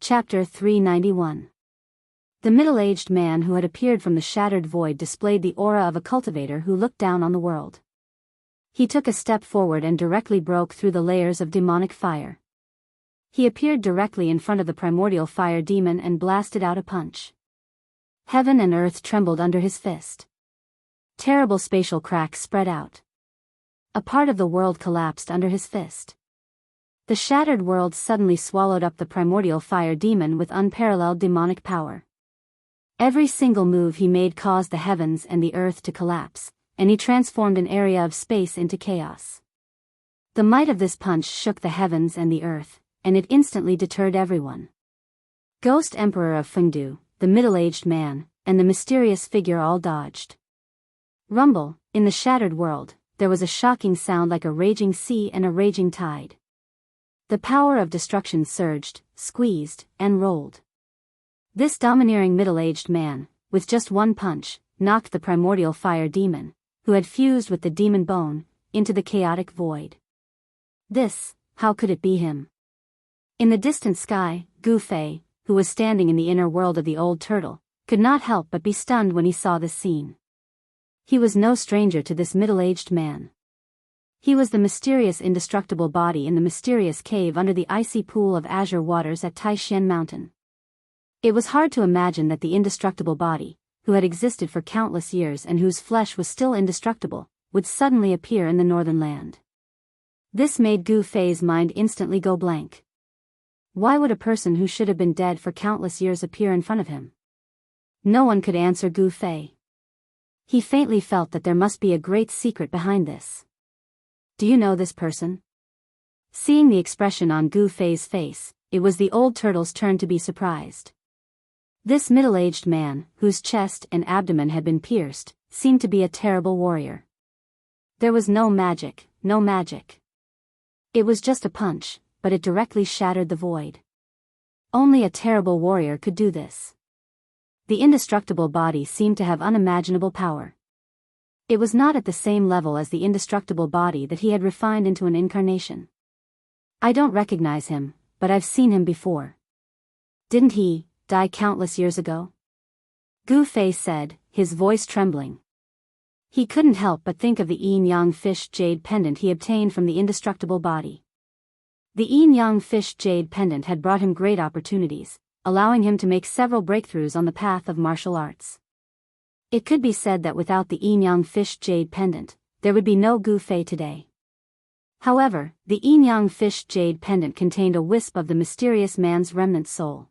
Chapter 391. The middle-aged man who had appeared from the shattered void displayed the aura of a cultivator who looked down on the world. He took a step forward and directly broke through the layers of demonic fire. He appeared directly in front of the primordial fire demon and blasted out a punch. Heaven and earth trembled under his fist. Terrible spatial cracks spread out. A part of the world collapsed under his fist. The shattered world suddenly swallowed up the primordial fire demon with unparalleled demonic power. Every single move he made caused the heavens and the earth to collapse, and he transformed an area of space into chaos. The might of this punch shook the heavens and the earth, and it instantly deterred everyone. Ghost Emperor of Fengdu, the middle-aged man, and the mysterious figure all dodged. Rumble, in the shattered world, there was a shocking sound like a raging sea and a raging tide. The power of destruction surged, squeezed, and rolled. This domineering middle-aged man, with just one punch, knocked the primordial fire demon, who had fused with the demon bone, into the chaotic void. This, how could it be him? In the distant sky, Gu Fei, who was standing in the inner world of the old turtle, could not help but be stunned when he saw this scene. He was no stranger to this middle-aged man. He was the mysterious indestructible body in the mysterious cave under the icy pool of azure waters at Taishan Mountain. It was hard to imagine that the indestructible body, who had existed for countless years and whose flesh was still indestructible, would suddenly appear in the northern land. This made Gu Fei's mind instantly go blank. Why would a person who should have been dead for countless years appear in front of him? No one could answer Gu Fei. He faintly felt that there must be a great secret behind this. Do you know this person? Seeing the expression on Gu Fei's face, it was the old turtle's turn to be surprised. This middle-aged man, whose chest and abdomen had been pierced, seemed to be a terrible warrior. There was no magic, no magic. It was just a punch, but it directly shattered the void. Only a terrible warrior could do this. The indestructible body seemed to have unimaginable power. It was not at the same level as the indestructible body that he had refined into an incarnation. I don't recognize him, but I've seen him before. Didn't he die countless years ago? Gu Fei said, his voice trembling. He couldn't help but think of the yin-yang fish jade pendant he obtained from the indestructible body. The yin-yang fish jade pendant had brought him great opportunities, allowing him to make several breakthroughs on the path of martial arts. It could be said that without the yin-yang fish jade pendant, there would be no Gu Fei today. However, the yin-yang fish jade pendant contained a wisp of the mysterious man's remnant soul.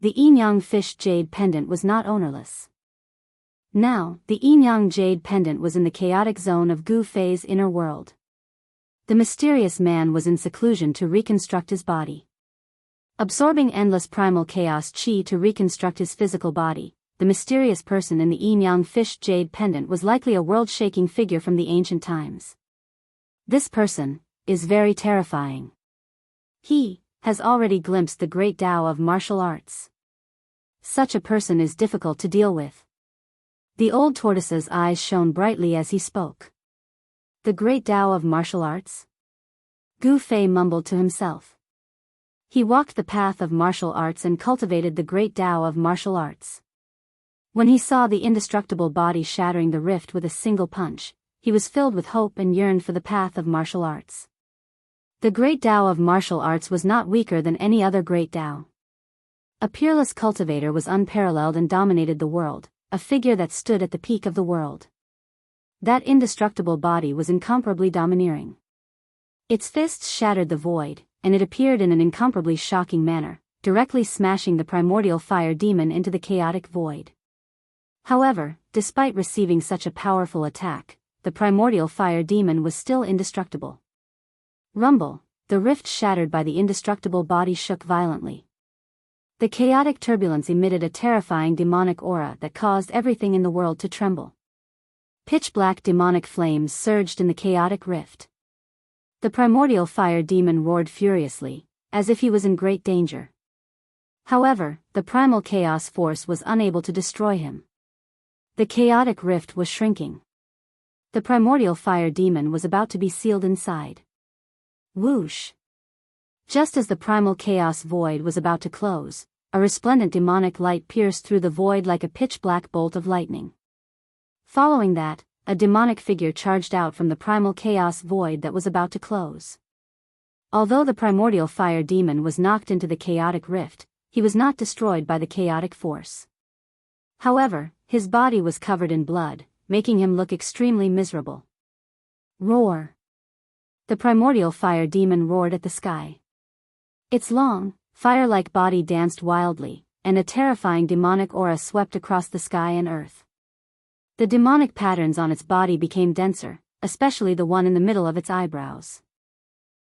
The yin-yang fish jade pendant was not ownerless. Now, the yin-yang jade pendant was in the chaotic zone of Gu Fei's inner world. The mysterious man was in seclusion to reconstruct his body. Absorbing endless primal chaos chi to reconstruct his physical body, the mysterious person in the yin-yang fish jade pendant was likely a world-shaking figure from the ancient times. This person is very terrifying. He has already glimpsed the great Tao of martial arts. Such a person is difficult to deal with. The old tortoise's eyes shone brightly as he spoke. The great Tao of martial arts? Gu Fei mumbled to himself. He walked the path of martial arts and cultivated the great Tao of martial arts. When he saw the indestructible body shattering the rift with a single punch, he was filled with hope and yearned for the path of martial arts. The great Tao of martial arts was not weaker than any other great Tao. A peerless cultivator was unparalleled and dominated the world, a figure that stood at the peak of the world. That indestructible body was incomparably domineering. Its fists shattered the void, and it appeared in an incomparably shocking manner, directly smashing the primordial fire demon into the chaotic void. However, despite receiving such a powerful attack, the primordial fire demon was still indestructible. Rumble, the rift shattered by the indestructible body shook violently. The chaotic turbulence emitted a terrifying demonic aura that caused everything in the world to tremble. Pitch-black demonic flames surged in the chaotic rift. The primordial fire demon roared furiously, as if he was in great danger. However, the primal chaos force was unable to destroy him. The chaotic rift was shrinking. The primordial fire demon was about to be sealed inside. Whoosh! Just as the primal chaos void was about to close, a resplendent demonic light pierced through the void like a pitch-black bolt of lightning. Following that, a demonic figure charged out from the primal chaos void that was about to close. Although the primordial fire demon was knocked into the chaotic rift, he was not destroyed by the chaotic force. However, his body was covered in blood, making him look extremely miserable. Roar! The primordial fire demon roared at the sky. Its long, fire-like body danced wildly, and a terrifying demonic aura swept across the sky and earth. The demonic patterns on its body became denser, especially the one in the middle of its eyebrows.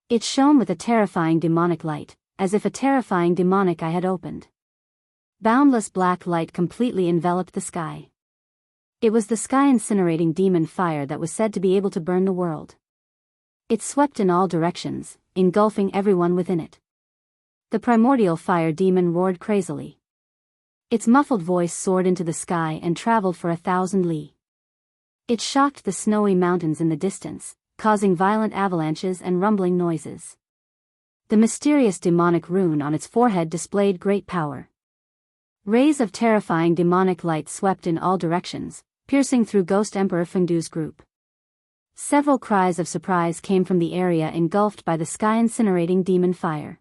It shone with a terrifying demonic light, as if a terrifying demonic eye had opened. Boundless black light completely enveloped the sky. It was the sky-incinerating demon fire that was said to be able to burn the world. It swept in all directions, engulfing everyone within it. The primordial fire demon roared crazily. Its muffled voice soared into the sky and traveled for 1,000 li. It shocked the snowy mountains in the distance, causing violent avalanches and rumbling noises. The mysterious demonic rune on its forehead displayed great power. Rays of terrifying demonic light swept in all directions, piercing through Ghost Emperor Fengdu's group. Several cries of surprise came from the area engulfed by the sky-incinerating demon fire.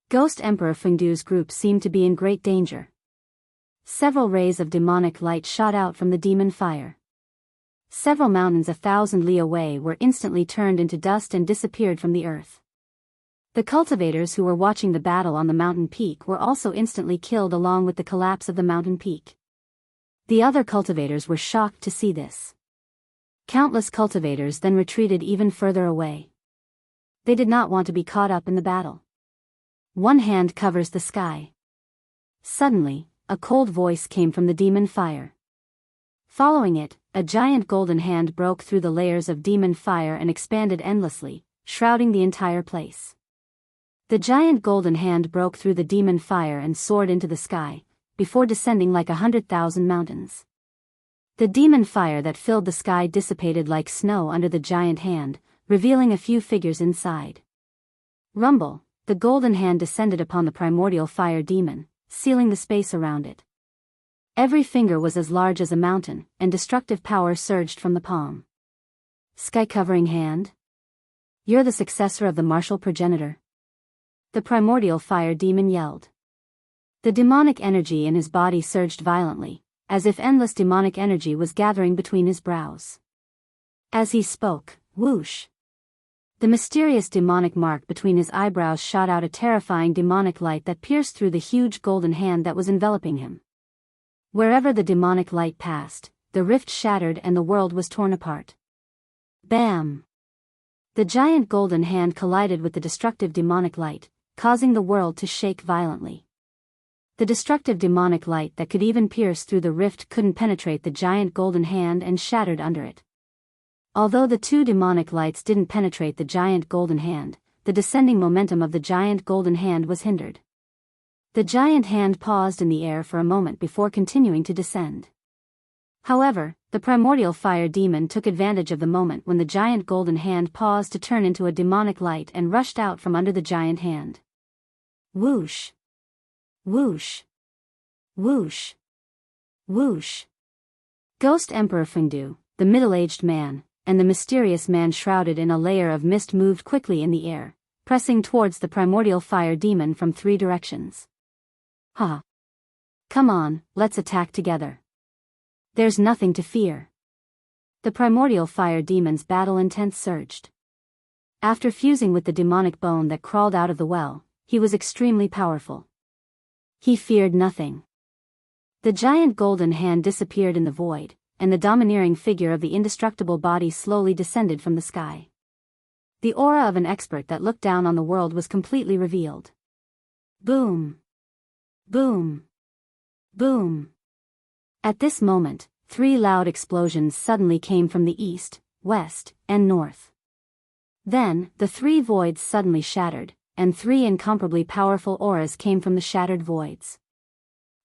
Ghost Emperor Fengdu's group seemed to be in great danger. Several rays of demonic light shot out from the demon fire. Several mountains 1,000 li away were instantly turned into dust and disappeared from the earth. The cultivators who were watching the battle on the mountain peak were also instantly killed along with the collapse of the mountain peak. The other cultivators were shocked to see this. Countless cultivators then retreated even further away. They did not want to be caught up in the battle. One hand covers the sky. Suddenly, a cold voice came from the demon fire. Following it, a giant golden hand broke through the layers of demon fire and expanded endlessly, shrouding the entire place. The giant golden hand broke through the demon fire and soared into the sky, before descending like 100,000 mountains. The demon fire that filled the sky dissipated like snow under the giant hand, revealing a few figures inside. Rumble, the golden hand descended upon the primordial fire demon, sealing the space around it. Every finger was as large as a mountain, and destructive power surged from the palm. Sky-covering hand? You're the successor of the martial progenitor. The primordial fire demon yelled. The demonic energy in his body surged violently, as if endless demonic energy was gathering between his brows. As he spoke, whoosh! The mysterious demonic mark between his eyebrows shot out a terrifying demonic light that pierced through the huge golden hand that was enveloping him. Wherever the demonic light passed, the rift shattered and the world was torn apart. Bam! The giant golden hand collided with the destructive demonic light, causing the world to shake violently. The destructive demonic light that could even pierce through the rift couldn't penetrate the giant golden hand and shattered under it. Although the two demonic lights didn't penetrate the giant golden hand, the descending momentum of the giant golden hand was hindered. The giant hand paused in the air for a moment before continuing to descend. However, the primordial fire demon took advantage of the moment when the giant golden hand paused to turn into a demonic light and rushed out from under the giant hand. Whoosh! Whoosh! Whoosh! Whoosh! Ghost Emperor Fengdu, the middle-aged man, and the mysterious man shrouded in a layer of mist moved quickly in the air, pressing towards the primordial fire demon from 3 directions. Ha! Come on, let's attack together. There's nothing to fear. The primordial fire demon's battle intent surged. After fusing with the demonic bone that crawled out of the well, he was extremely powerful. He feared nothing. The giant golden hand disappeared in the void, and the domineering figure of the indestructible body slowly descended from the sky. The aura of an expert that looked down on the world was completely revealed. Boom! Boom! Boom! At this moment, 3 loud explosions suddenly came from the east, west, and north. Then, the 3 voids suddenly shattered, and 3 incomparably powerful auras came from the shattered voids.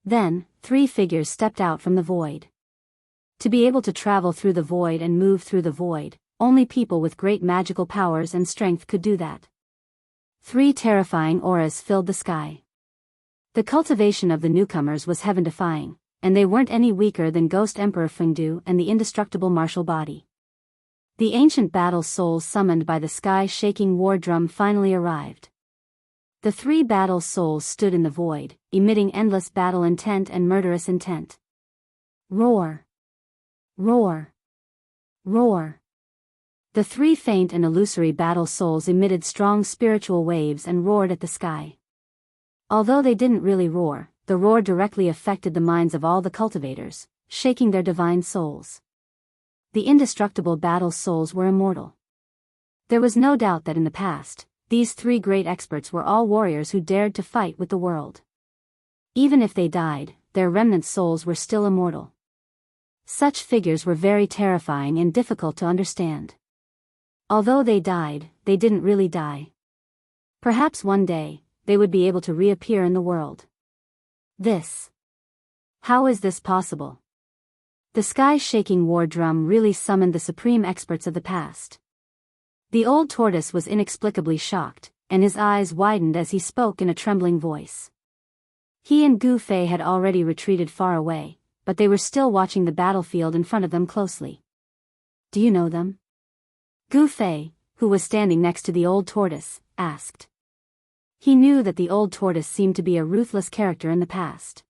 Then, 3 figures stepped out from the void. To be able to travel through the void and move through the void, only people with great magical powers and strength could do that. 3 terrifying auras filled the sky. The cultivation of the newcomers was heaven-defying, and they weren't any weaker than Ghost Emperor Fengdu and the indestructible martial body. The ancient battle souls summoned by the sky-shaking war drum finally arrived. The 3 battle souls stood in the void, emitting endless battle intent and murderous intent. Roar! Roar! Roar! The 3 faint and illusory battle souls emitted strong spiritual waves and roared at the sky. Although they didn't really roar, the roar directly affected the minds of all the cultivators, shaking their divine souls. The indestructible battle souls were immortal. There was no doubt that in the past, these 3 great experts were all warriors who dared to fight with the world. Even if they died, their remnant souls were still immortal. Such figures were very terrifying and difficult to understand. Although they died, they didn't really die. Perhaps one day, they would be able to reappear in the world. How is this possible? The sky-shaking war drum really summoned the supreme experts of the past. The old tortoise was inexplicably shocked, and his eyes widened as he spoke in a trembling voice. He and Gu Fei had already retreated far away, but they were still watching the battlefield in front of them closely. Do you know them? Gu Fei, who was standing next to the old tortoise, asked. He knew that the old tortoise seemed to be a ruthless character in the past.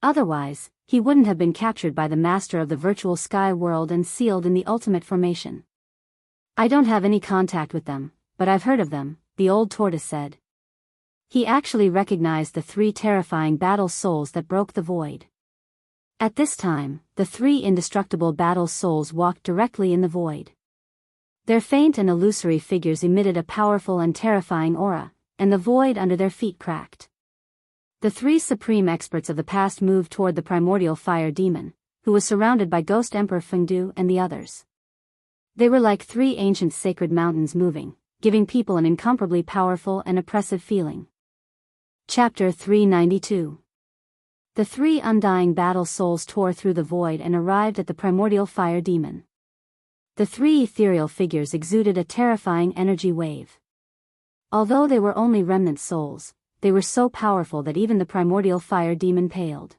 Otherwise, he wouldn't have been captured by the master of the virtual sky world and sealed in the ultimate formation. I don't have any contact with them, but I've heard of them, the old tortoise said. He actually recognized the 3 terrifying battle souls that broke the void. At this time, the 3 indestructible battle souls walked directly in the void. Their faint and illusory figures emitted a powerful and terrifying aura, and the void under their feet cracked. The 3 supreme experts of the past moved toward the primordial fire demon, who was surrounded by Ghost Emperor Fengdu and the others. They were like 3 ancient sacred mountains moving, giving people an incomparably powerful and oppressive feeling. Chapter 392. The 3 undying battle souls tore through the void and arrived at the primordial fire demon. The 3 ethereal figures exuded a terrifying energy wave. Although they were only remnant souls, they were so powerful that even the primordial fire demon paled.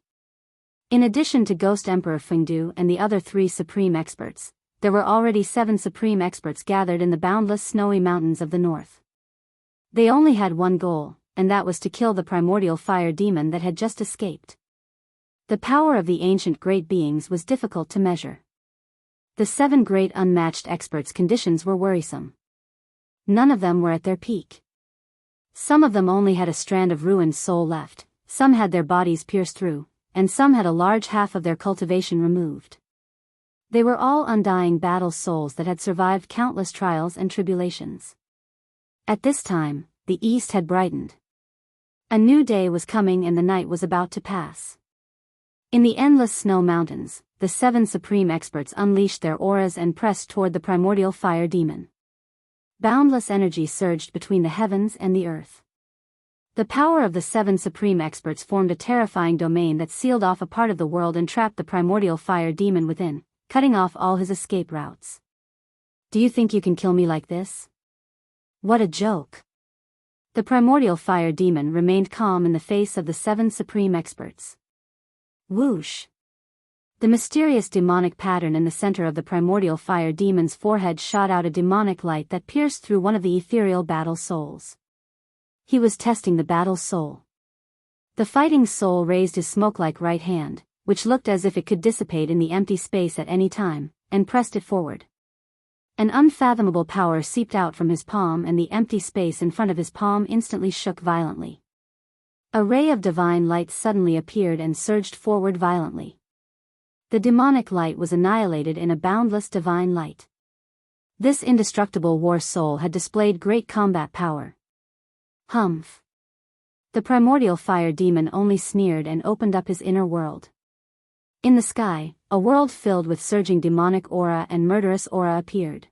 In addition to Ghost Emperor Fengdu and the other 3 supreme experts, there were already 7 supreme experts gathered in the boundless snowy mountains of the north. They only had one goal, and that was to kill the primordial fire demon that had just escaped. The power of the ancient great beings was difficult to measure. The 7 great unmatched experts' conditions were worrisome. None of them were at their peak. Some of them only had a strand of ruined soul left, some had their bodies pierced through, and some had a large half of their cultivation removed. They were all undying battle souls that had survived countless trials and tribulations. At this time, the east had brightened. A new day was coming and the night was about to pass. In the endless snow mountains, the 7 supreme experts unleashed their auras and pressed toward the primordial fire demon. Boundless energy surged between the heavens and the earth. The power of the 7 supreme experts formed a terrifying domain that sealed off a part of the world and trapped the primordial fire demon within, cutting off all his escape routes. Do you think you can kill me like this? What a joke! The primordial fire demon remained calm in the face of the 7 supreme experts. Whoosh! The mysterious demonic pattern in the center of the primordial fire demon's forehead shot out a demonic light that pierced through one of the ethereal battle souls. He was testing the battle soul. The fighting soul raised his smoke-like right hand, which looked as if it could dissipate in the empty space at any time, and pressed it forward. An unfathomable power seeped out from his palm and the empty space in front of his palm instantly shook violently. A ray of divine light suddenly appeared and surged forward violently. The demonic light was annihilated in a boundless divine light. This indestructible war soul had displayed great combat power. Humph! The primordial fire demon only sneered and opened up his inner world. In the sky, a world filled with surging demonic aura and murderous aura appeared.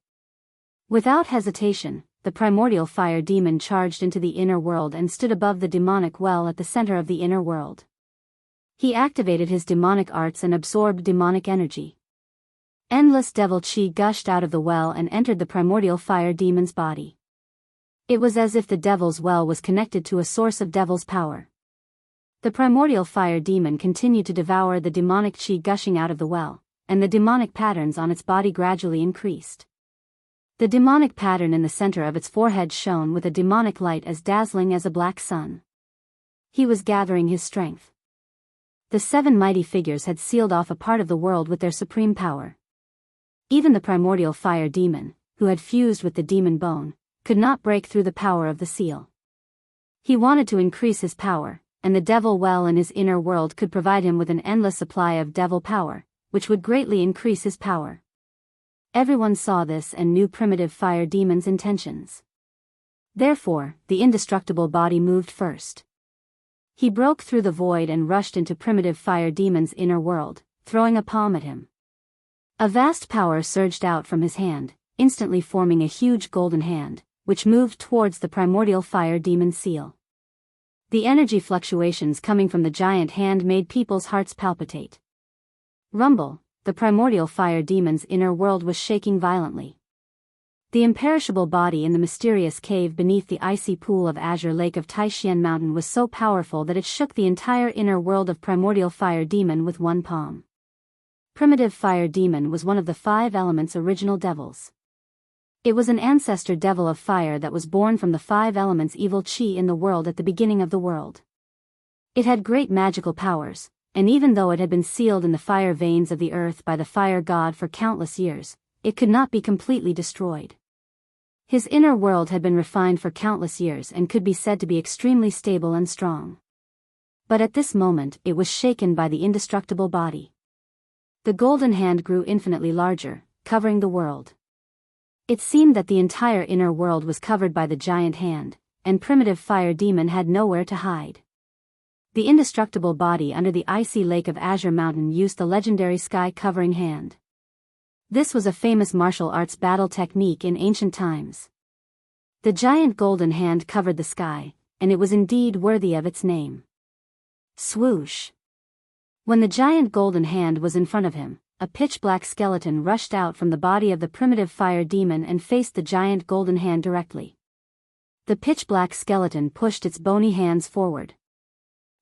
Without hesitation, the primordial fire demon charged into the inner world and stood above the demonic well at the center of the inner world. He activated his demonic arts and absorbed demonic energy. Endless devil chi gushed out of the well and entered the primordial fire demon's body. It was as if the devil's well was connected to a source of devil's power. The primordial fire demon continued to devour the demonic chi gushing out of the well, and the demonic patterns on its body gradually increased. The demonic pattern in the center of its forehead shone with a demonic light as dazzling as a black sun. He was gathering his strength. The 7 mighty figures had sealed off a part of the world with their supreme power. Even the primordial fire demon, who had fused with the demon bone, could not break through the power of the seal. He wanted to increase his power, and the devil well in his inner world could provide him with an endless supply of devil power, which would greatly increase his power. Everyone saw this and knew primitive fire demon's intentions. Therefore, the indestructible body moved first. He broke through the void and rushed into primitive fire demon's inner world, throwing a palm at him. A vast power surged out from his hand, instantly forming a huge golden hand, which moved towards the primordial fire demon seal. The energy fluctuations coming from the giant hand made people's hearts palpitate. Rumble, the primordial fire demon's inner world was shaking violently. The imperishable body in the mysterious cave beneath the icy pool of azure lake of Taishian Mountain was so powerful that it shook the entire inner world of primordial fire demon with one palm. Primitive fire demon was one of the 5 elements' original devils. It was an ancestor devil of fire that was born from the 5 elements' evil chi in the world at the beginning of the world. It had great magical powers, and even though it had been sealed in the fire veins of the earth by the fire god for countless years, it could not be completely destroyed. His inner world had been refined for countless years and could be said to be extremely stable and strong. But at this moment it was shaken by the indestructible body. The golden hand grew infinitely larger, covering the world. It seemed that the entire inner world was covered by the giant hand, and primitive fire demon had nowhere to hide. The indestructible body under the icy lake of Azure Mountain used the legendary sky-covering hand. This was a famous martial arts battle technique in ancient times. The giant golden hand covered the sky, and it was indeed worthy of its name. Swoosh! When the giant golden hand was in front of him, a pitch-black skeleton rushed out from the body of the primitive fire demon and faced the giant golden hand directly. The pitch-black skeleton pushed its bony hands forward.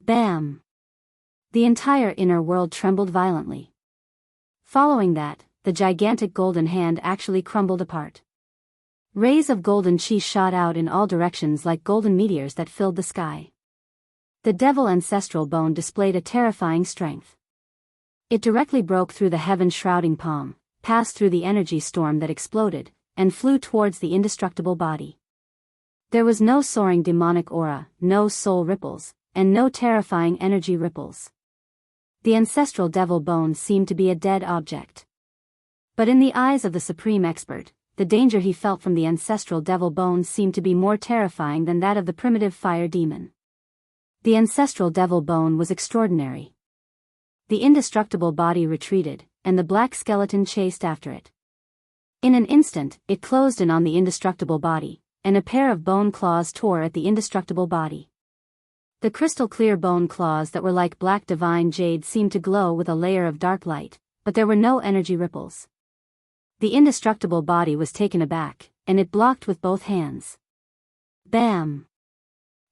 Bam! The entire inner world trembled violently. Following that, the gigantic golden hand actually crumbled apart. Rays of golden chi shot out in all directions like golden meteors that filled the sky. The devil ancestral bone displayed a terrifying strength. It directly broke through the heaven-shrouding palm, passed through the energy storm that exploded, and flew towards the indestructible body. There was no soaring demonic aura, no soul ripples, and no terrifying energy ripples. The ancestral devil bone seemed to be a dead object. But in the eyes of the supreme expert, the danger he felt from the ancestral devil bone seemed to be more terrifying than that of the primitive fire demon. The ancestral devil bone was extraordinary. The indestructible body retreated, and the black skeleton chased after it. In an instant, it closed in on the indestructible body, and a pair of bone claws tore at the indestructible body. The crystal-clear bone claws that were like black divine jade seemed to glow with a layer of dark light, but there were no energy ripples. The indestructible body was taken aback, and it blocked with both hands. Bam!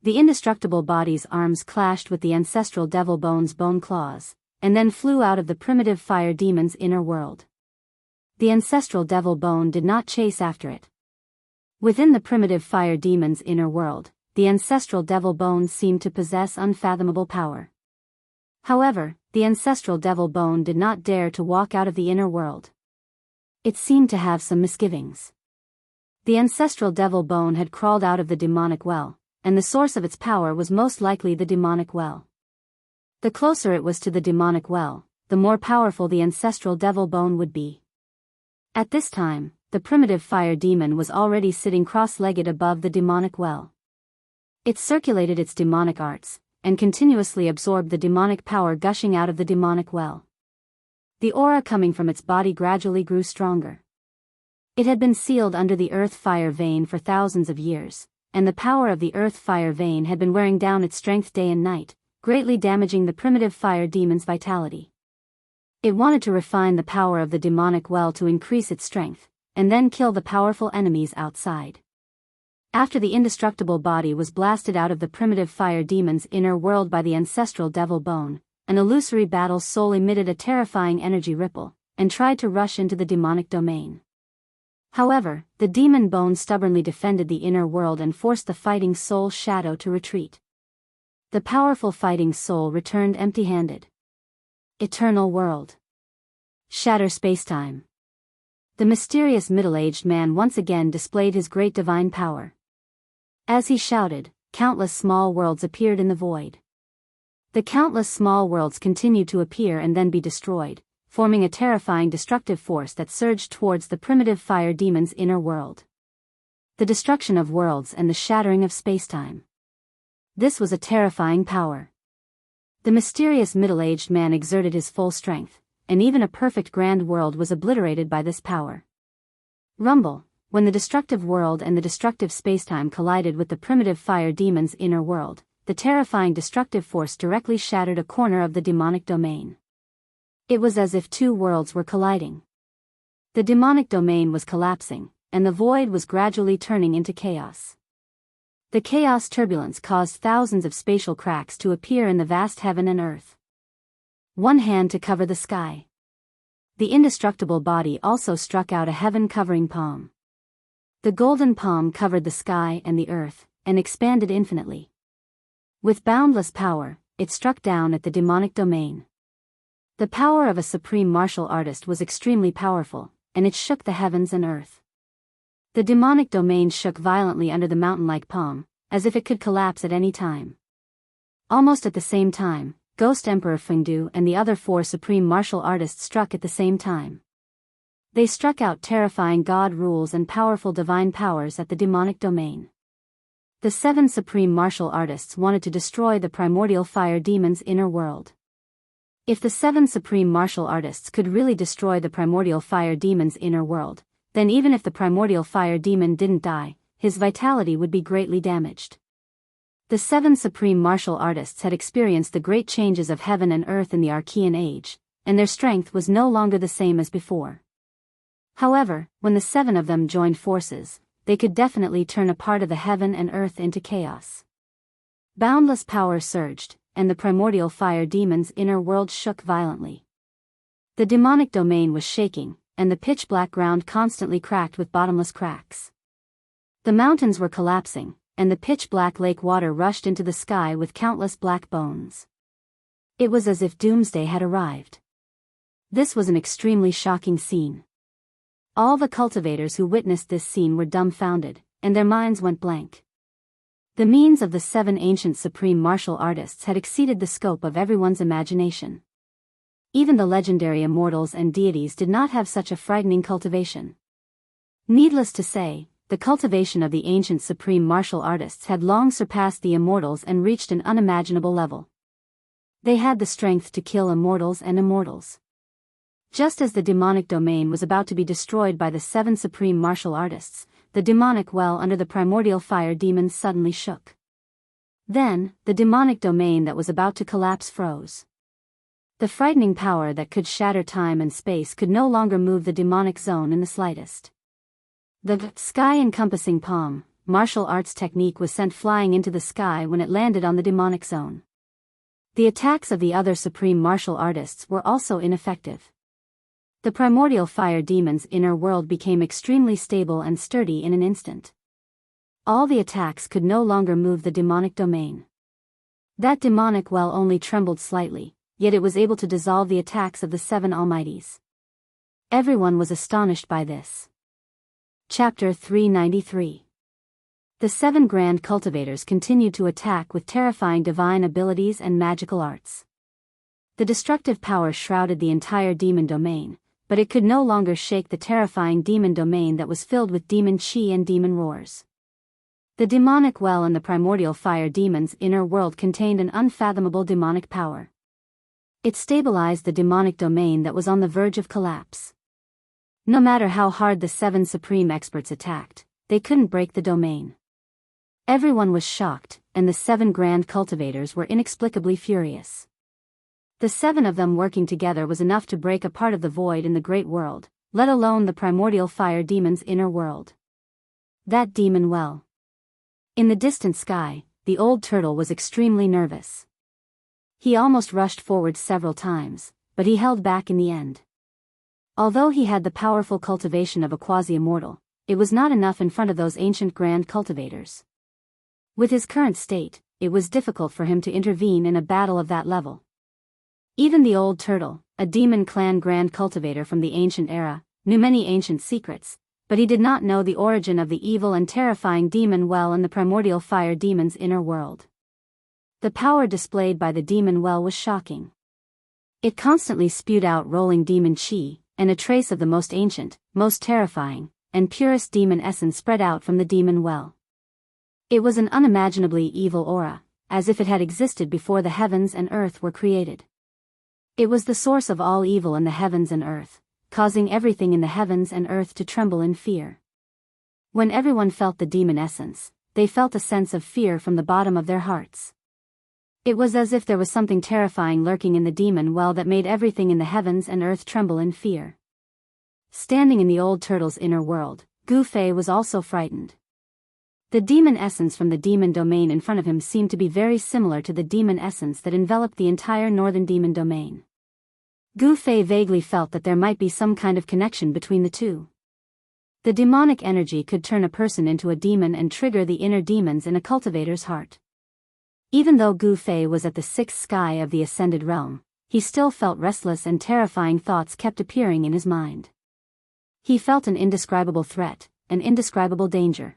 The indestructible body's arms clashed with the ancestral devil bone's bone claws, and then flew out of the primitive fire demon's inner world. The ancestral devil bone did not chase after it. Within the primitive fire demon's inner world, the ancestral devil bone seemed to possess unfathomable power. However, the ancestral devil bone did not dare to walk out of the inner world. It seemed to have some misgivings. The ancestral devil bone had crawled out of the demonic well, and the source of its power was most likely the demonic well. The closer it was to the demonic well, the more powerful the ancestral devil bone would be. At this time, the primitive fire demon was already sitting cross-legged above the demonic well. It circulated its demonic arts, and continuously absorbed the demonic power gushing out of the demonic well. The aura coming from its body gradually grew stronger. It had been sealed under the earth fire vein for thousands of years, and the power of the earth fire vein had been wearing down its strength day and night, greatly damaging the primitive fire demon's vitality. It wanted to refine the power of the demonic well to increase its strength, and then kill the powerful enemies outside. After the indestructible body was blasted out of the primitive fire demon's inner world by the ancestral devil bone, an illusory battle soul emitted a terrifying energy ripple, and tried to rush into the demonic domain. However, the demon bone stubbornly defended the inner world and forced the fighting soul shadow to retreat. The powerful fighting soul returned empty-handed. Eternal world. Shatter spacetime. The mysterious middle-aged man once again displayed his great divine power. As he shouted, countless small worlds appeared in the void. The countless small worlds continued to appear and then be destroyed, forming a terrifying destructive force that surged towards the primitive fire demon's inner world. The destruction of worlds and the shattering of spacetime. This was a terrifying power. The mysterious middle-aged man exerted his full strength, and even a perfect grand world was obliterated by this power. Rumble. When the destructive world and the destructive spacetime collided with the primitive fire demon's inner world, the terrifying destructive force directly shattered a corner of the demonic domain. It was as if two worlds were colliding. The demonic domain was collapsing, and the void was gradually turning into chaos. The chaos turbulence caused thousands of spatial cracks to appear in the vast heaven and earth. One hand to cover the sky. The indestructible body also struck out a heaven-covering palm. The golden palm covered the sky and the earth, and expanded infinitely. With boundless power, it struck down at the demonic domain. The power of a supreme martial artist was extremely powerful, and it shook the heavens and earth. The demonic domain shook violently under the mountain-like palm, as if it could collapse at any time. Almost at the same time, Ghost Emperor Fengdu and the other four supreme martial artists struck at the same time. They struck out terrifying god rules and powerful divine powers at the demonic domain. The seven supreme martial artists wanted to destroy the primordial fire demon's inner world. If the seven supreme martial artists could really destroy the primordial fire demon's inner world, then even if the primordial fire demon didn't die, his vitality would be greatly damaged. The seven supreme martial artists had experienced the great changes of heaven and earth in the Archean age, and their strength was no longer the same as before. However, when the seven of them joined forces, they could definitely turn a part of the heaven and earth into chaos. Boundless power surged, and the primordial fire demon's inner world shook violently. The demonic domain was shaking, and the pitch-black ground constantly cracked with bottomless cracks. The mountains were collapsing, and the pitch-black lake water rushed into the sky with countless black bones. It was as if doomsday had arrived. This was an extremely shocking scene. All the cultivators who witnessed this scene were dumbfounded, and their minds went blank. The means of the seven ancient supreme martial artists had exceeded the scope of everyone's imagination. Even the legendary immortals and deities did not have such a frightening cultivation. Needless to say, the cultivation of the ancient supreme martial artists had long surpassed the immortals and reached an unimaginable level. They had the strength to kill immortals and immortals. Just as the demonic domain was about to be destroyed by the seven supreme martial artists, the demonic well under the primordial fire demon suddenly shook. Then, the demonic domain that was about to collapse froze. The frightening power that could shatter time and space could no longer move the demonic zone in the slightest. The sky-encompassing palm, martial arts technique was sent flying into the sky when it landed on the demonic zone. The attacks of the other supreme martial artists were also ineffective. The primordial fire demon's inner world became extremely stable and sturdy in an instant. All the attacks could no longer move the demonic domain. That demonic well only trembled slightly, yet it was able to dissolve the attacks of the seven almighties. Everyone was astonished by this. Chapter 393. The seven grand cultivators continued to attack with terrifying divine abilities and magical arts. The destructive power shrouded the entire demon domain, but it could no longer shake the terrifying demon domain that was filled with demon chi and demon roars. The demonic well in the primordial fire demon's inner world contained an unfathomable demonic power. It stabilized the demonic domain that was on the verge of collapse. No matter how hard the seven supreme experts attacked, they couldn't break the domain. Everyone was shocked, and the seven grand cultivators were inexplicably furious. The seven of them working together was enough to break a part of the void in the great world, let alone the primordial fire demon's inner world. That demon well. In the distant sky, the old turtle was extremely nervous. He almost rushed forward several times, but he held back in the end. Although he had the powerful cultivation of a quasi-immortal, it was not enough in front of those ancient grand cultivators. With his current state, it was difficult for him to intervene in a battle of that level. Even the old turtle, a demon clan grand cultivator from the ancient era, knew many ancient secrets, but he did not know the origin of the evil and terrifying demon well in the primordial fire demon's inner world. The power displayed by the demon well was shocking. It constantly spewed out rolling demon chi, and a trace of the most ancient, most terrifying, and purest demon essence spread out from the demon well. It was an unimaginably evil aura, as if it had existed before the heavens and earth were created. It was the source of all evil in the heavens and earth, causing everything in the heavens and earth to tremble in fear. When everyone felt the demon essence, they felt a sense of fear from the bottom of their hearts. It was as if there was something terrifying lurking in the demon well that made everything in the heavens and earth tremble in fear. Standing in the old turtle's inner world, Gu Fei was also frightened. The demon essence from the demon domain in front of him seemed to be very similar to the demon essence that enveloped the entire northern demon domain. Gu Fei vaguely felt that there might be some kind of connection between the two. The demonic energy could turn a person into a demon and trigger the inner demons in a cultivator's heart. Even though Gu Fei was at the sixth sky of the ascended realm, he still felt restless and terrifying thoughts kept appearing in his mind. He felt an indescribable threat, an indescribable danger.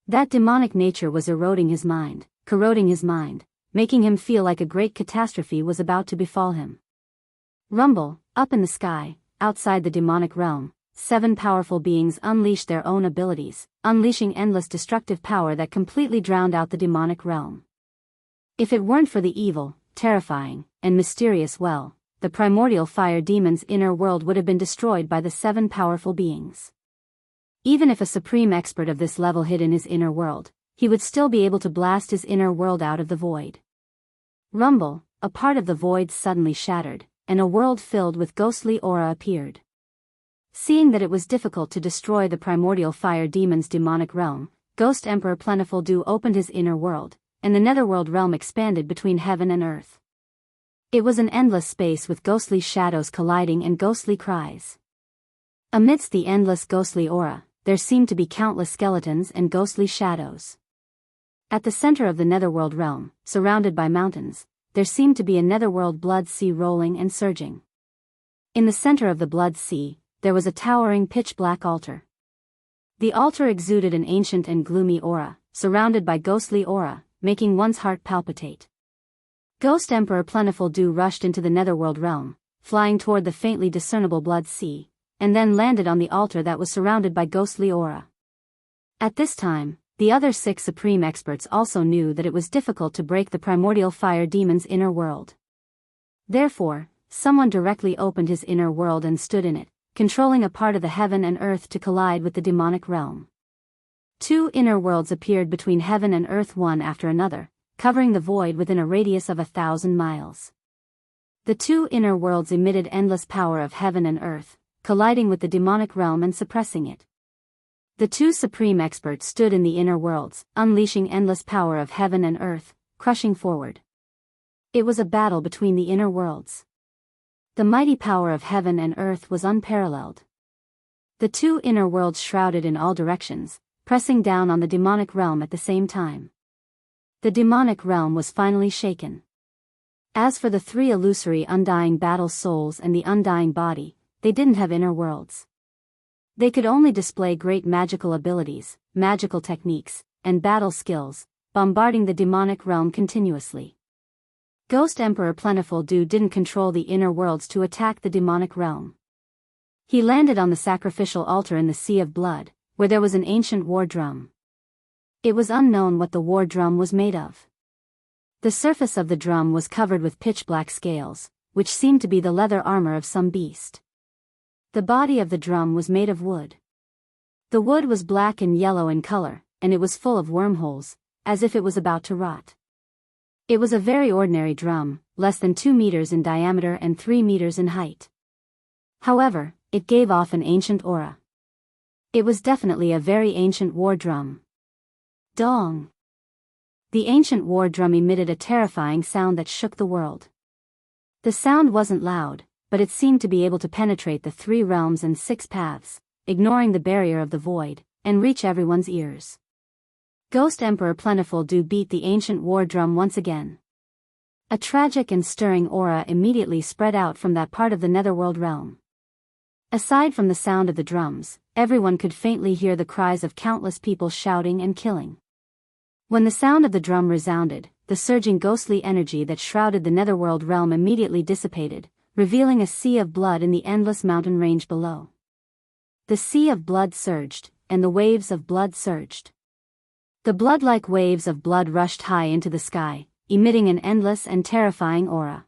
That demonic nature was eroding his mind, corroding his mind, making him feel like a great catastrophe was about to befall him. Rumble, up in the sky, outside the demonic realm, 7 powerful beings unleashed their own abilities, unleashing endless destructive power that completely drowned out the demonic realm. If it weren't for the evil, terrifying, and mysterious well, the primordial fire demon's inner world would have been destroyed by the 7 powerful beings. Even if a supreme expert of this level hid in his inner world, he would still be able to blast his inner world out of the void. Rumble, a part of the void suddenly shattered, and a world filled with ghostly aura appeared. Seeing that it was difficult to destroy the primordial fire demon's demonic realm, Ghost Emperor Plentiful Dew opened his inner world, and the netherworld realm expanded between heaven and earth. It was an endless space with ghostly shadows colliding and ghostly cries. Amidst the endless ghostly aura, there seemed to be countless skeletons and ghostly shadows. At the center of the netherworld realm, surrounded by mountains, there seemed to be a netherworld blood sea rolling and surging. In the center of the blood sea, there was a towering pitch-black altar. The altar exuded an ancient and gloomy aura, surrounded by ghostly aura, making one's heart palpitate. Ghost Emperor Plentiful Dew rushed into the netherworld realm, flying toward the faintly discernible blood sea, and then landed on the altar that was surrounded by ghostly aura. At this time, the other 6 supreme experts also knew that it was difficult to break the primordial fire demon's inner world. Therefore, someone directly opened his inner world and stood in it, controlling a part of the heaven and earth to collide with the demonic realm. 2 inner worlds appeared between heaven and earth one after another, covering the void within a radius of 1,000 miles. The 2 inner worlds emitted endless power of heaven and earth, colliding with the demonic realm and suppressing it. The 2 supreme experts stood in the inner worlds, unleashing endless power of heaven and earth, crushing forward. It was a battle between the inner worlds. The mighty power of heaven and earth was unparalleled. The 2 inner worlds shrouded in all directions, pressing down on the demonic realm at the same time. The demonic realm was finally shaken. As for the 3 illusory undying battle souls and the undying body, they didn't have inner worlds. They could only display great magical abilities, magical techniques, and battle skills, bombarding the demonic realm continuously. Ghost Emperor Plentiful Dew didn't control the inner worlds to attack the demonic realm. He landed on the sacrificial altar in the Sea of Blood, where there was an ancient war drum. It was unknown what the war drum was made of. The surface of the drum was covered with pitch-black scales, which seemed to be the leather armor of some beast. The body of the drum was made of wood. The wood was black and yellow in color, and it was full of wormholes, as if it was about to rot. It was a very ordinary drum, less than 2 meters in diameter and 3 meters in height. However, it gave off an ancient aura. It was definitely a very ancient war drum. Dong! The ancient war drum emitted a terrifying sound that shook the world. The sound wasn't loud, but it seemed to be able to penetrate the 3 realms and 6 paths, ignoring the barrier of the void, and reach everyone's ears. Ghost Emperor Plentiful Do beat the ancient war drum once again. A tragic and stirring aura immediately spread out from that part of the netherworld realm. Aside from the sound of the drums, everyone could faintly hear the cries of countless people shouting and killing. When the sound of the drum resounded, the surging ghostly energy that shrouded the netherworld realm immediately dissipated, revealing a sea of blood in the endless mountain range below. The sea of blood surged, and the waves of blood surged. The blood-like waves of blood rushed high into the sky, emitting an endless and terrifying aura.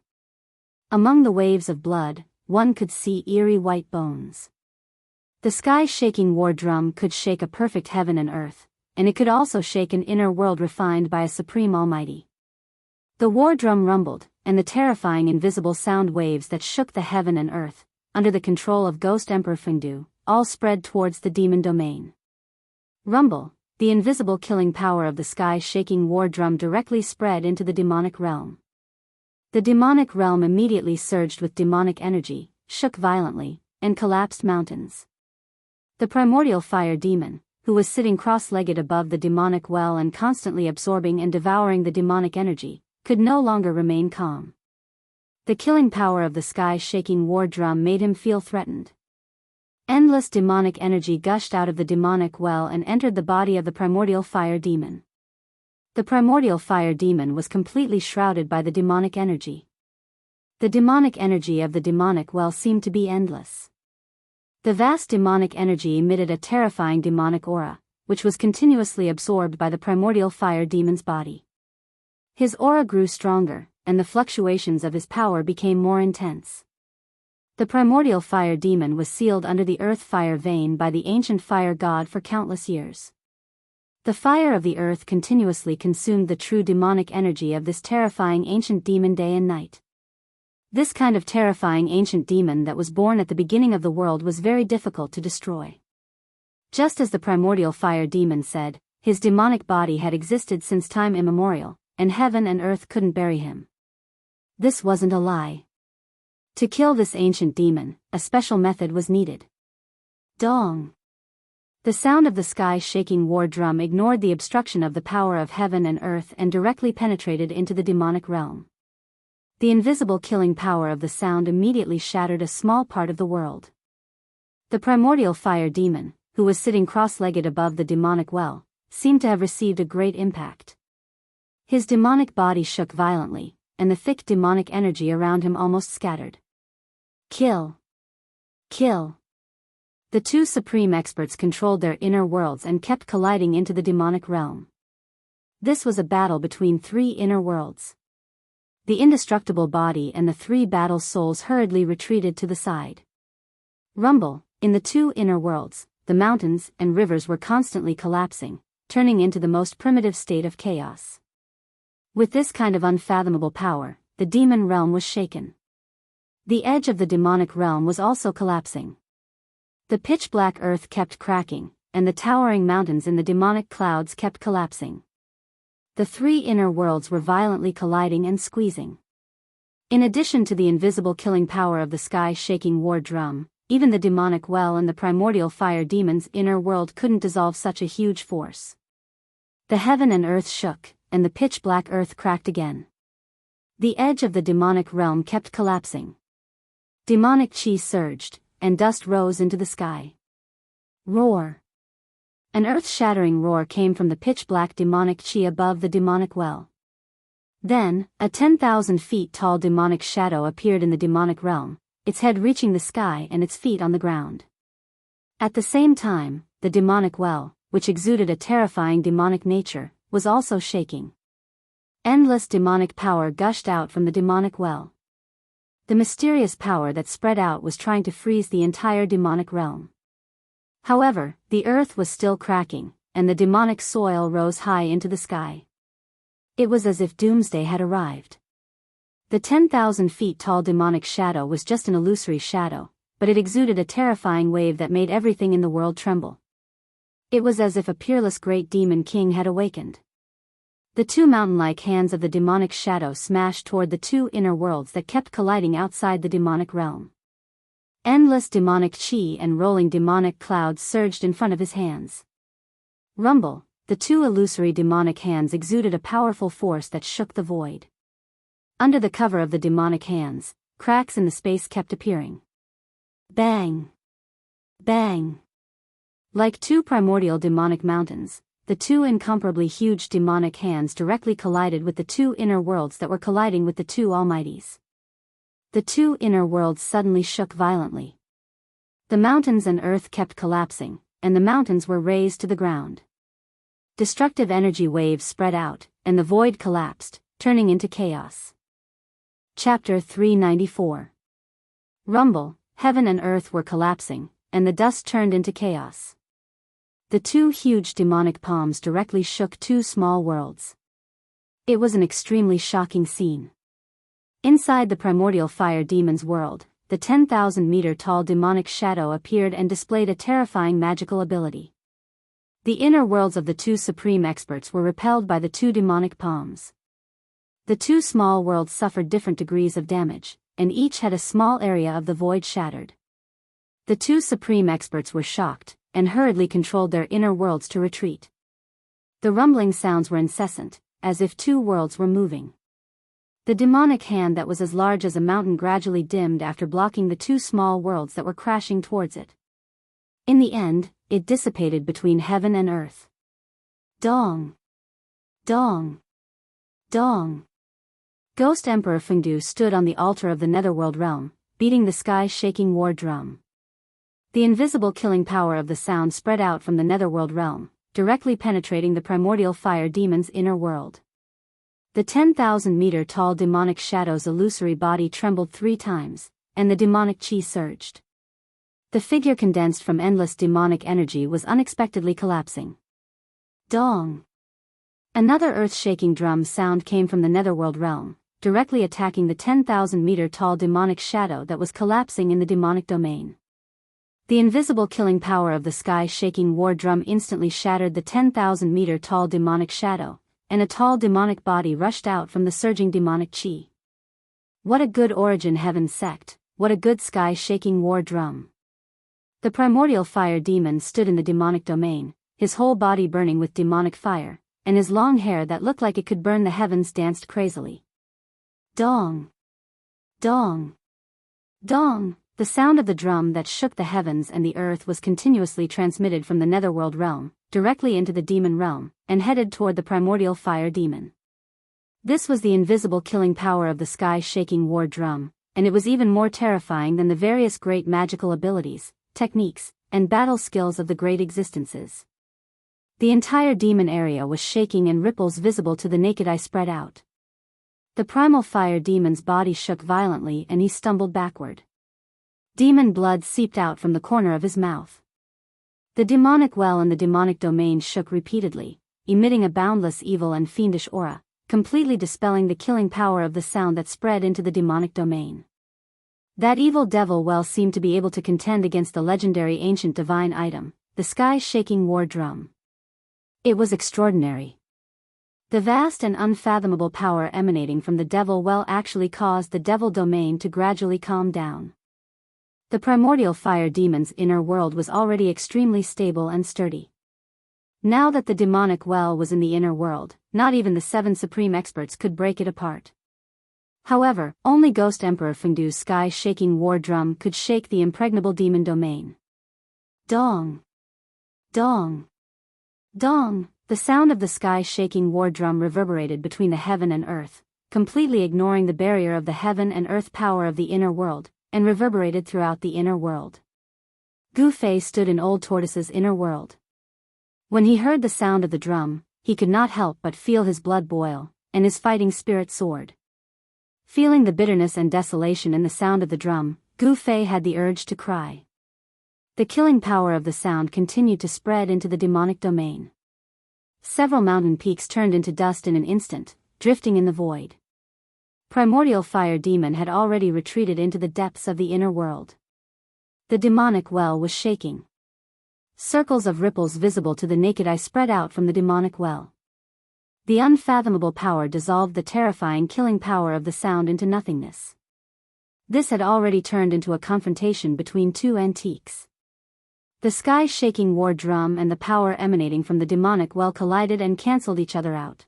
Among the waves of blood, one could see eerie white bones. The sky-shaking war drum could shake a perfect heaven and earth, and it could also shake an inner world refined by a supreme almighty. The war drum rumbled, and the terrifying invisible sound waves that shook the heaven and earth, under the control of Ghost Emperor Fengdu, all spread towards the demon domain. Rumble, the invisible killing power of the sky-shaking war drum directly spread into the demonic realm. The demonic realm immediately surged with demonic energy, shook violently, and collapsed mountains. The primordial fire demon, who was sitting cross-legged above the demonic well and constantly absorbing and devouring the demonic energy, could no longer remain calm. The killing power of the sky-shaking war drum made him feel threatened. Endless demonic energy gushed out of the demonic well and entered the body of the primordial fire demon. The primordial fire demon was completely shrouded by the demonic energy. The demonic energy of the demonic well seemed to be endless. The vast demonic energy emitted a terrifying demonic aura, which was continuously absorbed by the primordial fire demon's body. His aura grew stronger, and the fluctuations of his power became more intense. The primordial fire demon was sealed under the earth fire vein by the ancient fire god for countless years. The fire of the earth continuously consumed the true demonic energy of this terrifying ancient demon day and night. This kind of terrifying ancient demon that was born at the beginning of the world was very difficult to destroy. Just as the primordial fire demon said, his demonic body had existed since time immemorial, and heaven and earth couldn't bury him. This wasn't a lie. To kill this ancient demon, a special method was needed. Dong! The sound of the sky-shaking war drum ignored the obstruction of the power of heaven and earth and directly penetrated into the demonic realm. The invisible killing power of the sound immediately shattered a small part of the world. The primordial fire demon, who was sitting cross-legged above the demonic well, seemed to have received a great impact. His demonic body shook violently, and the thick demonic energy around him almost scattered. Kill! Kill! The two supreme experts controlled their inner worlds and kept colliding into the demonic realm. This was a battle between 3 inner worlds. The indestructible body and the 3 battle souls hurriedly retreated to the side. Rumble, in the 2 inner worlds, the mountains and rivers were constantly collapsing, turning into the most primitive state of chaos. With this kind of unfathomable power, the demon realm was shaken. The edge of the demonic realm was also collapsing. The pitch-black earth kept cracking, and the towering mountains in the demonic clouds kept collapsing. The 3 inner worlds were violently colliding and squeezing. In addition to the invisible killing power of the sky-shaking war drum, even the demonic well and the primordial fire demon's inner world couldn't dissolve such a huge force. The heaven and earth shook, and the pitch-black earth cracked again. The edge of the demonic realm kept collapsing. Demonic chi surged, and dust rose into the sky. Roar! An earth-shattering roar came from the pitch-black demonic chi above the demonic well. Then, a 10,000 feet tall demonic shadow appeared in the demonic realm, its head reaching the sky and its feet on the ground. At the same time, the demonic well, which exuded a terrifying demonic nature, was also shaking. Endless demonic power gushed out from the demonic well. The mysterious power that spread out was trying to freeze the entire demonic realm. However, the earth was still cracking, and the demonic soil rose high into the sky. It was as if doomsday had arrived. The 10,000 feet tall demonic shadow was just an illusory shadow, but it exuded a terrifying wave that made everything in the world tremble. It was as if a peerless great demon king had awakened. The two mountain-like hands of the demonic shadow smashed toward the two inner worlds that kept colliding outside the demonic realm. Endless demonic chi and rolling demonic clouds surged in front of his hands. Rumble, the two illusory demonic hands exuded a powerful force that shook the void. Under the cover of the demonic hands, cracks in the space kept appearing. Bang! Bang! Like two primordial demonic mountains, the two incomparably huge demonic hands directly collided with the two inner worlds that were colliding with the two almighties. The two inner worlds suddenly shook violently. The mountains and earth kept collapsing, and the mountains were razed to the ground. Destructive energy waves spread out, and the void collapsed, turning into chaos. Chapter 394. Rumble, heaven and earth were collapsing, and the dust turned into chaos. The two huge demonic palms directly shook two small worlds. It was an extremely shocking scene. Inside the primordial fire demon's world, the 10,000-meter-tall demonic shadow appeared and displayed a terrifying magical ability. The inner worlds of the two supreme experts were repelled by the two demonic palms. The two small worlds suffered different degrees of damage, and each had a small area of the void shattered. The two supreme experts were shocked, and hurriedly controlled their inner worlds to retreat. The rumbling sounds were incessant, as if two worlds were moving. The demonic hand that was as large as a mountain gradually dimmed after blocking the two small worlds that were crashing towards it. In the end, it dissipated between heaven and earth. Dong! Dong! Dong! Ghost Emperor Fengdu stood on the altar of the Netherworld realm, beating the sky-shaking war drum. The invisible killing power of the sound spread out from the Netherworld realm, directly penetrating the primordial fire demon's inner world. The 10,000-meter-tall demonic shadow's illusory body trembled 3 times, and the demonic chi surged. The figure condensed from endless demonic energy was unexpectedly collapsing. Dong! Another earth-shaking drum sound came from the Netherworld realm, directly attacking the 10,000-meter-tall demonic shadow that was collapsing in the demonic domain. The invisible killing power of the sky-shaking war drum instantly shattered the 10,000-meter-tall demonic shadow, and a tall demonic body rushed out from the surging demonic chi. What a good origin heaven sect, what a good sky-shaking war drum. The primordial fire demon stood in the demonic domain, his whole body burning with demonic fire, and his long hair that looked like it could burn the heavens danced crazily. Dong! Dong! Dong! The sound of the drum that shook the heavens and the earth was continuously transmitted from the Netherworld realm, directly into the demon realm, and headed toward the primordial fire demon. This was the invisible killing power of the sky-shaking war drum, and it was even more terrifying than the various great magical abilities, techniques, and battle skills of the great existences. The entire demon area was shaking and ripples visible to the naked eye spread out. The primal fire demon's body shook violently and he stumbled backward. Demon blood seeped out from the corner of his mouth. The demonic well in the demonic domain shook repeatedly, emitting a boundless evil and fiendish aura, completely dispelling the killing power of the sound that spread into the demonic domain. That evil devil well seemed to be able to contend against the legendary ancient divine item, the sky-shaking war drum. It was extraordinary. The vast and unfathomable power emanating from the devil well actually caused the devil domain to gradually calm down. The primordial fire demon's inner world was already extremely stable and sturdy. Now that the demonic well was in the inner world, not even the 7 supreme experts could break it apart. However, only Ghost Emperor Fengdu's sky-shaking war drum could shake the impregnable demon domain. Dong! Dong! Dong! The sound of the sky-shaking war drum reverberated between the heaven and earth, completely ignoring the barrier of the heaven and earth power of the inner world, and reverberated throughout the inner world. Gu Fei stood in Old Tortoise's inner world. When he heard the sound of the drum, he could not help but feel his blood boil, and his fighting spirit soared. Feeling the bitterness and desolation in the sound of the drum, Gu Fei had the urge to cry. The killing power of the sound continued to spread into the demonic domain. Several mountain peaks turned into dust in an instant, drifting in the void. Primordial fire demon had already retreated into the depths of the inner world. The demonic well was shaking. Circles of ripples visible to the naked eye spread out from the demonic well. The unfathomable power dissolved the terrifying killing power of the sound into nothingness. This had already turned into a confrontation between two antiques. The sky-shaking war drum and the power emanating from the demonic well collided and cancelled each other out.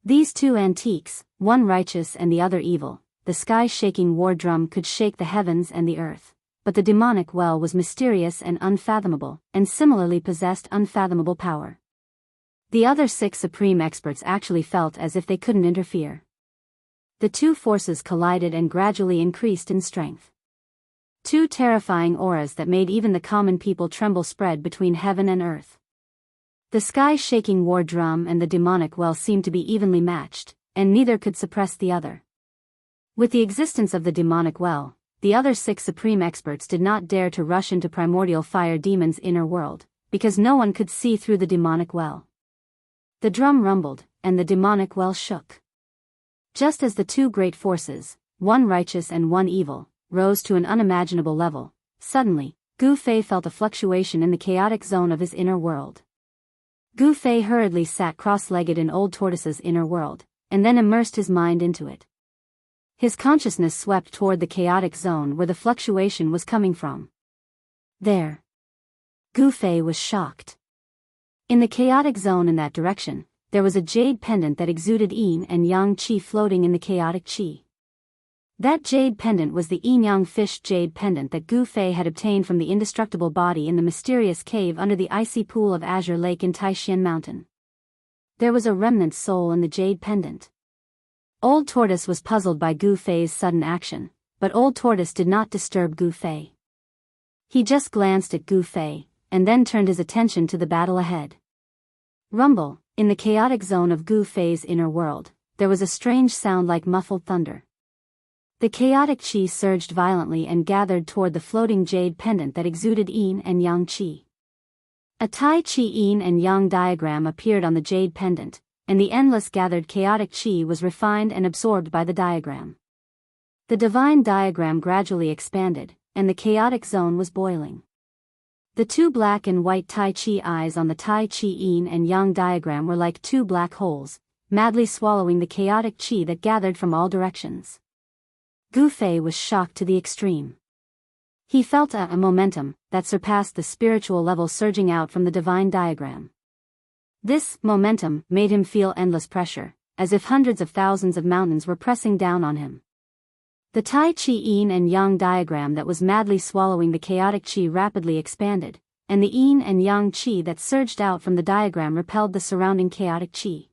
These two antiques, one righteous and the other evil, the sky-shaking war drum could shake the heavens and the earth, but the demonic well was mysterious and unfathomable, and similarly possessed unfathomable power. The other 6 supreme experts actually felt as if they couldn't interfere. The two forces collided and gradually increased in strength. Two terrifying auras that made even the common people tremble spread between heaven and earth. The sky-shaking war drum and the demonic well seemed to be evenly matched, and neither could suppress the other. With the existence of the demonic well, the other 6 supreme experts did not dare to rush into primordial fire demon's inner world, because no one could see through the demonic well. The drum rumbled, and the demonic well shook. Just as the two great forces, one righteous and one evil, rose to an unimaginable level, suddenly, Gu Fei felt a fluctuation in the chaotic zone of his inner world. Gu Fei hurriedly sat cross-legged in Old Tortoise's inner world, and then immersed his mind into it. His consciousness swept toward the chaotic zone where the fluctuation was coming from. There. Gu Fei was shocked. In the chaotic zone in that direction, there was a jade pendant that exuded yin and yang qi floating in the chaotic qi. That jade pendant was the yin-yang fish jade pendant that Gu Fei had obtained from the indestructible body in the mysterious cave under the icy pool of Azure Lake in Taixian Mountain. There was a remnant soul in the jade pendant. Old Tortoise was puzzled by Gu Fei's sudden action, but Old Tortoise did not disturb Gu Fei. He just glanced at Gu Fei, and then turned his attention to the battle ahead. Rumble, in the chaotic zone of Gu Fei's inner world, there was a strange sound like muffled thunder. The chaotic qi surged violently and gathered toward the floating jade pendant that exuded yin and yang qi. A Tai Chi yin and yang diagram appeared on the jade pendant, and the endless gathered chaotic qi was refined and absorbed by the diagram. The divine diagram gradually expanded, and the chaotic zone was boiling. The two black and white Tai Chi eyes on the Tai Chi yin and yang diagram were like two black holes, madly swallowing the chaotic qi that gathered from all directions. Gu Fei was shocked to the extreme. He felt a momentum that surpassed the spiritual level surging out from the divine diagram. This momentum made him feel endless pressure, as if hundreds of thousands of mountains were pressing down on him. The Tai Chi yin and yang diagram that was madly swallowing the chaotic qi rapidly expanded, and the yin and yang qi that surged out from the diagram repelled the surrounding chaotic qi.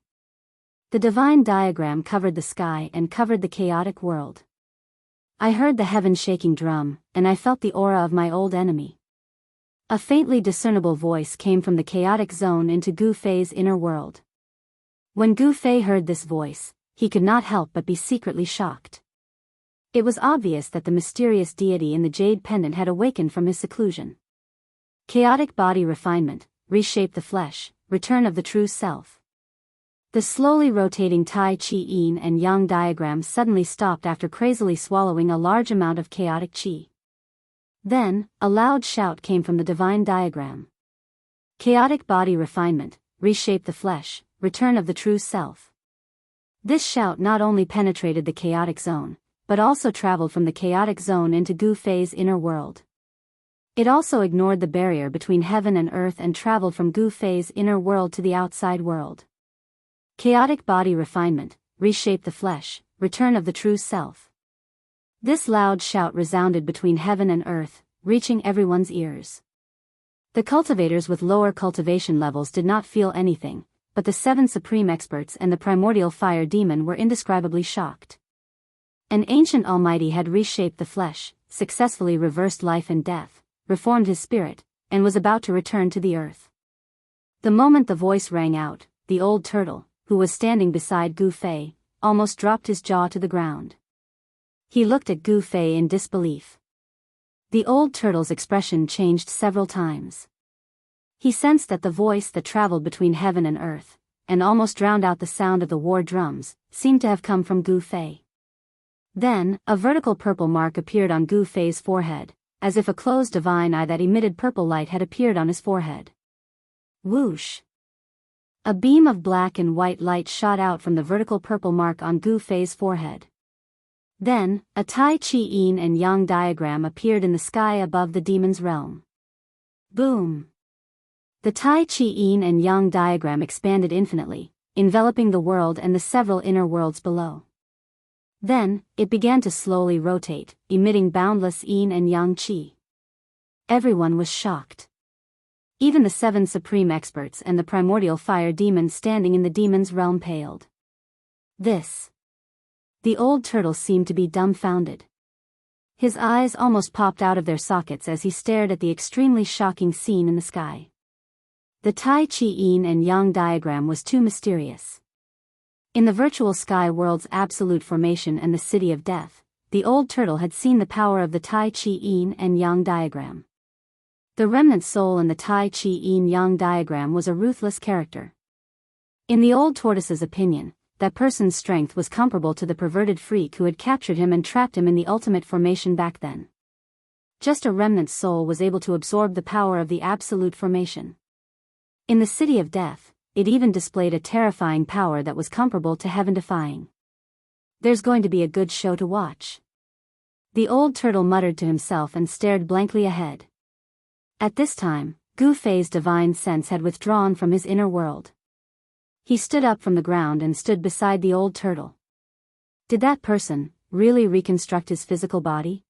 The divine diagram covered the sky and covered the chaotic world. I heard the heaven-shaking drum, and I felt the aura of my old enemy. A faintly discernible voice came from the chaotic zone into Gu Fei's inner world. When Gu Fei heard this voice, he could not help but be secretly shocked. It was obvious that the mysterious deity in the jade pendant had awakened from his seclusion. Chaotic body refinement, reshape the flesh, return of the true self. The slowly rotating Tai Chi yin and yang diagram suddenly stopped after crazily swallowing a large amount of chaotic qi. Then, a loud shout came from the divine diagram. Chaotic body refinement, reshape the flesh, return of the true self. This shout not only penetrated the chaotic zone, but also traveled from the chaotic zone into Gu Fei's inner world. It also ignored the barrier between heaven and earth and traveled from Gu Fei's inner world to the outside world. Chaotic body refinement, reshape the flesh, return of the true self. This loud shout resounded between heaven and earth, reaching everyone's ears. The cultivators with lower cultivation levels did not feel anything, but the 7 supreme experts and the primordial fire demon were indescribably shocked. An ancient almighty had reshaped the flesh, successfully reversed life and death, reformed his spirit, and was about to return to the earth. The moment the voice rang out, the old turtle, who was standing beside Gu Fei, almost dropped his jaw to the ground. He looked at Gu Fei in disbelief. The old turtle's expression changed several times. He sensed that the voice that traveled between heaven and earth, and almost drowned out the sound of the war drums, seemed to have come from Gu Fei. Then, a vertical purple mark appeared on Gu Fei's forehead, as if a closed divine eye that emitted purple light had appeared on his forehead. Whoosh! A beam of black and white light shot out from the vertical purple mark on Gu Fei's forehead. Then, a Tai Chi Yin and Yang diagram appeared in the sky above the demon's realm. Boom! The Tai Chi Yin and Yang diagram expanded infinitely, enveloping the world and the several inner worlds below. Then, it began to slowly rotate, emitting boundless Yin and Yang Qi. Everyone was shocked. Even the 7 supreme experts and the primordial fire demon standing in the demon's realm paled. The old turtle seemed to be dumbfounded. His eyes almost popped out of their sockets as he stared at the extremely shocking scene in the sky. The Tai Chi Yin and Yang diagram was too mysterious. In the virtual sky world's absolute formation and the city of death, the old turtle had seen the power of the Tai Chi Yin and Yang diagram. The remnant soul in the Tai Chi Yin Yang diagram was a ruthless character. In the old tortoise's opinion, that person's strength was comparable to the perverted freak who had captured him and trapped him in the ultimate formation back then. Just a remnant soul was able to absorb the power of the absolute formation. In the city of death, it even displayed a terrifying power that was comparable to heaven-defying. There's going to be a good show to watch. The old turtle muttered to himself and stared blankly ahead. At this time, Gu Fei's divine sense had withdrawn from his inner world. He stood up from the ground and stood beside the old turtle. Did that person really reconstruct his physical body?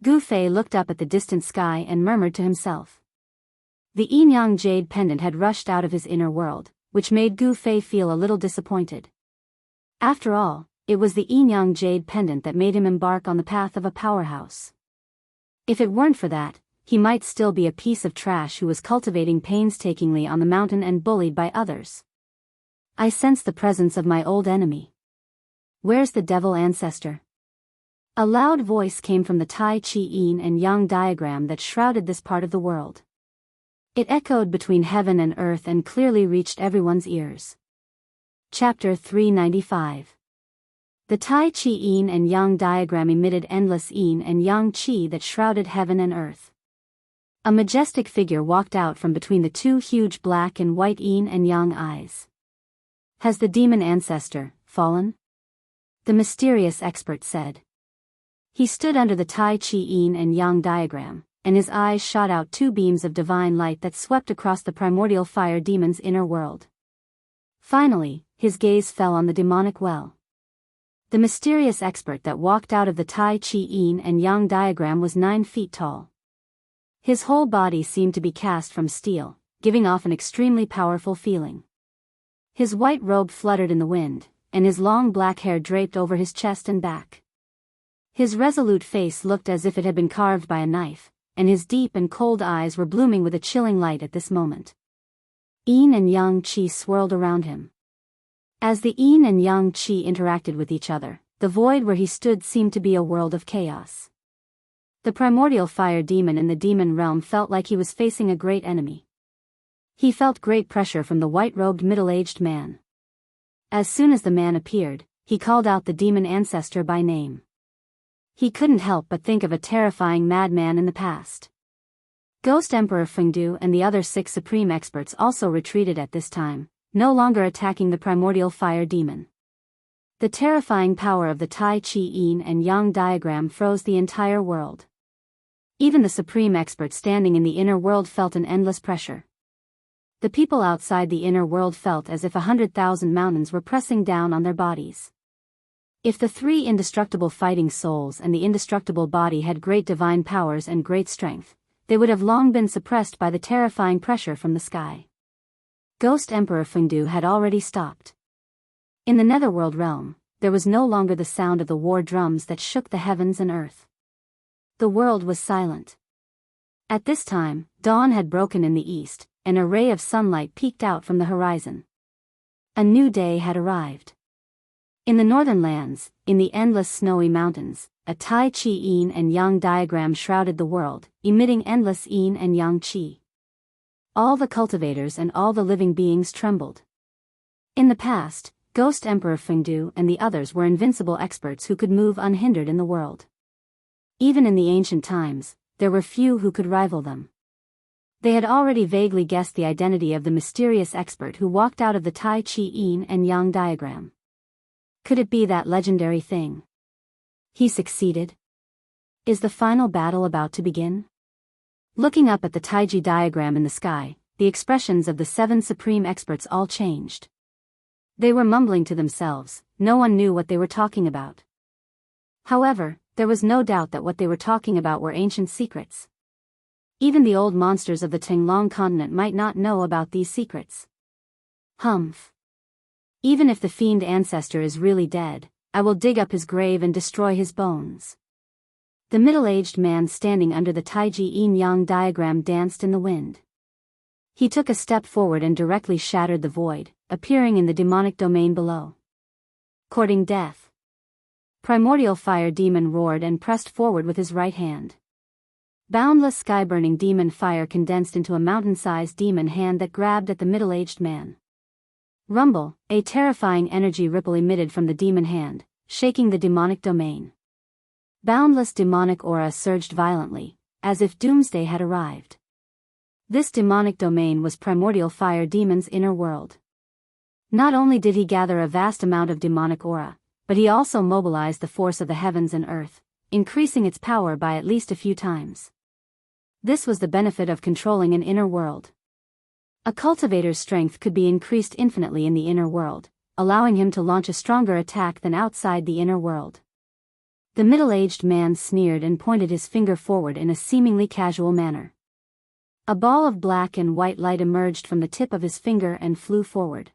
Gu Fei looked up at the distant sky and murmured to himself. The yin-yang jade pendant had rushed out of his inner world, which made Gu Fei feel a little disappointed. After all, it was the yin-yang jade pendant that made him embark on the path of a powerhouse. If it weren't for that, he might still be a piece of trash who was cultivating painstakingly on the mountain and bullied by others. I sense the presence of my old enemy. Where's the devil ancestor? A loud voice came from the Tai Chi Yin and Yang diagram that shrouded this part of the world. It echoed between heaven and earth and clearly reached everyone's ears. Chapter 395. The Tai Chi Yin and Yang diagram emitted endless Yin and Yang Qi that shrouded heaven and earth. A majestic figure walked out from between the 2 huge black and white Yin and Yang eyes. Has the demon ancestor fallen? The mysterious expert said. He stood under the Tai Chi Yin and Yang diagram, and his eyes shot out 2 beams of divine light that swept across the primordial fire demon's inner world. Finally, his gaze fell on the demonic well. The mysterious expert that walked out of the Tai Chi Yin and Yang diagram was 9 feet tall. His whole body seemed to be cast from steel, giving off an extremely powerful feeling. His white robe fluttered in the wind, and his long black hair draped over his chest and back. His resolute face looked as if it had been carved by a knife, and his deep and cold eyes were blooming with a chilling light at this moment. Yin and Yang Qi swirled around him. As the Yin and Yang Qi interacted with each other, the void where he stood seemed to be a world of chaos. The primordial fire demon in the demon realm felt like he was facing a great enemy. He felt great pressure from the white-robed middle-aged man. As soon as the man appeared, he called out the demon ancestor by name. He couldn't help but think of a terrifying madman in the past. Ghost Emperor Fengdu and the other 6 supreme experts also retreated at this time, no longer attacking the primordial fire demon. The terrifying power of the Tai Chi Yin and Yang diagram froze the entire world. Even the supreme expert standing in the inner world felt an endless pressure. The people outside the inner world felt as if 100,000 mountains were pressing down on their bodies. If the 3 indestructible fighting souls and the indestructible body had great divine powers and great strength, they would have long been suppressed by the terrifying pressure from the sky. Ghost Emperor Fengdu had already stopped. In the netherworld realm, there was no longer the sound of the war drums that shook the heavens and earth. The world was silent. At this time, dawn had broken in the east, and a ray of sunlight peeked out from the horizon. A new day had arrived. In the northern lands, in the endless snowy mountains, a Tai Chi Yin and Yang diagram shrouded the world, emitting endless Yin and Yang Qi. All the cultivators and all the living beings trembled. In the past, Ghost Emperor Fengdu and the others were invincible experts who could move unhindered in the world. Even in the ancient times, there were few who could rival them. They had already vaguely guessed the identity of the mysterious expert who walked out of the Tai Chi Yin and Yang diagram. Could it be that legendary thing? He succeeded. Is the final battle about to begin? Looking up at the Taiji diagram in the sky, the expressions of the 7 supreme experts all changed. They were mumbling to themselves, no one knew what they were talking about. However, there was no doubt that what they were talking about were ancient secrets. Even the old monsters of the Tinglong continent might not know about these secrets. Humph. Even if the fiend ancestor is really dead, I will dig up his grave and destroy his bones. The middle-aged man standing under the Taiji Yin-Yang diagram danced in the wind. He took a step forward and directly shattered the void, appearing in the demonic domain below. Courting death. Primordial fire demon roared and pressed forward with his right hand. Boundless sky-burning demon fire condensed into a mountain-sized demon hand that grabbed at the middle-aged man. Rumble, a terrifying energy ripple emitted from the demon hand, shaking the demonic domain. Boundless demonic aura surged violently, as if doomsday had arrived. This demonic domain was Primordial Fire Demon's inner world. Not only did he gather a vast amount of demonic aura, but he also mobilized the force of the heavens and earth, increasing its power by at least a few times. This was the benefit of controlling an inner world. A cultivator's strength could be increased infinitely in the inner world, allowing him to launch a stronger attack than outside the inner world. The middle-aged man sneered and pointed his finger forward in a seemingly casual manner. A ball of black and white light emerged from the tip of his finger and flew forward.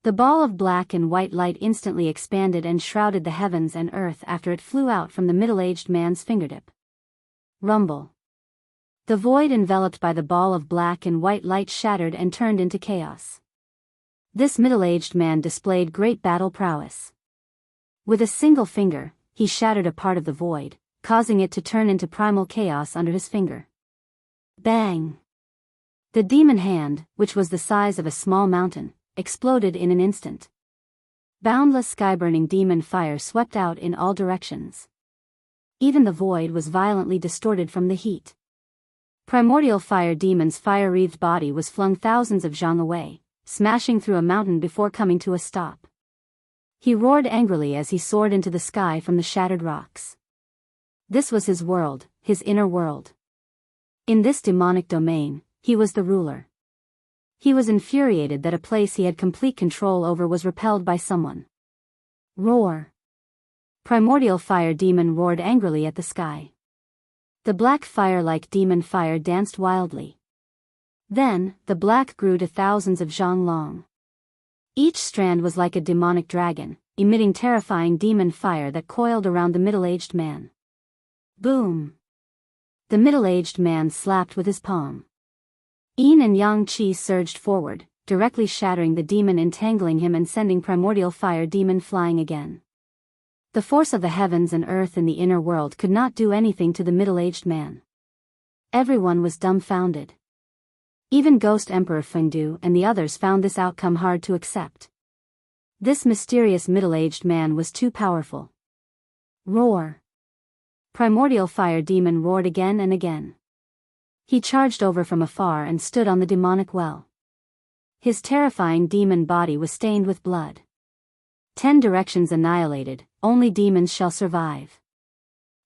The ball of black and white light instantly expanded and shrouded the heavens and earth after it flew out from the middle-aged man's fingertip. Rumble. The void enveloped by the ball of black and white light shattered and turned into chaos. This middle-aged man displayed great battle prowess. With a single finger, he shattered a part of the void, causing it to turn into primal chaos under his finger. Bang! The demon hand, which was the size of a small mountain, exploded in an instant. Boundless sky-burning demon fire swept out in all directions. Even the void was violently distorted from the heat. Primordial fire demon's fire-wreathed body was flung thousands of zhang away, smashing through a mountain before coming to a stop. He roared angrily as he soared into the sky from the shattered rocks. This was his world, his inner world. In this demonic domain, he was the ruler. He was infuriated that a place he had complete control over was repelled by someone. Roar! Primordial fire demon roared angrily at the sky. The black fire-like demon fire danced wildly. Then, the black grew to thousands of zhang long. Each strand was like a demonic dragon, emitting terrifying demon fire that coiled around the middle-aged man. Boom! The middle-aged man slapped with his palm. Yin and Yang Qi surged forward, directly shattering the demon, entangling him and sending primordial fire demon flying again. The force of the heavens and earth in the inner world could not do anything to the middle-aged man. Everyone was dumbfounded. Even Ghost Emperor Fengdu and the others found this outcome hard to accept. This mysterious middle-aged man was too powerful. Roar! Primordial fire demon roared again and again. He charged over from afar and stood on the demonic well. His terrifying demon body was stained with blood. 10 directions annihilated, only demons shall survive.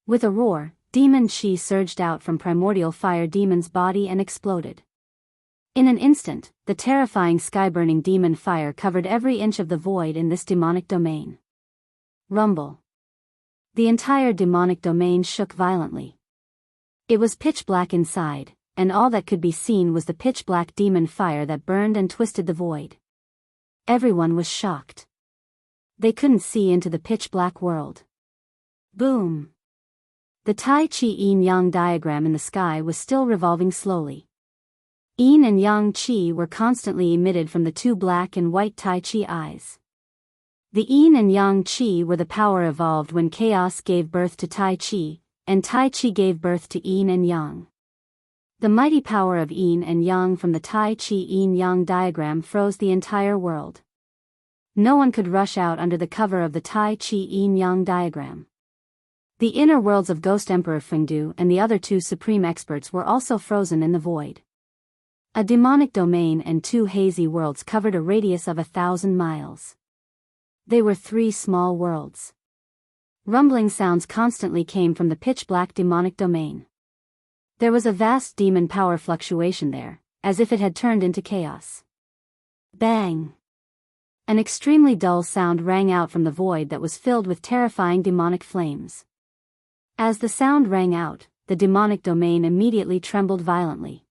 With a roar, demon chi surged out from primordial fire demon's body and exploded. In an instant, the terrifying sky-burning demon fire covered every inch of the void in this demonic domain. Rumble. The entire demonic domain shook violently. It was pitch black inside, and all that could be seen was the pitch-black demon fire that burned and twisted the void. Everyone was shocked. They couldn't see into the pitch-black world. Boom! The Tai Chi Yin-Yang diagram in the sky was still revolving slowly. Yin and Yang Qi were constantly emitted from the 2 black and white Tai Chi eyes. The Yin and Yang Qi were the power evolved when chaos gave birth to Tai Chi, and Tai Chi gave birth to Yin and Yang. The mighty power of Yin and Yang from the Tai Chi Yin-Yang diagram froze the entire world. No one could rush out under the cover of the Tai Chi Yin-Yang diagram. The inner worlds of Ghost Emperor Fengdu and the other two supreme experts were also frozen in the void. A demonic domain and two hazy worlds covered a radius of 1,000 miles. They were three small worlds. Rumbling sounds constantly came from the pitch-black demonic domain. There was a vast demon power fluctuation there, as if it had turned into chaos. Bang! An extremely dull sound rang out from the void that was filled with terrifying demonic flames. As the sound rang out, the demonic domain immediately trembled violently.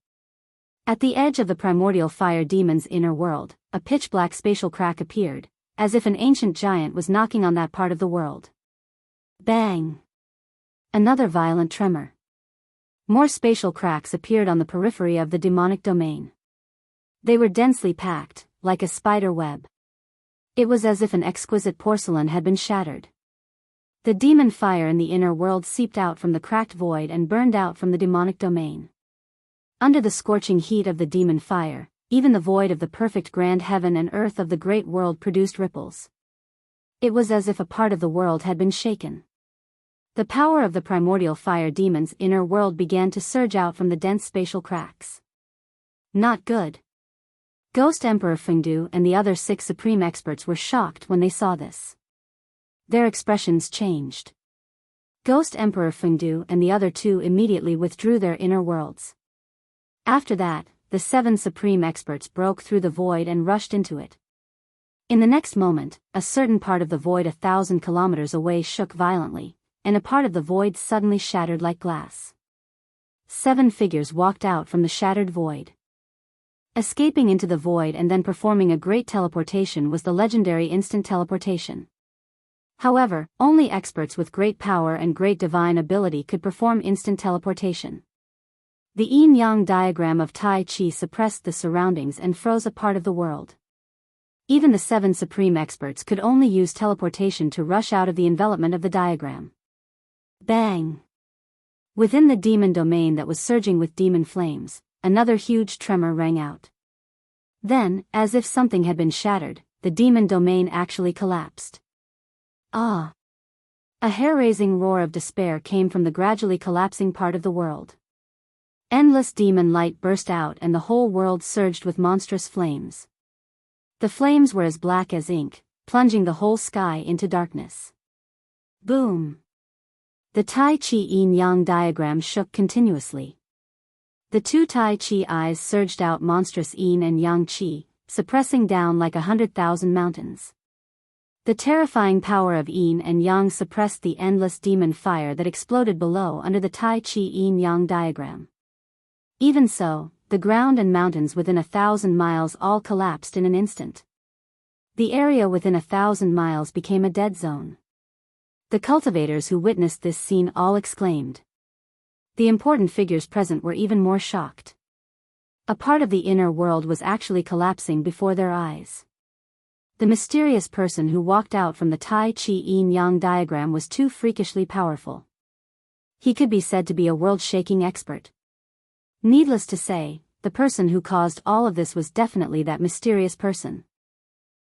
At the edge of the primordial fire demon's inner world, a pitch-black spatial crack appeared, as if an ancient giant was knocking on that part of the world. Bang! Another violent tremor. More spatial cracks appeared on the periphery of the demonic domain. They were densely packed, like a spider web. It was as if an exquisite porcelain had been shattered. The demon fire in the inner world seeped out from the cracked void and burned out from the demonic domain. Under the scorching heat of the demon fire, even the void of the perfect grand heaven and earth of the great world produced ripples. It was as if a part of the world had been shaken. The power of the primordial fire demon's inner world began to surge out from the dense spatial cracks. Not good. Ghost Emperor Fengdu and the other 6 supreme experts were shocked when they saw this. Their expressions changed. Ghost Emperor Fengdu and the other 2 immediately withdrew their inner worlds. After that, the 7 supreme experts broke through the void and rushed into it. In the next moment, a certain part of the void 1,000 kilometers away shook violently, and a part of the void suddenly shattered like glass. 7 figures walked out from the shattered void. Escaping into the void and then performing a great teleportation was the legendary instant teleportation. However, only experts with great power and great divine ability could perform instant teleportation. The yin-yang diagram of Tai Chi suppressed the surroundings and froze a part of the world. Even the 7 supreme experts could only use teleportation to rush out of the envelopment of the diagram. Bang! Within the demon domain that was surging with demon flames, another huge tremor rang out. Then, as if something had been shattered, the demon domain actually collapsed. Ah! A hair-raising roar of despair came from the gradually collapsing part of the world. Endless demon light burst out and the whole world surged with monstrous flames. The flames were as black as ink, plunging the whole sky into darkness. Boom! The Tai Chi yin-yang diagram shook continuously. The 2 Tai Chi eyes surged out monstrous yin and yang chi, suppressing down like 100,000 mountains. The terrifying power of yin and yang suppressed the endless demon fire that exploded below under the Tai Chi yin-yang diagram. Even so, the ground and mountains within 1,000 miles all collapsed in an instant. The area within 1,000 miles became a dead zone. The cultivators who witnessed this scene all exclaimed. The important figures present were even more shocked. A part of the inner world was actually collapsing before their eyes. The mysterious person who walked out from the Tai Chi yin-yang diagram was too freakishly powerful. He could be said to be a world-shaking expert. Needless to say, the person who caused all of this was definitely that mysterious person.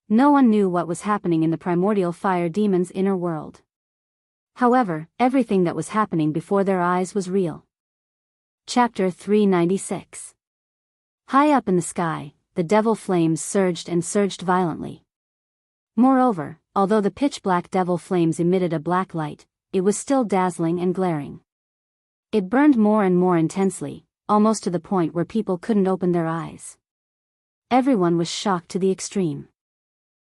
No one knew what was happening in the primordial fire demon's inner world. However, everything that was happening before their eyes was real. Chapter 396. High up in the sky, the devil flames surged and surged violently. Moreover, although the pitch-black devil flames emitted a black light, it was still dazzling and glaring. It burned more and more intensely, almost to the point where people couldn't open their eyes. Everyone was shocked to the extreme.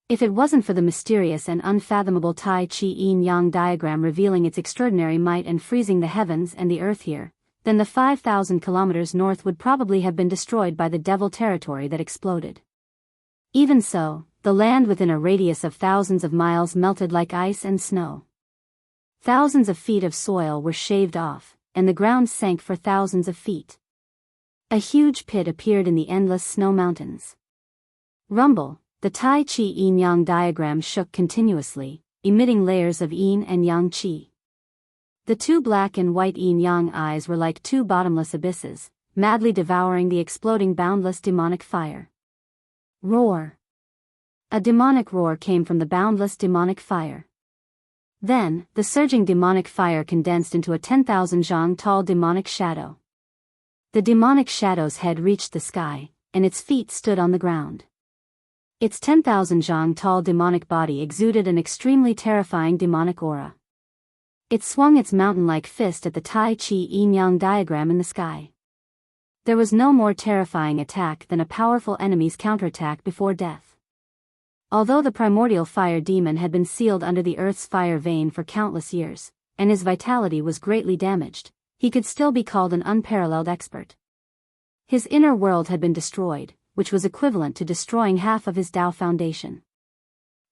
If it wasn't for the mysterious and unfathomable Tai Chi yin-yang diagram revealing its extraordinary might and freezing the heavens and the earth here, then the 5,000 kilometers north would probably have been destroyed by the devil territory that exploded. Even so, the land within a radius of thousands of miles melted like ice and snow. Thousands of feet of soil were shaved off, and the ground sank for thousands of feet. A huge pit appeared in the endless snow mountains. Rumble, the Tai Chi yin-yang diagram shook continuously, emitting layers of yin and yang chi. The 2 black and white yin-yang eyes were like 2 bottomless abysses, madly devouring the exploding boundless demonic fire. Roar! A demonic roar came from the boundless demonic fire. Then, the surging demonic fire condensed into a 10,000 zhang tall demonic shadow. The demonic shadow's head reached the sky, and its feet stood on the ground. Its 10,000 zhang tall demonic body exuded an extremely terrifying demonic aura. It swung its mountain-like fist at the Tai Chi yin-yang diagram in the sky. There was no more terrifying attack than a powerful enemy's counterattack before death. Although the primordial fire demon had been sealed under the earth's fire vein for countless years, and his vitality was greatly damaged, he could still be called an unparalleled expert. His inner world had been destroyed, which was equivalent to destroying half of his Tao foundation.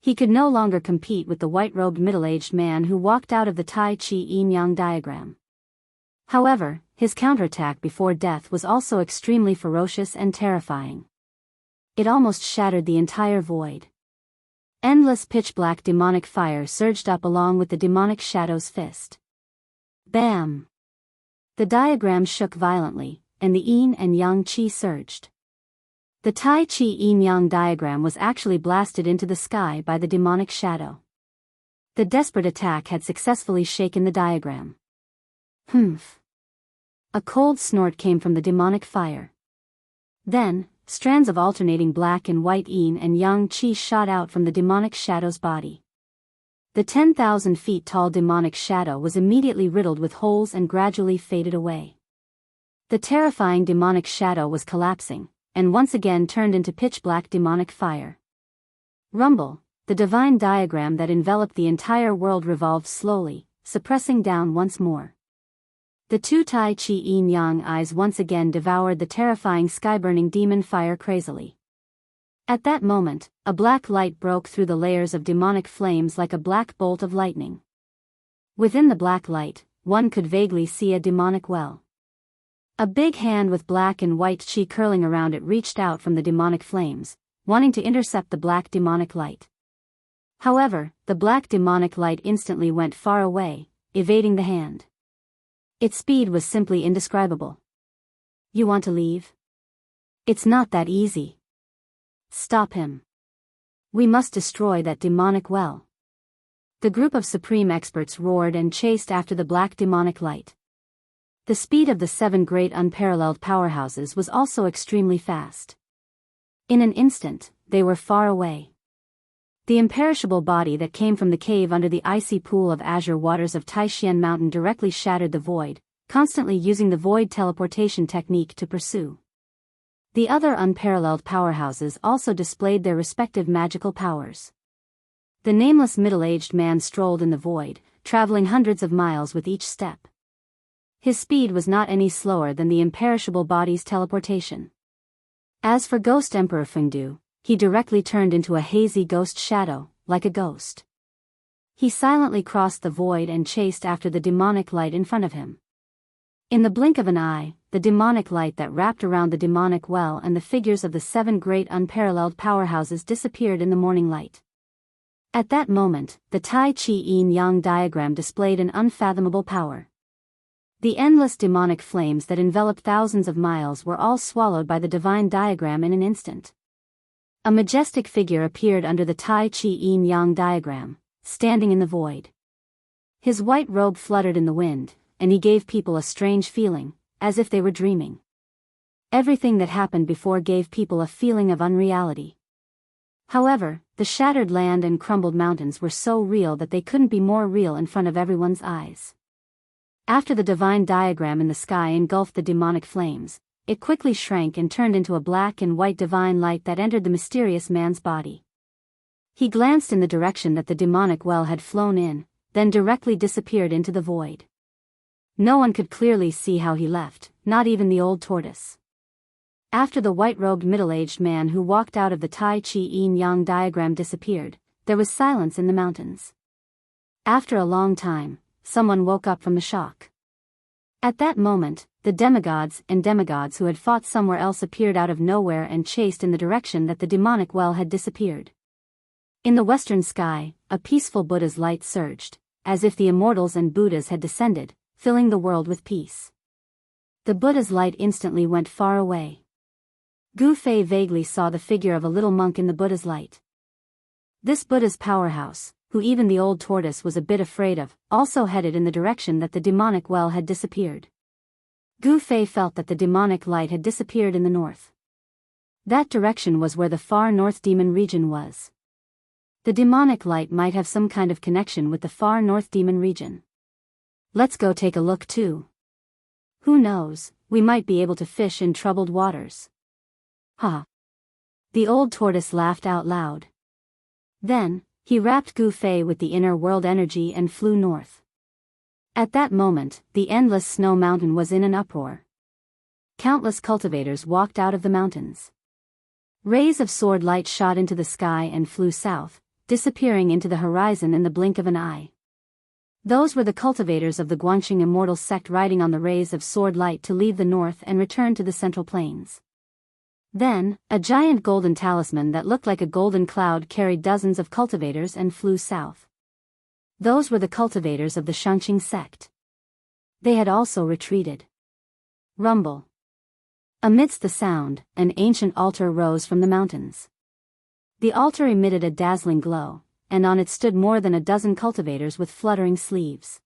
He could no longer compete with the white-robed middle-aged man who walked out of the Tai Chi yin-yang diagram. However, his counterattack before death was also extremely ferocious and terrifying. It almost shattered the entire void. Endless pitch-black demonic fire surged up along with the demonic shadow's fist. Bam! The diagram shook violently, and the yin and yang qi surged. The Tai Chi yin-yang diagram was actually blasted into the sky by the demonic shadow. The desperate attack had successfully shaken the diagram. Humph! A cold snort came from the demonic fire. Then, strands of alternating black and white yin and yang qi shot out from the demonic shadow's body. The 10,000 feet tall demonic shadow was immediately riddled with holes and gradually faded away. The terrifying demonic shadow was collapsing, and once again turned into pitch-black demonic fire. Rumble, the divine diagram that enveloped the entire world revolved slowly, suppressing down once more. The two Tai Chi yin-yang eyes once again devoured the terrifying sky-burning demon fire crazily. At that moment, a black light broke through the layers of demonic flames like a black bolt of lightning. Within the black light, one could vaguely see a demonic well. A big hand with black and white qi curling around it reached out from the demonic flames, wanting to intercept the black demonic light. However, the black demonic light instantly went far away, evading the hand. Its speed was simply indescribable. You want to leave? It's not that easy. Stop him. We must destroy that demonic well. The group of supreme experts roared and chased after the black demonic light. The speed of the 7 great unparalleled powerhouses was also extremely fast. In an instant, they were far away. The imperishable body that came from the cave under the icy pool of azure waters of Taishan Mountain directly shattered the void, constantly using the void teleportation technique to pursue. The other unparalleled powerhouses also displayed their respective magical powers. The nameless middle-aged man strolled in the void, traveling hundreds of miles with each step. His speed was not any slower than the imperishable body's teleportation. As for Ghost Emperor Fengdu, he directly turned into a hazy ghost shadow, like a ghost. He silently crossed the void and chased after the demonic light in front of him. In the blink of an eye, the demonic light that wrapped around the demonic well and the figures of the 7 great unparalleled powerhouses disappeared in the morning light. At that moment, the Tai Chi yin-yang diagram displayed an unfathomable power. The endless demonic flames that enveloped thousands of miles were all swallowed by the divine diagram in an instant. A majestic figure appeared under the Tai Chi yin-yang diagram, standing in the void. His white robe fluttered in the wind, and he gave people a strange feeling, as if they were dreaming. Everything that happened before gave people a feeling of unreality. However, the shattered land and crumbled mountains were so real that they couldn't be more real in front of everyone's eyes. After the divine diagram in the sky engulfed the demonic flames, it quickly shrank and turned into a black and white divine light that entered the mysterious man's body. He glanced in the direction that the demonic well had flown in, then directly disappeared into the void. No one could clearly see how he left, not even the old tortoise. After the white-robed middle-aged man who walked out of the Tai Chi yin-yang diagram disappeared, there was silence in the mountains. After a long time, someone woke up from the shock. At that moment, the demigods and demigods who had fought somewhere else appeared out of nowhere and chased in the direction that the demonic well had disappeared. In the western sky, a peaceful Buddha's light surged, as if the immortals and Buddhas had descended, filling the world with peace. The Buddha's light instantly went far away. Gu Fei vaguely saw the figure of a little monk in the Buddha's light. This Buddha's powerhouse, who even the old tortoise was a bit afraid of, also headed in the direction that the demonic well had disappeared. Gu Fei felt that the demonic light had disappeared in the north. That direction was where the far north demon region was. The demonic light might have some kind of connection with the far north demon region. Let's go take a look too. Who knows, we might be able to fish in troubled waters. Ha! The old tortoise laughed out loud. Then, he wrapped Gu Fei with the inner world energy and flew north. At that moment, the endless snow mountain was in an uproar. Countless cultivators walked out of the mountains. Rays of sword light shot into the sky and flew south, disappearing into the horizon in the blink of an eye. Those were the cultivators of the Guangxing Immortal sect riding on the rays of sword light to leave the north and return to the central plains. Then, a giant golden talisman that looked like a golden cloud carried dozens of cultivators and flew south. Those were the cultivators of the Shangqing sect. They had also retreated. Rumble. Amidst the sound, an ancient altar rose from the mountains. The altar emitted a dazzling glow, and on it stood more than a dozen cultivators with fluttering sleeves.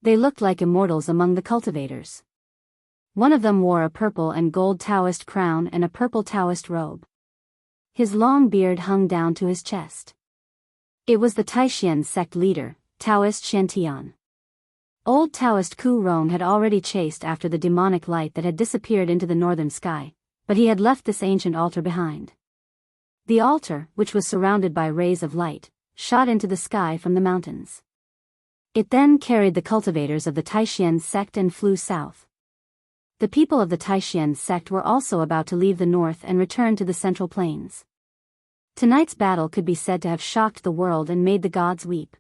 They looked like immortals among the cultivators. One of them wore a purple and gold Taoist crown and a purple Taoist robe. His long beard hung down to his chest. It was the Taishan sect leader, Taoist Shantian. Old Taoist Ku Rong had already chased after the demonic light that had disappeared into the northern sky, but he had left this ancient altar behind. The altar, which was surrounded by rays of light, shot into the sky from the mountains. It then carried the cultivators of the Taishan sect and flew south. The people of the Taishan sect were also about to leave the north and return to the central plains. Tonight's battle could be said to have shocked the world and made the gods weep.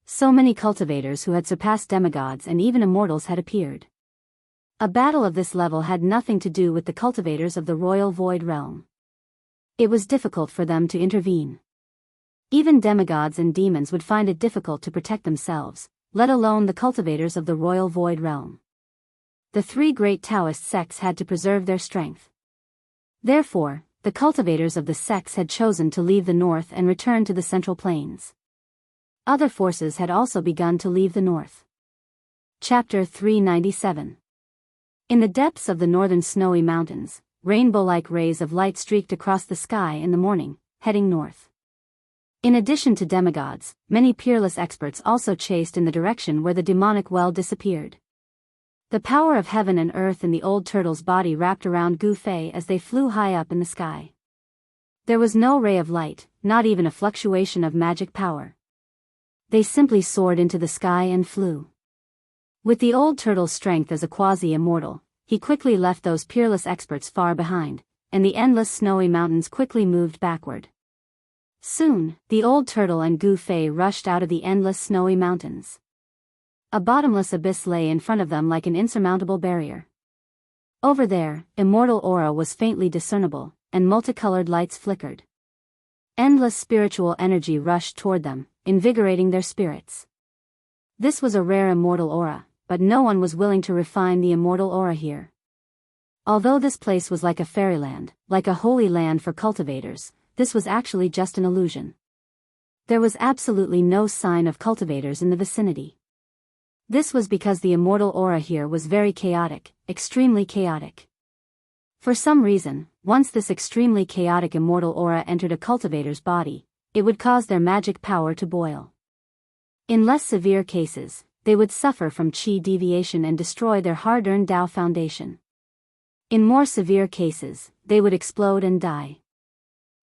So many cultivators who had surpassed demigods and even immortals had appeared. A battle of this level had nothing to do with the cultivators of the royal void realm. It was difficult for them to intervene. Even demigods and demons would find it difficult to protect themselves, let alone the cultivators of the royal void realm. The three great Taoist sects had to preserve their strength. Therefore, the cultivators of the sects had chosen to leave the north and return to the central plains. Other forces had also begun to leave the north. Chapter 397. In the depths of the northern snowy mountains, rainbow-like rays of light streaked across the sky in the morning, heading north. In addition to demigods, many peerless experts also chased in the direction where the demonic well disappeared. The power of heaven and earth in the old turtle's body wrapped around Gu Fei as they flew high up in the sky. There was no ray of light, not even a fluctuation of magic power. They simply soared into the sky and flew. With the old turtle's strength as a quasi-immortal, he quickly left those peerless experts far behind, and the endless snowy mountains quickly moved backward. Soon, the old turtle and Gu Fei rushed out of the endless snowy mountains. A bottomless abyss lay in front of them like an insurmountable barrier. Over there, immortal aura was faintly discernible, and multicolored lights flickered. Endless spiritual energy rushed toward them, invigorating their spirits. This was a rare immortal aura, but no one was willing to refine the immortal aura here. Although this place was like a fairyland, like a holy land for cultivators, this was actually just an illusion. There was absolutely no sign of cultivators in the vicinity. This was because the immortal aura here was very chaotic, extremely chaotic. For some reason, once this extremely chaotic immortal aura entered a cultivator's body, it would cause their magic power to boil. In less severe cases, they would suffer from qi deviation and destroy their hard-earned Tao foundation. In more severe cases, they would explode and die.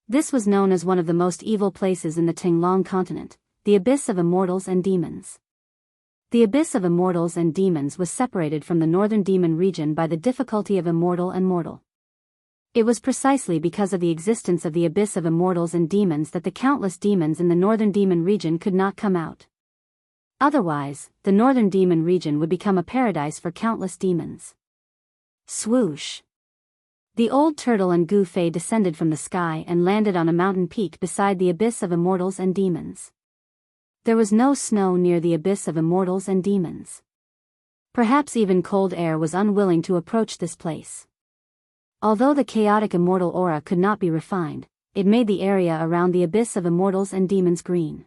This was known as one of the most evil places in the Tinglong continent, the Abyss of Immortals and Demons. The Abyss of Immortals and Demons was separated from the northern demon region by the difficulty of immortal and mortal. It was precisely because of the existence of the Abyss of Immortals and Demons that the countless demons in the northern demon region could not come out. Otherwise, the northern demon region would become a paradise for countless demons. Swoosh! The old turtle and Gu Fei descended from the sky and landed on a mountain peak beside the Abyss of Immortals and Demons. There was no snow near the Abyss of Immortals and Demons. Perhaps even cold air was unwilling to approach this place. Although the chaotic immortal aura could not be refined, it made the area around the Abyss of Immortals and Demons green.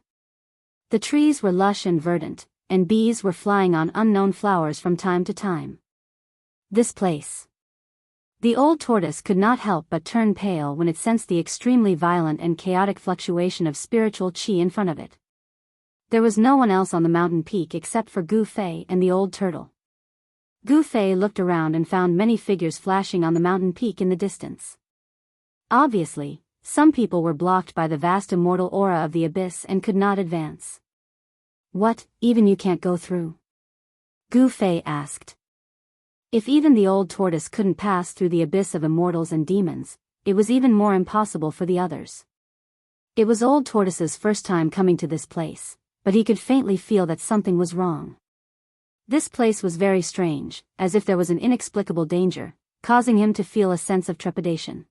The trees were lush and verdant, and bees were flying on unknown flowers from time to time. This place. The old tortoise could not help but turn pale when it sensed the extremely violent and chaotic fluctuation of spiritual qi in front of it. There was no one else on the mountain peak except for Gu Fei and the old turtle. Gu Fei looked around and found many figures flashing on the mountain peak in the distance. Obviously, some people were blocked by the vast immortal aura of the abyss and could not advance. What, even you can't go through? Gu Fei asked. If even the old tortoise couldn't pass through the abyss of immortals and demons, it was even more impossible for the others. It was old tortoise's first time coming to this place, but he could faintly feel that something was wrong. This place was very strange, as if there was an inexplicable danger, causing him to feel a sense of trepidation.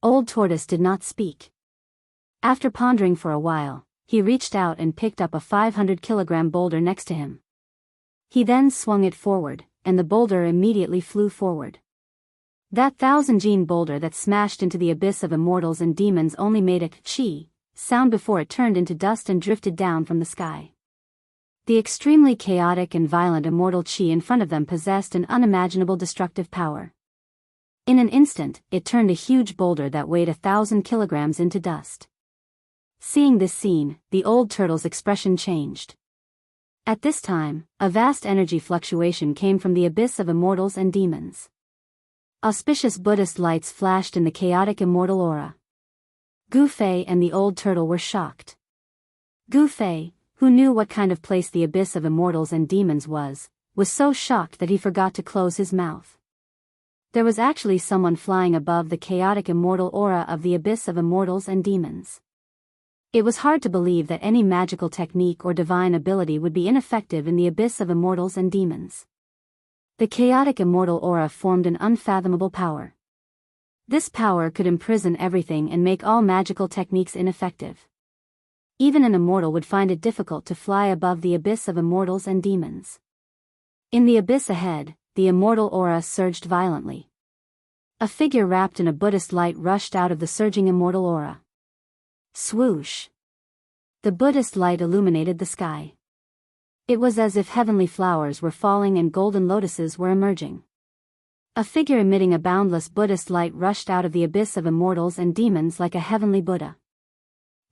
Old tortoise did not speak. After pondering for a while, he reached out and picked up a 500-kilogram boulder next to him. He then swung it forward, and the boulder immediately flew forward. That 1,000-gene boulder that smashed into the abyss of immortals and demons only made a chi sound before it turned into dust and drifted down from the sky. The extremely chaotic and violent immortal chi in front of them possessed an unimaginable destructive power. In an instant, it turned a huge boulder that weighed 1,000 kilograms into dust. Seeing this scene, the old turtle's expression changed. At this time, a vast energy fluctuation came from the abyss of immortals and demons. Auspicious Buddhist lights flashed in the chaotic immortal aura. Gu Fei and the old turtle were shocked. Gu Fei, who knew what kind of place the abyss of immortals and demons was so shocked that he forgot to close his mouth. There was actually someone flying above the chaotic immortal aura of the abyss of immortals and demons. It was hard to believe that any magical technique or divine ability would be ineffective in the abyss of immortals and demons. The chaotic immortal aura formed an unfathomable power. This power could imprison everything and make all magical techniques ineffective. Even an immortal would find it difficult to fly above the abyss of immortals and demons. In the abyss ahead, the immortal aura surged violently. A figure wrapped in a Buddhist light rushed out of the surging immortal aura. Swoosh! The Buddhist light illuminated the sky. It was as if heavenly flowers were falling and golden lotuses were emerging. A figure emitting a boundless Buddhist light rushed out of the abyss of immortals and demons like a heavenly Buddha.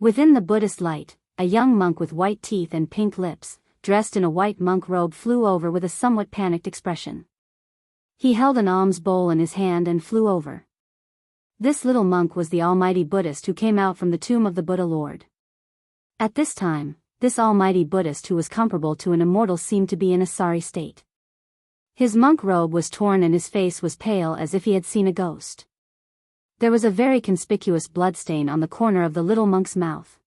Within the Buddhist light, a young monk with white teeth and pink lips, dressed in a white monk robe, flew over with a somewhat panicked expression. He held an alms bowl in his hand and flew over. This little monk was the almighty Buddhist who came out from the tomb of the Buddha Lord. At this time, this almighty Buddhist who was comparable to an immortal seemed to be in a sorry state. His monk robe was torn and his face was pale as if he had seen a ghost. There was a very conspicuous bloodstain on the corner of the little monk's mouth.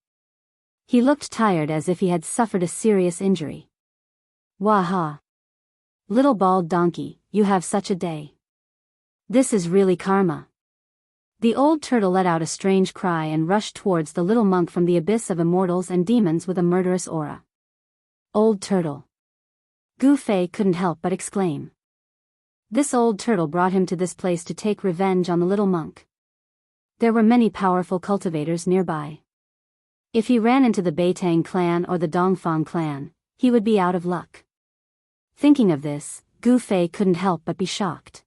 He looked tired as if he had suffered a serious injury. Waha! Little bald donkey, you have such a day. This is really karma. The old turtle let out a strange cry and rushed towards the little monk from the abyss of immortals and demons with a murderous aura. Old turtle! Gu Fei couldn't help but exclaim. This old turtle brought him to this place to take revenge on the little monk. There were many powerful cultivators nearby. If he ran into the Beitang clan or the Dongfang clan, he would be out of luck. Thinking of this, Gu Fei couldn't help but be shocked.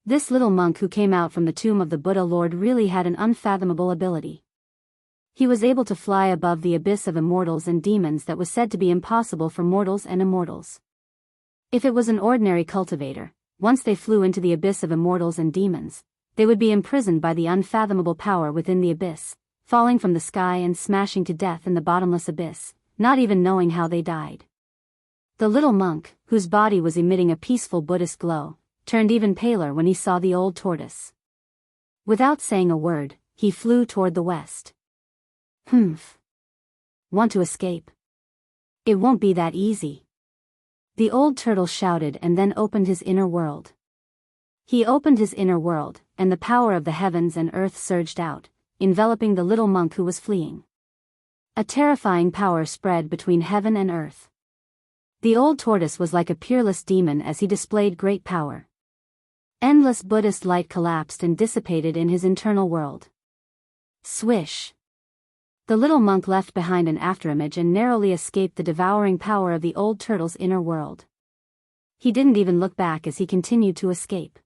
This little monk who came out from the tomb of the Buddha Lord really had an unfathomable ability. He was able to fly above the abyss of immortals and demons that was said to be impossible for mortals and immortals. If it was an ordinary cultivator, once they flew into the abyss of immortals and demons, they would be imprisoned by the unfathomable power within the abyss, falling from the sky and smashing to death in the bottomless abyss, not even knowing how they died. The little monk, whose body was emitting a peaceful Buddhist glow, turned even paler when he saw the old tortoise. Without saying a word, he flew toward the west. Humph. Want to escape? It won't be that easy. The old turtle shouted and then opened his inner world. He opened his inner world, and the power of the heavens and earth surged out, enveloping the little monk who was fleeing. A terrifying power spread between heaven and earth. The old tortoise was like a peerless demon as he displayed great power. Endless Buddhist light collapsed and dissipated in his internal world. Swish! The little monk left behind an afterimage and narrowly escaped the devouring power of the old turtle's inner world. He didn't even look back as he continued to escape.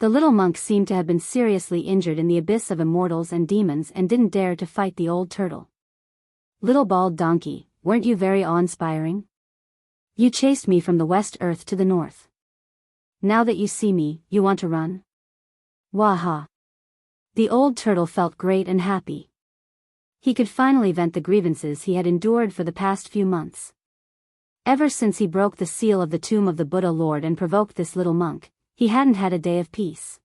The little monk seemed to have been seriously injured in the abyss of immortals and demons and didn't dare to fight the old turtle. Little bald donkey, weren't you very awe-inspiring? You chased me from the west earth to the north. Now that you see me, you want to run? Waha! The old turtle felt great and happy. He could finally vent the grievances he had endured for the past few months. Ever since he broke the seal of the tomb of the Buddha Lord and provoked this little monk, he hadn't had a day of peace.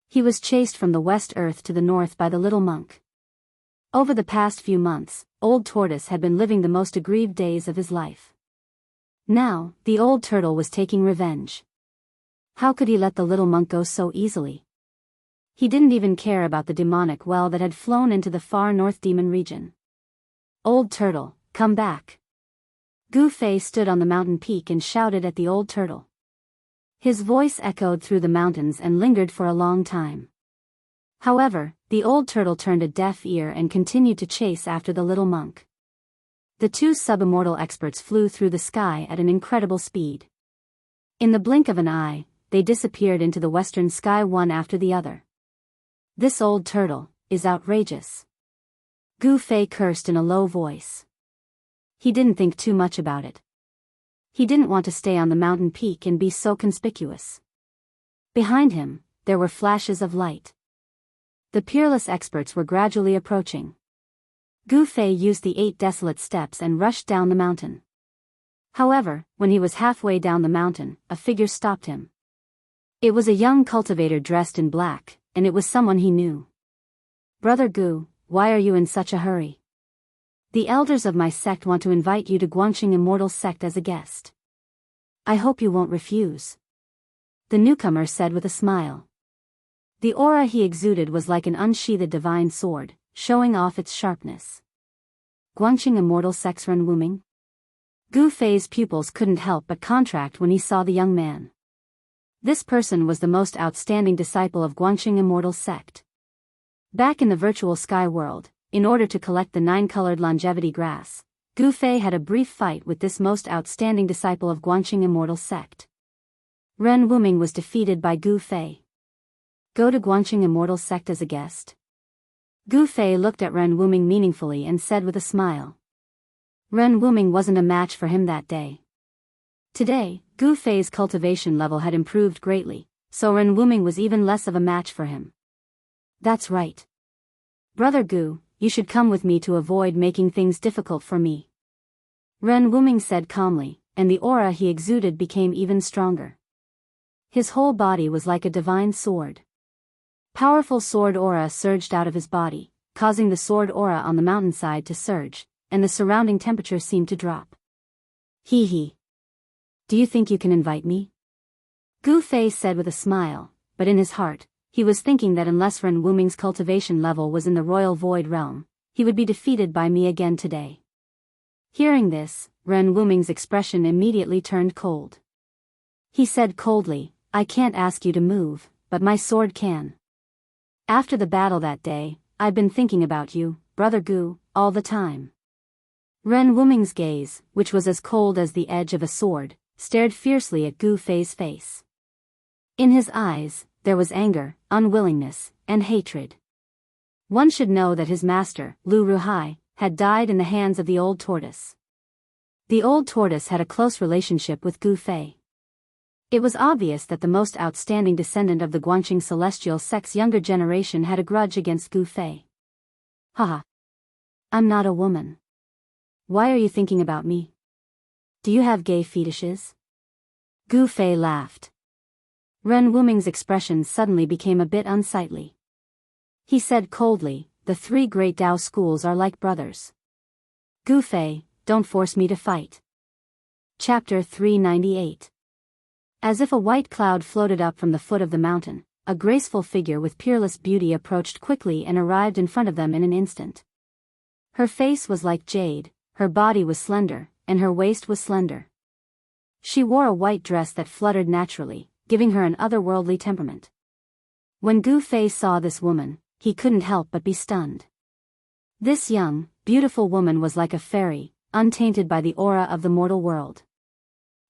He was chased from the west earth to the north by the little monk. Over the past few months, Old Tortoise had been living the most aggrieved days of his life. Now, the old turtle was taking revenge. How could he let the little monk go so easily? He didn't even care about the demonic well that had flown into the far north demon region. Old turtle, come back. Gu Fei stood on the mountain peak and shouted at the old turtle. His voice echoed through the mountains and lingered for a long time. However, the old turtle turned a deaf ear and continued to chase after the little monk. The two sub-immortal experts flew through the sky at an incredible speed. In the blink of an eye, they disappeared into the western sky one after the other. This old turtle is outrageous. Gu Fei cursed in a low voice. He didn't think too much about it. He didn't want to stay on the mountain peak and be so conspicuous. Behind him, there were flashes of light. The peerless experts were gradually approaching. Gu Fei used the 8 desolate steps and rushed down the mountain. However, when he was halfway down the mountain, a figure stopped him. It was a young cultivator dressed in black, and it was someone he knew. Brother Gu, why are you in such a hurry? The elders of my sect want to invite you to Guanxing Immortal Sect as a guest. I hope you won't refuse. The newcomer said with a smile. The aura he exuded was like an unsheathed divine sword, showing off its sharpness. Guanxing Immortal Sect's Renwuming? Gu Fei's pupils couldn't help but contract when he saw the young man. This person was the most outstanding disciple of Guanxing Immortal Sect. Back in the virtual sky world, in order to collect the 9-colored longevity grass, Gu Fei had a brief fight with this most outstanding disciple of Guanxing Immortal Sect. Ren Wuming was defeated by Gu Fei. Go to Guanxing Immortal Sect as a guest? Gu Fei looked at Ren Wuming meaningfully and said with a smile. Ren Wuming wasn't a match for him that day. Today, Gu Fei's cultivation level had improved greatly, so Ren Wuming was even less of a match for him. That's right. Brother Gu, you should come with me to avoid making things difficult for me. Ren Wuming said calmly, and the aura he exuded became even stronger. His whole body was like a divine sword. Powerful sword aura surged out of his body, causing the sword aura on the mountainside to surge, and the surrounding temperature seemed to drop. Hee hee. Do you think you can invite me? Gu Fei said with a smile, but in his heart, he was thinking that unless Ren Wuming's cultivation level was in the royal void realm, he would be defeated by me again today. Hearing this, Ren Wuming's expression immediately turned cold. He said coldly, I can't ask you to move, but my sword can. After the battle that day, I've been thinking about you, Brother Gu, all the time. Ren Wuming's gaze, which was as cold as the edge of a sword, stared fiercely at Gu Fei's face. In his eyes, there was anger, unwillingness, and hatred. One should know that his master, Lu Ruhai, had died in the hands of the old tortoise. The old tortoise had a close relationship with Gu Fei. It was obvious that the most outstanding descendant of the Guanxing Celestial Sect's younger generation had a grudge against Gu Fei. Haha. I'm not a woman. Why are you thinking about me? Do you have gay fetishes? Gu Fei laughed. Ren Wuming's expression suddenly became a bit unsightly. He said coldly, the 3 great Dao schools are like brothers. Gu Fei, don't force me to fight. Chapter 398. As if a white cloud floated up from the foot of the mountain, a graceful figure with peerless beauty approached quickly and arrived in front of them in an instant. Her face was like jade, her body was slender, and her waist was slender. She wore a white dress that fluttered naturally, giving her an otherworldly temperament. When Gu Fei saw this woman, he couldn't help but be stunned. This young, beautiful woman was like a fairy, untainted by the aura of the mortal world.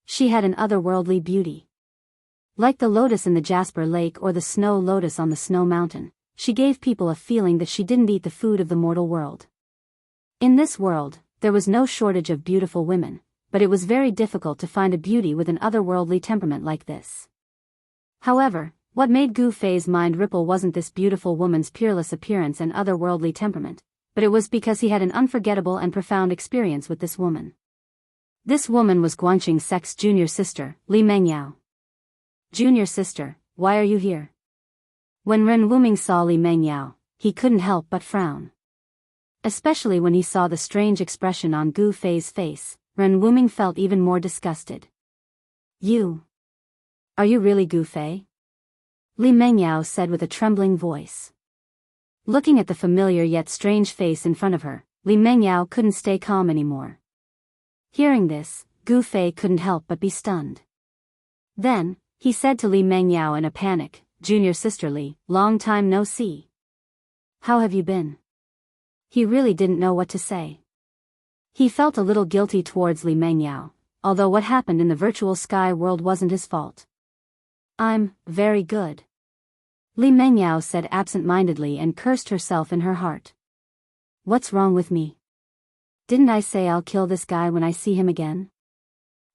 She had an otherworldly beauty. Like the lotus in the Jasper Lake or the snow lotus on the snow mountain, she gave people a feeling that she didn't eat the food of the mortal world. In this world, there was no shortage of beautiful women, but it was very difficult to find a beauty with an otherworldly temperament like this. However, what made Gu Fei's mind ripple wasn't this beautiful woman's peerless appearance and otherworldly temperament, but it was because he had an unforgettable and profound experience with this woman. This woman was Guanxing Sec's junior sister, Li Mengyao. Junior sister, why are you here? When Ren Wuming saw Li Mengyao, he couldn't help but frown. Especially when he saw the strange expression on Gu Fei's face, Ren Wuming felt even more disgusted. You. Are you really Gu Fei? Li Mengyao said with a trembling voice. Looking at the familiar yet strange face in front of her, Li Mengyao couldn't stay calm anymore. Hearing this, Gu Fei couldn't help but be stunned. Then, he said to Li Mengyao in a panic, "Junior sister Li, long time no see. How have you been?" He really didn't know what to say. He felt a little guilty towards Li Mengyao, although what happened in the virtual sky world wasn't his fault. "I'm very good," Li Mengyao said absent-mindedly and cursed herself in her heart. "What's wrong with me? Didn't I say I'll kill this guy when I see him again?"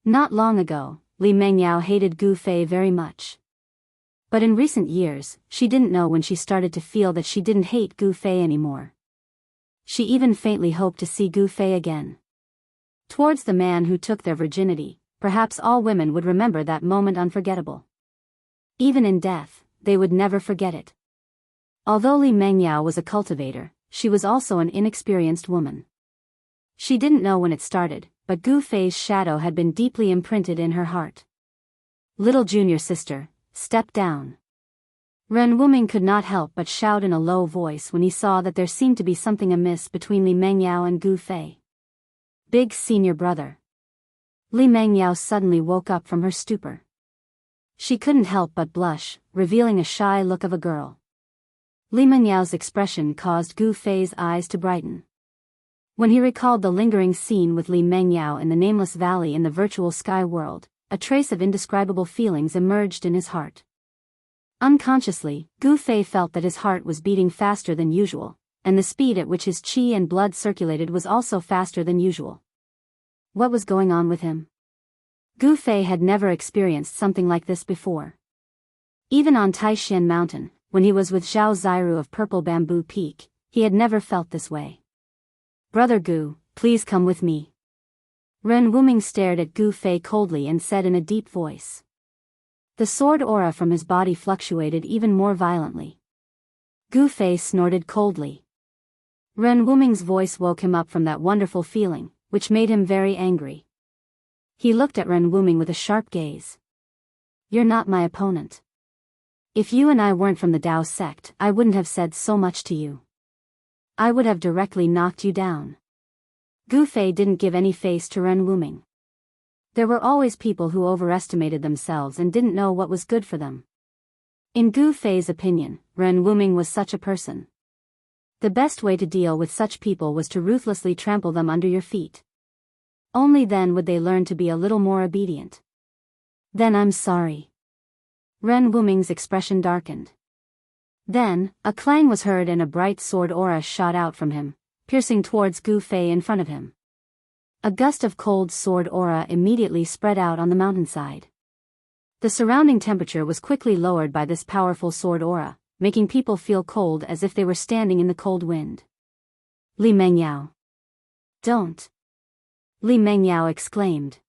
Not long ago, Li Mengyao hated Gu Fei very much. But in recent years, she didn't know when she started to feel that she didn't hate Gu Fei anymore. She even faintly hoped to see Gu Fei again. Towards the man who took their virginity, perhaps all women would remember that moment unforgettable. Even in death, they would never forget it. Although Li Mengyao was a cultivator, she was also an inexperienced woman. She didn't know when it started, but Gu Fei's shadow had been deeply imprinted in her heart. "Little junior sister, step down." Ren Wuming could not help but shout in a low voice when he saw that there seemed to be something amiss between Li Mengyao and Gu Fei. "Big senior brother." Li Mengyao suddenly woke up from her stupor. She couldn't help but blush, revealing a shy look of a girl. Li Mengyao's expression caused Gu Fei's eyes to brighten. When he recalled the lingering scene with Li Mengyao in the nameless valley in the virtual sky world, a trace of indescribable feelings emerged in his heart. Unconsciously, Gu Fei felt that his heart was beating faster than usual, and the speed at which his qi and blood circulated was also faster than usual. What was going on with him? Gu Fei had never experienced something like this before. Even on Taishan Mountain, when he was with Zhao Ziru of Purple Bamboo Peak, he had never felt this way. "Brother Gu, please come with me." Ren Wuming stared at Gu Fei coldly and said in a deep voice. The sword aura from his body fluctuated even more violently. Gu Fei snorted coldly. Ren Wuming's voice woke him up from that wonderful feeling, which made him very angry. He looked at Ren Wuming with a sharp gaze. "You're not my opponent. If you and I weren't from the Dao sect, I wouldn't have said so much to you. I would have directly knocked you down." Gu Fei didn't give any face to Ren Wuming. There were always people who overestimated themselves and didn't know what was good for them. In Gu Fei's opinion, Ren Wuming was such a person. The best way to deal with such people was to ruthlessly trample them under your feet. Only then would they learn to be a little more obedient. "Then I'm sorry." Ren Wuming's expression darkened. Then, a clang was heard and a bright sword aura shot out from him, piercing towards Gu Fei in front of him. A gust of cold sword aura immediately spread out on the mountainside. The surrounding temperature was quickly lowered by this powerful sword aura, making people feel cold as if they were standing in the cold wind. "Li Mengyao. Don't!" Li Mengyao exclaimed.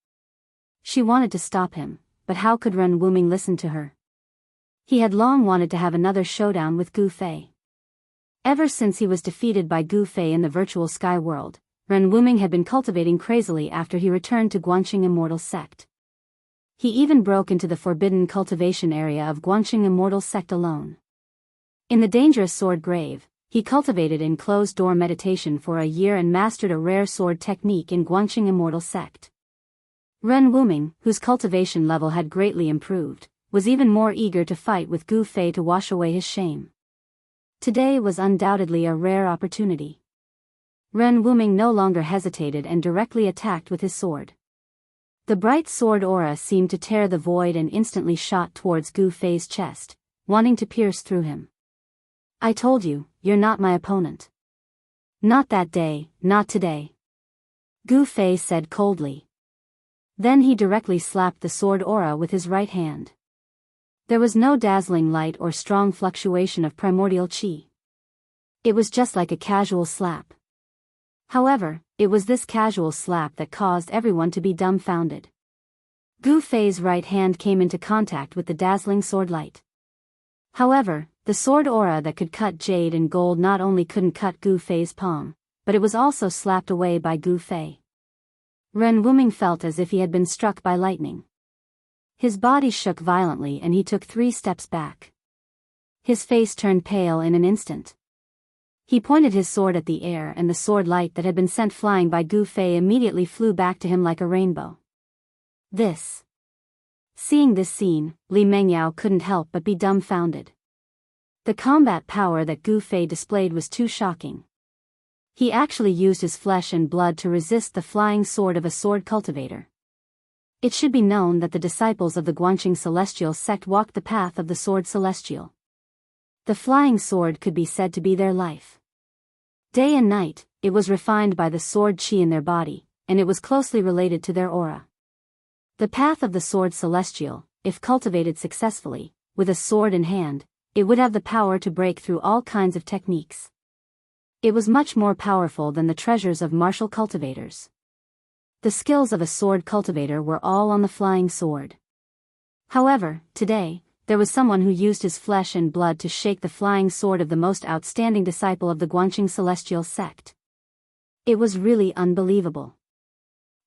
She wanted to stop him, but how could Ren Wuming listen to her? He had long wanted to have another showdown with Gu Fei. Ever since he was defeated by Gu Fei in the virtual sky world, Ren Wuming had been cultivating crazily after he returned to Guanxing Immortal Sect. He even broke into the forbidden cultivation area of Guanxing Immortal Sect alone. In the dangerous sword grave, he cultivated in closed-door meditation for a year and mastered a rare sword technique in Guanxing Immortal Sect. Ren Wuming, whose cultivation level had greatly improved, was even more eager to fight with Gu Fei to wash away his shame. Today was undoubtedly a rare opportunity. Ren Wuming no longer hesitated and directly attacked with his sword. The bright sword aura seemed to tear the void and instantly shot towards Gu Fei's chest, wanting to pierce through him. I told you, you're not my opponent. Not that day, not today. Gu Fei said coldly. Then he directly slapped the sword aura with his right hand. There was no dazzling light or strong fluctuation of primordial qi. It was just like a casual slap. However, it was this casual slap that caused everyone to be dumbfounded. Gu Fei's right hand came into contact with the dazzling sword light. However, the sword aura that could cut jade and gold not only couldn't cut Gu Fei's palm, but it was also slapped away by Gu Fei. Ren Wuming felt as if he had been struck by lightning. His body shook violently and he took 3 steps back. His face turned pale in an instant. He pointed his sword at the air and the sword light that had been sent flying by Gu Fei immediately flew back to him like a rainbow. Seeing this scene, Li Mengyao couldn't help but be dumbfounded. The combat power that Gu Fei displayed was too shocking. He actually used his flesh and blood to resist the flying sword of a sword cultivator. It should be known that the disciples of the Guanxing Celestial sect walked the path of the sword celestial. The flying sword could be said to be their life. Day and night, it was refined by the sword qi in their body, and it was closely related to their aura. The path of the sword celestial, if cultivated successfully, with a sword in hand, it would have the power to break through all kinds of techniques. It was much more powerful than the treasures of martial cultivators. The skills of a sword cultivator were all on the flying sword. However, today, there was someone who used his flesh and blood to shake the flying sword of the most outstanding disciple of the Guanxing Celestial sect. It was really unbelievable.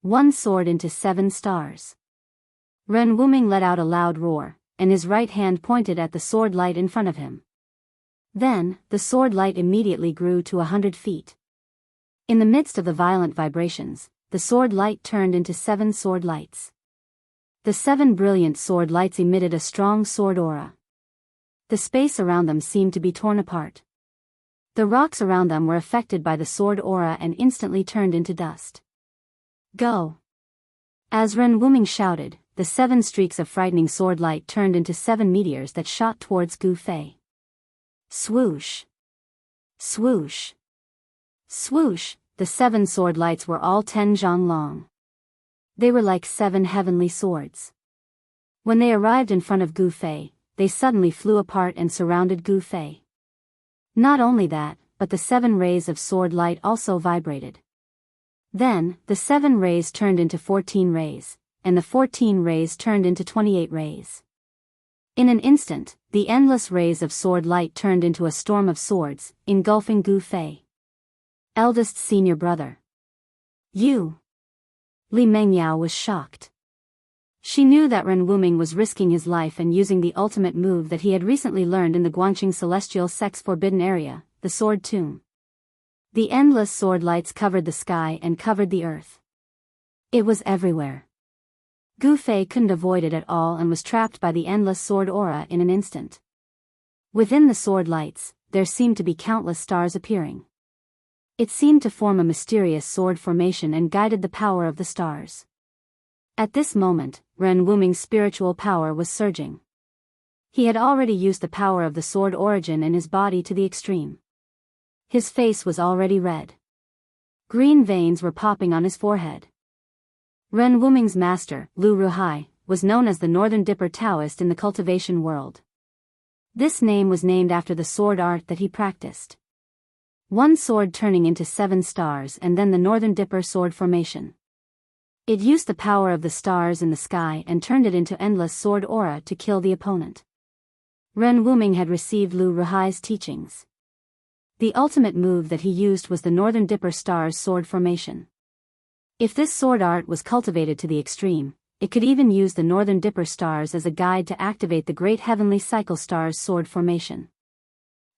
1 sword into 7 stars. Ren Wuming let out a loud roar, and his right hand pointed at the sword light in front of him. Then, the sword light immediately grew to 100 feet. In the midst of the violent vibrations, the sword light turned into 7 sword lights. The 7 brilliant sword lights emitted a strong sword aura. The space around them seemed to be torn apart. The rocks around them were affected by the sword aura and instantly turned into dust. Go! As Ren Wuming shouted, the 7 streaks of frightening sword light turned into 7 meteors that shot towards Gu Fei. Swoosh! Swoosh! Swoosh! The 7 sword lights were all 10 zhang long. They were like 7 heavenly swords. When they arrived in front of Gu Fei, they suddenly flew apart and surrounded Gu Fei. Not only that, but the 7 rays of sword light also vibrated. Then, the 7 rays turned into 14 rays, and the 14 rays turned into 28 rays. In an instant, the endless rays of sword light turned into a storm of swords, engulfing Gu Fei. Eldest senior brother. You! Li Mengyao was shocked. She knew that Ren Wuming was risking his life and using the ultimate move that he had recently learned in the Guanxing Celestial Sect's forbidden area, the Sword Tomb. The endless sword lights covered the sky and covered the earth. It was everywhere. Gu Fei couldn't avoid it at all and was trapped by the endless sword aura in an instant. Within the sword lights, there seemed to be countless stars appearing. It seemed to form a mysterious sword formation and guided the power of the stars. At this moment, Ren Wuming's spiritual power was surging. He had already used the power of the sword origin in his body to the extreme. His face was already red. Green veins were popping on his forehead. Ren Wuming's master, Lu Ruhai, was known as the Northern Dipper Taoist in the cultivation world. This name was named after the sword art that he practiced. 1 sword turning into 7 stars and then the Northern Dipper sword formation. It used the power of the stars in the sky and turned it into endless sword aura to kill the opponent. Ren Wuming had received Lu Ruhai's teachings. The ultimate move that he used was the Northern Dipper stars sword formation. If this sword art was cultivated to the extreme, it could even use the Northern Dipper stars as a guide to activate the Great Heavenly Cycle stars sword formation.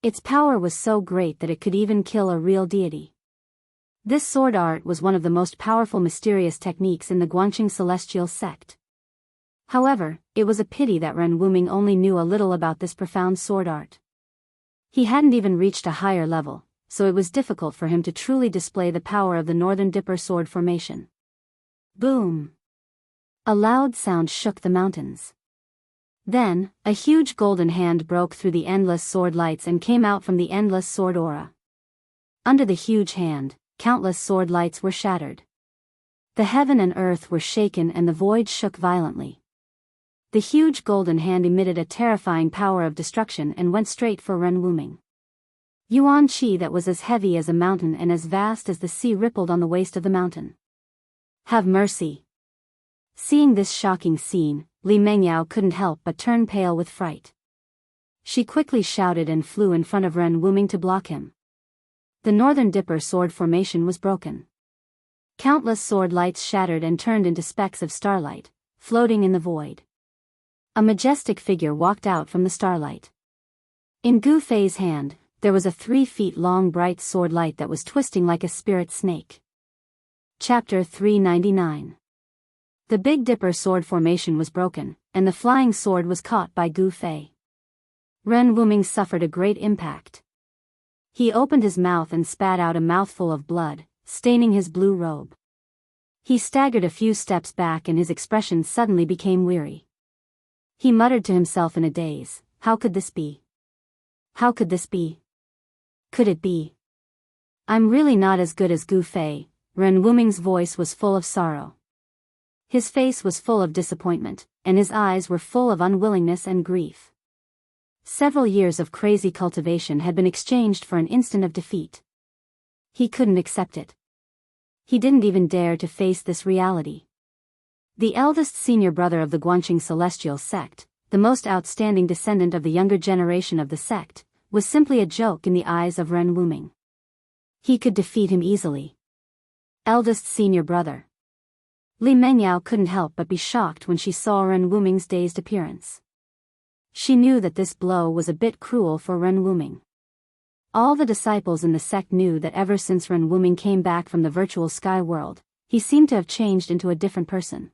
Its power was so great that it could even kill a real deity. This sword art was one of the most powerful mysterious techniques in the Guanxing Celestial sect. However, it was a pity that Ren Wuming only knew a little about this profound sword art. He hadn't even reached a higher level, so it was difficult for him to truly display the power of the Northern Dipper sword formation. Boom! A loud sound shook the mountains. Then, a huge golden hand broke through the endless sword lights and came out from the endless sword aura. Under the huge hand, countless sword lights were shattered. The heaven and earth were shaken and the void shook violently. The huge golden hand emitted a terrifying power of destruction and went straight for Ren Wuming. Yuan Qi that was as heavy as a mountain and as vast as the sea rippled on the waist of the mountain. Have mercy! Seeing this shocking scene, Li Mengyao couldn't help but turn pale with fright. She quickly shouted and flew in front of Ren Wuming to block him. The Northern Dipper sword formation was broken. Countless sword lights shattered and turned into specks of starlight, floating in the void. A majestic figure walked out from the starlight. In Gu Fei's hand, there was a 3 feet long bright sword light that was twisting like a spirit snake. Chapter 399. The Big Dipper sword formation was broken, and the flying sword was caught by Gu Fei. Ren Wuming suffered a great impact. He opened his mouth and spat out a mouthful of blood, staining his blue robe. He staggered a few steps back and his expression suddenly became weary. He muttered to himself in a daze, "How could this be? How could this be? Could it be? I'm really not as good as Gu Fei." Ren Wuming's voice was full of sorrow. His face was full of disappointment, and his eyes were full of unwillingness and grief. Several years of crazy cultivation had been exchanged for an instant of defeat. He couldn't accept it. He didn't even dare to face this reality. The eldest senior brother of the Guanqing Celestial sect, the most outstanding descendant of the younger generation of the sect, was simply a joke in the eyes of Ren Wuming. He could defeat him easily. Eldest senior brother. Li Mengyao couldn't help but be shocked when she saw Ren Wuming's dazed appearance. She knew that this blow was a bit cruel for Ren Wuming. All the disciples in the sect knew that ever since Ren Wuming came back from the virtual sky world, he seemed to have changed into a different person.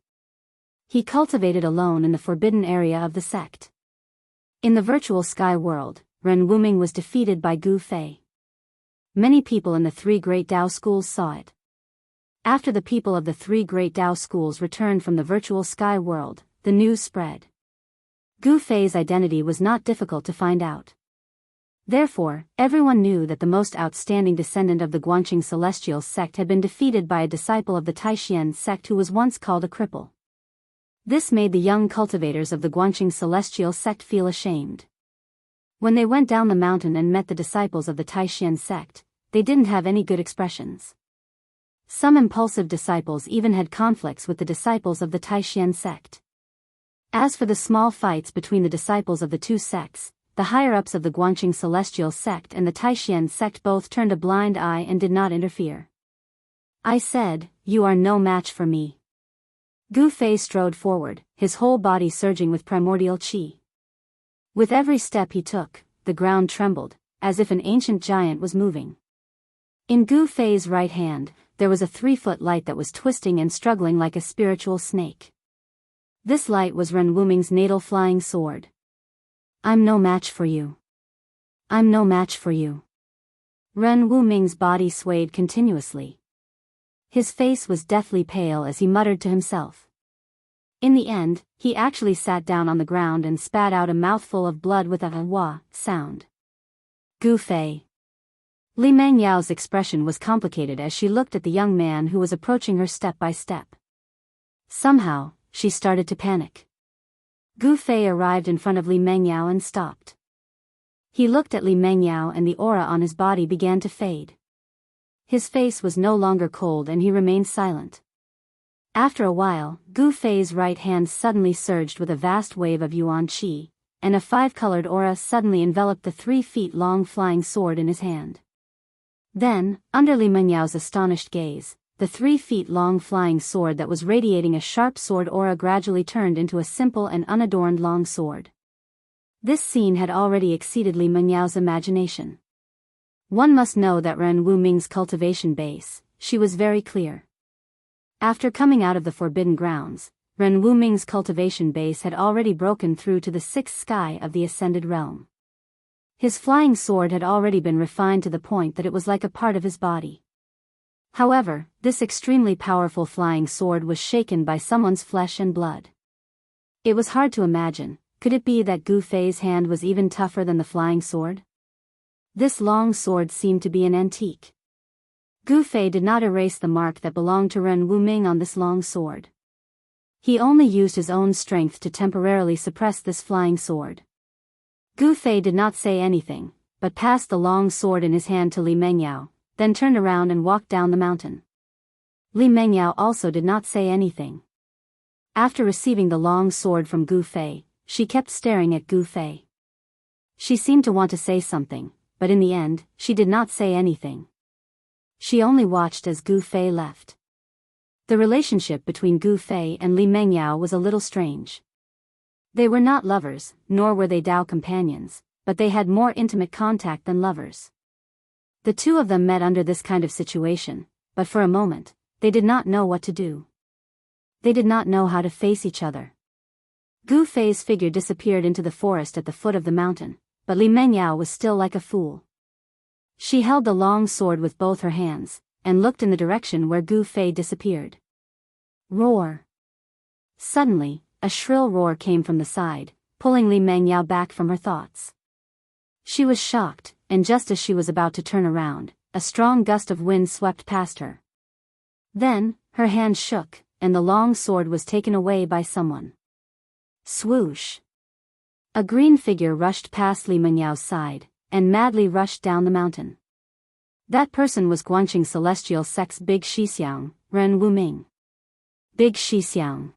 He cultivated alone in the forbidden area of the sect. In the virtual sky world, Ren Wuming was defeated by Gu Fei. Many people in the 3 great Dao schools saw it. After the people of the 3 great Dao schools returned from the virtual sky world, the news spread. Gu Fei's identity was not difficult to find out. Therefore, everyone knew that the most outstanding descendant of the Guanqing Celestial sect had been defeated by a disciple of the Taishan sect who was once called a cripple. This made the young cultivators of the Guanqing Celestial sect feel ashamed. When they went down the mountain and met the disciples of the Taishan sect, they didn't have any good expressions. Some impulsive disciples even had conflicts with the disciples of the Taishan sect. As for the small fights between the disciples of the 2 sects, the higher-ups of the Guanqing Celestial sect and the Taishan sect both turned a blind eye and did not interfere. I said, "You are no match for me." Gu Fei strode forward, his whole body surging with primordial qi. With every step he took, the ground trembled, as if an ancient giant was moving. In Gu Fei's right hand, there was a 3-foot light that was twisting and struggling like a spiritual snake. This light was Ren Wuming's natal flying sword. I'm no match for you. I'm no match for you. Ren Wuming's body swayed continuously. His face was deathly pale as he muttered to himself. In the end, he actually sat down on the ground and spat out a mouthful of blood with a "wah" sound. Gu Fei. Li Mengyao's expression was complicated as she looked at the young man who was approaching her step by step. Somehow, she started to panic. Gu Fei arrived in front of Li Mengyao and stopped. He looked at Li Mengyao and the aura on his body began to fade. His face was no longer cold and he remained silent. After a while, Gu Fei's right hand suddenly surged with a vast wave of yuan qi, and a 5-colored aura suddenly enveloped the 3 feet long flying sword in his hand. Then, under Li Mengyao's astonished gaze, the 3 feet long flying sword that was radiating a sharp sword aura gradually turned into a simple and unadorned long sword. This scene had already exceeded Li Mengyao's imagination. One must know that Ren Wuming's cultivation base, she was very clear. After coming out of the forbidden grounds, Ren Wuming's cultivation base had already broken through to the 6th sky of the ascended realm. His flying sword had already been refined to the point that it was like a part of his body. However, this extremely powerful flying sword was shaken by someone's flesh and blood. It was hard to imagine, could it be that Gu Fei's hand was even tougher than the flying sword? This long sword seemed to be an antique. Gu Fei did not erase the mark that belonged to Ren Wuming on this long sword. He only used his own strength to temporarily suppress this flying sword. Gu Fei did not say anything, but passed the long sword in his hand to Li Mengyao, then turned around and walked down the mountain. Li Mengyao also did not say anything. After receiving the long sword from Gu Fei, she kept staring at Gu Fei. She seemed to want to say something, but in the end, she did not say anything. She only watched as Gu Fei left. The relationship between Gu Fei and Li Mengyao was a little strange. They were not lovers, nor were they Dao companions, but they had more intimate contact than lovers. The two of them met under this kind of situation, but for a moment, they did not know what to do. They did not know how to face each other. Gu Fei's figure disappeared into the forest at the foot of the mountain, but Li Mengyao was still like a fool. She held the long sword with both her hands, and looked in the direction where Gu Fei disappeared. Roar! Suddenly, a shrill roar came from the side, pulling Li Mengyao back from her thoughts. She was shocked, and just as she was about to turn around, a strong gust of wind swept past her. Then, her hand shook, and the long sword was taken away by someone. Swoosh! A green figure rushed past Li Mengyao's side, and madly rushed down the mountain. That person was Guangqing Celestial Sect's Big Shixiang, Ren Wuming. Big Shixiang.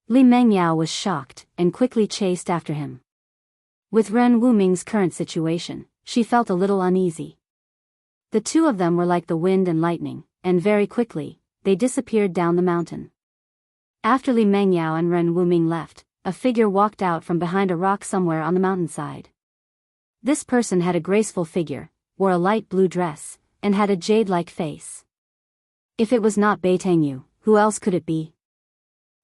Li Mengyao was shocked, and quickly chased after him. With Ren Wuming's current situation, she felt a little uneasy. The two of them were like the wind and lightning, and very quickly, they disappeared down the mountain. After Li Mengyao and Ren Wuming left, a figure walked out from behind a rock somewhere on the mountainside. This person had a graceful figure, wore a light blue dress, and had a jade-like face. If it was not Beitang, who else could it be?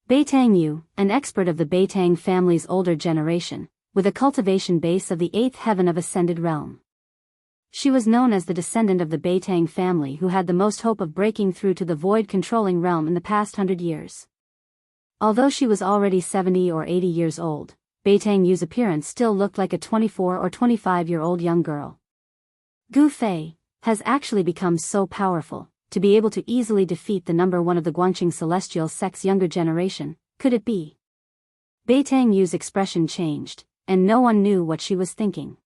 Beitang, an expert of the Beitang family's older generation, with a cultivation base of the 8th heaven of Ascended Realm. She was known as the descendant of the Beitang family who had the most hope of breaking through to the void-controlling realm in the past 100 years. Although she was already 70 or 80 years old, Beitang appearance still looked like a 24 or 25-year-old young girl. Gu Fei has actually become so powerful, to be able to easily defeat the number one of the Guangqing Celestial Sect's younger generation, could it be? Beitang expression changed, and no one knew what she was thinking.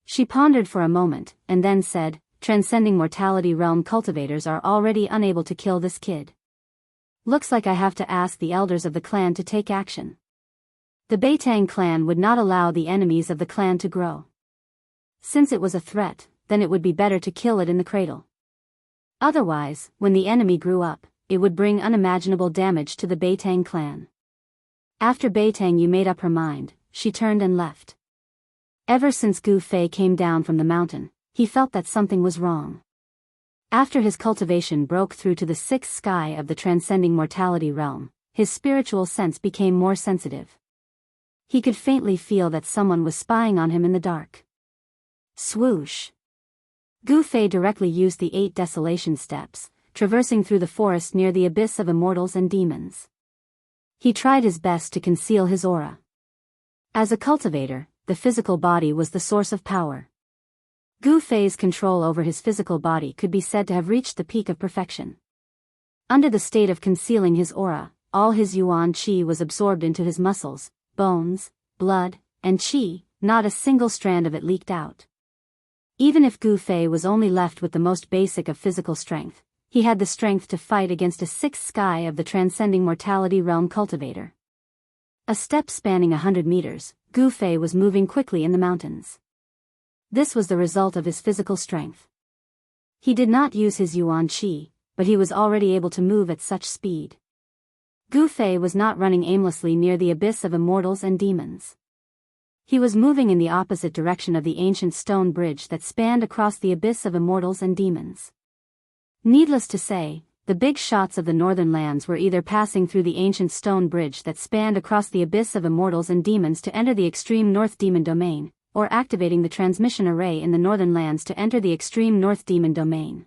She pondered for a moment, and then said, "Transcending Mortality Realm cultivators are already unable to kill this kid. Looks like I have to ask the elders of the clan to take action." The Beitang clan would not allow the enemies of the clan to grow. Since it was a threat, then it would be better to kill it in the cradle. Otherwise, when the enemy grew up, it would bring unimaginable damage to the Beitang clan. After Beitang made up her mind, she turned and left. Ever since Gu Fei came down from the mountain, he felt that something was wrong. After his cultivation broke through to the 6th sky of the transcending mortality realm, his spiritual sense became more sensitive. He could faintly feel that someone was spying on him in the dark. Swoosh! Gu Fei directly used the 8 desolation steps, traversing through the forest near the abyss of immortals and demons. He tried his best to conceal his aura. As a cultivator, the physical body was the source of power. Gu Fei's control over his physical body could be said to have reached the peak of perfection. Under the state of concealing his aura, all his yuan qi was absorbed into his muscles, bones, blood, and qi, not a single strand of it leaked out. Even if Gu Fei was only left with the most basic of physical strength, he had the strength to fight against a 6th sky of the transcending mortality realm cultivator. A step spanning 100 meters, Gu Fei was moving quickly in the mountains. This was the result of his physical strength. He did not use his yuan qi, but he was already able to move at such speed. Gu Fei was not running aimlessly near the abyss of immortals and demons. He was moving in the opposite direction of the ancient stone bridge that spanned across the abyss of immortals and demons. Needless to say, the big shots of the northern lands were either passing through the ancient stone bridge that spanned across the abyss of immortals and demons to enter the extreme north demon domain, or activating the transmission array in the northern lands to enter the extreme North Demon domain.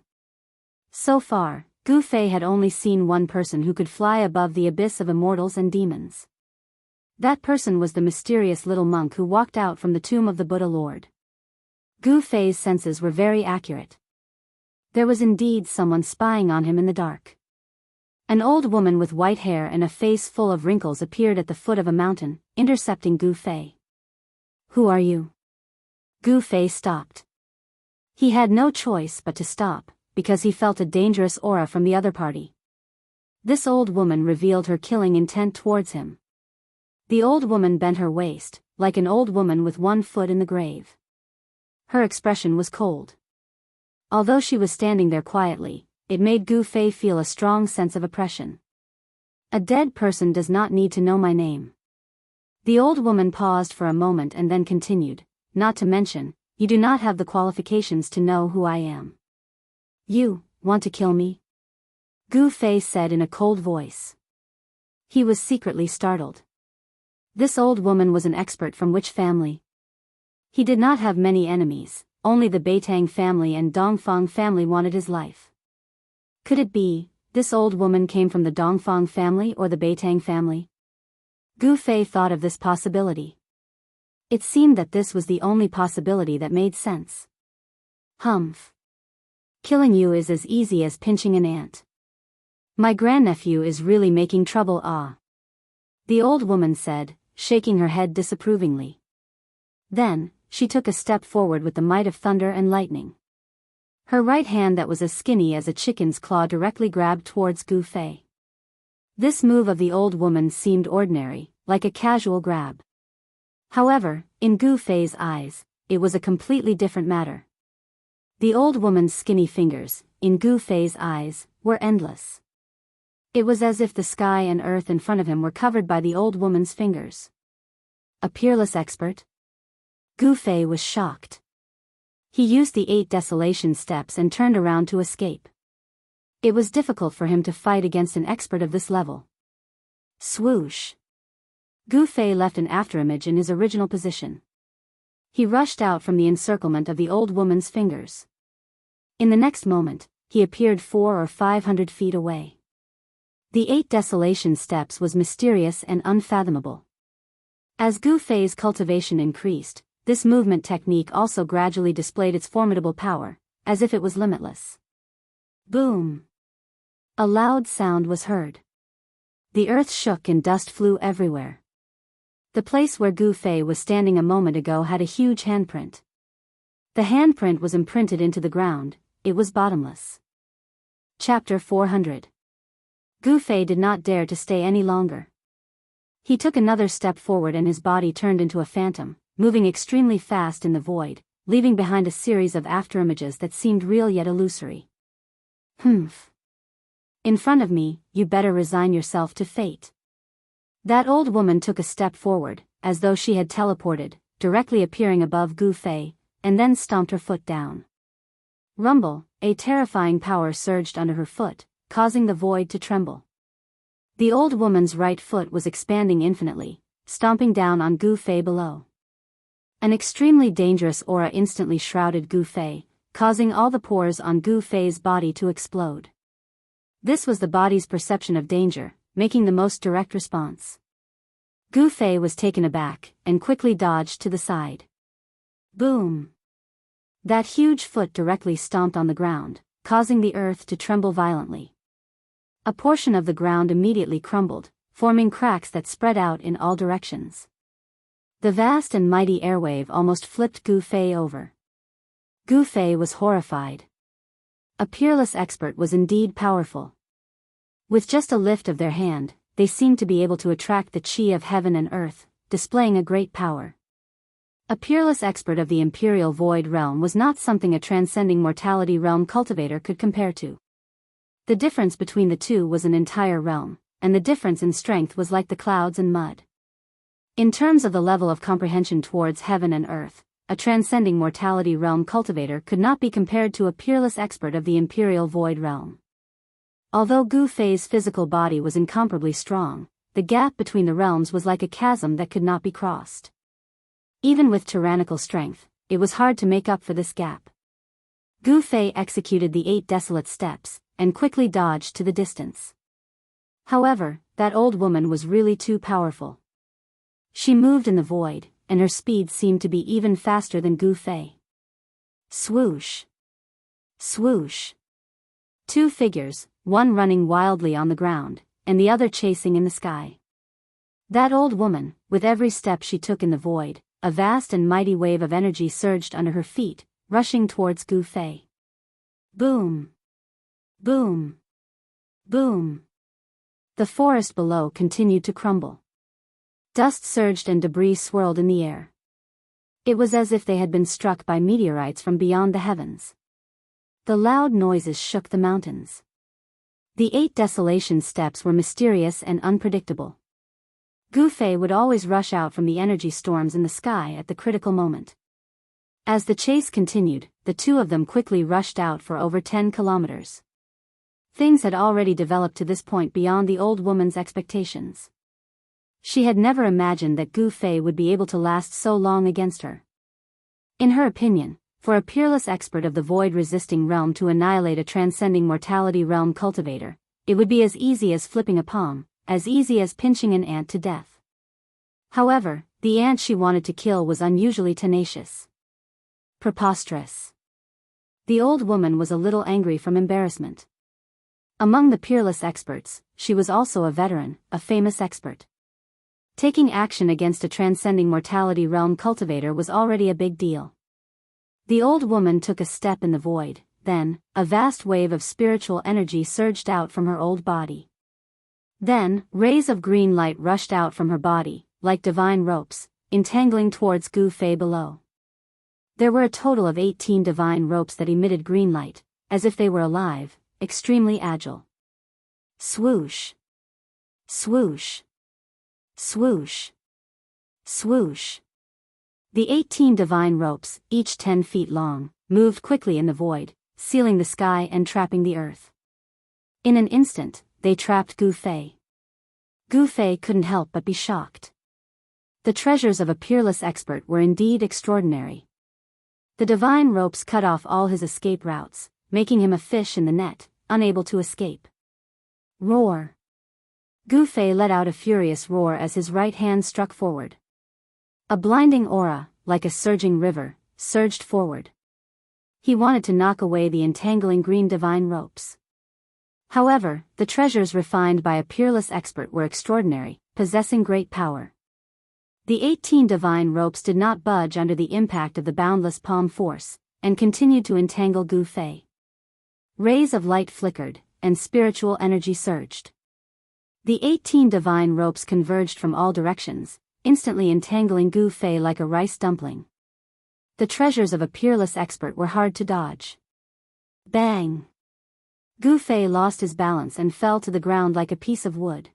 So far, Gu Fei had only seen one person who could fly above the abyss of immortals and demons. That person was the mysterious little monk who walked out from the tomb of the Buddha Lord. Gu Fei's senses were very accurate. There was indeed someone spying on him in the dark. An old woman with white hair and a face full of wrinkles appeared at the foot of a mountain, intercepting Gu Fei. "Who are you?" Gu Fei stopped. He had no choice but to stop, because he felt a dangerous aura from the other party. This old woman revealed her killing intent towards him. The old woman bent her waist, like an old woman with one foot in the grave. Her expression was cold. Although she was standing there quietly, it made Gu Fei feel a strong sense of oppression. "A dead person does not need to know my name." The old woman paused for a moment and then continued, "Not to mention, you do not have the qualifications to know who I am." "You want to kill me?" Gu Fei said in a cold voice. He was secretly startled. This old woman was an expert from which family? He did not have many enemies, only the Beitang family and Dongfang family wanted his life. Could it be, this old woman came from the Dongfang family or the Beitang family? Gu Fei thought of this possibility. It seemed that this was the only possibility that made sense. "Humph. Killing you is as easy as pinching an ant. My grandnephew is really making trouble, ah," the old woman said, shaking her head disapprovingly. Then, she took a step forward with the might of thunder and lightning. Her right hand that was as skinny as a chicken's claw directly grabbed towards Gu Fei. This move of the old woman seemed ordinary, like a casual grab. However, in Gu Fei's eyes, it was a completely different matter. The old woman's skinny fingers, in Gu Fei's eyes, were endless. It was as if the sky and earth in front of him were covered by the old woman's fingers. A peerless expert? Gu Fei was shocked. He used the 8 desolation steps and turned around to escape. It was difficult for him to fight against an expert of this level. Swoosh! Gu Fei left an afterimage in his original position. He rushed out from the encirclement of the old woman's fingers. In the next moment, he appeared 400 or 500 feet away. The 8 desolation steps was mysterious and unfathomable. As Gu Fei's cultivation increased, this movement technique also gradually displayed its formidable power, as if it was limitless. Boom! A loud sound was heard. The earth shook and dust flew everywhere. The place where Gu Fei was standing a moment ago had a huge handprint. The handprint was imprinted into the ground, it was bottomless. Chapter 400. Gu Fei did not dare to stay any longer. He took another step forward and his body turned into a phantom, moving extremely fast in the void, leaving behind a series of afterimages that seemed real yet illusory. "Humph. In front of me, you better resign yourself to fate." That old woman took a step forward, as though she had teleported, directly appearing above Gu Fei, and then stomped her foot down. Rumble, a terrifying power surged under her foot, causing the void to tremble. The old woman's right foot was expanding infinitely, stomping down on Gu Fei below. An extremely dangerous aura instantly shrouded Gu Fei, causing all the pores on Gu Fei's body to explode. This was the body's perception of danger, making the most direct response. Gu Fei was taken aback, and quickly dodged to the side. Boom! That huge foot directly stomped on the ground, causing the earth to tremble violently. A portion of the ground immediately crumbled, forming cracks that spread out in all directions. The vast and mighty airwave almost flipped Gu Fei over. Gu Fei was horrified. A peerless expert was indeed powerful. With just a lift of their hand, they seemed to be able to attract the chi of heaven and earth, displaying a great power. A peerless expert of the Imperial Void Realm was not something a transcending mortality realm cultivator could compare to. The difference between the two was an entire realm, and the difference in strength was like the clouds and mud. In terms of the level of comprehension towards heaven and earth, a transcending mortality realm cultivator could not be compared to a peerless expert of the Imperial Void Realm. Although Gu Fei's physical body was incomparably strong, the gap between the realms was like a chasm that could not be crossed. Even with tyrannical strength, it was hard to make up for this gap. Gu Fei executed the 8 desolate steps, and quickly dodged to the distance. However, that old woman was really too powerful. She moved in the void, and her speed seemed to be even faster than Gu Fei. Swoosh! Swoosh! 2 figures, one running wildly on the ground, and the other chasing in the sky. That old woman, with every step she took in the void, a vast and mighty wave of energy surged under her feet, rushing towards Gu Fei. Boom! Boom! Boom! The forest below continued to crumble. Dust surged and debris swirled in the air. It was as if they had been struck by meteorites from beyond the heavens. The loud noises shook the mountains. The 8 desolation steps were mysterious and unpredictable. Gu Fei would always rush out from the energy storms in the sky at the critical moment. As the chase continued, the 2 of them quickly rushed out for over 10 kilometers. Things had already developed to this point beyond the old woman's expectations. She had never imagined that Gu Fei would be able to last so long against her. In her opinion, for a peerless expert of the void-resisting realm to annihilate a transcending mortality realm cultivator, it would be as easy as flipping a palm, as easy as pinching an ant to death. However, the ant she wanted to kill was unusually tenacious. Preposterous. The old woman was a little angry from embarrassment. Among the peerless experts, she was also a veteran, a famous expert. Taking action against a transcending mortality realm cultivator was already a big deal. The old woman took a step in the void, then, a vast wave of spiritual energy surged out from her old body. Then, rays of green light rushed out from her body, like divine ropes, entangling towards Gu Fei below. There were a total of 18 divine ropes that emitted green light, as if they were alive, extremely agile. Swoosh! Swoosh! Swoosh! Swoosh! The 18 divine ropes, each 10 feet long, moved quickly in the void, sealing the sky and trapping the earth. In an instant, they trapped Gu Fei. Gu Fei couldn't help but be shocked. The treasures of a peerless expert were indeed extraordinary. The divine ropes cut off all his escape routes, making him a fish in the net, unable to escape. Roar! Gu Fei let out a furious roar as his right hand struck forward. A blinding aura, like a surging river, surged forward. He wanted to knock away the entangling green divine ropes. However, the treasures refined by a peerless expert were extraordinary, possessing great power. The 18 divine ropes did not budge under the impact of the boundless palm force, and continued to entangle Gu Fei. Rays of light flickered, and spiritual energy surged. The 18 divine ropes converged from all directions, instantly entangling Gu Fei like a rice dumpling. The treasures of a peerless expert were hard to dodge. Bang! Gu Fei lost his balance and fell to the ground like a piece of wood.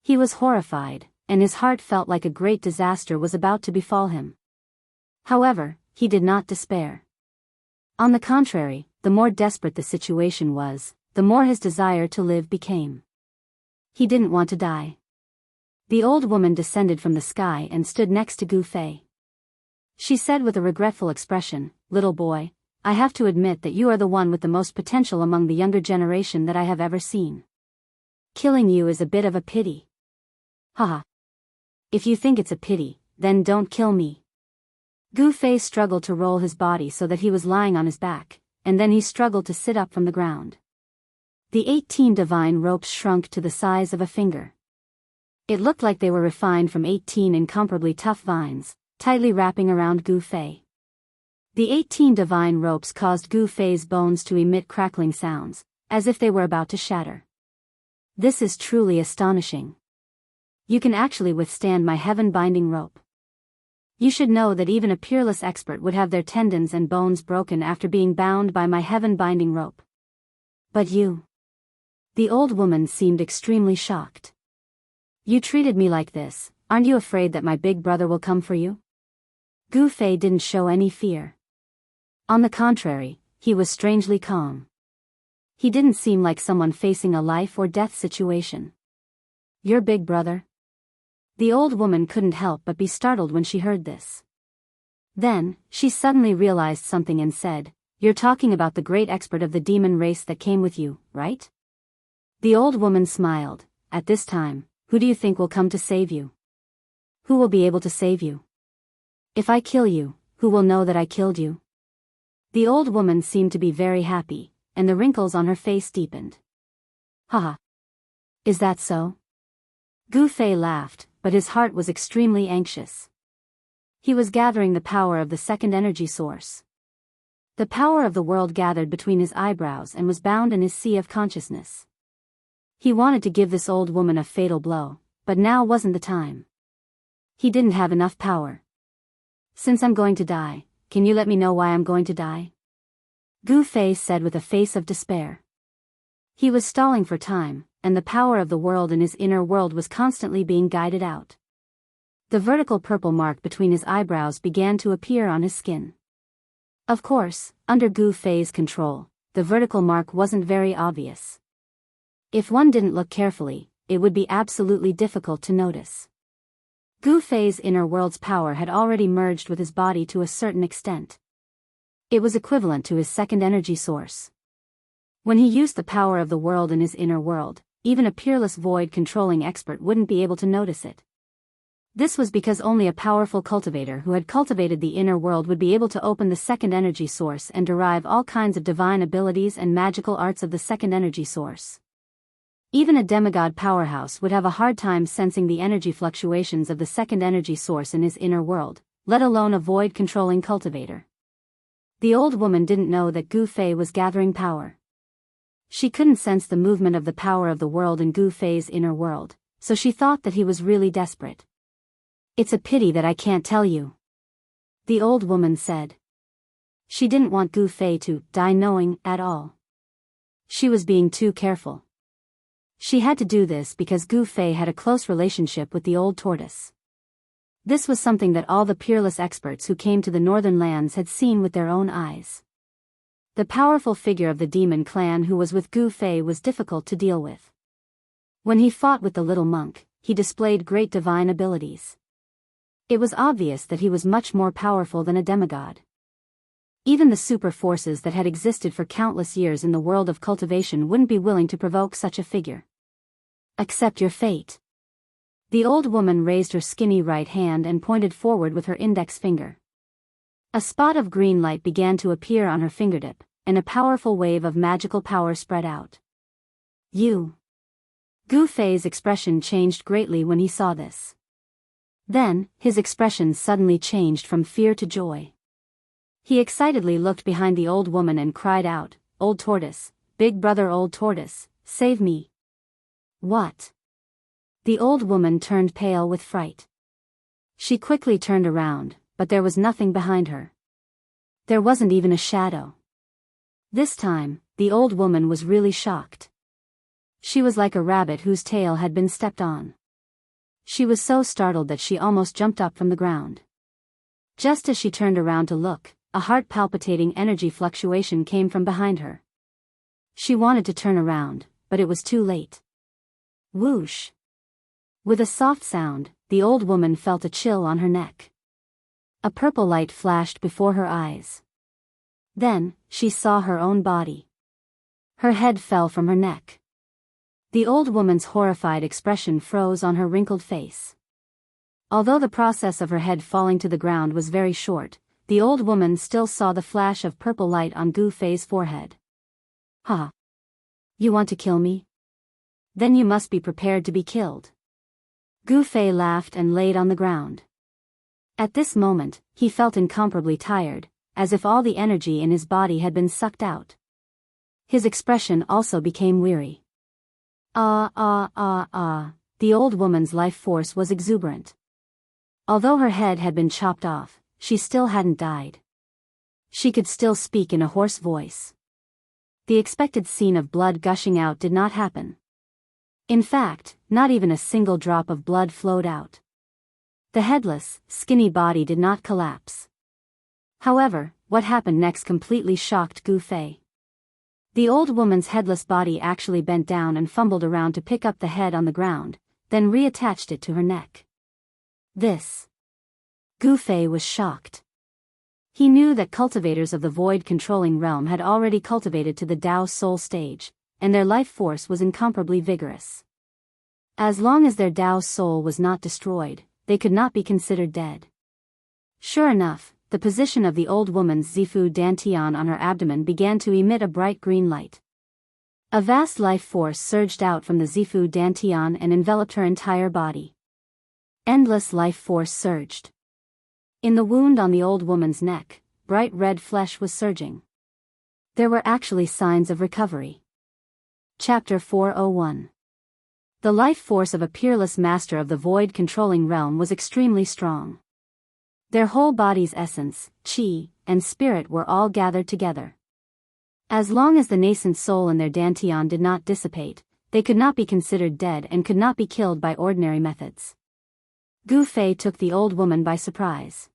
He was horrified, and his heart felt like a great disaster was about to befall him. However, he did not despair. On the contrary, the more desperate the situation was, the more his desire to live became. He didn't want to die. The old woman descended from the sky and stood next to Gu Fei. She said with a regretful expression, "Little boy, I have to admit that you are the one with the most potential among the younger generation that I have ever seen. Killing you is a bit of a pity." Haha. If you think it's a pity, then don't kill me. Gu Fei struggled to roll his body so that he was lying on his back, and then he struggled to sit up from the ground. The 18 divine ropes shrunk to the size of a finger. It looked like they were refined from 18 incomparably tough vines, tightly wrapping around Gu Fei. The 18 divine ropes caused Gu Fei's bones to emit crackling sounds, as if they were about to shatter. This is truly astonishing. You can actually withstand my heaven-binding rope. You should know that even a peerless expert would have their tendons and bones broken after being bound by my heaven-binding rope. But you... The old woman seemed extremely shocked. You treated me like this, aren't you afraid that my big brother will come for you? Gu Fei didn't show any fear. On the contrary, he was strangely calm. He didn't seem like someone facing a life or death situation. Your big brother? The old woman couldn't help but be startled when she heard this. Then, she suddenly realized something and said, "You're talking about the great expert of the demon race that came with you, right?" The old woman smiled. "At this time, who do you think will come to save you? Who will be able to save you? If I kill you, who will know that I killed you?" The old woman seemed to be very happy, and the wrinkles on her face deepened. "Haha. Is that so?" Gu Fei laughed, but his heart was extremely anxious. He was gathering the power of the second energy source. The power of the world gathered between his eyebrows and was bound in his sea of consciousness. He wanted to give this old woman a fatal blow, but now wasn't the time. He didn't have enough power. "Since I'm going to die, can you let me know why I'm going to die?" Gu Fei said with a face of despair. He was stalling for time, and the power of the world in his inner world was constantly being guided out. The vertical purple mark between his eyebrows began to appear on his skin. Of course, under Gu Fei's control, the vertical mark wasn't very obvious. If one didn't look carefully, it would be absolutely difficult to notice. Gu Fei's inner world's power had already merged with his body to a certain extent. It was equivalent to his second energy source. When he used the power of the world in his inner world, even a peerless void-controlling expert wouldn't be able to notice it. This was because only a powerful cultivator who had cultivated the inner world would be able to open the second energy source and derive all kinds of divine abilities and magical arts of the second energy source. Even a demigod powerhouse would have a hard time sensing the energy fluctuations of the second energy source in his inner world, let alone a void-controlling cultivator. The old woman didn't know that Gu Fei was gathering power. She couldn't sense the movement of the power of the world in Gu Fei's inner world, so she thought that he was really desperate. "It's a pity that I can't tell you," the old woman said. She didn't want Gu Fei to die knowing at all. She was being too careful. She had to do this because Gu Fei had a close relationship with the old tortoise. This was something that all the peerless experts who came to the northern lands had seen with their own eyes. The powerful figure of the demon clan who was with Gu Fei was difficult to deal with. When he fought with the little monk, he displayed great divine abilities. It was obvious that he was much more powerful than a demigod. Even the super forces that had existed for countless years in the world of cultivation wouldn't be willing to provoke such a figure. "Accept your fate." The old woman raised her skinny right hand and pointed forward with her index finger. A spot of green light began to appear on her fingertip, and a powerful wave of magical power spread out. "You." Gu Fei's expression changed greatly when he saw this. Then, his expression suddenly changed from fear to joy. He excitedly looked behind the old woman and cried out, "Old tortoise, big brother old tortoise, save me." "What?" The old woman turned pale with fright. She quickly turned around, but there was nothing behind her. There wasn't even a shadow. This time, the old woman was really shocked. She was like a rabbit whose tail had been stepped on. She was so startled that she almost jumped up from the ground. Just as she turned around to look, a heart-palpitating energy fluctuation came from behind her. She wanted to turn around, but it was too late. Whoosh! With a soft sound, the old woman felt a chill on her neck. A purple light flashed before her eyes. Then, she saw her own body. Her head fell from her neck. The old woman's horrified expression froze on her wrinkled face. Although the process of her head falling to the ground was very short, the old woman still saw the flash of purple light on Gu Fei's forehead. "Ha! You want to kill me? Then you must be prepared to be killed." Gu Fei laughed and laid on the ground. At this moment, he felt incomparably tired, as if all the energy in his body had been sucked out. His expression also became weary. The old woman's life force was exuberant. Although her head had been chopped off, she still hadn't died. She could still speak in a hoarse voice. The expected scene of blood gushing out did not happen. In fact, not even a single drop of blood flowed out. The headless, skinny body did not collapse. However, what happened next completely shocked Gu Fei. The old woman's headless body actually bent down and fumbled around to pick up the head on the ground, then reattached it to her neck. Gu Fei was shocked. He knew that cultivators of the void-controlling realm had already cultivated to the Tao soul stage, and their life force was incomparably vigorous. As long as their Tao soul was not destroyed, they could not be considered dead. Sure enough, the position of the old woman's Zifu Dantian on her abdomen began to emit a bright green light. A vast life force surged out from the Zifu Dantian and enveloped her entire body. Endless life force surged. In the wound on the old woman's neck, bright red flesh was surging. There were actually signs of recovery. Chapter 401. The life force of a peerless master of the void-controlling realm was extremely strong. Their whole body's essence, chi, and spirit were all gathered together. As long as the nascent soul in their dantian did not dissipate, they could not be considered dead and could not be killed by ordinary methods. Gu Fei took the old woman by surprise.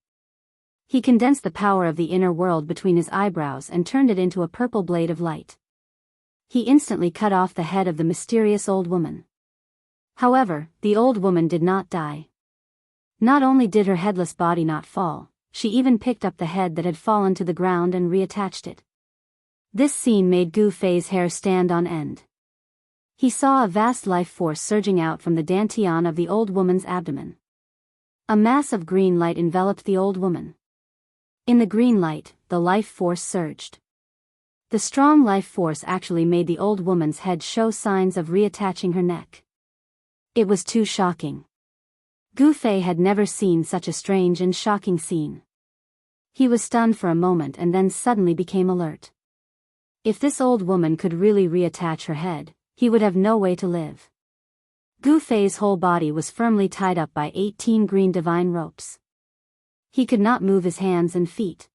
He condensed the power of the inner world between his eyebrows and turned it into a purple blade of light. He instantly cut off the head of the mysterious old woman. However, the old woman did not die. Not only did her headless body not fall, she even picked up the head that had fallen to the ground and reattached it. This scene made Gu Fei's hair stand on end. He saw a vast life force surging out from the dantian of the old woman's abdomen. A mass of green light enveloped the old woman. In the green light, the life force surged. The strong life force actually made the old woman's head show signs of reattaching her neck. It was too shocking. Gu Fei had never seen such a strange and shocking scene. He was stunned for a moment and then suddenly became alert. If this old woman could really reattach her head, he would have no way to live. Gu Fei's whole body was firmly tied up by 18 green divine ropes. He could not move his hands and feet.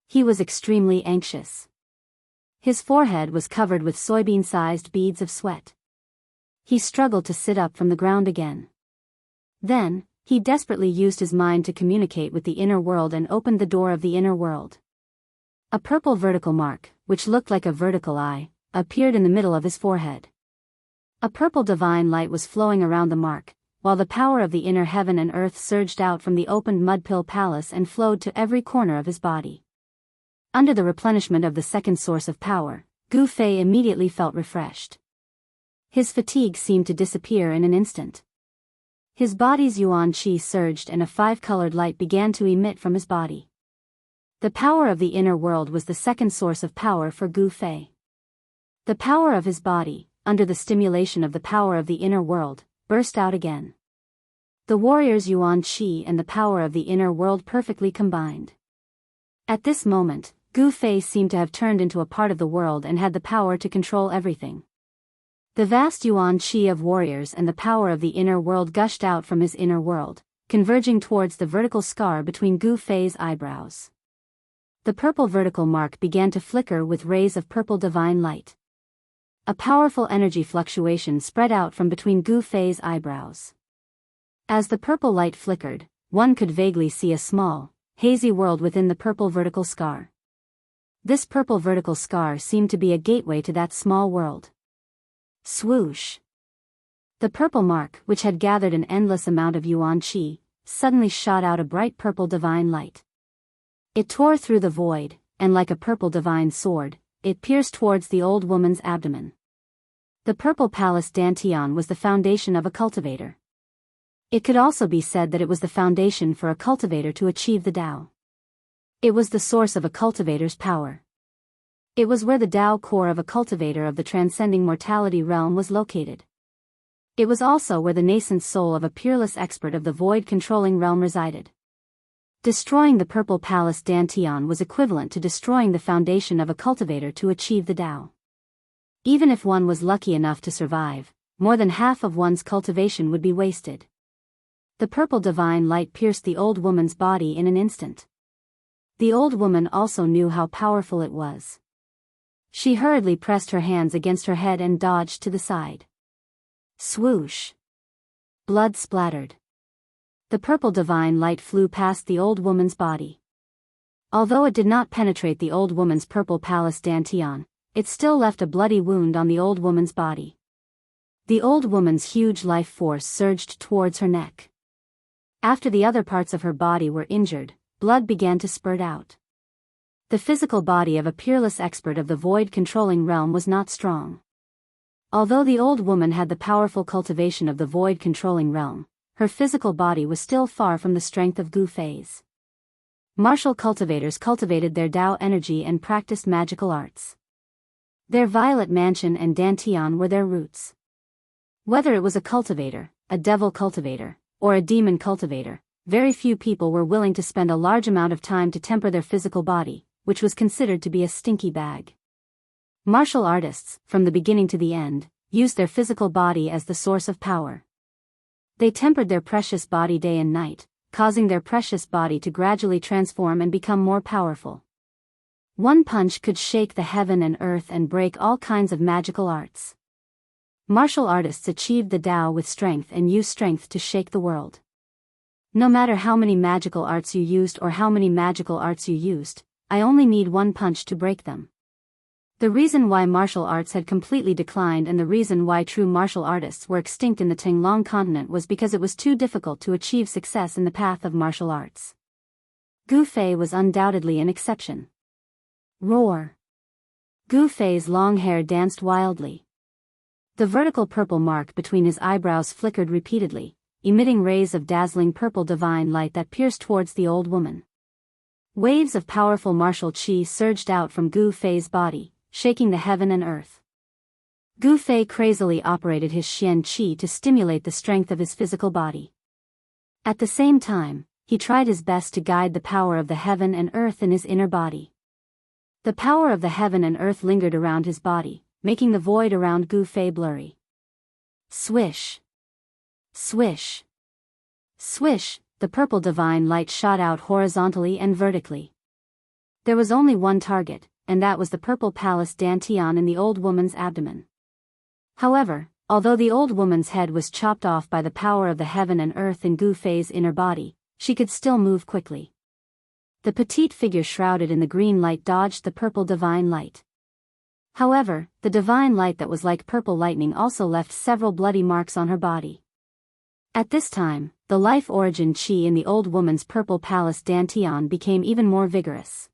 He was extremely anxious. His forehead was covered with soybean-sized beads of sweat. He struggled to sit up from the ground again. Then, he desperately used his mind to communicate with the inner world and opened the door of the inner world. A purple vertical mark, which looked like a vertical eye, appeared in the middle of his forehead. A purple divine light was flowing around the mark, while the power of the inner heaven and earth surged out from the opened mud-pill palace and flowed to every corner of his body. Under the replenishment of the second source of power, Gu Fei immediately felt refreshed. His fatigue seemed to disappear in an instant. His body's yuan qi surged and a five-colored light began to emit from his body. The power of the inner world was the second source of power for Gu Fei. The power of his body, under the stimulation of the power of the inner world, burst out again. The warrior's yuan qi and the power of the inner world perfectly combined. At this moment, Gu Fei seemed to have turned into a part of the world and had the power to control everything. The vast yuan qi of warriors and the power of the inner world gushed out from his inner world, converging towards the vertical scar between Gu Fei's eyebrows. The purple vertical mark began to flicker with rays of purple divine light. A powerful energy fluctuation spread out from between Gu Fei's eyebrows. As the purple light flickered, one could vaguely see a small, hazy world within the purple vertical scar. This purple vertical scar seemed to be a gateway to that small world. Swoosh! The purple mark, which had gathered an endless amount of yuan qi, suddenly shot out a bright purple divine light. It tore through the void, and like a purple divine sword, it pierced towards the old woman's abdomen. The purple palace dantian was the foundation of a cultivator. It could also be said that it was the foundation for a cultivator to achieve the Tao. It was the source of a cultivator's power. It was where the Tao core of a cultivator of the transcending mortality realm was located. It was also where the nascent soul of a peerless expert of the void-controlling realm resided. Destroying the purple palace dantian was equivalent to destroying the foundation of a cultivator to achieve the Tao. Even if one was lucky enough to survive, more than half of one's cultivation would be wasted. The purple divine light pierced the old woman's body in an instant. The old woman also knew how powerful it was. She hurriedly pressed her hands against her head and dodged to the side. Swoosh! Blood splattered. The purple divine light flew past the old woman's body. Although it did not penetrate the old woman's purple palace dantian, it still left a bloody wound on the old woman's body. The old woman's huge life force surged towards her neck. After the other parts of her body were injured, blood began to spurt out. The physical body of a peerless expert of the void-controlling realm was not strong. Although the old woman had the powerful cultivation of the void-controlling realm, her physical body was still far from the strength of Gu Fei's. Martial cultivators cultivated their Tao energy and practiced magical arts. Their Violet Mansion and Dantian were their roots. Whether it was a cultivator, a devil cultivator, or a demon cultivator, very few people were willing to spend a large amount of time to temper their physical body, which was considered to be a stinky bag. Martial artists, from the beginning to the end, used their physical body as the source of power. They tempered their precious body day and night, causing their precious body to gradually transform and become more powerful. One punch could shake the heaven and earth and break all kinds of magical arts. Martial artists achieved the Tao with strength and used strength to shake the world. No matter how many magical arts you used or how many magical arts you used, I only need one punch to break them. The reason why martial arts had completely declined and the reason why true martial artists were extinct in the Tinglong continent was because it was too difficult to achieve success in the path of martial arts. Gu Fei was undoubtedly an exception. Roar! Gu Fei's long hair danced wildly. The vertical purple mark between his eyebrows flickered repeatedly, emitting rays of dazzling purple divine light that pierced towards the old woman. Waves of powerful martial qi surged out from Gu Fei's body, shaking the heaven and earth. Gu Fei crazily operated his Xian Qi to stimulate the strength of his physical body. At the same time, he tried his best to guide the power of the heaven and earth in his inner body. The power of the heaven and earth lingered around his body, making the void around Gu Fei blurry. Swish! Swish! Swish! The purple divine light shot out horizontally and vertically. There was only one target, and that was the purple palace Dantian in the old woman's abdomen. However, although the old woman's head was chopped off by the power of the heaven and earth in Gu Fei's inner body, she could still move quickly. The petite figure shrouded in the green light dodged the purple divine light. However, the divine light that was like purple lightning also left several bloody marks on her body. At this time, the life origin qi in the old woman's purple palace Dantian became even more vigorous.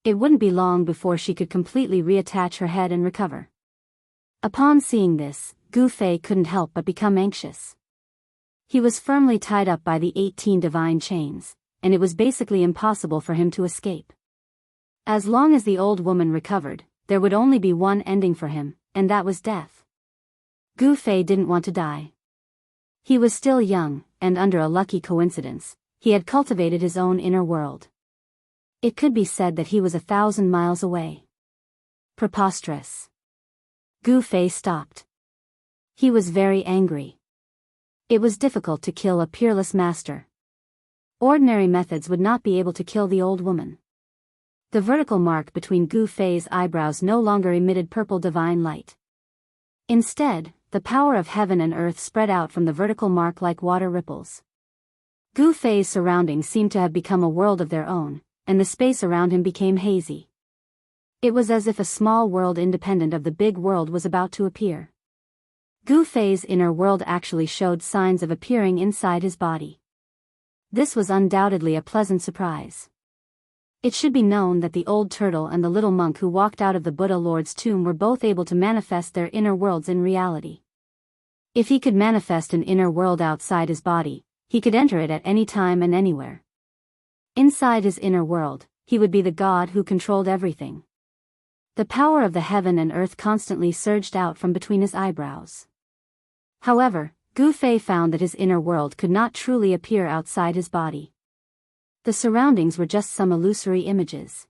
It wouldn't be long before she could completely reattach her head and recover. Upon seeing this, Gu Fei couldn't help but become anxious. He was firmly tied up by the 18 divine chains, and it was basically impossible for him to escape. As long as the old woman recovered, there would only be one ending for him, and that was death. Gu Fei didn't want to die. He was still young, and under a lucky coincidence, he had cultivated his own inner world. It could be said that he was 1,000 miles away. Preposterous. Gu Fei stopped. He was very angry. It was difficult to kill a peerless master. Ordinary methods would not be able to kill the old woman. The vertical mark between Gu Fei's eyebrows no longer emitted purple divine light. Instead, the power of heaven and earth spread out from the vertical mark like water ripples. Gu Fei's surroundings seemed to have become a world of their own, and the space around him became hazy. It was as if a small world independent of the big world was about to appear. Gu Fei's inner world actually showed signs of appearing inside his body. This was undoubtedly a pleasant surprise. It should be known that the old turtle and the little monk who walked out of the Buddha Lord's tomb were both able to manifest their inner worlds in reality. If he could manifest an inner world outside his body, he could enter it at any time and anywhere. Inside his inner world, he would be the god who controlled everything. The power of the heaven and earth constantly surged out from between his eyebrows. However, Gu Fei found that his inner world could not truly appear outside his body. The surroundings were just some illusory images.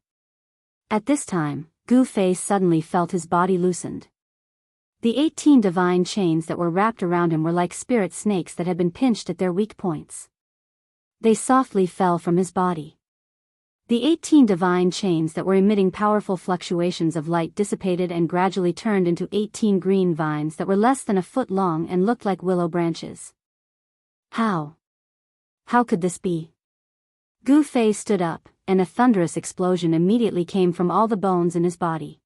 At this time, Gu Fei suddenly felt his body loosened. The 18 divine chains that were wrapped around him were like spirit snakes that had been pinched at their weak points. They softly fell from his body. The 18 divine chains that were emitting powerful fluctuations of light dissipated and gradually turned into 18 green vines that were less than a foot long and looked like willow branches. How? How could this be? Gu Fei stood up, and a thunderous explosion immediately came from all the bones in his body.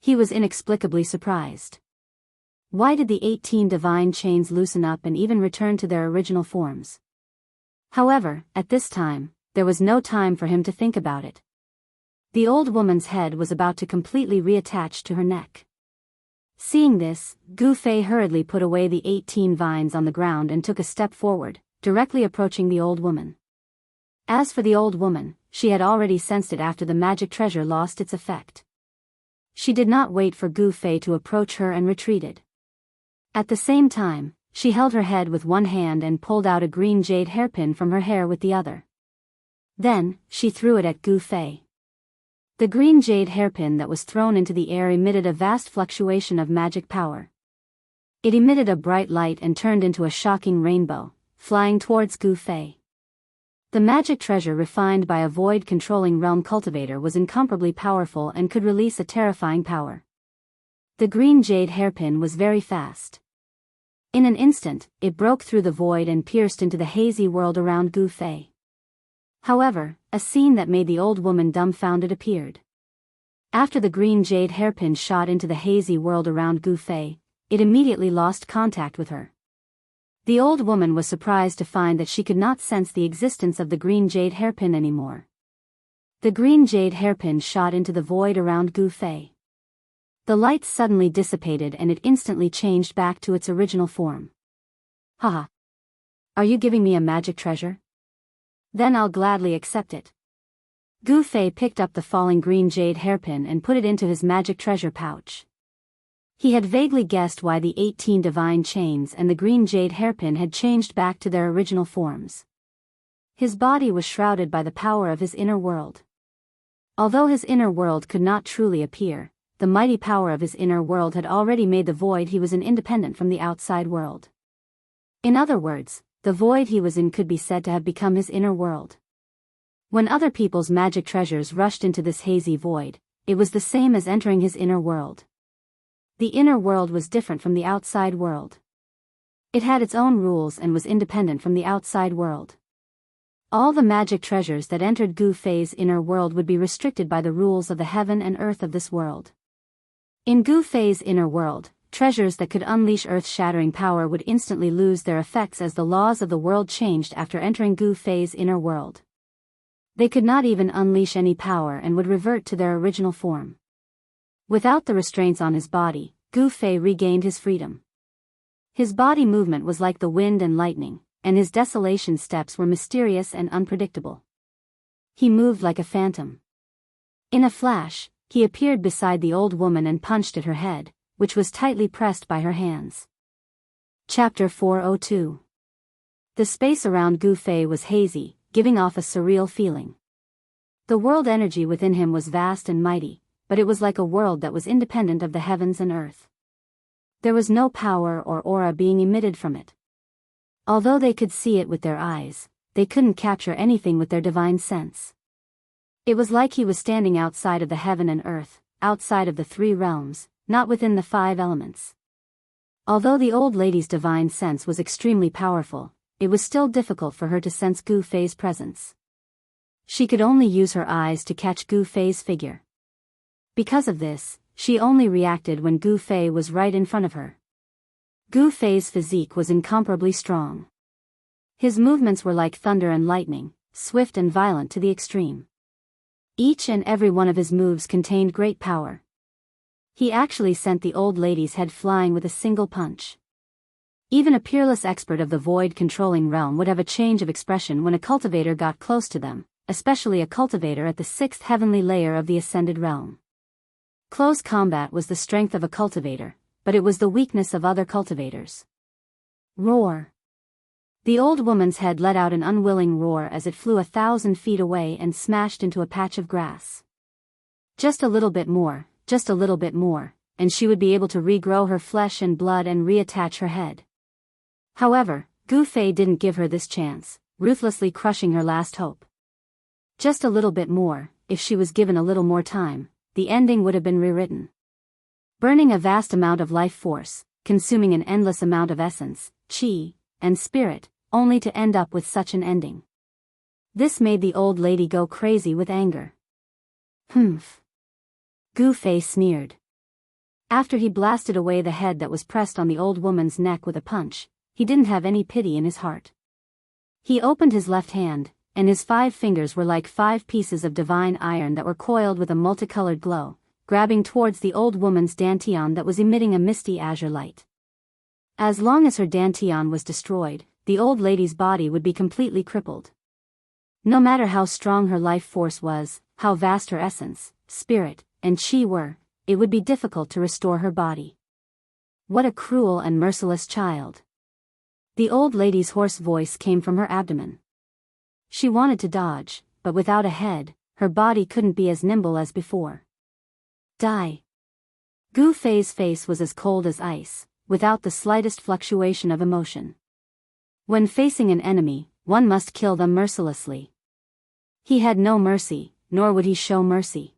He was inexplicably surprised. Why did the 18 divine chains loosen up and even return to their original forms? However, at this time, there was no time for him to think about it. The old woman's head was about to completely reattach to her neck. Seeing this, Gu Fei hurriedly put away the 18 vines on the ground and took a step forward, directly approaching the old woman. As for the old woman, she had already sensed it after the magic treasure lost its effect. She did not wait for Gu Fei to approach her and retreated. At the same time, she held her head with one hand and pulled out a green jade hairpin from her hair with the other. Then, she threw it at Gu Fei. The green jade hairpin that was thrown into the air emitted a vast fluctuation of magic power. It emitted a bright light and turned into a shocking rainbow, flying towards Gu Fei. The magic treasure refined by a void-controlling realm cultivator was incomparably powerful and could release a terrifying power. The green jade hairpin was very fast. In an instant, it broke through the void and pierced into the hazy world around Gu Fei. However, a scene that made the old woman dumbfounded appeared. After the green jade hairpin shot into the hazy world around Gu Fei, it immediately lost contact with her. The old woman was surprised to find that she could not sense the existence of the green jade hairpin anymore. The green jade hairpin shot into the void around Gu Fei. The light suddenly dissipated and it instantly changed back to its original form. Haha! Are you giving me a magic treasure? Then I'll gladly accept it. Gu Fei picked up the falling green jade hairpin and put it into his magic treasure pouch. He had vaguely guessed why the 18 divine chains and the green jade hairpin had changed back to their original forms. His body was shrouded by the power of his inner world. Although his inner world could not truly appear, the mighty power of his inner world had already made the void he was in independent from the outside world. In other words, the void he was in could be said to have become his inner world. When other people's magic treasures rushed into this hazy void, it was the same as entering his inner world. The inner world was different from the outside world. It had its own rules and was independent from the outside world. All the magic treasures that entered Gu Fei's inner world would be restricted by the rules of the heaven and earth of this world. In Gu Fei's inner world, treasures that could unleash earth-shattering power would instantly lose their effects as the laws of the world changed after entering Gu Fei's inner world. They could not even unleash any power and would revert to their original form. Without the restraints on his body, Gu Fei regained his freedom. His body movement was like the wind and lightning, and his desolation steps were mysterious and unpredictable. He moved like a phantom. In a flash, he appeared beside the old woman and punched at her head, which was tightly pressed by her hands. Chapter 402. The space around Gu Fei was hazy, giving off a surreal feeling. The world energy within him was vast and mighty, but it was like a world that was independent of the heavens and earth. There was no power or aura being emitted from it. Although they could see it with their eyes, they couldn't capture anything with their divine sense. It was like he was standing outside of the heaven and earth, outside of the 3 realms, not within the 5 elements. Although the old lady's divine sense was extremely powerful, it was still difficult for her to sense Gu Fei's presence. She could only use her eyes to catch Gu Fei's figure. Because of this, she only reacted when Gu Fei was right in front of her. Gu Fei's physique was incomparably strong. His movements were like thunder and lightning, swift and violent to the extreme. Each and every one of his moves contained great power. He actually sent the old lady's head flying with a single punch. Even a peerless expert of the void-controlling realm would have a change of expression when a cultivator got close to them, especially a cultivator at the 6th heavenly layer of the ascended realm. Close combat was the strength of a cultivator, but it was the weakness of other cultivators. Roar! The old woman's head let out an unwilling roar as it flew 1,000 feet away and smashed into a patch of grass. Just a little bit more, and she would be able to regrow her flesh and blood and reattach her head. However, Gu Fei didn't give her this chance, ruthlessly crushing her last hope. Just a little bit more, if she was given a little more time, the ending would have been rewritten. Burning a vast amount of life force, consuming an endless amount of essence, chi, and spirit, only to end up with such an ending. This made the old lady go crazy with anger. Humph! Gu Fei sneered. After he blasted away the head that was pressed on the old woman's neck with a punch, he didn't have any pity in his heart. He opened his left hand, and his 5 fingers were like 5 pieces of divine iron that were coiled with a multicolored glow, grabbing towards the old woman's dantian that was emitting a misty azure light. As long as her dantian was destroyed, the old lady's body would be completely crippled. No matter how strong her life force was, how vast her essence, spirit, and chi were, it would be difficult to restore her body. What a cruel and merciless child. The old lady's hoarse voice came from her abdomen. She wanted to dodge, but without a head, her body couldn't be as nimble as before. Die. Gu Fei's face was as cold as ice, without the slightest fluctuation of emotion. When facing an enemy, one must kill them mercilessly. He had no mercy, nor would he show mercy.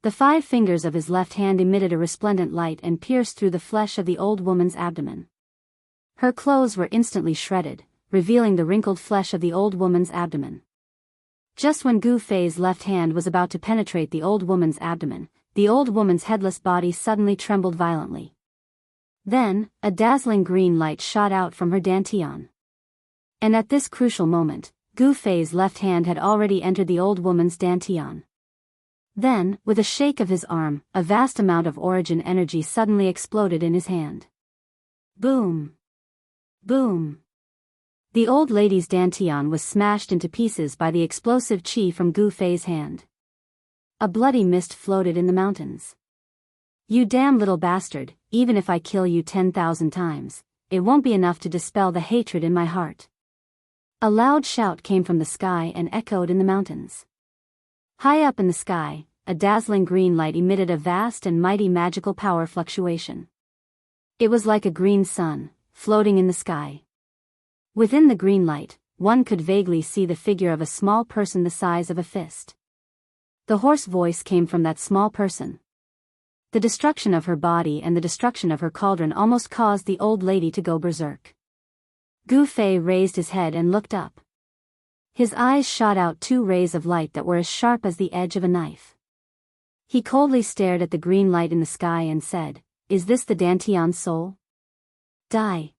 The 5 fingers of his left hand emitted a resplendent light and pierced through the flesh of the old woman's abdomen. Her clothes were instantly shredded, revealing the wrinkled flesh of the old woman's abdomen. Just when Gu Fei's left hand was about to penetrate the old woman's abdomen, the old woman's headless body suddenly trembled violently. Then, a dazzling green light shot out from her dantian. And at this crucial moment, Gu Fei's left hand had already entered the old woman's dantian. Then, with a shake of his arm, a vast amount of origin energy suddenly exploded in his hand. Boom! Boom! The old lady's dantian was smashed into pieces by the explosive chi from Gu Fei's hand. A bloody mist floated in the mountains. You damn little bastard, even if I kill you 10,000 times, it won't be enough to dispel the hatred in my heart. A loud shout came from the sky and echoed in the mountains. High up in the sky, a dazzling green light emitted a vast and mighty magical power fluctuation. It was like a green sun, floating in the sky. Within the green light, one could vaguely see the figure of a small person the size of a fist. The hoarse voice came from that small person. The destruction of her body and the destruction of her cauldron almost caused the old lady to go berserk. Gu Fei raised his head and looked up. His eyes shot out 2 rays of light that were as sharp as the edge of a knife. He coldly stared at the green light in the sky and said, "Is this the Dantian soul? Die."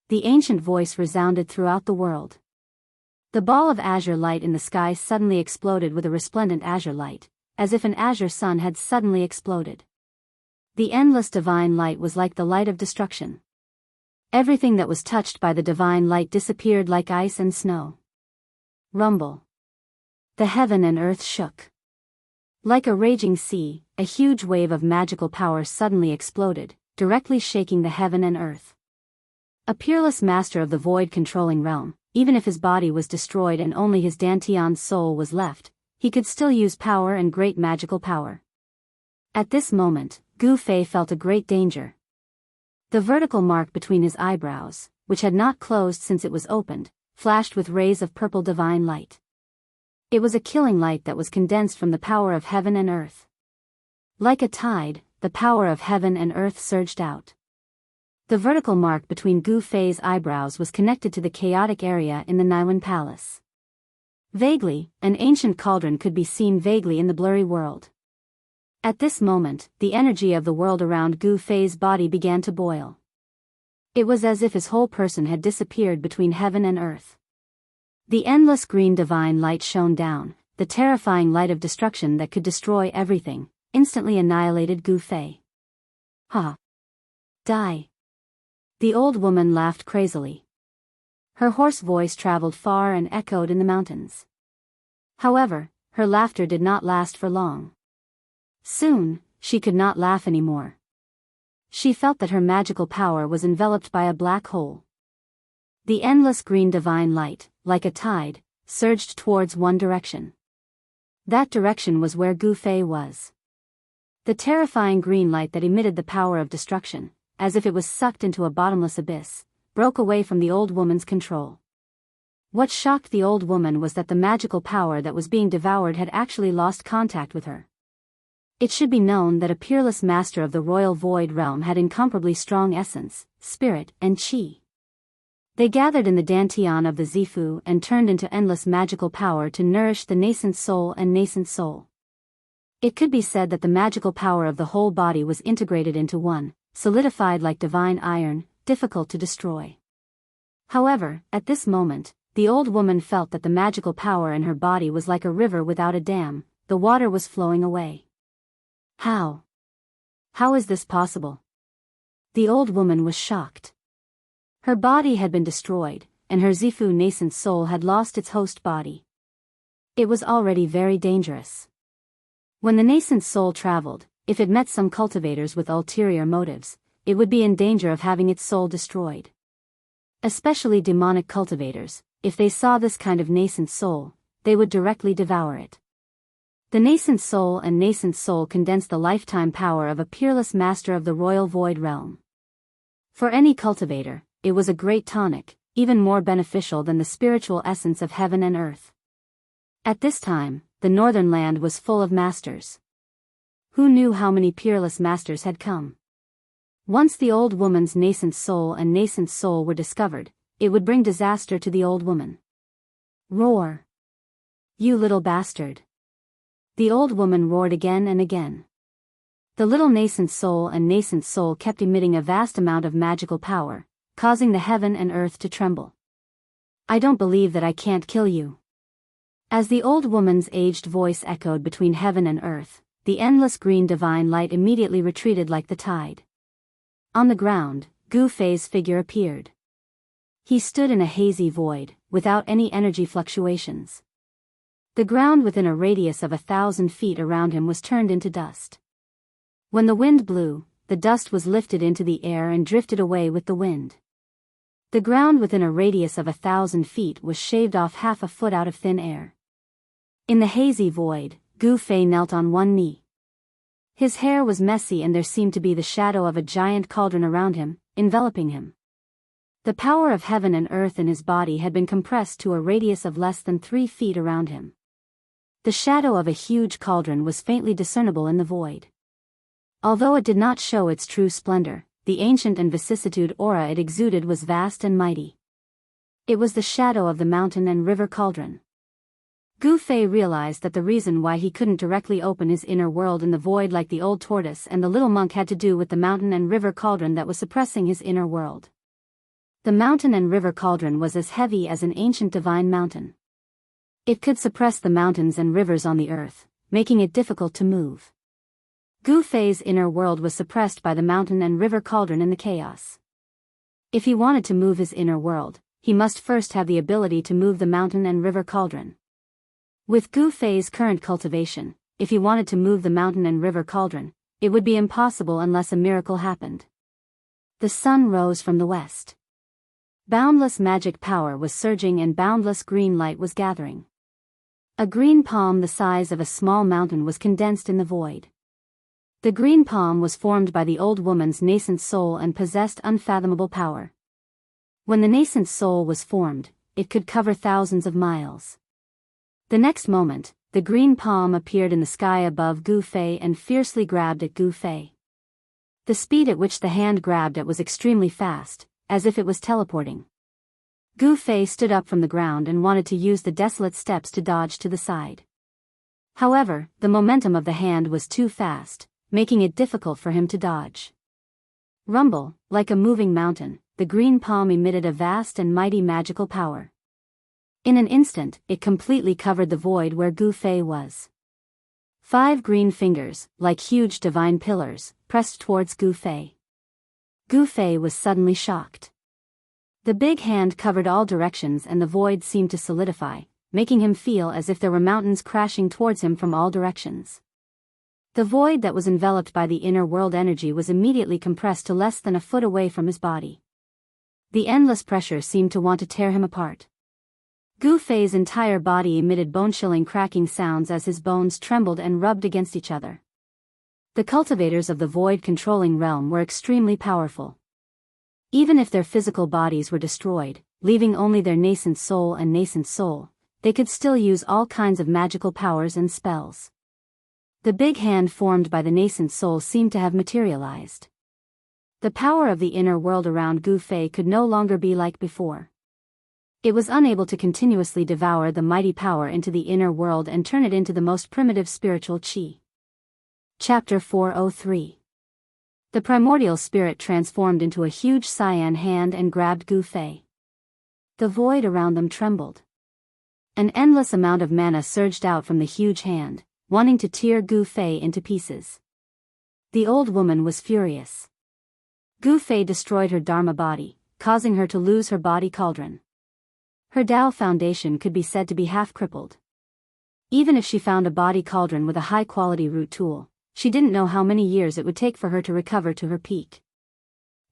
The ancient voice resounded throughout the world. The ball of azure light in the sky suddenly exploded with a resplendent azure light, as if an azure sun had suddenly exploded. The endless divine light was like the light of destruction. Everything that was touched by the divine light disappeared like ice and snow. Rumble. The heaven and earth shook. Like a raging sea, a huge wave of magical power suddenly exploded, directly shaking the heaven and earth. A peerless master of the void-controlling realm, even if his body was destroyed and only his Dantian soul was left, he could still use power and great magical power. At this moment, Gu Fei felt a great danger. The vertical mark between his eyebrows, which had not closed since it was opened, flashed with rays of purple divine light. It was a killing light that was condensed from the power of heaven and earth. Like a tide, the power of heaven and earth surged out. The vertical mark between Gu Fei's eyebrows was connected to the chaotic area in the Naiwan Palace. Vaguely, an ancient cauldron could be seen vaguely in the blurry world. At this moment, the energy of the world around Gu Fei's body began to boil. It was as if his whole person had disappeared between heaven and earth. The endless green divine light shone down, the terrifying light of destruction that could destroy everything, instantly annihilated Gu Fei. Ha! Die! The old woman laughed crazily. Her hoarse voice traveled far and echoed in the mountains. However, her laughter did not last for long. Soon, she could not laugh anymore. She felt that her magical power was enveloped by a black hole. The endless green divine light, like a tide, surged towards one direction. That direction was where Gu Fei was. The terrifying green light that emitted the power of destruction, as if it was sucked into a bottomless abyss, broke away from the old woman's control. What shocked the old woman was that the magical power that was being devoured had actually lost contact with her. It should be known that a peerless master of the royal void realm had incomparably strong essence, spirit, and chi. They gathered in the Dantian of the Zifu and turned into endless magical power to nourish the nascent soul and nascent soul. It could be said that the magical power of the whole body was integrated into one, solidified like divine iron, difficult to destroy. However, at this moment, the old woman felt that the magical power in her body was like a river without a dam. The water was flowing away. How? How is this possible? The old woman was shocked. Her body had been destroyed, and her Zifu nascent soul had lost its host body. It was already very dangerous. When the nascent soul traveled, if it met some cultivators with ulterior motives, it would be in danger of having its soul destroyed. Especially demonic cultivators, if they saw this kind of nascent soul, they would directly devour it. The nascent soul condense the lifetime power of a peerless master of the royal void realm. For any cultivator, it was a great tonic, even more beneficial than the spiritual essence of heaven and earth. At this time, the northern land was full of masters. Who knew how many peerless masters had come? Once the old woman's nascent soul were discovered, it would bring disaster to the old woman. Roar! You little bastard! The old woman roared again and again. The little nascent soul kept emitting a vast amount of magical power, causing the heaven and earth to tremble. I don't believe that I can't kill you. As the old woman's aged voice echoed between heaven and earth, the endless green divine light immediately retreated like the tide. On the ground, Gu Fei's figure appeared. He stood in a hazy void, without any energy fluctuations. The ground within a radius of 1,000 feet around him was turned into dust. When the wind blew, the dust was lifted into the air and drifted away with the wind. The ground within a radius of 1,000 feet was shaved off half a foot out of thin air. In the hazy void, Gu Fei knelt on one knee. His hair was messy and there seemed to be the shadow of a giant cauldron around him, enveloping him. The power of heaven and earth in his body had been compressed to a radius of less than 3 feet around him. The shadow of a huge cauldron was faintly discernible in the void. Although it did not show its true splendor, the ancient and vicissitude aura it exuded was vast and mighty. It was the shadow of the mountain and river cauldron. Gu Fei realized that the reason why he couldn't directly open his inner world in the void like the old tortoise and the little monk had to do with the mountain and river cauldron that was suppressing his inner world. The mountain and river cauldron was as heavy as an ancient divine mountain. It could suppress the mountains and rivers on the earth, making it difficult to move. Gu Fei's inner world was suppressed by the mountain and river cauldron in the chaos. If he wanted to move his inner world, he must first have the ability to move the mountain and river cauldron. With Gu Fei's current cultivation, if he wanted to move the mountain and river cauldron, it would be impossible unless a miracle happened. The sun rose from the west. Boundless magic power was surging and boundless green light was gathering. A green palm the size of a small mountain was condensed in the void. The green palm was formed by the old woman's nascent soul and possessed unfathomable power. When the nascent soul was formed, it could cover thousands of miles. The next moment, the green palm appeared in the sky above Gu Fei and fiercely grabbed at Gu Fei. The speed at which the hand grabbed it was extremely fast, as if it was teleporting. Gu Fei stood up from the ground and wanted to use the desolate steps to dodge to the side. However, the momentum of the hand was too fast, making it difficult for him to dodge. Rumble, like a moving mountain, the green palm emitted a vast and mighty magical power. In an instant, it completely covered the void where Gu Fei was. 5 green fingers, like huge divine pillars, pressed towards Gu Fei. Gu Fei was suddenly shocked. The big hand covered all directions and the void seemed to solidify, making him feel as if there were mountains crashing towards him from all directions. The void that was enveloped by the inner world energy was immediately compressed to less than a foot away from his body. The endless pressure seemed to want to tear him apart. Gu Fei's entire body emitted bone-chilling cracking sounds as his bones trembled and rubbed against each other. The cultivators of the void-controlling realm were extremely powerful. Even if their physical bodies were destroyed, leaving only their nascent soul, they could still use all kinds of magical powers and spells. The big hand formed by the nascent soul seemed to have materialized. The power of the inner world around Gu Fei could no longer be like before. It was unable to continuously devour the mighty power into the inner world and turn it into the most primitive spiritual qi. Chapter 403. The primordial spirit transformed into a huge cyan hand and grabbed Gu Fei. The void around them trembled. An endless amount of mana surged out from the huge hand, wanting to tear Gu Fei into pieces. The old woman was furious. Gu Fei destroyed her Dharma body, causing her to lose her body cauldron. Her Tao foundation could be said to be half-crippled. Even if she found a body cauldron with a high-quality root tool, she didn't know how many years it would take for her to recover to her peak.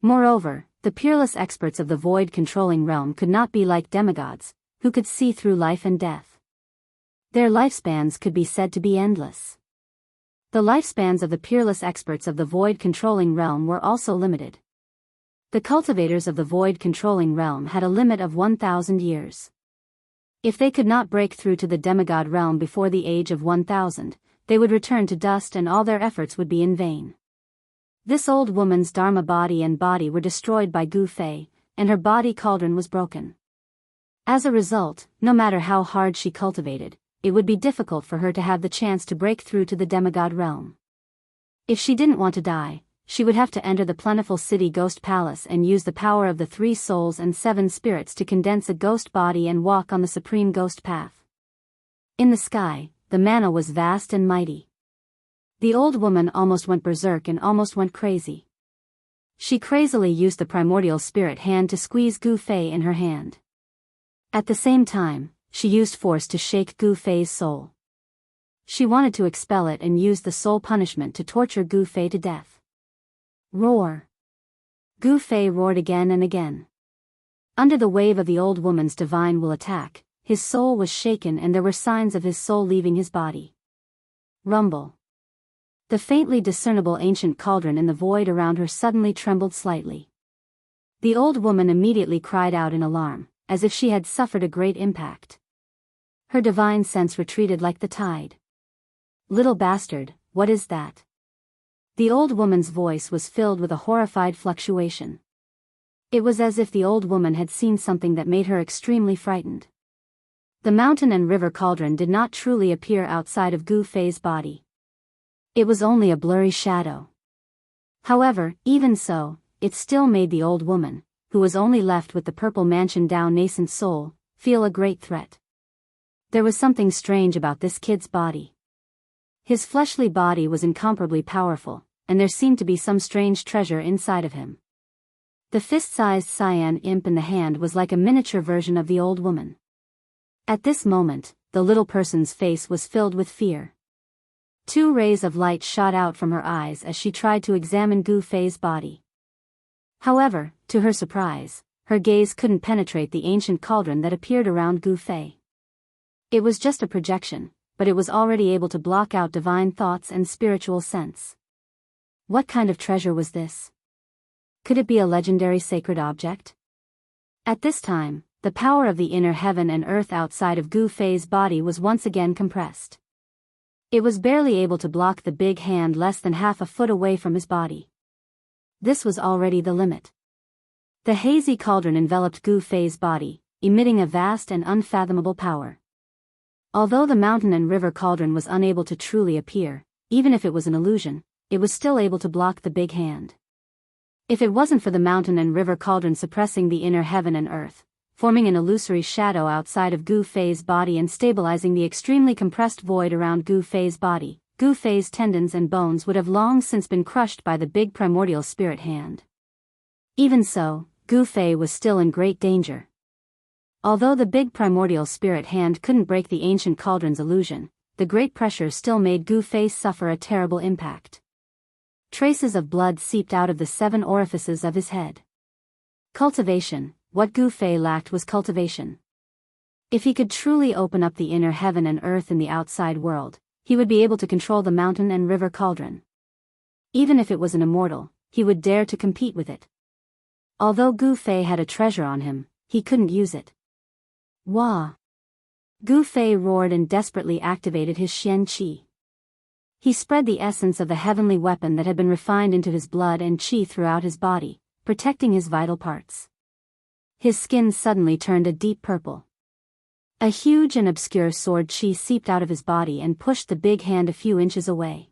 Moreover, the peerless experts of the void-controlling realm could not be like demigods, who could see through life and death. Their lifespans could be said to be endless. The lifespans of the peerless experts of the void-controlling realm were also limited. The cultivators of the void-controlling realm had a limit of 1,000 years. If they could not break through to the demigod realm before the age of 1,000, they would return to dust and all their efforts would be in vain. This old woman's Dharma body and body were destroyed by Gu Fei, and her body cauldron was broken. As a result, no matter how hard she cultivated, it would be difficult for her to have the chance to break through to the demigod realm. If she didn't want to die, she would have to enter the plentiful city ghost palace and use the power of the 3 souls and 7 spirits to condense a ghost body and walk on the supreme ghost path. In the sky, the mana was vast and mighty. The old woman almost went berserk and almost went crazy. She crazily used the primordial spirit hand to squeeze Gu Fei in her hand. At the same time, she used force to shake Gu Fei's soul. She wanted to expel it and used the soul punishment to torture Gu Fei to death. Roar! Gu Fei roared again and again. Under the wave of the old woman's divine will attack, his soul was shaken and there were signs of his soul leaving his body. Rumble! The faintly discernible ancient cauldron in the void around her suddenly trembled slightly. The old woman immediately cried out in alarm, as if she had suffered a great impact. Her divine sense retreated like the tide. Little bastard, what is that? The old woman's voice was filled with a horrified fluctuation. It was as if the old woman had seen something that made her extremely frightened. The mountain and river cauldron did not truly appear outside of Gu Fei's body. It was only a blurry shadow. However, even so, it still made the old woman, who was only left with the purple mansion Tao nascent soul, feel a great threat. There was something strange about this kid's body. His fleshly body was incomparably powerful, and there seemed to be some strange treasure inside of him. The fist-sized cyan imp in the hand was like a miniature version of the old woman. At this moment, the little person's face was filled with fear. 2 rays of light shot out from her eyes as she tried to examine Gu Fei's body. However, to her surprise, her gaze couldn't penetrate the ancient cauldron that appeared around Gu Fei. It was just a projection, but it was already able to block out divine thoughts and spiritual sense. What kind of treasure was this? Could it be a legendary sacred object? At this time, the power of the inner heaven and earth outside of Gu Fei's body was once again compressed. It was barely able to block the big hand less than half a foot away from his body. This was already the limit. The hazy cauldron enveloped Gu Fei's body, emitting a vast and unfathomable power. Although the mountain and river cauldron was unable to truly appear, even if it was an illusion, it was still able to block the big hand. If it wasn't for the mountain and river cauldron suppressing the inner heaven and earth, forming an illusory shadow outside of Gu Fei's body and stabilizing the extremely compressed void around Gu Fei's body, Gu Fei's tendons and bones would have long since been crushed by the big primordial spirit hand. Even so, Gu Fei was still in great danger. Although the big primordial spirit hand couldn't break the ancient cauldron's illusion, the great pressure still made Gu Fei suffer a terrible impact. Traces of blood seeped out of the 7 orifices of his head. Cultivation. What Gu Fei lacked was cultivation. If he could truly open up the inner heaven and earth in the outside world, he would be able to control the mountain and river cauldron. Even if it was an immortal, he would dare to compete with it. Although Gu Fei had a treasure on him, he couldn't use it. Wah! Gu Fei roared and desperately activated his Xian Qi. He spread the essence of the heavenly weapon that had been refined into his blood and Qi throughout his body, protecting his vital parts. His skin suddenly turned a deep purple. A huge and obscure sword Qi seeped out of his body and pushed the big hand a few inches away.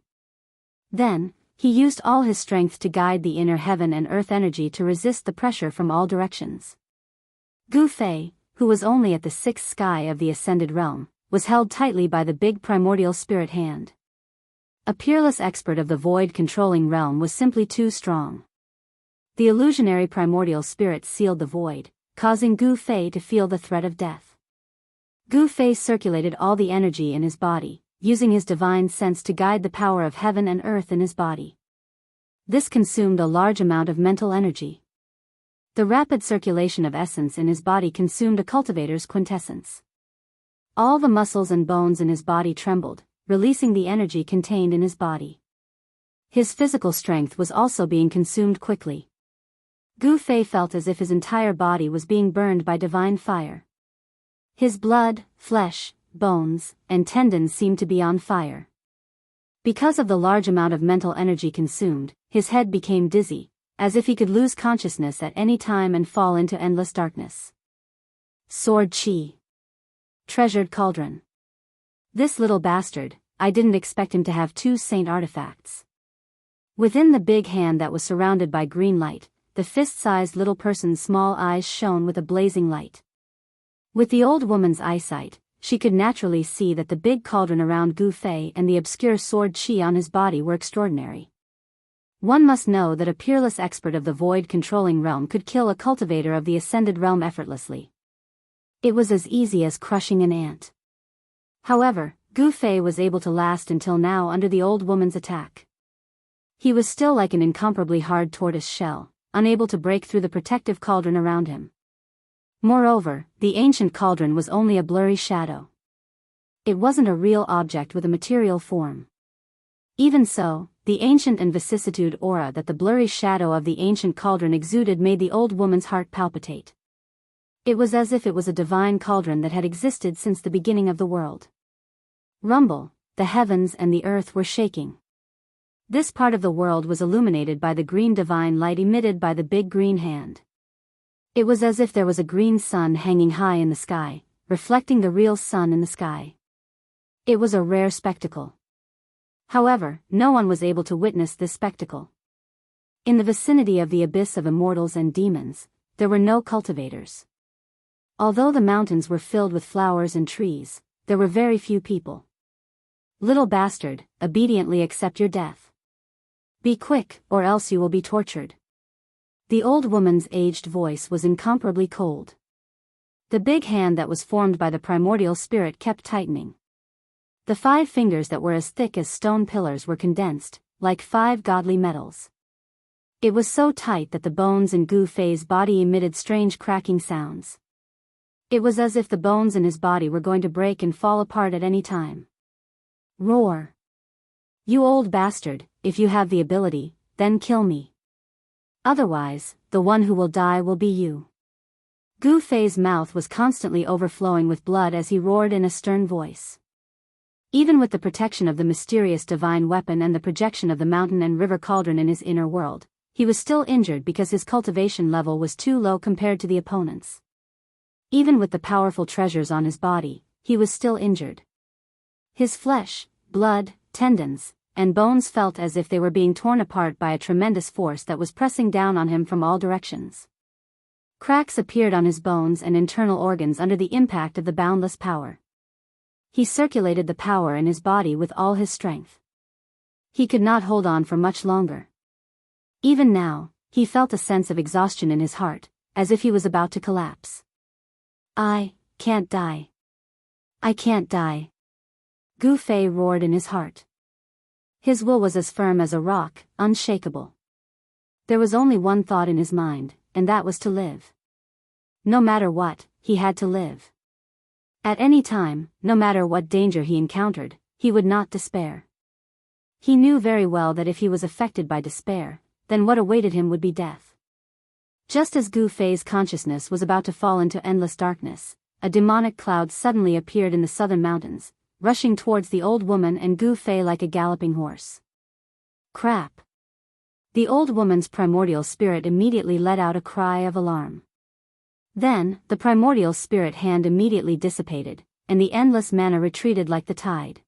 Then, he used all his strength to guide the inner heaven and earth energy to resist the pressure from all directions. Gu Fei, who was only at the sixth sky of the ascended realm, was held tightly by the big primordial spirit hand. A peerless expert of the void-controlling realm was simply too strong. The illusionary primordial spirit sealed the void, causing Gu Fei to feel the threat of death. Gu Fei circulated all the energy in his body, using his divine sense to guide the power of heaven and earth in his body. This consumed a large amount of mental energy. The rapid circulation of essence in his body consumed a cultivator's quintessence. All the muscles and bones in his body trembled, releasing the energy contained in his body. His physical strength was also being consumed quickly. Gu Fei felt as if his entire body was being burned by divine fire. His blood, flesh, bones, and tendons seemed to be on fire. Because of the large amount of mental energy consumed, his head became dizzy, as if he could lose consciousness at any time and fall into endless darkness. Sword Chi. Treasured cauldron. This little bastard, I didn't expect him to have 2 saint artifacts. Within the big hand that was surrounded by green light, the fist-sized little person's small eyes shone with a blazing light. With the old woman's eyesight, she could naturally see that the big cauldron around Gu Fei and the obscure sword Chi on his body were extraordinary. One must know that a peerless expert of the void-controlling realm could kill a cultivator of the ascended realm effortlessly. It was as easy as crushing an ant. However, Gu Fei was able to last until now under the old woman's attack. He was still like an incomparably hard tortoise shell, unable to break through the protective cauldron around him. Moreover, the ancient cauldron was only a blurry shadow. It wasn't a real object with a material form. Even so, the ancient and vicissitude aura that the blurry shadow of the ancient cauldron exuded made the old woman's heart palpitate. It was as if it was a divine cauldron that had existed since the beginning of the world. Rumble, the heavens and the earth were shaking. This part of the world was illuminated by the green divine light emitted by the big green hand. It was as if there was a green sun hanging high in the sky, reflecting the real sun in the sky. It was a rare spectacle. However, no one was able to witness this spectacle. In the vicinity of the abyss of immortals and demons, there were no cultivators. Although the mountains were filled with flowers and trees, there were very few people. Little bastard, obediently accept your death. Be quick, or else you will be tortured. The old woman's aged voice was incomparably cold. The big hand that was formed by the primordial spirit kept tightening. The 5 fingers that were as thick as stone pillars were condensed, like 5 godly metals. It was so tight that the bones in Gu Fei's body emitted strange cracking sounds. It was as if the bones in his body were going to break and fall apart at any time. Roar. You old bastard, if you have the ability, then kill me. Otherwise, the one who will die will be you. Gu Fei's mouth was constantly overflowing with blood as he roared in a stern voice. Even with the protection of the mysterious divine weapon and the projection of the mountain and river cauldron in his inner world, he was still injured because his cultivation level was too low compared to the opponent's. Even with the powerful treasures on his body, he was still injured. His flesh, blood, tendons, and bones felt as if they were being torn apart by a tremendous force that was pressing down on him from all directions. Cracks appeared on his bones and internal organs under the impact of the boundless power. He circulated the power in his body with all his strength. He could not hold on for much longer. Even now, he felt a sense of exhaustion in his heart, as if he was about to collapse. I can't die. I can't die. Gu Fei roared in his heart. His will was as firm as a rock, unshakable. There was only one thought in his mind, and that was to live. No matter what, he had to live. At any time, no matter what danger he encountered, he would not despair. He knew very well that if he was affected by despair, then what awaited him would be death. Just as Gu Fei's consciousness was about to fall into endless darkness, a demonic cloud suddenly appeared in the southern mountains, rushing towards the old woman and Gu Fei like a galloping horse. Crap! The old woman's primordial spirit immediately let out a cry of alarm. Then, the primordial spirit hand immediately dissipated, and the endless mana retreated like the tide.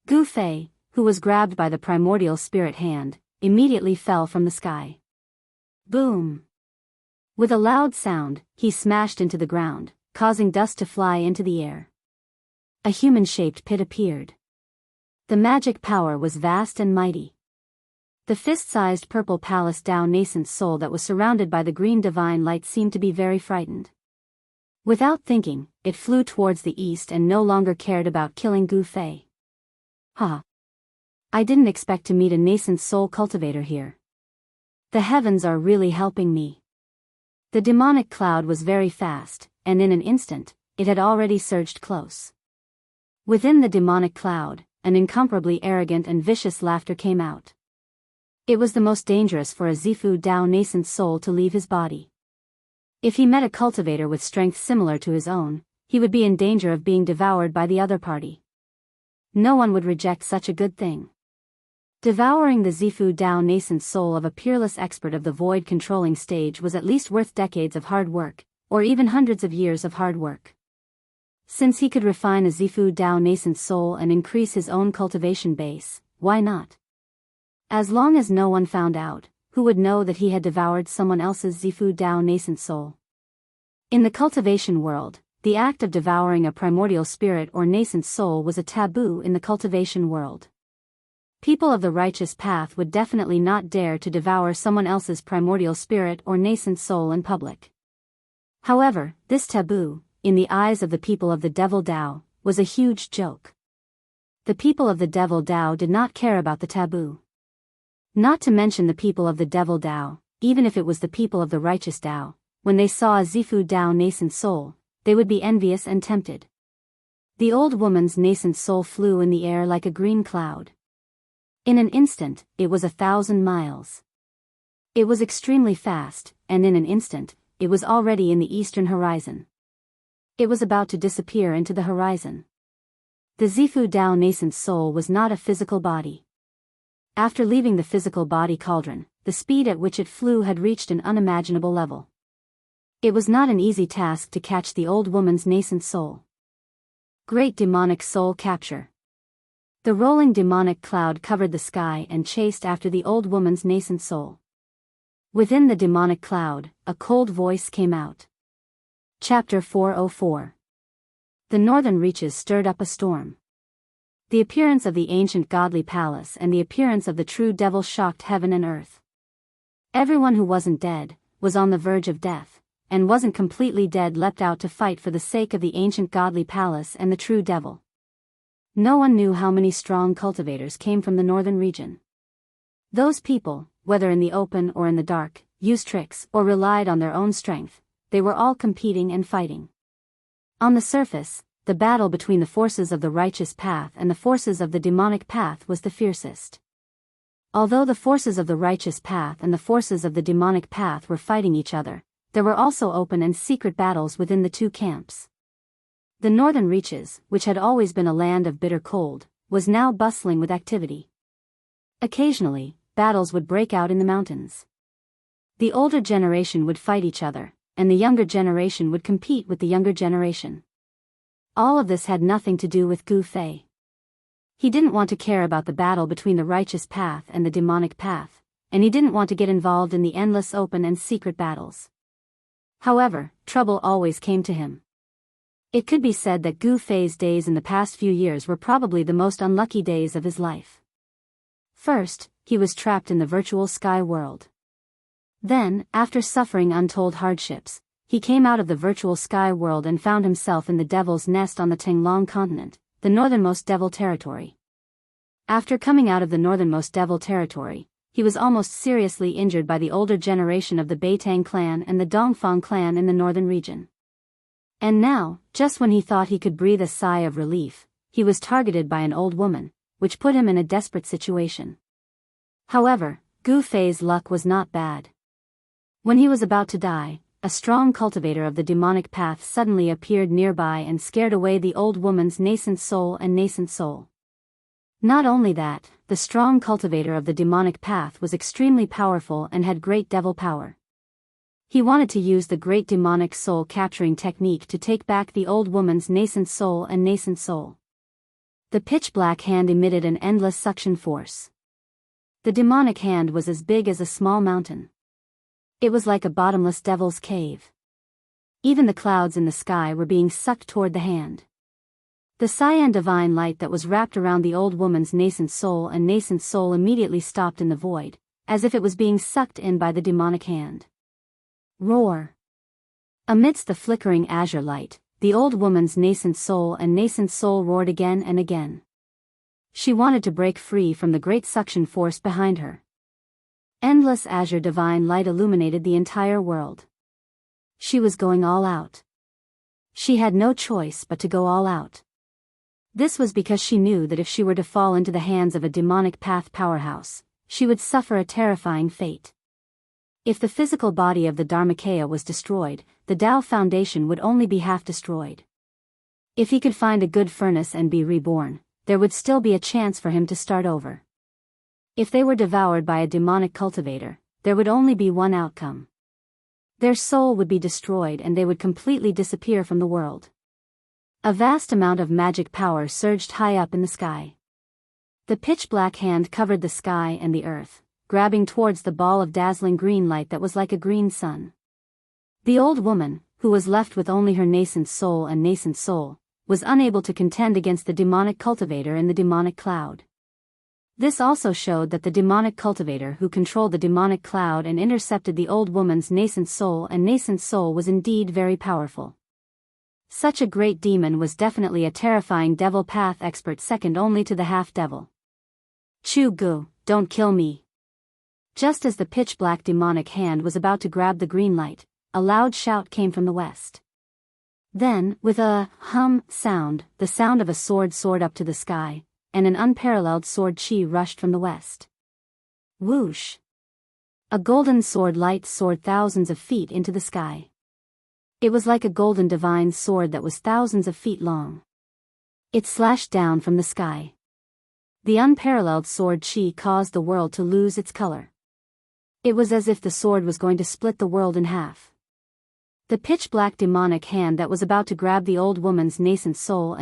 Gu Fei, who was grabbed by the primordial spirit hand, immediately fell from the sky. Boom! With a loud sound, he smashed into the ground, causing dust to fly into the air. A human-shaped pit appeared. The magic power was vast and mighty. The fist-sized purple palace Tao nascent soul that was surrounded by the green divine light seemed to be very frightened. Without thinking, it flew towards the east and no longer cared about killing Gu Fei. Ha! I didn't expect to meet a nascent soul cultivator here. The heavens are really helping me. The demonic cloud was very fast, and in an instant, it had already surged close. Within the demonic cloud, an incomparably arrogant and vicious laughter came out. It was the most dangerous for a Zifu Dao nascent soul to leave his body. If he met a cultivator with strength similar to his own, he would be in danger of being devoured by the other party. No one would reject such a good thing. Devouring the Zifu Dao nascent soul of a peerless expert of the void controlling stage was at least worth decades of hard work, or even hundreds of years of hard work. Since he could refine a Zifu Dao nascent soul and increase his own cultivation base, why not? As long as no one found out, who would know that he had devoured someone else's Zifu Dao nascent soul? In the cultivation world, the act of devouring a primordial spirit or nascent soul was a taboo in the cultivation world. People of the righteous path would definitely not dare to devour someone else's primordial spirit or nascent soul in public. However, this taboo, in the eyes of the people of the Devil Dao, was a huge joke. The people of the Devil Dao did not care about the taboo. Not to mention the people of the Devil Dao, even if it was the people of the righteous Dao, when they saw a Zifu Dao nascent soul, they would be envious and tempted. The old woman's nascent soul flew in the air like a green cloud. In an instant, it was 1,000 miles. It was extremely fast, and in an instant, it was already in the eastern horizon. It was about to disappear into the horizon. The Zifu Dao nascent soul was not a physical body. After leaving the physical body cauldron, the speed at which it flew had reached an unimaginable level. It was not an easy task to catch the old woman's nascent soul. Great demonic soul capture. The rolling demonic cloud covered the sky and chased after the old woman's nascent soul. Within the demonic cloud, a cold voice came out. Chapter 404. The northern reaches stirred up a storm. The appearance of the ancient godly palace and the appearance of the true devil shocked heaven and earth. Everyone who wasn't dead, was on the verge of death, and wasn't completely dead leapt out to fight for the sake of the ancient godly palace and the true devil. No one knew how many strong cultivators came from the northern region. Those people, whether in the open or in the dark, used tricks or relied on their own strength, they were all competing and fighting. On the surface, the battle between the forces of the righteous path and the forces of the demonic path was the fiercest. Although the forces of the righteous path and the forces of the demonic path were fighting each other, there were also open and secret battles within the two camps. The northern reaches, which had always been a land of bitter cold, was now bustling with activity. Occasionally, battles would break out in the mountains. The older generation would fight each other, and the younger generation would compete with the younger generation. All of this had nothing to do with Gu Fei. He didn't want to care about the battle between the righteous path and the demonic path, and he didn't want to get involved in the endless open and secret battles. However, trouble always came to him. It could be said that Gu Fei's days in the past few years were probably the most unlucky days of his life. First, he was trapped in the virtual sky world. Then, after suffering untold hardships, he came out of the virtual sky world and found himself in the Devil's Nest on the Tenglong continent, the northernmost Devil territory. After coming out of the northernmost Devil territory, he was almost seriously injured by the older generation of the Beitang clan and the Dongfang clan in the northern region. And now, just when he thought he could breathe a sigh of relief, he was targeted by an old woman, which put him in a desperate situation. However, Gu Fei's luck was not bad. When he was about to die, a strong cultivator of the demonic path suddenly appeared nearby and scared away the old woman's nascent soul and nascent soul. Not only that, the strong cultivator of the demonic path was extremely powerful and had great devil power. He wanted to use the great demonic soul capturing technique to take back the old woman's nascent soul and nascent soul. The pitch-black hand emitted an endless suction force. The demonic hand was as big as a small mountain. It was like a bottomless devil's cave. Even the clouds in the sky were being sucked toward the hand. The cyan divine light that was wrapped around the old woman's nascent soul immediately stopped in the void, as if it was being sucked in by the demonic hand. Roar! Amidst the flickering azure light, the old woman's nascent soul roared again and again. She wanted to break free from the great suction force behind her. Endless azure divine light illuminated the entire world. She was going all out. She had no choice but to go all out. This was because she knew that if she were to fall into the hands of a demonic path powerhouse, she would suffer a terrifying fate. If the physical body of the Dharmakaya was destroyed, the Tao Foundation would only be half destroyed. If he could find a good furnace and be reborn, there would still be a chance for him to start over. If they were devoured by a demonic cultivator, there would only be one outcome. Their soul would be destroyed and they would completely disappear from the world. A vast amount of magic power surged high up in the sky. The pitch-black hand covered the sky and the earth, grabbing towards the ball of dazzling green light that was like a green sun. The old woman, who was left with only her nascent soul, was unable to contend against the demonic cultivator in the demonic cloud. This also showed that the demonic cultivator who controlled the demonic cloud and intercepted the old woman's nascent soul was indeed very powerful. Such a great demon was definitely a terrifying devil path expert, second only to the half-devil. Chu Gu, don't kill me. Just as the pitch-black demonic hand was about to grab the green light, a loud shout came from the west. Then, with a sound, the sound of a sword soared up to the sky, and an unparalleled sword chi rushed from the west. Whoosh! A golden sword light soared thousands of feet into the sky. It was like a golden divine sword that was thousands of feet long. It slashed down from the sky. The unparalleled sword chi caused the world to lose its color. It was as if the sword was going to split the world in half. The pitch-black demonic hand that was about to grab the old woman's nascent soul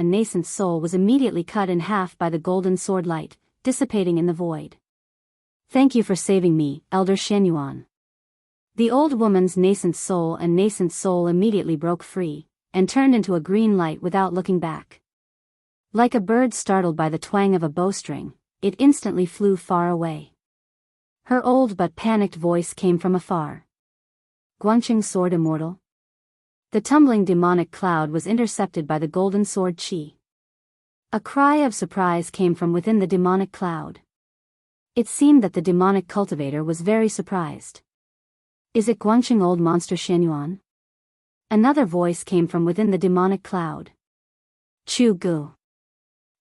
was immediately cut in half by the golden sword light, dissipating in the void. Thank you for saving me, Elder Shenyuan. The old woman's nascent soul immediately broke free, and turned into a green light without looking back. Like a bird startled by the twang of a bowstring, it instantly flew far away. Her old but panicked voice came from afar. Guangqing Sword Immortal? The tumbling demonic cloud was intercepted by the golden sword chi. A cry of surprise came from within the demonic cloud. It seemed that the demonic cultivator was very surprised. Is it Guangqing Old Monster Shenyuan? Another voice came from within the demonic cloud. Chu Gu.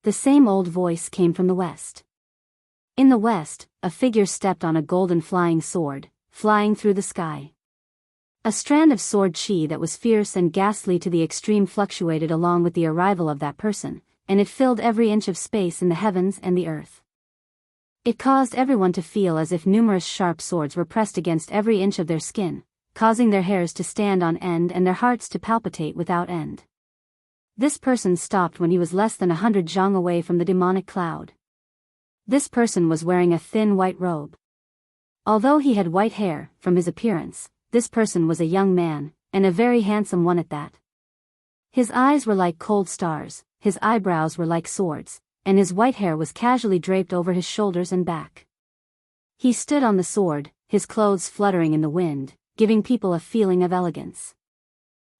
The same old voice came from the west. In the west, a figure stepped on a golden flying sword, flying through the sky. A strand of sword chi that was fierce and ghastly to the extreme fluctuated along with the arrival of that person, and it filled every inch of space in the heavens and the earth. It caused everyone to feel as if numerous sharp swords were pressed against every inch of their skin, causing their hairs to stand on end and their hearts to palpitate without end. This person stopped when he was less than 100 zhang away from the demonic cloud. This person was wearing a thin white robe. Although he had white hair, from his appearance, this person was a young man, and a very handsome one at that. His eyes were like cold stars, his eyebrows were like swords, and his white hair was casually draped over his shoulders and back. He stood on the sword, his clothes fluttering in the wind, giving people a feeling of elegance.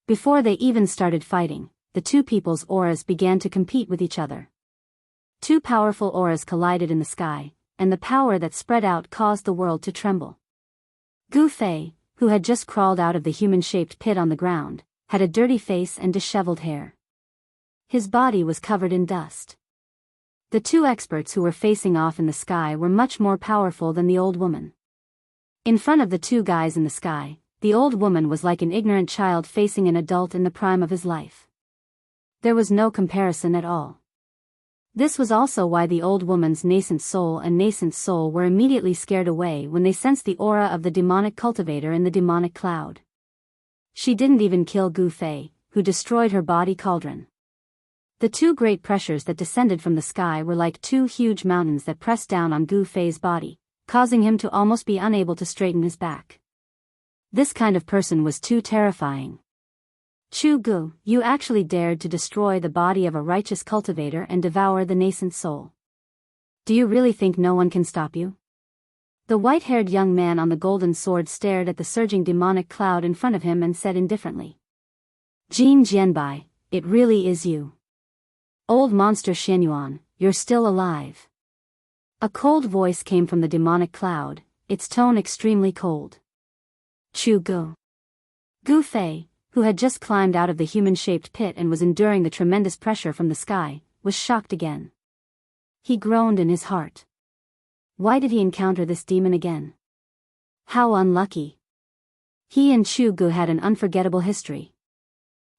Before they even started fighting, the two people's auras began to compete with each other. Two powerful auras collided in the sky, and the power that spread out caused the world to tremble. Gu Fei, who had just crawled out of the human-shaped pit on the ground, had a dirty face and disheveled hair. His body was covered in dust. The two experts who were facing off in the sky were much more powerful than the old woman. In front of the two guys in the sky, the old woman was like an ignorant child facing an adult in the prime of his life. There was no comparison at all. This was also why the old woman's nascent soul were immediately scared away when they sensed the aura of the demonic cultivator in the demonic cloud. She didn't even kill Gu Fei, who destroyed her body cauldron. The two great pressures that descended from the sky were like two huge mountains that pressed down on Gu Fei's body, causing him to almost be unable to straighten his back. This kind of person was too terrifying. Chu Gu, you actually dared to destroy the body of a righteous cultivator and devour the nascent soul. Do you really think no one can stop you? The white-haired young man on the golden sword stared at the surging demonic cloud in front of him and said indifferently. Jin Jianbai, it really is you. Old monster Xianyuan, you're still alive. A cold voice came from the demonic cloud, its tone extremely cold. Chu Gu. Gu Fei, who had just climbed out of the human-shaped pit and was enduring the tremendous pressure from the sky, was shocked again. He groaned in his heart. Why did he encounter this demon again? How unlucky. He and Chu Gu had an unforgettable history.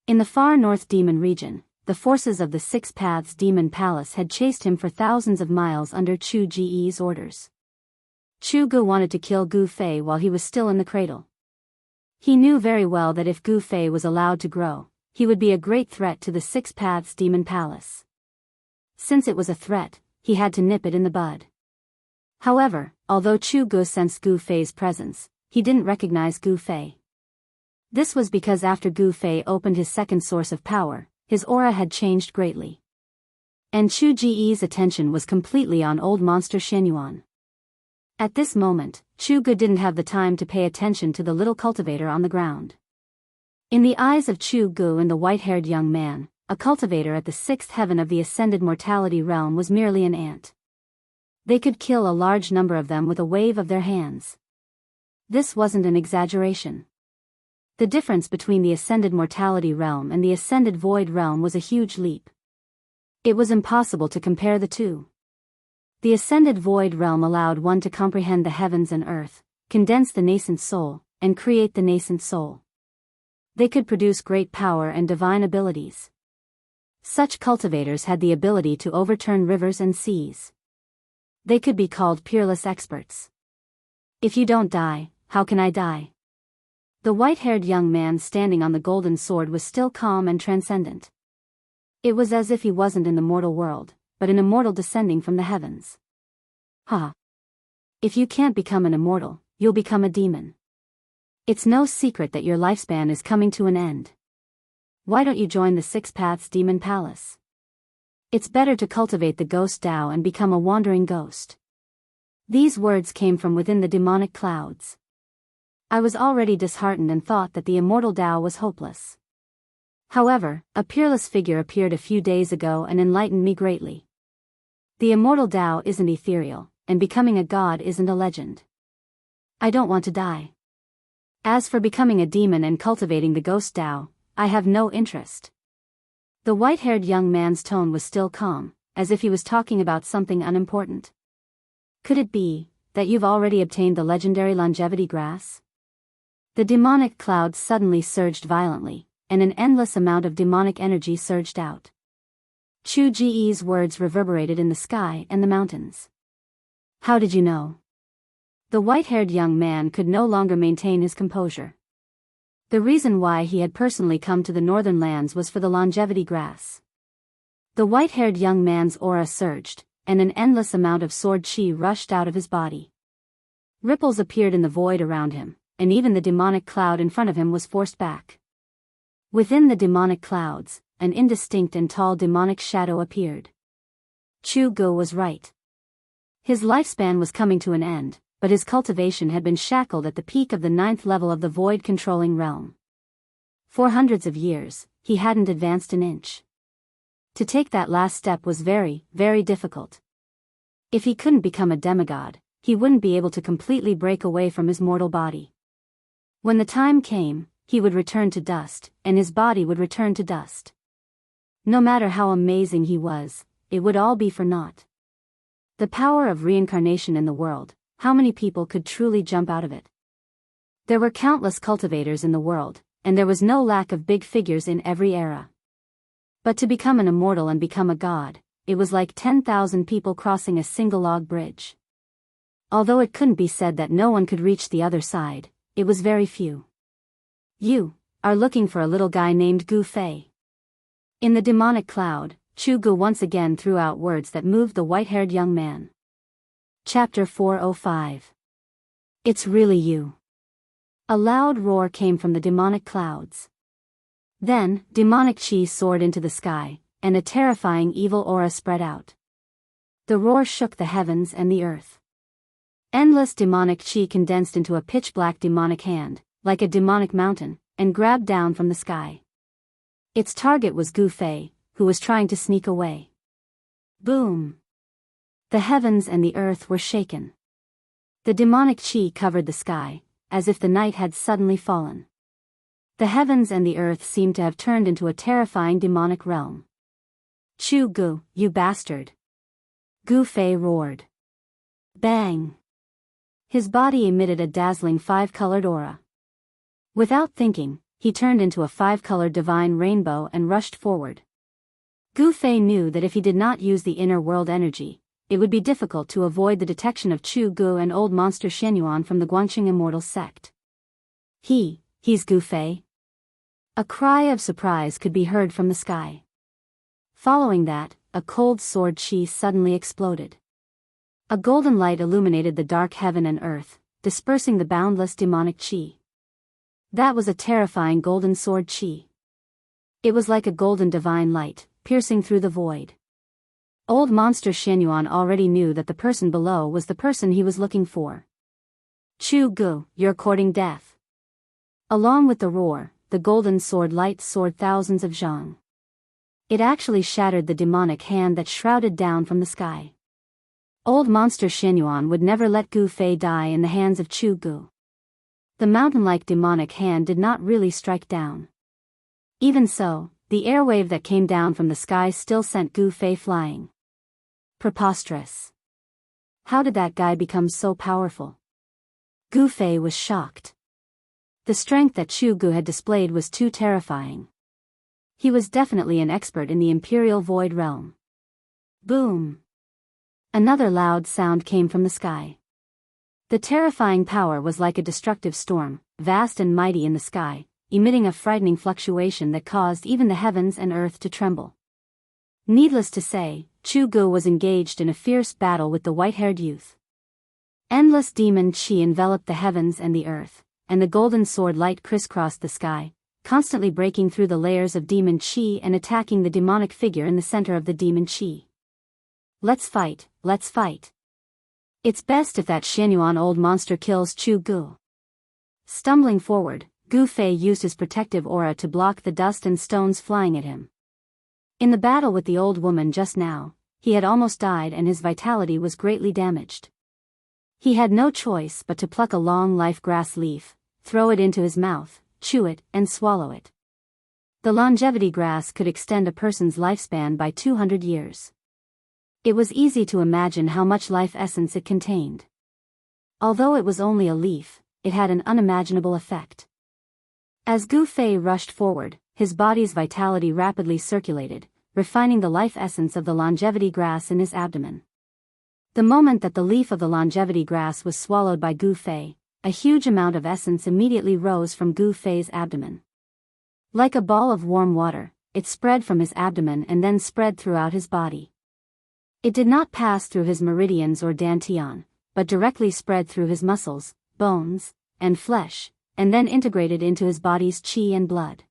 In the far north demon region, the forces of the Six Paths Demon Palace had chased him for thousands of miles under Chu Ji's orders. Chu Gu wanted to kill Gu Fei while he was still in the cradle. He knew very well that if Gu Fei was allowed to grow, he would be a great threat to the Six Paths Demon Palace. Since it was a threat, he had to nip it in the bud. However, although Chu Gu sensed Gu Fei's presence, he didn't recognize Gu Fei. This was because after Gu Fei opened his second source of power, his aura had changed greatly. And Chu Ji's attention was completely on old monster Xianyuan. At this moment, Chu Gu didn't have the time to pay attention to the little cultivator on the ground. In the eyes of Chu Gu and the white-haired young man, a cultivator at the sixth heaven of the ascended mortality realm was merely an ant. They could kill a large number of them with a wave of their hands. This wasn't an exaggeration. The difference between the ascended mortality realm and the ascended void realm was a huge leap. It was impossible to compare the two. The ascended void realm allowed one to comprehend the heavens and earth, condense the nascent soul, and create the nascent soul. They could produce great power and divine abilities. Such cultivators had the ability to overturn rivers and seas. They could be called peerless experts. If you don't die, how can I die? The white-haired young man standing on the golden sword was still calm and transcendent. It was as if he wasn't in the mortal world, but an immortal descending from the heavens. If you can't become an immortal, you'll become a demon. It's no secret that your lifespan is coming to an end. Why don't you join the Six Paths Demon Palace? It's better to cultivate the ghost Tao and become a wandering ghost. These words came from within the demonic clouds. I was already disheartened and thought that the immortal Tao was hopeless. However, a peerless figure appeared a few days ago and enlightened me greatly. The immortal Tao isn't ethereal, and becoming a god isn't a legend. I don't want to die. As for becoming a demon and cultivating the ghost Tao, I have no interest. The white-haired young man's tone was still calm, as if he was talking about something unimportant. Could it be that you've already obtained the legendary longevity grass? The demonic clouds suddenly surged violently, and an endless amount of demonic energy surged out. Chu Ji's words reverberated in the sky and the mountains. How did you know? The white-haired young man could no longer maintain his composure. The reason why he had personally come to the northern lands was for the longevity grass. The white-haired young man's aura surged, and an endless amount of sword chi rushed out of his body. Ripples appeared in the void around him, and even the demonic cloud in front of him was forced back. Within the demonic clouds, an indistinct and tall demonic shadow appeared. Chu Gu was right. His lifespan was coming to an end, but his cultivation had been shackled at the peak of the 9th level of the void-controlling realm. For hundreds of years, he hadn't advanced an inch. To take that last step was very, very difficult. If he couldn't become a demigod, he wouldn't be able to completely break away from his mortal body. When the time came, he would return to dust, and his body would return to dust. No matter how amazing he was, it would all be for naught. The power of reincarnation in the world, how many people could truly jump out of it? There were countless cultivators in the world, and there was no lack of big figures in every era. But to become an immortal and become a god, it was like 10,000 people crossing a single log bridge. Although it couldn't be said that no one could reach the other side, it was very few. You are looking for a little guy named Gu Fei. In the demonic cloud, Chu Gu once again threw out words that moved the white-haired young man. Chapter 405. It's really you. A loud roar came from the demonic clouds. Then, demonic chi soared into the sky, and a terrifying evil aura spread out. The roar shook the heavens and the earth. Endless demonic chi condensed into a pitch-black demonic hand, like a demonic mountain, and grabbed down from the sky. Its target was Gu Fei, who was trying to sneak away. Boom! The heavens and the earth were shaken. The demonic chi covered the sky, as if the night had suddenly fallen. The heavens and the earth seemed to have turned into a terrifying demonic realm. Chu Gu, you bastard! Gu Fei roared. Bang! His body emitted a dazzling 5-colored aura. Without thinking, he turned into a 5-colored divine rainbow and rushed forward. Gu Fei knew that if he did not use the inner world energy, it would be difficult to avoid the detection of Chu Gu and old monster Shenyuan from the Guangxing Immortal sect. He's Gu Fei? A cry of surprise could be heard from the sky. Following that, a cold sword chi suddenly exploded. A golden light illuminated the dark heaven and earth, dispersing the boundless demonic chi. That was a terrifying golden sword chi. It was like a golden divine light, piercing through the void. Old monster Shenyuan already knew that the person below was the person he was looking for. Chu Gu, you're courting death. Along with the roar, the golden sword light soared thousands of zhang. It actually shattered the demonic hand that shrouded down from the sky. Old monster Shenyuan would never let Gu Fei die in the hands of Chu Gu. The mountain-like demonic hand did not really strike down. Even so, the airwave that came down from the sky still sent Gu Fei flying. Preposterous. How did that guy become so powerful? Gu Fei was shocked. The strength that Chu Gu had displayed was too terrifying. He was definitely an expert in the Imperial Void Realm. Boom! Another loud sound came from the sky. The terrifying power was like a destructive storm, vast and mighty in the sky, emitting a frightening fluctuation that caused even the heavens and earth to tremble. Needless to say, Chu Gu was engaged in a fierce battle with the white-haired youth. Endless demon chi enveloped the heavens and the earth, and the golden sword light crisscrossed the sky, constantly breaking through the layers of demon chi and attacking the demonic figure in the center of the demon chi. Let's fight, let's fight. It's best if that Shenyuan old monster kills Chu Gu. Stumbling forward, Gu Fei used his protective aura to block the dust and stones flying at him. In the battle with the old woman just now, he had almost died and his vitality was greatly damaged. He had no choice but to pluck a long life grass leaf, throw it into his mouth, chew it, and swallow it. The longevity grass could extend a person's lifespan by 200 years. It was easy to imagine how much life essence it contained. Although it was only a leaf, it had an unimaginable effect. As Gu Fei rushed forward, his body's vitality rapidly circulated, refining the life essence of the longevity grass in his abdomen. The moment that the leaf of the longevity grass was swallowed by Gu Fei, a huge amount of essence immediately rose from Gu Fei's abdomen. Like a ball of warm water, it spread from his abdomen and then spread throughout his body. It did not pass through his meridians or dantian, but directly spread through his muscles, bones, and flesh, and then integrated into his body's qi and blood.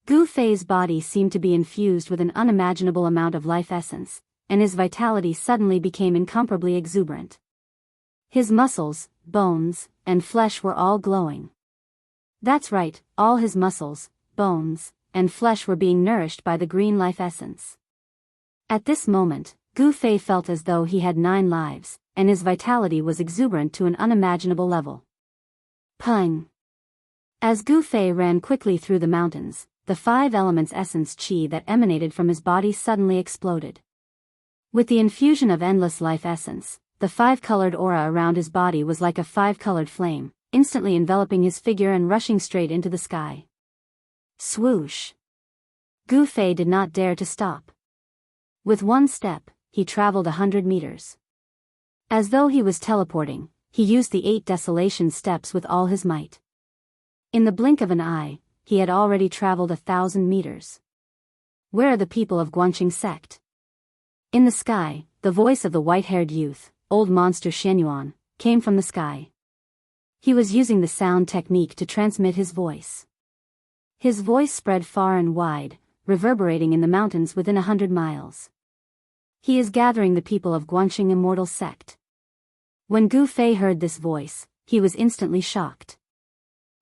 Gu Fei's body seemed to be infused with an unimaginable amount of life essence, and his vitality suddenly became incomparably exuberant. His muscles, bones, and flesh were all glowing. That's right, all his muscles, bones, and flesh were being nourished by the green life essence. At this moment, Gu Fei felt as though he had 9 lives, and his vitality was exuberant to an unimaginable level. Pung! As Gu Fei ran quickly through the mountains, the 5 elements essence qi that emanated from his body suddenly exploded. With the infusion of endless life essence, the 5-colored aura around his body was like a 5-colored flame, instantly enveloping his figure and rushing straight into the sky. Swoosh! Gu Fei did not dare to stop. With one step, he traveled 100 meters. As though he was teleporting, he used the 8 desolation steps with all his might. In the blink of an eye, he had already traveled 1,000 meters. Where are the people of Guangxing sect? In the sky, the voice of the white-haired youth, old monster Shenyuan, came from the sky. He was using the sound technique to transmit his voice. His voice spread far and wide, reverberating in the mountains within 100 miles. He is gathering the people of Guanxing Immortal Sect. When Gu Fei heard this voice, he was instantly shocked.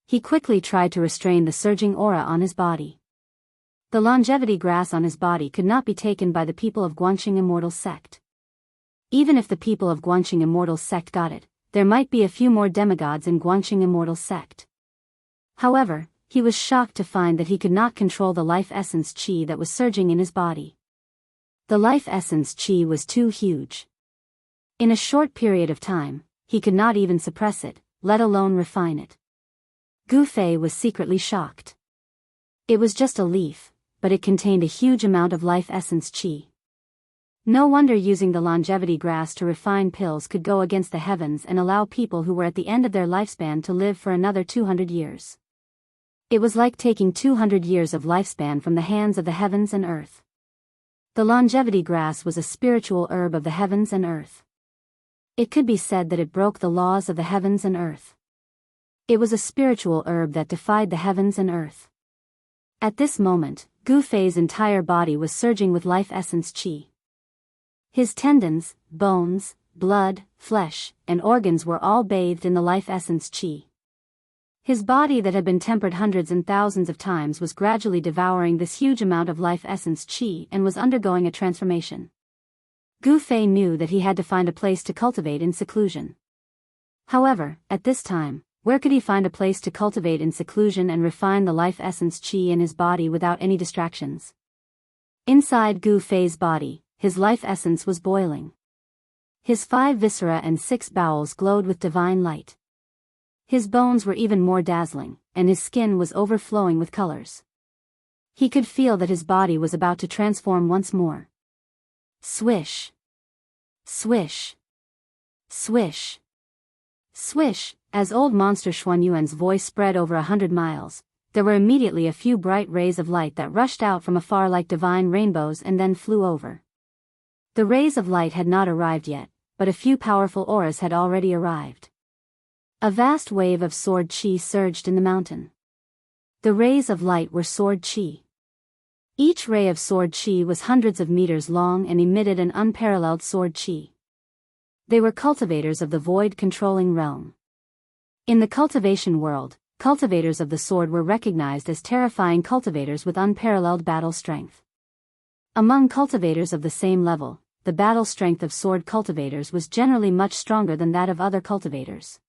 He quickly tried to restrain the surging aura on his body. The longevity grass on his body could not be taken by the people of Guanxing Immortal Sect. Even if the people of Guanxing Immortal Sect got it, there might be a few more demigods in Guanxing Immortal Sect. However, he was shocked to find that he could not control the life essence qi that was surging in his body. The life essence qi was too huge. In a short period of time, he could not even suppress it, let alone refine it. Gu Fei was secretly shocked. It was just a leaf, but it contained a huge amount of life essence qi. No wonder using the longevity grass to refine pills could go against the heavens and allow people who were at the end of their lifespan to live for another 200 years. It was like taking 200 years of lifespan from the hands of the heavens and earth. The longevity grass was a spiritual herb of the heavens and earth. It could be said that it broke the laws of the heavens and earth. It was a spiritual herb that defied the heavens and earth. At this moment, Gu Fei's entire body was surging with life essence qi. His tendons, bones, blood, flesh, and organs were all bathed in the life essence qi. His body that had been tempered hundreds and thousands of times was gradually devouring this huge amount of life essence qi and was undergoing a transformation. Gu Fei knew that he had to find a place to cultivate in seclusion. However, at this time, where could he find a place to cultivate in seclusion and refine the life essence qi in his body without any distractions? Inside Gu Fei's body, his life essence was boiling. His 5 viscera and 6 bowels glowed with divine light. His bones were even more dazzling, and his skin was overflowing with colors. He could feel that his body was about to transform once more. Swish! Swish! Swish! Swish! As old monster Xuanyuan's voice spread over 100 miles, there were immediately a few bright rays of light that rushed out from afar like divine rainbows and then flew over. The rays of light had not arrived yet, but a few powerful auras had already arrived. A vast wave of sword qi surged in the mountain. The rays of light were sword qi. Each ray of sword qi was hundreds of meters long and emitted an unparalleled sword qi. They were cultivators of the void-controlling realm. In the cultivation world, cultivators of the sword were recognized as terrifying cultivators with unparalleled battle strength. Among cultivators of the same level, the battle strength of sword cultivators was generally much stronger than that of other cultivators.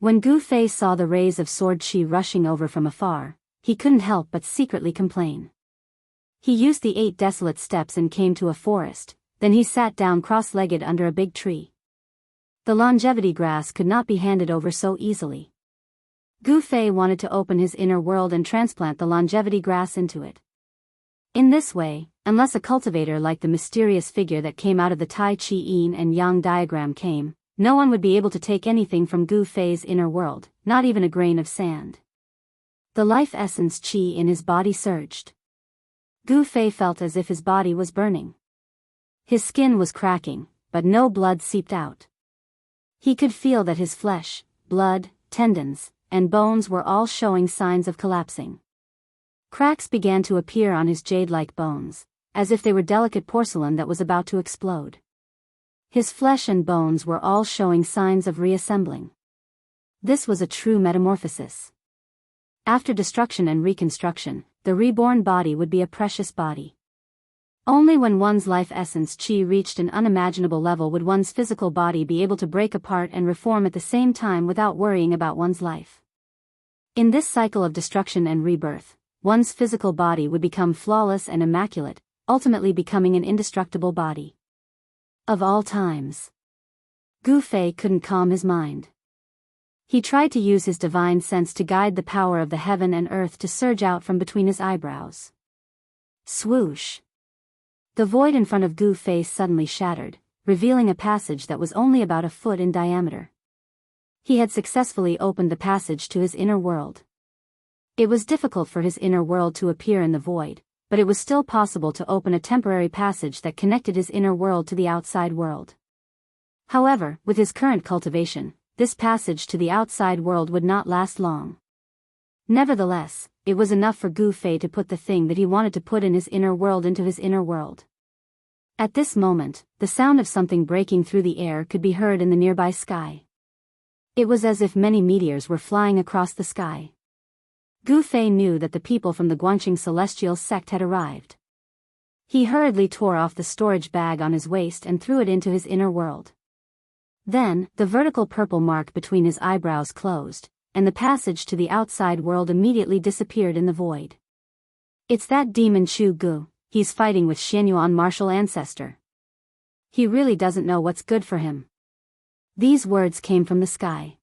When Gu Fei saw the rays of sword qi rushing over from afar, he couldn't help but secretly complain. He used the 8 desolate steps and came to a forest, then he sat down cross-legged under a big tree. The longevity grass could not be handed over so easily. Gu Fei wanted to open his inner world and transplant the longevity grass into it. In this way, unless a cultivator like the mysterious figure that came out of the Tai Chi Yin and Yang diagram came, no one would be able to take anything from Gu Fei's inner world, not even a grain of sand. The life essence qi in his body surged. Gu Fei felt as if his body was burning. His skin was cracking, but no blood seeped out. He could feel that his flesh, blood, tendons, and bones were all showing signs of collapsing. Cracks began to appear on his jade-like bones, as if they were delicate porcelain that was about to explode. His flesh and bones were all showing signs of reassembling. This was a true metamorphosis. After destruction and reconstruction, the reborn body would be a precious body. Only when one's life essence qi reached an unimaginable level would one's physical body be able to break apart and reform at the same time without worrying about one's life. In this cycle of destruction and rebirth, one's physical body would become flawless and immaculate, ultimately becoming an indestructible body. Of all times, Gu Fei couldn't calm his mind. He tried to use his divine sense to guide the power of the heaven and earth to surge out from between his eyebrows. Swoosh! The void in front of Gu Fei suddenly shattered, revealing a passage that was only about a foot in diameter. He had successfully opened the passage to his inner world. It was difficult for his inner world to appear in the void, but it was still possible to open a temporary passage that connected his inner world to the outside world. However, with his current cultivation, this passage to the outside world would not last long. Nevertheless, it was enough for Gu Fei to put the thing that he wanted to put in his inner world into his inner world. At this moment, the sound of something breaking through the air could be heard in the nearby sky. It was as if many meteors were flying across the sky. Gu Fei knew that the people from the Guanxing celestial sect had arrived. He hurriedly tore off the storage bag on his waist and threw it into his inner world. Then, the vertical purple mark between his eyebrows closed, and the passage to the outside world immediately disappeared in the void. It's that demon Chu Gu, he's fighting with Xianyuan martial ancestor. He really doesn't know what's good for him. These words came from the sky.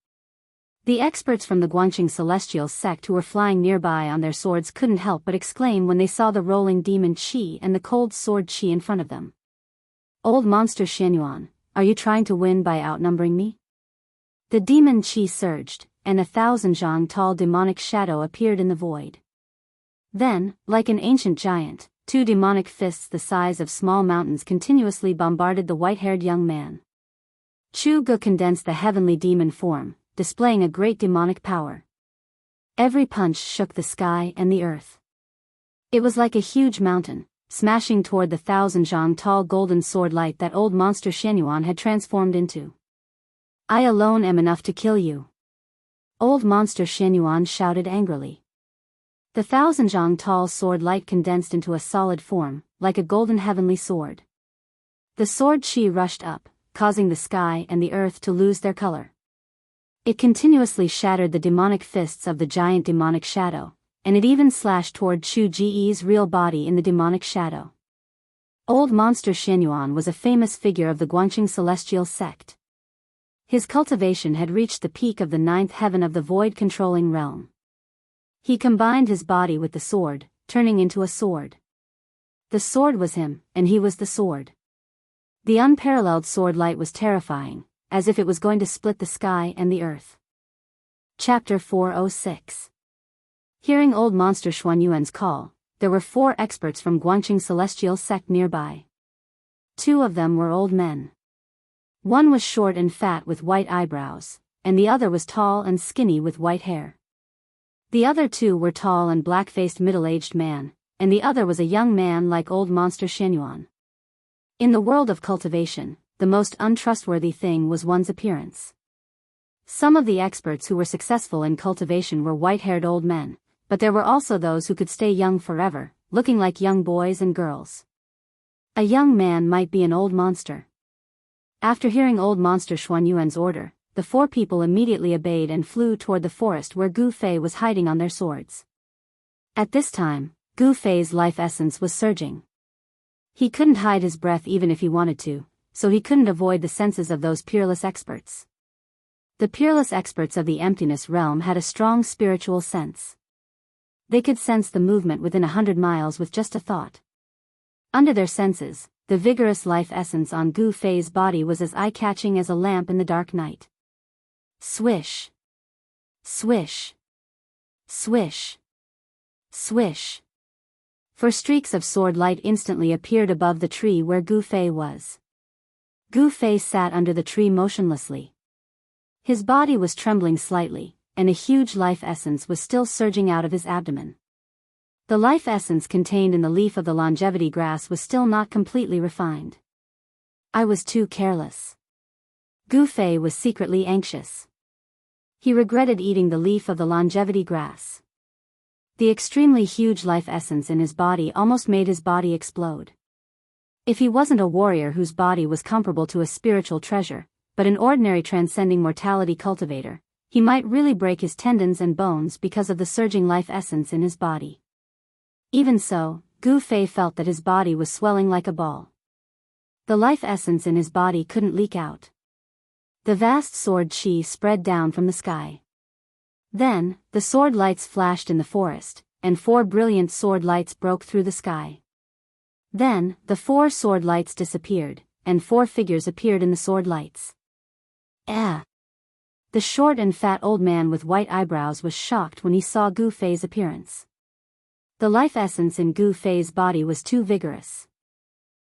The experts from the Guanxing celestial sect who were flying nearby on their swords couldn't help but exclaim when they saw the rolling demon Qi and the cold sword Qi in front of them. Old monster Xianyuan, are you trying to win by outnumbering me? The demon Qi surged, and 1,000 zhang tall demonic shadow appeared in the void. Then, like an ancient giant, 2 demonic fists the size of small mountains continuously bombarded the white-haired young man. Chu Gu condensed the heavenly demon form, displaying a great demonic power. Every punch shook the sky and the earth. It was like a huge mountain, smashing toward the 1,000 zhang tall golden sword light that old monster Xianyuan had transformed into. I alone am enough to kill you. Old monster Xianyuan shouted angrily. The 1,000 zhang tall sword light condensed into a solid form, like a golden heavenly sword. The sword Qi rushed up, causing the sky and the earth to lose their color. It continuously shattered the demonic fists of the giant demonic shadow, and it even slashed toward Chu Ji's real body in the demonic shadow. Old monster Xianyuan was a famous figure of the Guanxing celestial sect. His cultivation had reached the peak of the 9th heaven of the void-controlling realm. He combined his body with the sword, turning into a sword. The sword was him, and he was the sword. The unparalleled sword light was terrifying, as if it was going to split the sky and the earth. Chapter 406. Hearing old monster Xuanyuan's call, there were 4 experts from Guanxing celestial sect nearby. 2 of them were old men. One was short and fat with white eyebrows, and the other was tall and skinny with white hair. The other 2 were tall and black-faced middle-aged man, and the other was a young man like old monster Xianyuan. In the world of cultivation, the most untrustworthy thing was one's appearance. Some of the experts who were successful in cultivation were white-haired old men, but there were also those who could stay young forever, looking like young boys and girls. A young man might be an old monster. After hearing old monster Xuanyuan's order, the 4 people immediately obeyed and flew toward the forest where Gu Fei was hiding on their swords. At this time, Gu Fei's life essence was surging. He couldn't hide his breath even if he wanted to, so he couldn't avoid the senses of those peerless experts. The peerless experts of the emptiness realm had a strong spiritual sense. They could sense the movement within 100 miles with just a thought. Under their senses, the vigorous life essence on Gu Fei's body was as eye-catching as a lamp in the dark night. Swish. Swish. Swish. Swish. 4 streaks of sword light instantly appeared above the tree where Gu Fei was. Gu Fei sat under the tree motionlessly. His body was trembling slightly, and a huge life essence was still surging out of his abdomen. The life essence contained in the leaf of the longevity grass was still not completely refined. I was too careless. Gu Fei was secretly anxious. He regretted eating the leaf of the longevity grass. The extremely huge life essence in his body almost made his body explode. If he wasn't a warrior whose body was comparable to a spiritual treasure, but an ordinary transcending mortality cultivator, he might really break his tendons and bones because of the surging life essence in his body. Even so, Gu Fei felt that his body was swelling like a ball. The life essence in his body couldn't leak out. The vast sword Qi spread down from the sky. Then, the sword lights flashed in the forest, and 4 brilliant sword lights broke through the sky. Then, the 4 sword lights disappeared, and 4 figures appeared in the sword lights. The short and fat old man with white eyebrows was shocked when he saw Gu Fei's appearance. The life essence in Gu Fei's body was too vigorous.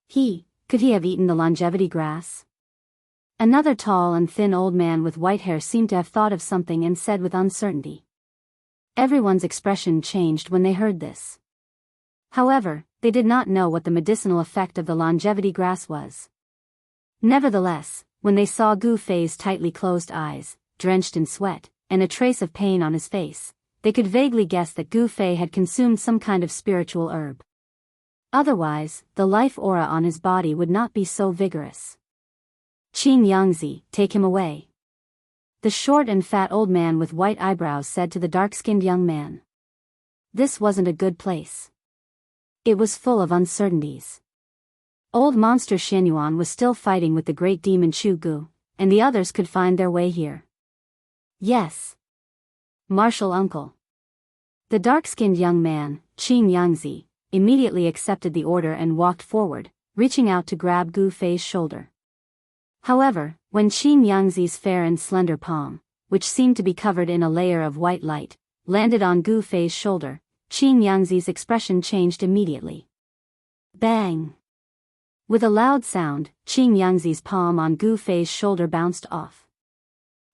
Could he have eaten the longevity grass? Another tall and thin old man with white hair seemed to have thought of something and said with uncertainty. Everyone's expression changed when they heard this. However, they did not know what the medicinal effect of the longevity grass was. Nevertheless, when they saw Gu Fei's tightly closed eyes, drenched in sweat, and a trace of pain on his face, they could vaguely guess that Gu Fei had consumed some kind of spiritual herb. Otherwise, the life aura on his body would not be so vigorous. Qin Yangzi, take him away. The short and fat old man with white eyebrows said to the dark-skinned young man. This wasn't a good place. It was full of uncertainties. Old monster Xianyuan was still fighting with the great demon Chu Gu, and the others could find their way here. Yes. Martial uncle. The dark-skinned young man, Qin Yangzi, immediately accepted the order and walked forward, reaching out to grab Gu Fei's shoulder. However, when Qin Yangzi's fair and slender palm, which seemed to be covered in a layer of white light, landed on Gu Fei's shoulder, Qin Yangzi's expression changed immediately. Bang! With a loud sound, Qin Yangzi's palm on Gu Fei's shoulder bounced off.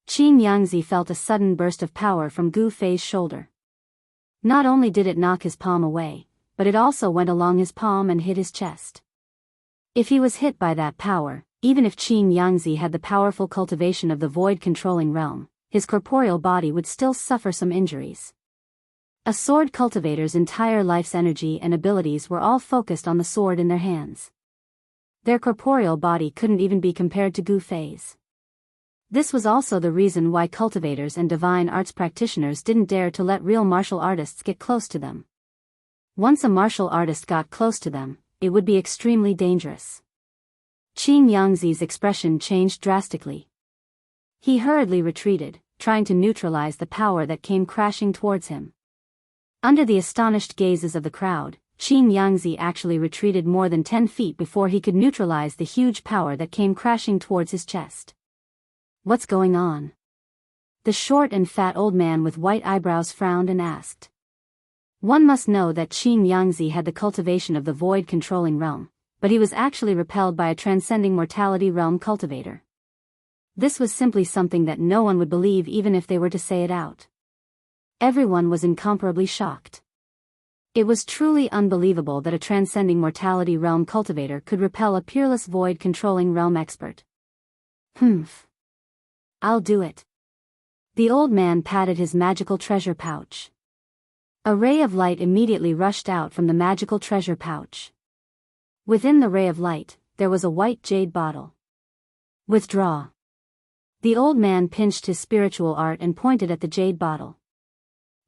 Qin Yangzi felt a sudden burst of power from Gu Fei's shoulder. Not only did it knock his palm away, but it also went along his palm and hit his chest. If he was hit by that power, even if Qin Yangzi had the powerful cultivation of the void-controlling realm, his corporeal body would still suffer some injuries. A sword cultivator's entire life's energy and abilities were all focused on the sword in their hands. Their corporeal body couldn't even be compared to Gu Fei's. This was also the reason why cultivators and divine arts practitioners didn't dare to let real martial artists get close to them. Once a martial artist got close to them, it would be extremely dangerous. Qin Yangzi's expression changed drastically. He hurriedly retreated, trying to neutralize the power that came crashing towards him. Under the astonished gazes of the crowd, Qin Yangzi actually retreated more than 10 feet before he could neutralize the huge power that came crashing towards his chest. What's going on? The short and fat old man with white eyebrows frowned and asked. One must know that Qin Yangzi had the cultivation of the void-controlling realm, but he was actually repelled by a transcending mortality realm cultivator. This was simply something that no one would believe even if they were to say it out. Everyone was incomparably shocked. It was truly unbelievable that a transcending mortality realm cultivator could repel a peerless void-controlling realm expert. Humph. I'll do it. The old man patted his magical treasure pouch. A ray of light immediately rushed out from the magical treasure pouch. Within the ray of light, there was a white jade bottle. Withdraw. The old man pinched his spiritual art and pointed at the jade bottle.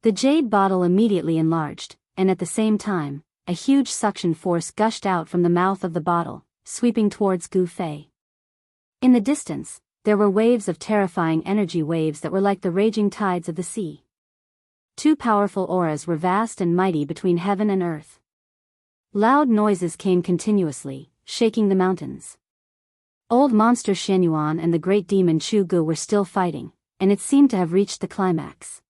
The jade bottle immediately enlarged, and at the same time, a huge suction force gushed out from the mouth of the bottle, sweeping towards Gu Fei. In the distance, there were waves of terrifying energy waves that were like the raging tides of the sea. Two powerful auras were vast and mighty between heaven and earth. Loud noises came continuously, shaking the mountains. Old monster Xianyuan and the great demon Chu Gu were still fighting, and it seemed to have reached the climax.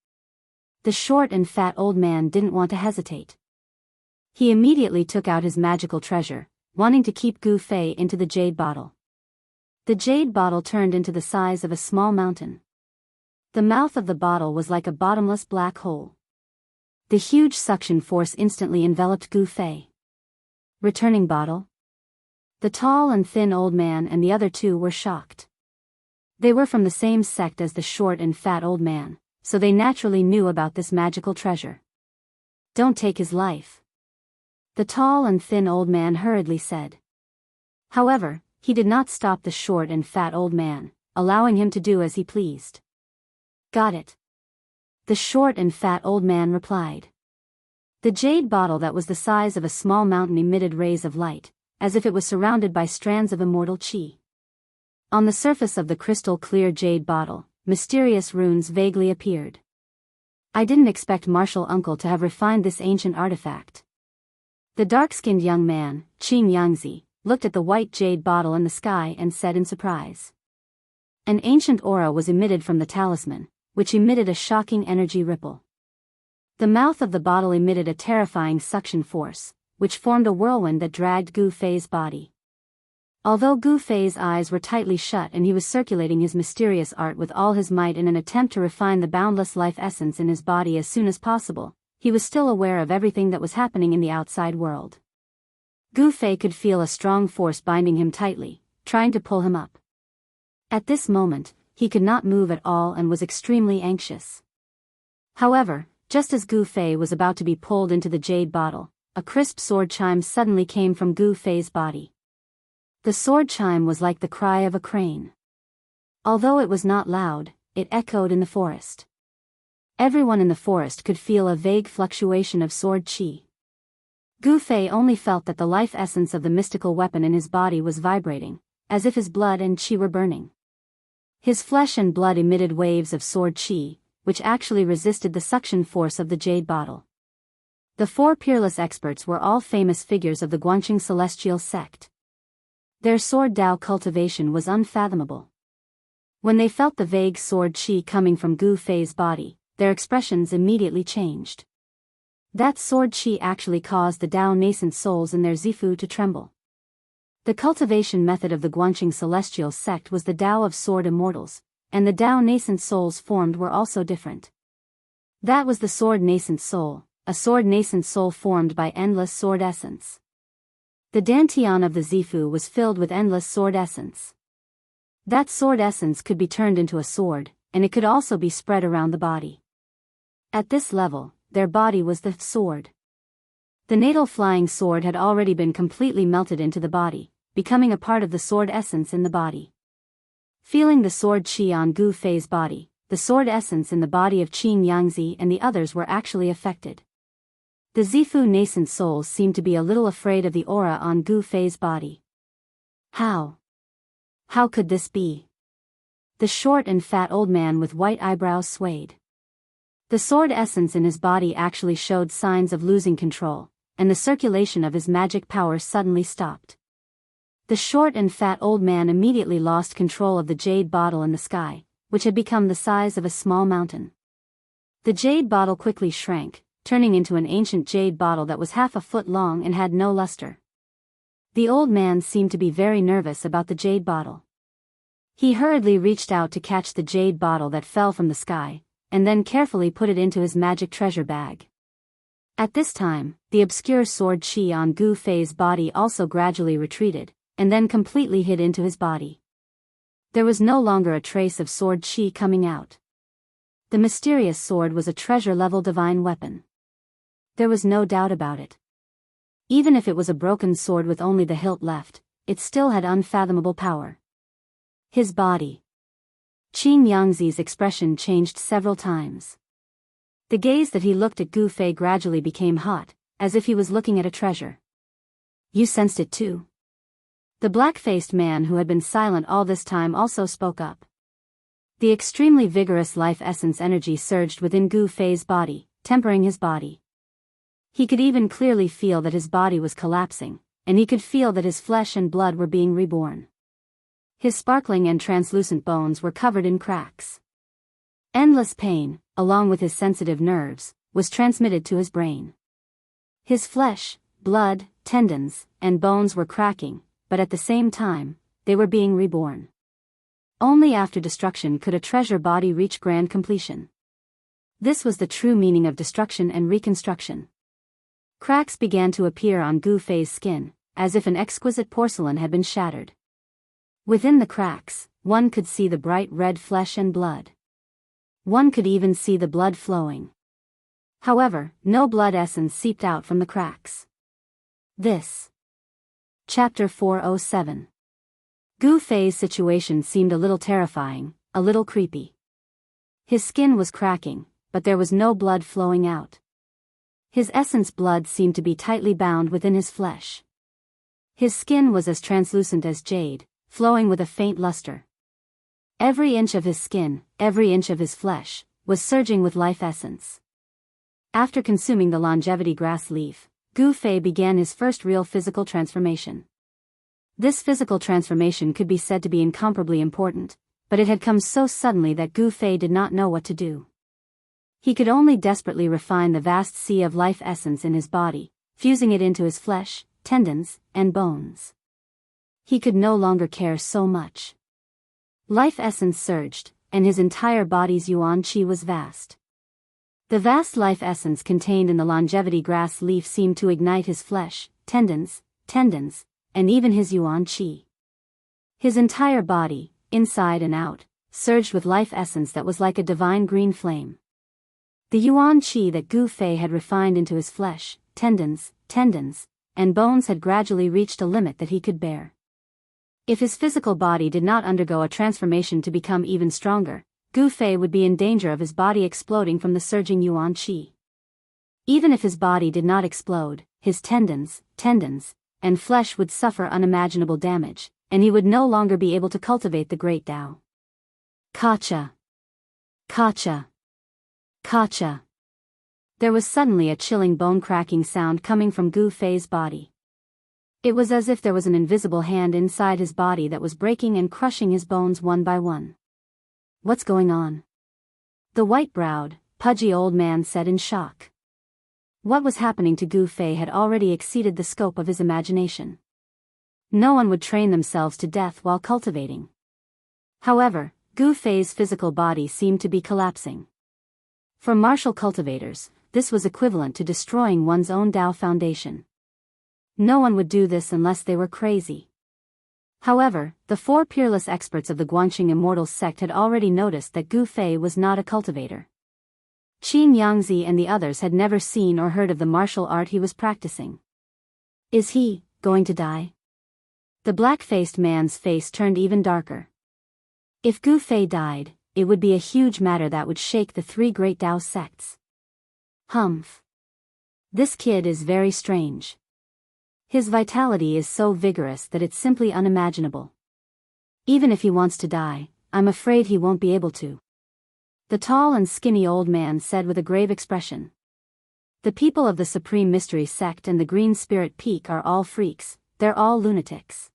The short and fat old man didn't want to hesitate. He immediately took out his magical treasure, wanting to keep Gu Fei into the jade bottle. The jade bottle turned into the size of a small mountain. The mouth of the bottle was like a bottomless black hole. The huge suction force instantly enveloped Gu Fei. Returning bottle? The tall and thin old man and the other two were shocked. They were from the same sect as the short and fat old man, so they naturally knew about this magical treasure. Don't take his life. The tall and thin old man hurriedly said. However, he did not stop the short and fat old man, allowing him to do as he pleased. Got it. The short and fat old man replied. The jade bottle that was the size of a small mountain emitted rays of light, as if it was surrounded by strands of immortal qi. On the surface of the crystal-clear jade bottle, mysterious runes vaguely appeared. I didn't expect Martial Uncle to have refined this ancient artifact. The dark-skinned young man, Qin Yangzi, looked at the white jade bottle in the sky and said in surprise. An ancient aura was emitted from the talisman, which emitted a shocking energy ripple. The mouth of the bottle emitted a terrifying suction force, which formed a whirlwind that dragged Gu Fei's body. Although Gu Fei's eyes were tightly shut and he was circulating his mysterious art with all his might in an attempt to refine the boundless life essence in his body as soon as possible, he was still aware of everything that was happening in the outside world. Gu Fei could feel a strong force binding him tightly, trying to pull him up. At this moment, he could not move at all and was extremely anxious. However, just as Gu Fei was about to be pulled into the jade bottle, a crisp sword chime suddenly came from Gu Fei's body. The sword chime was like the cry of a crane. Although it was not loud, it echoed in the forest. Everyone in the forest could feel a vague fluctuation of sword chi. Gu Fei only felt that the life essence of the mystical weapon in his body was vibrating, as if his blood and chi were burning. His flesh and blood emitted waves of sword chi, which actually resisted the suction force of the jade bottle. The four peerless experts were all famous figures of the Guanxing celestial sect. Their sword Dao cultivation was unfathomable. When they felt the vague sword chi coming from Gu Fei's body, their expressions immediately changed. That sword chi actually caused the Dao nascent souls in their Zifu to tremble. The cultivation method of the Guanxing celestial sect was the Dao of sword immortals, and the Dao nascent souls formed were also different. That was the sword nascent soul, a sword nascent soul formed by endless sword essence. The Dantian of the Zifu was filled with endless sword essence. That sword essence could be turned into a sword, and it could also be spread around the body. At this level, their body was the sword. The natal flying sword had already been completely melted into the body, becoming a part of the sword essence in the body. Feeling the sword chi on Gu Fei's body, the sword essence in the body of Qing Yangzi and the others were actually affected. The Zifu nascent souls seemed to be a little afraid of the aura on Gu Fei's body. How could this be? The short and fat old man with white eyebrows swayed. The sword essence in his body actually showed signs of losing control, and the circulation of his magic power suddenly stopped. The short and fat old man immediately lost control of the jade bottle in the sky, which had become the size of a small mountain. The jade bottle quickly shrank, turning into an ancient jade bottle that was half a foot long and had no luster. The old man seemed to be very nervous about the jade bottle. He hurriedly reached out to catch the jade bottle that fell from the sky, and then carefully put it into his magic treasure bag. At this time, the obscure sword chi on Gu Fei's body also gradually retreated, and then completely hid into his body. There was no longer a trace of sword chi coming out. The mysterious sword was a treasure-level divine weapon. There was no doubt about it. Even if it was a broken sword with only the hilt left, it still had unfathomable power. His body. Qing Yangzi's expression changed several times. The gaze that he looked at Gu Fei gradually became hot, as if he was looking at a treasure. You sensed it too? The black-faced man who had been silent all this time also spoke up. The extremely vigorous life essence energy surged within Gu Fei's body, tempering his body. He could even clearly feel that his body was collapsing, and he could feel that his flesh and blood were being reborn. His sparkling and translucent bones were covered in cracks. Endless pain, along with his sensitive nerves, was transmitted to his brain. His flesh, blood, tendons, and bones were cracking, but at the same time, they were being reborn. Only after destruction could a treasure body reach grand completion. This was the true meaning of destruction and reconstruction. Cracks began to appear on Gu Fei's skin, as if an exquisite porcelain had been shattered. Within the cracks, one could see the bright red flesh and blood. One could even see the blood flowing. However, no blood essence seeped out from the cracks. This. Chapter 407. Gu Fei's situation seemed a little terrifying, a little creepy. His skin was cracking, but there was no blood flowing out. His essence blood seemed to be tightly bound within his flesh. His skin was as translucent as jade, flowing with a faint luster. Every inch of his skin, every inch of his flesh, was surging with life essence. After consuming the longevity grass leaf, Gu Fei began his first real physical transformation. This physical transformation could be said to be incomparably important, but it had come so suddenly that Gu Fei did not know what to do. He could only desperately refine the vast sea of life essence in his body, fusing it into his flesh, tendons, and bones. He could no longer care so much. Life essence surged, and his entire body's yuan qi was vast. The vast life essence contained in the longevity grass leaf seemed to ignite his flesh, tendons, and even his yuan qi. His entire body, inside and out, surged with life essence that was like a divine green flame. The yuan qi that Gu Fei had refined into his flesh, tendons, and bones had gradually reached a limit that he could bear. If his physical body did not undergo a transformation to become even stronger, Gu Fei would be in danger of his body exploding from the surging yuan qi. Even if his body did not explode, his tendons, and flesh would suffer unimaginable damage, and he would no longer be able to cultivate the great Tao. Kacha. Kacha. Kacha. There was suddenly a chilling bone-cracking sound coming from Gu Fei's body. It was as if there was an invisible hand inside his body that was breaking and crushing his bones one by one. What's going on? The white-browed, pudgy old man said in shock. What was happening to Gu Fei had already exceeded the scope of his imagination. No one would train themselves to death while cultivating. However, Gu Fei's physical body seemed to be collapsing. For martial cultivators, this was equivalent to destroying one's own Tao foundation. No one would do this unless they were crazy. However, the four peerless experts of the Guanxing Immortals sect had already noticed that Gu Fei was not a cultivator. Qin Yangzi and the others had never seen or heard of the martial art he was practicing. Is he going to die? The black-faced man's face turned even darker. If Gu Fei died, it would be a huge matter that would shake the three great Tao sects. Humph. This kid is very strange. His vitality is so vigorous that it's simply unimaginable. Even if he wants to die, I'm afraid he won't be able to. The tall and skinny old man said with a grave expression. The people of the Supreme Mystery Sect and the Green Spirit Peak are all freaks, they're all lunatics.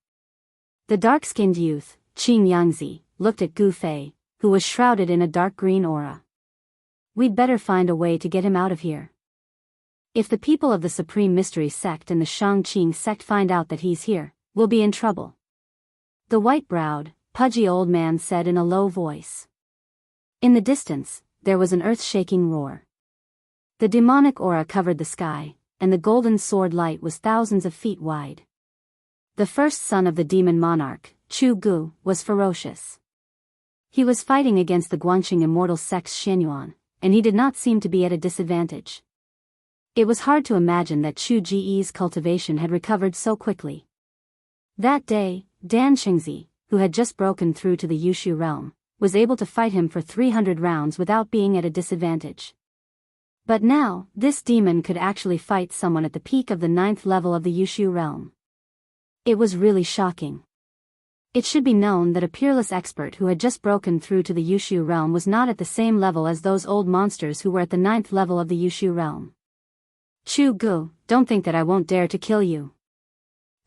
The dark-skinned youth, Qin Yangzi, looked at Gu Fei, who was shrouded in a dark green aura. We'd better find a way to get him out of here. If the people of the Supreme Mystery Sect and the Shangqing sect find out that he's here, we'll be in trouble. The white-browed, pudgy old man said in a low voice. In the distance, there was an earth-shaking roar. The demonic aura covered the sky, and the golden sword light was thousands of feet wide. The first son of the demon monarch, Chu Gu, was ferocious. He was fighting against the Guanxing Immortal sect's Xianyuan, and he did not seem to be at a disadvantage. It was hard to imagine that Chu Ji's cultivation had recovered so quickly. That day, Dan Xingzi, who had just broken through to the Yushu realm, was able to fight him for 300 rounds without being at a disadvantage. But now, this demon could actually fight someone at the peak of the 9th level of the Yushu realm. It was really shocking. It should be known that a peerless expert who had just broken through to the Yushu realm was not at the same level as those old monsters who were at the 9th level of the Yushu realm. Chu Gu, don't think that I won't dare to kill you.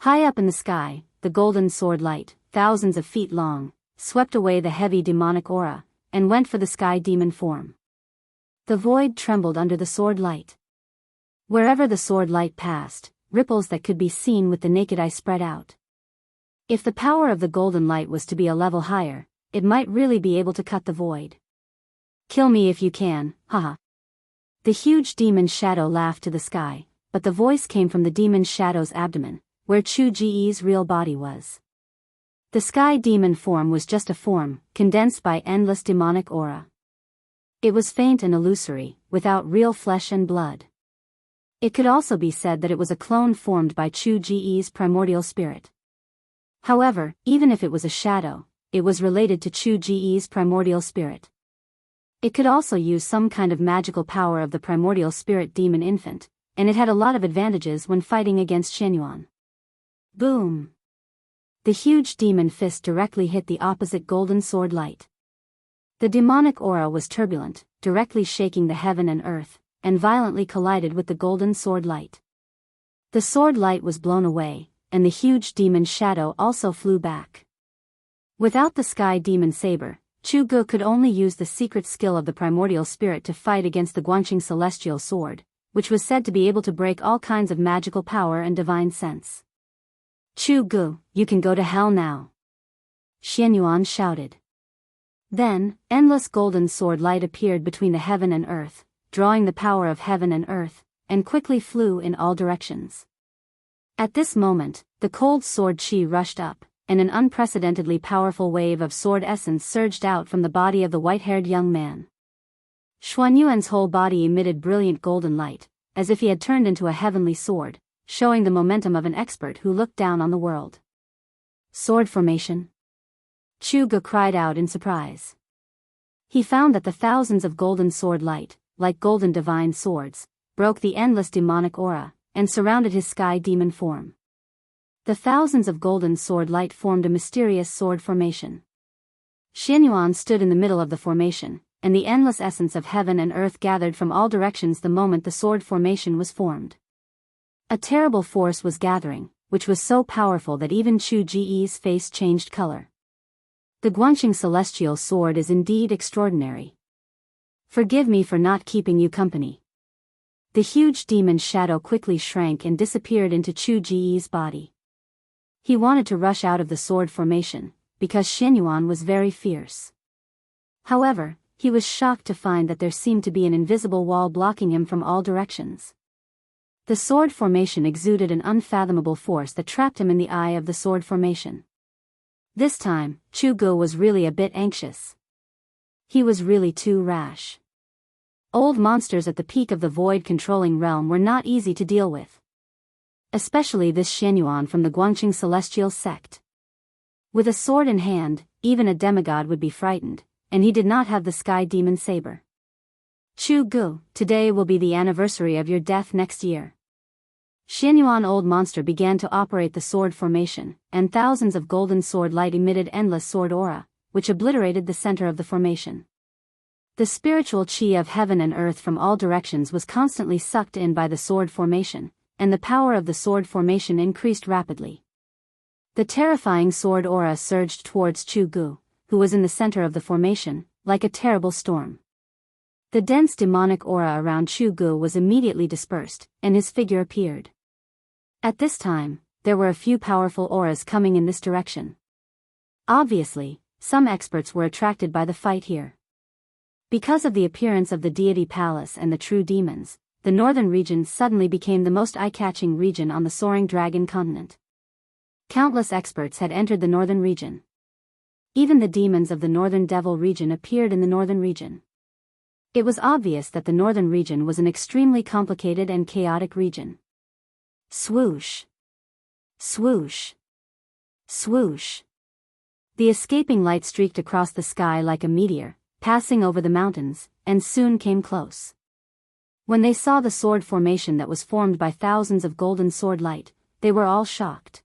High up in the sky, the golden sword light, thousands of feet long, swept away the heavy demonic aura, and went for the sky demon form. The void trembled under the sword light. Wherever the sword light passed, ripples that could be seen with the naked eye spread out. If the power of the golden light was to be a level higher, it might really be able to cut the void. Kill me if you can, haha. The huge demon shadow laughed to the sky, but the voice came from the demon shadow's abdomen, where Chu Ji's real body was. The sky demon form was just a form, condensed by endless demonic aura. It was faint and illusory, without real flesh and blood. It could also be said that it was a clone formed by Chu Ji's primordial spirit. However, even if it was a shadow, it was related to Chu Ji's primordial spirit. It could also use some kind of magical power of the primordial spirit demon infant, and it had a lot of advantages when fighting against Xianyuan. Boom! The huge demon fist directly hit the opposite golden sword light. The demonic aura was turbulent, directly shaking the heaven and earth, and violently collided with the golden sword light. The sword light was blown away, and the huge demon shadow also flew back. Without the sky demon saber, Chu Gu could only use the secret skill of the primordial spirit to fight against the Guanxing celestial sword, which was said to be able to break all kinds of magical power and divine sense. Chu Gu, you can go to hell now. Xianyuan shouted. Then, endless golden sword light appeared between the heaven and earth, drawing the power of heaven and earth, and quickly flew in all directions. At this moment, the cold sword chi rushed up, and an unprecedentedly powerful wave of sword essence surged out from the body of the white-haired young man. Xuanyuan's whole body emitted brilliant golden light, as if he had turned into a heavenly sword, showing the momentum of an expert who looked down on the world. Sword formation? Chu Gu cried out in surprise. He found that the thousands of golden sword light, like golden divine swords, broke the endless demonic aura, and surrounded his sky demon form. The thousands of golden sword light formed a mysterious sword formation. Xianyuan stood in the middle of the formation, and the endless essence of heaven and earth gathered from all directions the moment the sword formation was formed. A terrible force was gathering, which was so powerful that even Chu Ji's face changed color. The Guanxing celestial sword is indeed extraordinary. Forgive me for not keeping you company. The huge demon's shadow quickly shrank and disappeared into Chu Ji's body. He wanted to rush out of the sword formation, because Xianyuan was very fierce. However, he was shocked to find that there seemed to be an invisible wall blocking him from all directions. The sword formation exuded an unfathomable force that trapped him in the eye of the sword formation. This time, Chu Gu was really a bit anxious. He was really too rash. Old monsters at the peak of the void-controlling realm were not easy to deal with. Especially this Xianyuan from the Guanxing celestial sect. With a sword in hand, even a demigod would be frightened, and he did not have the sky demon saber. Chu Gu, today will be the anniversary of your death next year. Xianyuan old monster began to operate the sword formation, and thousands of golden sword light emitted endless sword aura, which obliterated the center of the formation. The spiritual chi of heaven and earth from all directions was constantly sucked in by the sword formation, and the power of the sword formation increased rapidly. The terrifying sword aura surged towards Chu Gu, who was in the center of the formation, like a terrible storm. The dense demonic aura around Chu Gu was immediately dispersed, and his figure appeared. At this time, there were a few powerful auras coming in this direction. Obviously, some experts were attracted by the fight here. Because of the appearance of the deity palace and the true demons, the northern region suddenly became the most eye-catching region on the soaring dragon continent. Countless experts had entered the northern region. Even the demons of the northern devil region appeared in the northern region. It was obvious that the northern region was an extremely complicated and chaotic region. Swoosh! Swoosh! Swoosh! The escaping light streaked across the sky like a meteor, passing over the mountains, and soon came close. When they saw the sword formation that was formed by thousands of golden sword light, they were all shocked.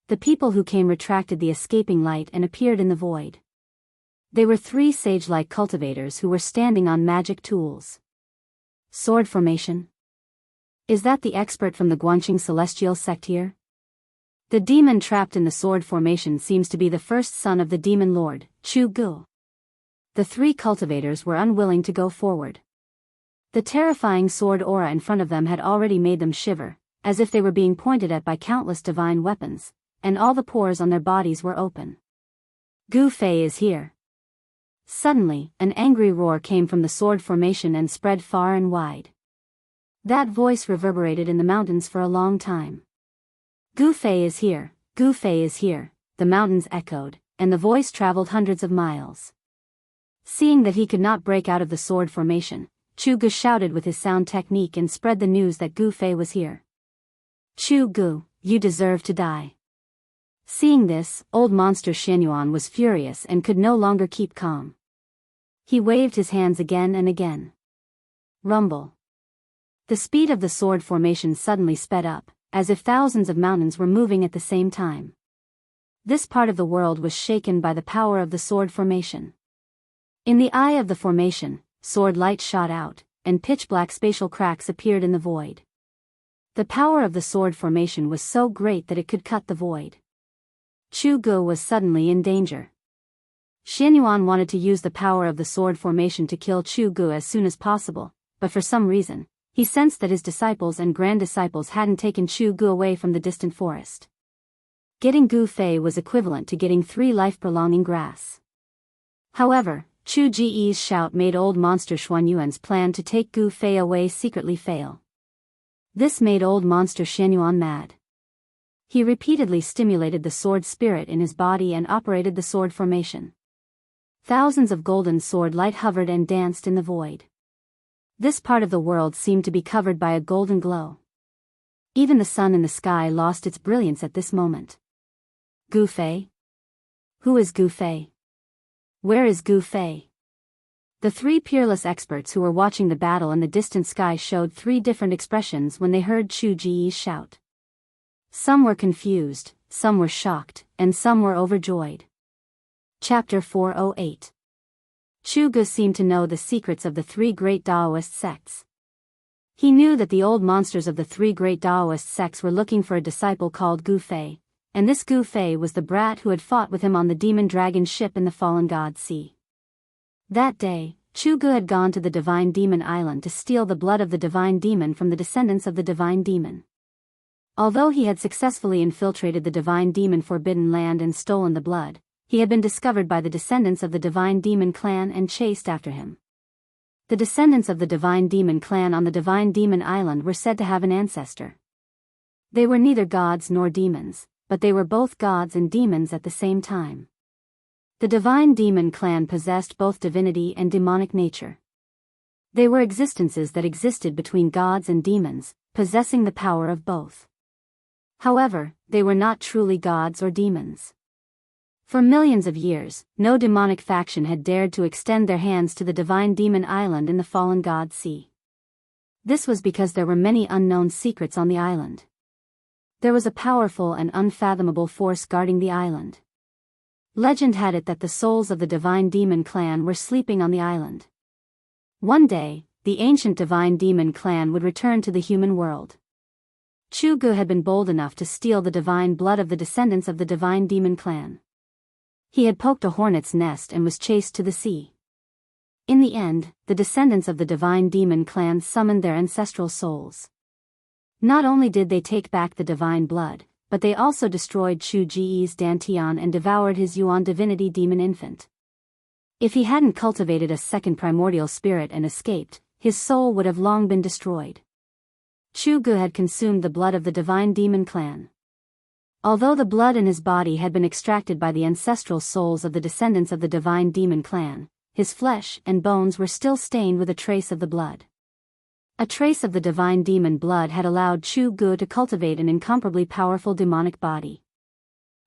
The people who came retracted the escaping light and appeared in the void. They were 3 sage-like cultivators who were standing on magic tools. Sword formation? Is that the expert from the Guanxing celestial sect here? The demon trapped in the sword formation seems to be the first son of the demon lord, Chu Gu. The 3 cultivators were unwilling to go forward. The terrifying sword aura in front of them had already made them shiver, as if they were being pointed at by countless divine weapons, and all the pores on their bodies were open. Gu Fei is here. Suddenly, an angry roar came from the sword formation and spread far and wide. That voice reverberated in the mountains for a long time. Gu Fei is here, Gu Fei is here, the mountains echoed, and the voice traveled hundreds of miles. Seeing that he could not break out of the sword formation, Chu Gu shouted with his sound technique and spread the news that Gu Fei was here. Chu Gu, you deserve to die. Seeing this, old monster Xianyuan was furious and could no longer keep calm. He waved his hands again and again. Rumble. The speed of the sword formation suddenly sped up, as if thousands of mountains were moving at the same time. This part of the world was shaken by the power of the sword formation. In the eye of the formation, sword light shot out, and pitch-black spatial cracks appeared in the void. The power of the sword formation was so great that it could cut the void. Chu Gu was suddenly in danger. Xianyuan wanted to use the power of the sword formation to kill Chu Gu as soon as possible, but for some reason, he sensed that his disciples and grand disciples hadn't taken Chu Gu away from the distant forest. Getting Gu Fei was equivalent to getting 3 life-prolonging grass. However, Chu Ji's shout made old monster Xuanyuan's plan to take Gu Fei away secretly fail. This made old monster Xuanyuan mad. He repeatedly stimulated the sword spirit in his body and operated the sword formation. Thousands of golden sword light hovered and danced in the void. This part of the world seemed to be covered by a golden glow. Even the sun in the sky lost its brilliance at this moment. Gu Fei? Who is Gu Fei? Where is Gu Fei? The 3 peerless experts who were watching the battle in the distant sky showed 3 different expressions when they heard Chu Ji's shout. Some were confused, some were shocked, and some were overjoyed. Chapter 408. Chu Gu seemed to know the secrets of the 3 great Taoist sects. He knew that the old monsters of the 3 great Taoist sects were looking for a disciple called Gu Fei, and this Gu Fei was the brat who had fought with him on the demon dragon ship in the Fallen God Sea. That day, Chu Gu had gone to the Divine Demon Island to steal the blood of the Divine Demon from the descendants of the Divine Demon. Although he had successfully infiltrated the Divine Demon Forbidden Land and stolen the blood, he had been discovered by the descendants of the Divine Demon clan and chased after him. The descendants of the Divine Demon clan on the Divine Demon Island were said to have an ancestor. They were neither gods nor demons, but they were both gods and demons at the same time. The Divine Demon clan possessed both divinity and demonic nature. They were existences that existed between gods and demons, possessing the power of both. However, they were not truly gods or demons. For millions of years, no demonic faction had dared to extend their hands to the Divine Demon Island in the Fallen God Sea. This was because there were many unknown secrets on the island. There was a powerful and unfathomable force guarding the island. Legend had it that the souls of the Divine Demon clan were sleeping on the island. One day, the ancient Divine Demon clan would return to the human world. Chu Gu had been bold enough to steal the divine blood of the descendants of the Divine Demon clan. He had poked a hornet's nest and was chased to the sea. In the end, the descendants of the Divine Demon clan summoned their ancestral souls. Not only did they take back the divine blood, but they also destroyed Chu Ji's Dantian and devoured his Yuan divinity demon infant. If he hadn't cultivated a second primordial spirit and escaped, his soul would have long been destroyed. Chu Gu had consumed the blood of the Divine Demon clan. Although the blood in his body had been extracted by the ancestral souls of the descendants of the Divine Demon clan, his flesh and bones were still stained with a trace of the blood. A trace of the Divine Demon blood had allowed Chu Gu to cultivate an incomparably powerful demonic body.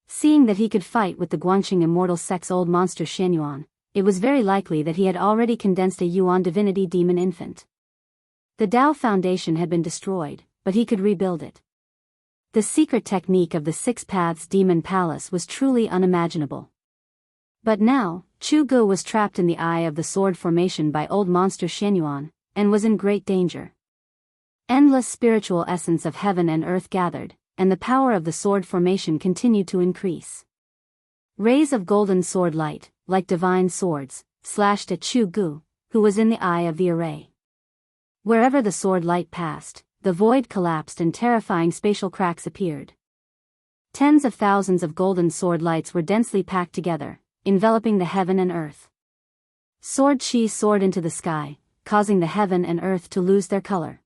Seeing that he could fight with the Guangxing immortal sect's old monster Xuanyuan, it was very likely that he had already condensed a Yuan divinity demon infant. The Tao Foundation had been destroyed, but he could rebuild it. The secret technique of the 6 Paths Demon Palace was truly unimaginable. But now, Chu Gu was trapped in the eye of the sword formation by old monster Xuanyuan, and was in great danger. Endless spiritual essence of heaven and earth gathered, and the power of the sword formation continued to increase. Rays of golden sword light, like divine swords, slashed at Chu Gu, who was in the eye of the array. Wherever the sword light passed, the void collapsed and terrifying spatial cracks appeared. Tens of thousands of golden sword lights were densely packed together, enveloping the heaven and earth. Sword chi soared into the sky, causing the heaven and earth to lose their color.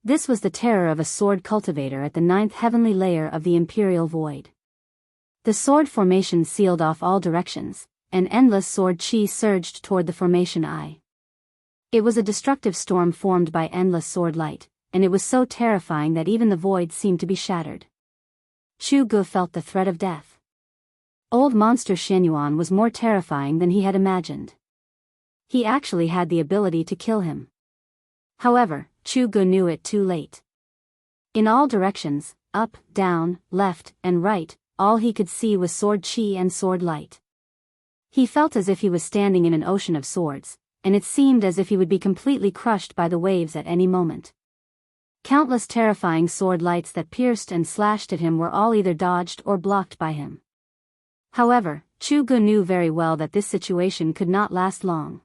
This was the terror of a sword cultivator at the 9th heavenly layer of the Imperial Void. The sword formation sealed off all directions, and endless sword chi surged toward the formation eye. It was a destructive storm formed by endless sword light, and it was so terrifying that even the void seemed to be shattered. Chu Gu felt the threat of death. Old monster Xuanyuan was more terrifying than he had imagined. He actually had the ability to kill him. However, Chu Gu knew it too late. In all directions, up, down, left, and right, all he could see was sword chi and sword light. He felt as if he was standing in an ocean of swords, and it seemed as if he would be completely crushed by the waves at any moment. Countless terrifying sword lights that pierced and slashed at him were all either dodged or blocked by him. However, Chu Gu knew very well that this situation could not last long.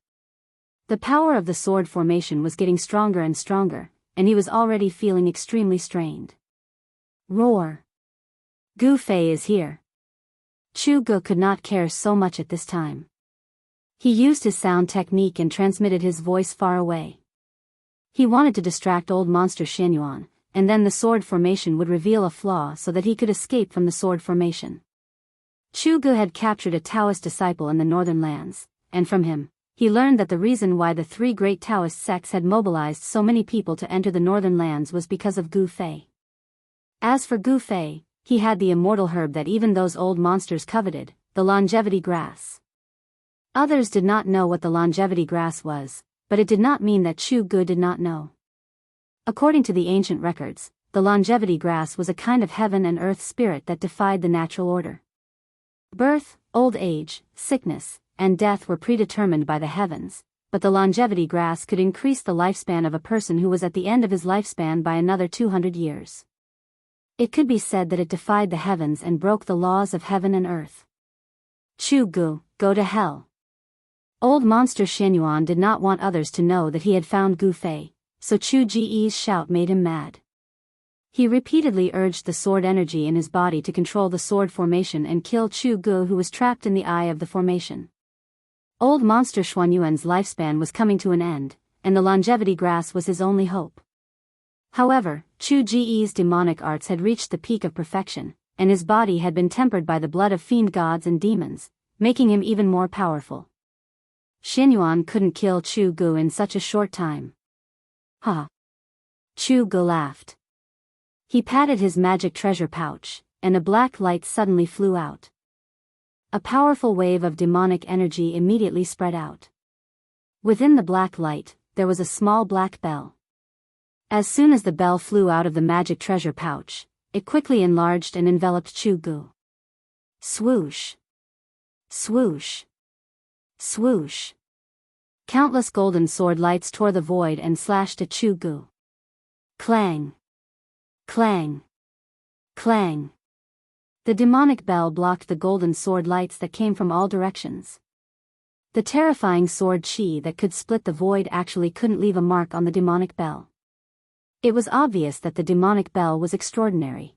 The power of the sword formation was getting stronger and stronger, and he was already feeling extremely strained. Roar! Gu Fei is here. Chu Gu could not care so much at this time. He used his sound technique and transmitted his voice far away. He wanted to distract old monster Xianyuan, and then the sword formation would reveal a flaw so that he could escape from the sword formation. Chu Gu had captured a Taoist disciple in the northern lands, and from him, he learned that the reason why the three great Taoist sects had mobilized so many people to enter the northern lands was because of Gu Fei. As for Gu Fei, he had the immortal herb that even those old monsters coveted, the longevity grass. Others did not know what the longevity grass was, but it did not mean that Chu Gu did not know. According to the ancient records, the longevity grass was a kind of heaven and earth spirit that defied the natural order. Birth, old age, sickness, and death were predetermined by the heavens, but the longevity grass could increase the lifespan of a person who was at the end of his lifespan by another 200 years. It could be said that it defied the heavens and broke the laws of heaven and earth. Chu Gu, go to hell. Old monster Xianyuan did not want others to know that he had found Gu Fei, so Chu Ji's shout made him mad. He repeatedly urged the sword energy in his body to control the sword formation and kill Chu Gu, who was trapped in the eye of the formation. Old monster Xuanyuan's lifespan was coming to an end, and the longevity grass was his only hope. However, Chu Ji's demonic arts had reached the peak of perfection, and his body had been tempered by the blood of fiend gods and demons, making him even more powerful. Xianyuan couldn't kill Chu Gu in such a short time. Ha! Chu Gu laughed. He patted his magic treasure pouch, and a black light suddenly flew out. A powerful wave of demonic energy immediately spread out. Within the black light, there was a small black bell. As soon as the bell flew out of the magic treasure pouch, it quickly enlarged and enveloped Chu Gu. Swoosh! Swoosh! Swoosh! Countless golden sword lights tore the void and slashed at Chu Gu. Clang! Clang! Clang! The demonic bell blocked the golden sword lights that came from all directions. The terrifying sword chi that could split the void actually couldn't leave a mark on the demonic bell. It was obvious that the demonic bell was extraordinary.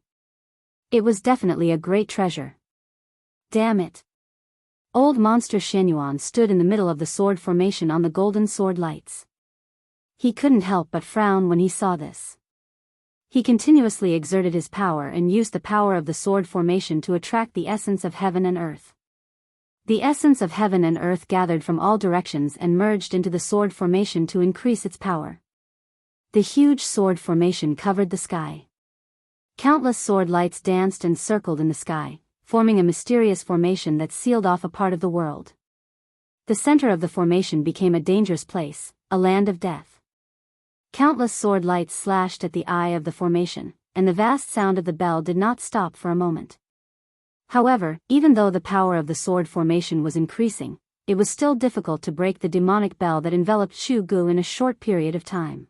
It was definitely a great treasure. Damn it! Old monster Xianyuan stood in the middle of the sword formation on the golden sword lights. He couldn't help but frown when he saw this. He continuously exerted his power and used the power of the sword formation to attract the essence of heaven and earth. The essence of heaven and earth gathered from all directions and merged into the sword formation to increase its power. The huge sword formation covered the sky. Countless sword lights danced and circled in the sky, forming a mysterious formation that sealed off a part of the world. The center of the formation became a dangerous place, a land of death. Countless sword lights slashed at the eye of the formation, and the vast sound of the bell did not stop for a moment. However, even though the power of the sword formation was increasing, it was still difficult to break the demonic bell that enveloped Chu Gu in a short period of time.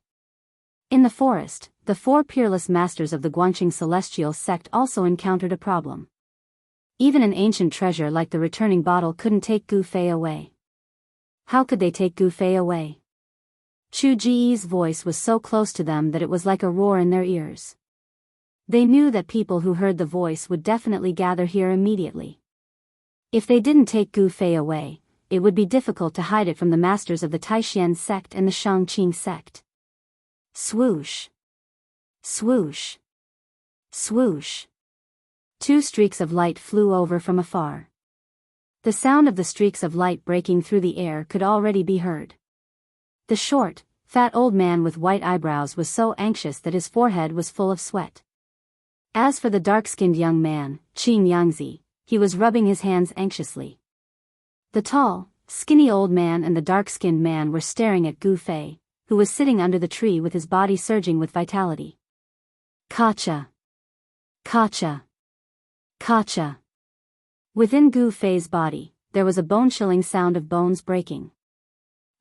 In the forest, the four peerless masters of the Guangqing celestial sect also encountered a problem. Even an ancient treasure like the returning bottle couldn't take Gu Fei away. How could they take Gu Fei away? Chu Ji's voice was so close to them that it was like a roar in their ears. They knew that people who heard the voice would definitely gather here immediately. If they didn't take Gu Fei away, it would be difficult to hide it from the masters of the Taishan sect and the Shangqing sect. Swoosh! Swoosh! Swoosh! Two streaks of light flew over from afar. The sound of the streaks of light breaking through the air could already be heard. The short, fat old man with white eyebrows was so anxious that his forehead was full of sweat. As for the dark-skinned young man, Qing Yangzi, he was rubbing his hands anxiously. The tall, skinny old man and the dark-skinned man were staring at Gu Fei, who was sitting under the tree with his body surging with vitality. Kacha! Kacha! Kacha! Within Gu Fei's body, there was a bone-chilling sound of bones breaking.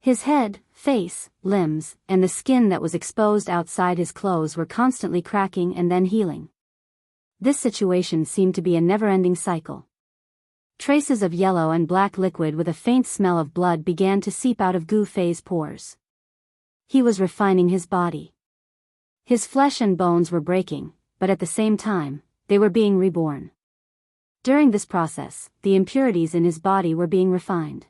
His head, face, limbs, and the skin that was exposed outside his clothes were constantly cracking and then healing. This situation seemed to be a never-ending cycle. Traces of yellow and black liquid with a faint smell of blood began to seep out of Gu Fei's pores. He was refining his body. His flesh and bones were breaking, but at the same time, they were being reborn. During this process, the impurities in his body were being refined.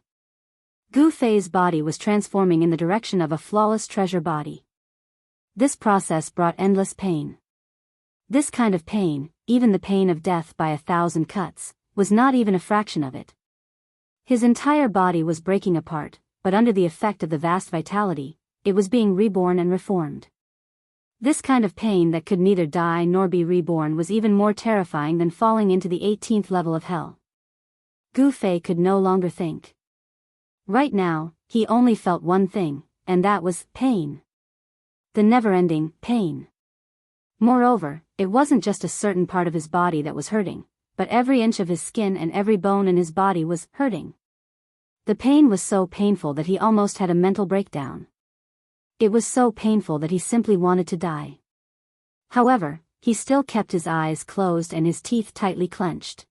Gu Fei's body was transforming in the direction of a flawless treasure body. This process brought endless pain. This kind of pain, even the pain of death by 1,000 cuts, was not even a fraction of it. His entire body was breaking apart, but under the effect of the vast vitality, it was being reborn and reformed. This kind of pain that could neither die nor be reborn was even more terrifying than falling into the 18th level of hell. Gu Fei could no longer think. Right now, he only felt one thing, and that was pain. The never-ending pain. Moreover, it wasn't just a certain part of his body that was hurting, but every inch of his skin and every bone in his body was hurting. The pain was so painful that he almost had a mental breakdown. It was so painful that he simply wanted to die. However, he still kept his eyes closed and his teeth tightly clenched.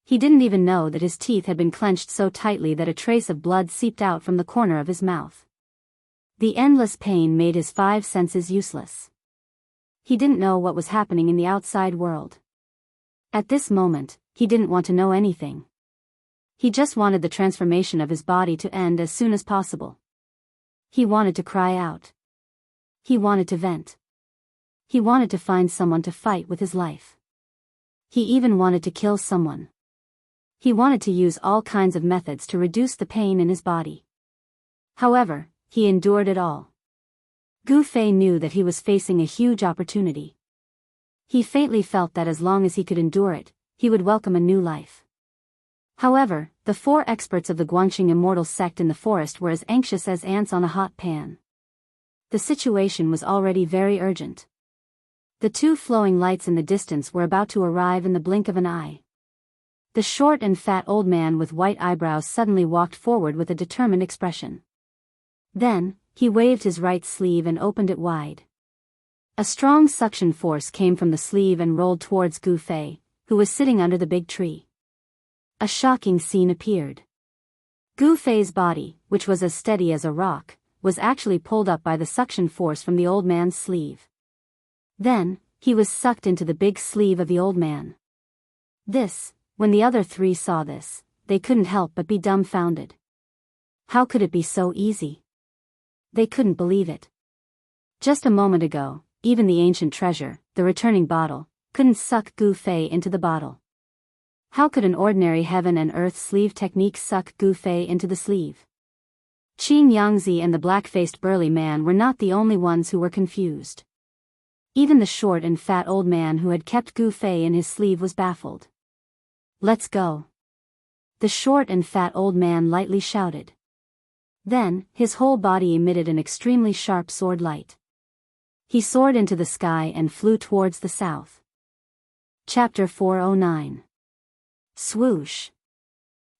He didn't even know that his teeth had been clenched so tightly that a trace of blood seeped out from the corner of his mouth. The endless pain made his 5 senses useless. He didn't know what was happening in the outside world. At this moment, he didn't want to know anything. He just wanted the transformation of his body to end as soon as possible. He wanted to cry out. He wanted to vent. He wanted to find someone to fight with his life. He even wanted to kill someone. He wanted to use all kinds of methods to reduce the pain in his body. However, he endured it all. Gu Fei knew that he was facing a huge opportunity. He faintly felt that as long as he could endure it, he would welcome a new life. However, the 4 experts of the Guangxing immortal sect in the forest were as anxious as ants on a hot pan. The situation was already very urgent. The 2 flowing lights in the distance were about to arrive in the blink of an eye. The short and fat old man with white eyebrows suddenly walked forward with a determined expression. Then, he waved his right sleeve and opened it wide. A strong suction force came from the sleeve and rolled towards Gu Fei, who was sitting under the big tree. A shocking scene appeared. Gu Fei's body, which was as steady as a rock, was actually pulled up by the suction force from the old man's sleeve. Then, he was sucked into the big sleeve of the old man. When the other 3 saw this, they couldn't help but be dumbfounded. How could it be so easy? They couldn't believe it. Just a moment ago, even the ancient treasure, the returning bottle, couldn't suck Gu Fei into the bottle. How could an ordinary heaven and earth sleeve technique suck Gu Fei into the sleeve? Qing Yangzi and the black-faced burly man were not the only ones who were confused. Even the short and fat old man who had kept Gu Fei in his sleeve was baffled. "Let's go," the short and fat old man lightly shouted. Then, his whole body emitted an extremely sharp sword light. He soared into the sky and flew towards the south. Chapter 409. Swoosh.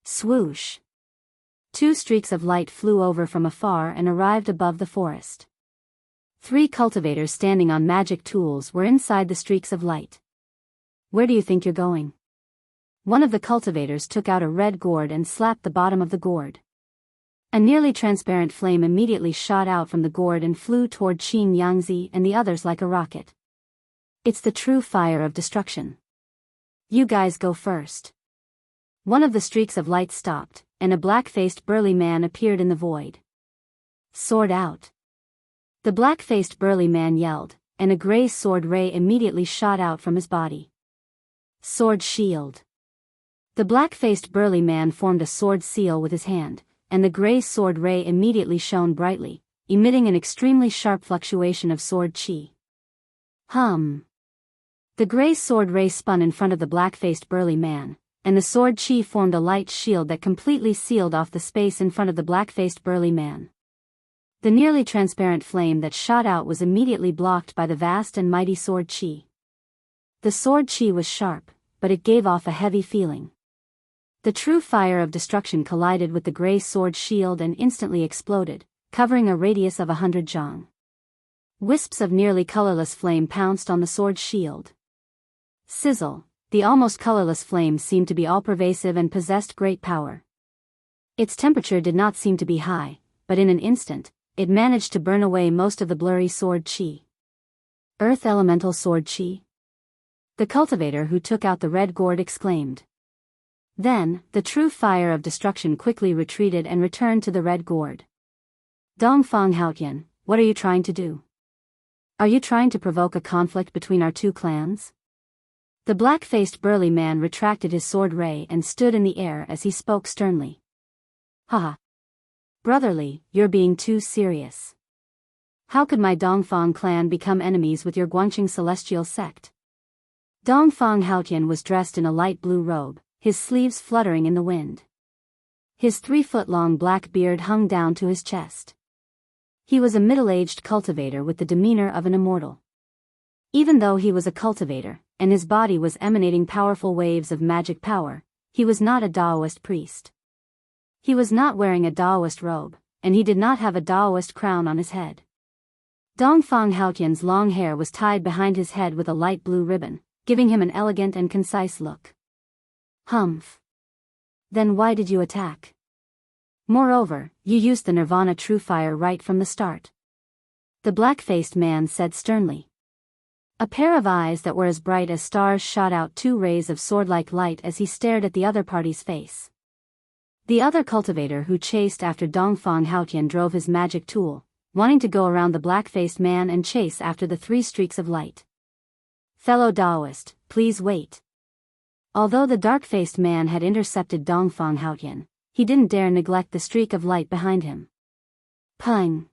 Swoosh. 2 streaks of light flew over from afar and arrived above the forest. 3 cultivators standing on magic tools were inside the streaks of light. "Where do you think you're going?" One of the cultivators took out a red gourd and slapped the bottom of the gourd. A nearly transparent flame immediately shot out from the gourd and flew toward Qing Yangzi and the others like a rocket. "It's the true fire of destruction. You guys go first." One of the streaks of light stopped, and a black-faced burly man appeared in the void. "Sword out." The black-faced burly man yelled, and a gray sword ray immediately shot out from his body. "Sword shield." The black-faced burly man formed a sword seal with his hand, and the gray sword ray immediately shone brightly, emitting an extremely sharp fluctuation of sword chi. Hum. The gray sword ray spun in front of the black-faced burly man, and the sword chi formed a light shield that completely sealed off the space in front of the black-faced burly man. The nearly transparent flame that shot out was immediately blocked by the vast and mighty sword chi. The sword chi was sharp, but it gave off a heavy feeling. The true fire of destruction collided with the gray sword shield and instantly exploded, covering a radius of 100 zhang. Wisps of nearly colorless flame pounced on the sword shield. Sizzle, the almost colorless flame seemed to be all-pervasive and possessed great power. Its temperature did not seem to be high, but in an instant, it managed to burn away most of the blurry sword chi. Earth elemental sword chi? The cultivator who took out the red gourd exclaimed. Then, the true fire of destruction quickly retreated and returned to the red gourd. Dongfang Haotian, what are you trying to do? Are you trying to provoke a conflict between our two clans? The black-faced burly man retracted his sword ray and stood in the air as he spoke sternly. Haha. Brotherly, you're being too serious. How could my Dongfang clan become enemies with your Guangqing celestial sect? Dongfang Haotian was dressed in a light blue robe, his sleeves fluttering in the wind. His 3-foot-long black beard hung down to his chest. He was a middle-aged cultivator with the demeanor of an immortal. Even though he was a cultivator, and his body was emanating powerful waves of magic power, he was not a Daoist priest. He was not wearing a Daoist robe, and he did not have a Daoist crown on his head. Dongfang Haotian's long hair was tied behind his head with a light blue ribbon, giving him an elegant and concise look. Humph. Then why did you attack? Moreover, you used the Nirvana True Fire right from the start. The black-faced man said sternly. A pair of eyes that were as bright as stars shot out 2 rays of sword-like light as he stared at the other party's face. The other cultivator who chased after Dongfang Haotian drove his magic tool, wanting to go around the black-faced man and chase after the 3 streaks of light. Fellow Daoist, please wait. Although the dark-faced man had intercepted Dongfang Haotian, he didn't dare neglect the streak of light behind him. Pung!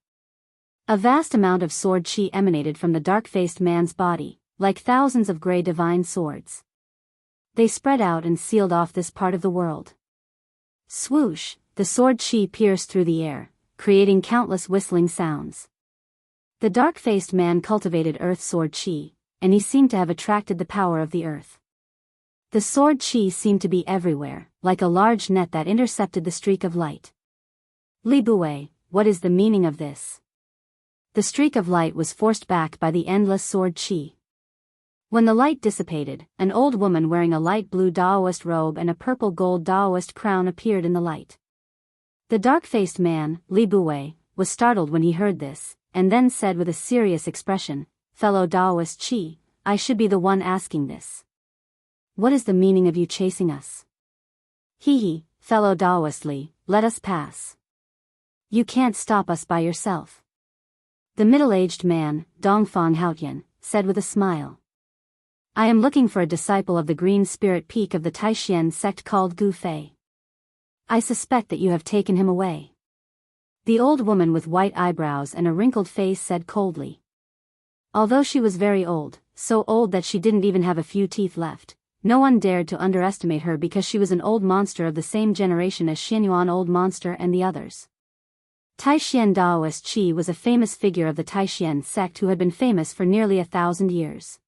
A vast amount of sword chi emanated from the dark-faced man's body, like thousands of grey divine swords. They spread out and sealed off this part of the world. Swoosh, the sword chi pierced through the air, creating countless whistling sounds. The dark-faced man cultivated earth sword chi, and he seemed to have attracted the power of the earth. The sword chi seemed to be everywhere, like a large net that intercepted the streak of light. Li Bue, what is the meaning of this? The streak of light was forced back by the endless sword chi. When the light dissipated, an old woman wearing a light blue Daoist robe and a purple gold Daoist crown appeared in the light. The dark-faced man, Li Bue, was startled when he heard this, and then said with a serious expression, Fellow Daoist chi, I should be the one asking this. What is the meaning of you chasing us? Hee, fellow Daoist Li, let us pass. You can't stop us by yourself. The middle-aged man, Dongfang Haotian, said with a smile. I am looking for a disciple of the green spirit peak of the Taishan sect called Gu Fei. I suspect that you have taken him away. The old woman with white eyebrows and a wrinkled face said coldly. Although she was very old, so old that she didn't even have a few teeth left, no one dared to underestimate her because she was an old monster of the same generation as Xianyuan Old Monster and the others. Taishan Daoist Qi was a famous figure of the Taishan sect who had been famous for nearly 1,000 years.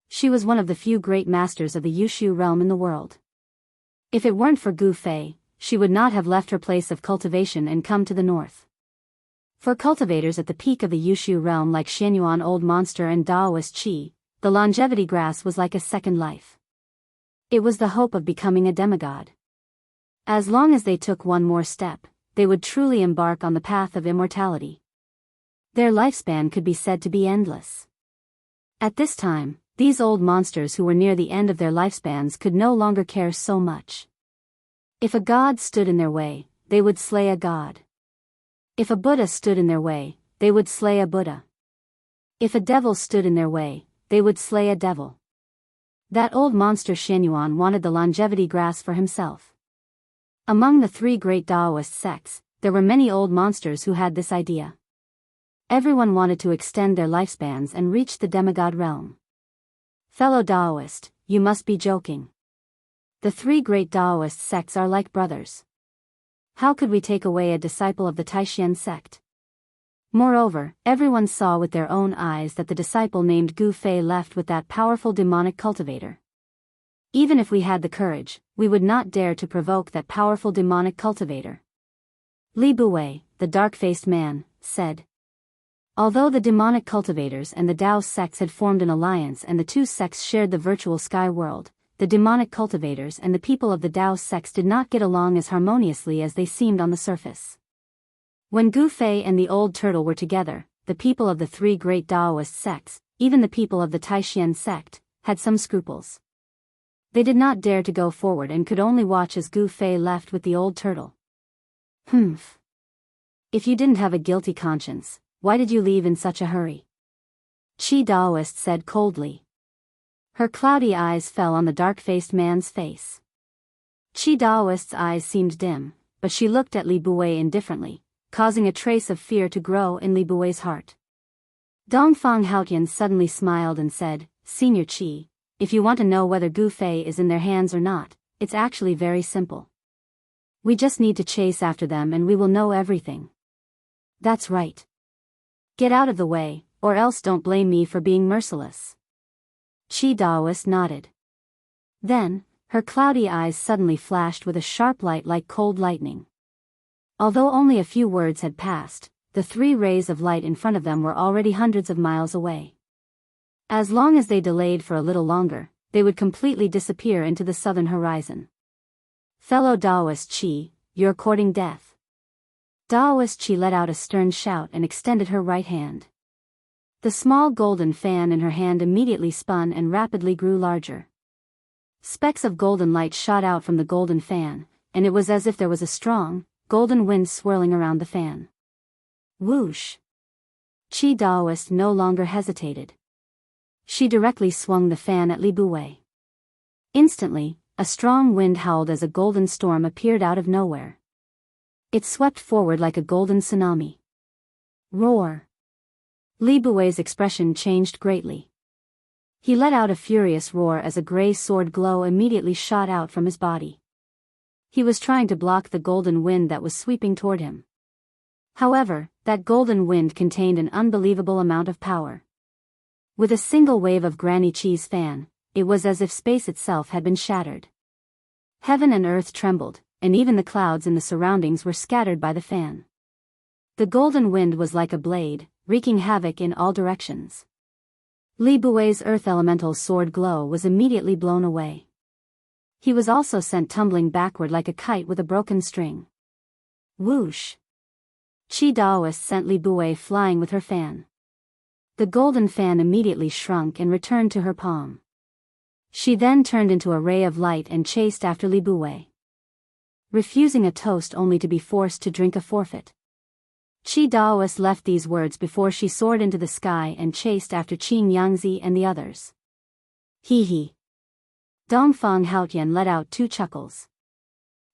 She was one of the few great masters of the Yushu realm in the world. If it weren't for Gu Fei, she would not have left her place of cultivation and come to the north. For cultivators at the peak of the Yushu realm like Xianyuan Old Monster and Daoist Qi, the longevity grass was like a second life. It was the hope of becoming a demigod. As long as they took one more step, they would truly embark on the path of immortality. Their lifespan could be said to be endless. At this time, these old monsters who were near the end of their lifespans could no longer care so much. If a god stood in their way, they would slay a god. If a Buddha stood in their way, they would slay a Buddha. If a devil stood in their way, they would slay a devil. That old monster Xianyuan wanted the longevity grass for himself. Among the 3 great Daoist sects, there were many old monsters who had this idea. Everyone wanted to extend their lifespans and reach the demigod realm. Fellow Daoist, you must be joking. The 3 great Daoist sects are like brothers. How could we take away a disciple of the Taishan sect? Moreover, everyone saw with their own eyes that the disciple named Gu Fei left with that powerful demonic cultivator. Even if we had the courage, we would not dare to provoke that powerful demonic cultivator. Li Bue, the dark-faced man, said. Although the demonic cultivators and the Dao sects had formed an alliance and the 2 sects shared the virtual sky world, the demonic cultivators and the people of the Dao sects did not get along as harmoniously as they seemed on the surface. When Gu Fei and the old turtle were together, the people of the 3 great Daoist sects, even the people of the Taishan sect, had some scruples. They did not dare to go forward and could only watch as Gu Fei left with the old turtle. Humph. If you didn't have a guilty conscience, why did you leave in such a hurry? Chi Daoist said coldly. Her cloudy eyes fell on the dark-faced man's face. Chi Daoist's eyes seemed dim, but she looked at Li Buwei indifferently, causing a trace of fear to grow in Li Buwei's heart. Dongfang Haotian suddenly smiled and said, Senior Qi, if you want to know whether Gu Fei is in their hands or not, it's actually very simple. We just need to chase after them and we will know everything. That's right. Get out of the way, or else don't blame me for being merciless. Chi Daoist nodded. Then, her cloudy eyes suddenly flashed with a sharp light like cold lightning. Although only a few words had passed, the 3 rays of light in front of them were already hundreds of miles away. As long as they delayed for a little longer, they would completely disappear into the southern horizon. Fellow Daoist Qi, you're courting death. Daoist Qi let out a stern shout and extended her right hand. The small golden fan in her hand immediately spun and rapidly grew larger. Specks of golden light shot out from the golden fan, and it was as if there was a strong, golden wind swirling around the fan. Whoosh! Chi Daoist no longer hesitated. She directly swung the fan at Li Buwei. Instantly, a strong wind howled as a golden storm appeared out of nowhere. It swept forward like a golden tsunami. Roar! Li Buwei's expression changed greatly. He let out a furious roar as a gray sword glow immediately shot out from his body. He was trying to block the golden wind that was sweeping toward him. However, that golden wind contained an unbelievable amount of power. With a single wave of Granny Chi's fan, it was as if space itself had been shattered. Heaven and earth trembled, and even the clouds in the surroundings were scattered by the fan. The golden wind was like a blade, wreaking havoc in all directions. Li Buwei's earth elemental sword glow was immediately blown away. He was also sent tumbling backward like a kite with a broken string. Whoosh! Chi Daoist sent Li Buwei flying with her fan. The golden fan immediately shrunk and returned to her palm. She then turned into a ray of light and chased after Li Buwei. Refusing a toast only to be forced to drink a forfeit. Chi Daoist left these words before she soared into the sky and chased after Qing Yangzi and the others. Hee hee. Dongfang Haotian let out 2 chuckles.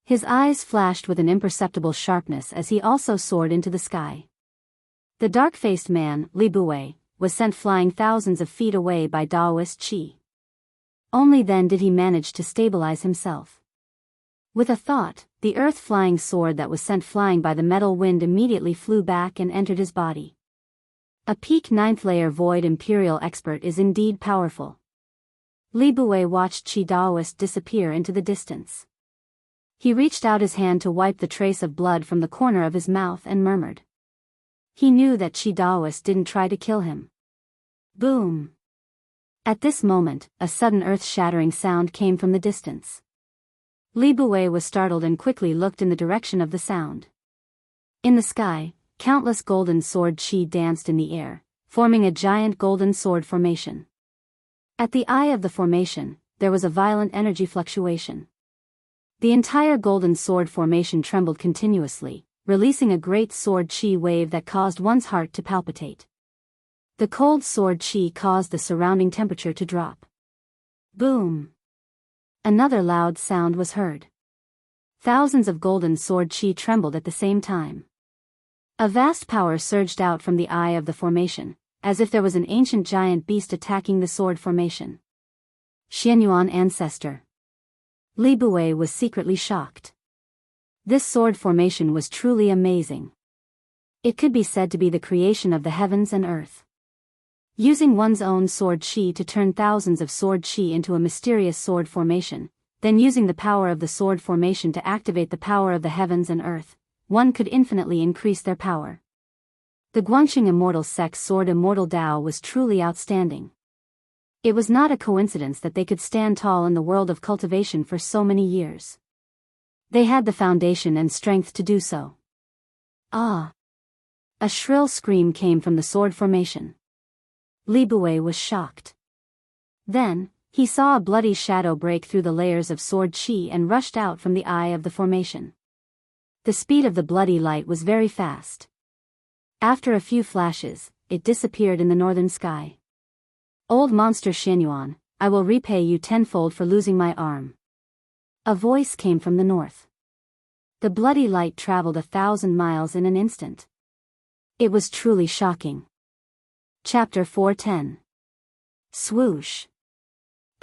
His eyes flashed with an imperceptible sharpness as he also soared into the sky. The dark-faced man, Li Buwei, was sent flying thousands of feet away by Daoist Qi. Only then did he manage to stabilize himself. With a thought, the earth-flying sword that was sent flying by the metal wind immediately flew back and entered his body. A peak 9th layer void imperial expert is indeed powerful. Li Buwei watched Chi Daoist disappear into the distance. He reached out his hand to wipe the trace of blood from the corner of his mouth and murmured. He knew that Chi Daoist didn't try to kill him. Boom! At this moment, a sudden earth-shattering sound came from the distance. Li Buwei was startled and quickly looked in the direction of the sound. In the sky, countless golden sword chi danced in the air, forming a giant golden sword formation. At the eye of the formation, there was a violent energy fluctuation. The entire golden sword formation trembled continuously, releasing a great sword chi wave that caused one's heart to palpitate. The cold sword chi caused the surrounding temperature to drop. Boom! Another loud sound was heard. Thousands of golden sword chi trembled at the same time. A vast power surged out from the eye of the formation, as if there was an ancient giant beast attacking the sword formation. Xianyuan ancestor. Li Buwei was secretly shocked. This sword formation was truly amazing. It could be said to be the creation of the heavens and earth. Using one's own sword chi to turn thousands of sword chi into a mysterious sword formation, then using the power of the sword formation to activate the power of the heavens and earth, one could infinitely increase their power. The Guangxing Immortal Sect's sword Immortal Dao was truly outstanding. It was not a coincidence that they could stand tall in the world of cultivation for so many years. They had the foundation and strength to do so. Ah! A shrill scream came from the sword formation. Li Buwei was shocked. Then, He saw a bloody shadow break through the layers of sword chi and rushed out from the eye of the formation. The speed of the bloody light was very fast. After a few flashes, it disappeared in the northern sky. Old monster Xianyuan, I will repay you tenfold for losing my arm. A voice came from the north. The bloody light traveled 1,000 miles in an instant. It was truly shocking. Chapter 410. Swoosh.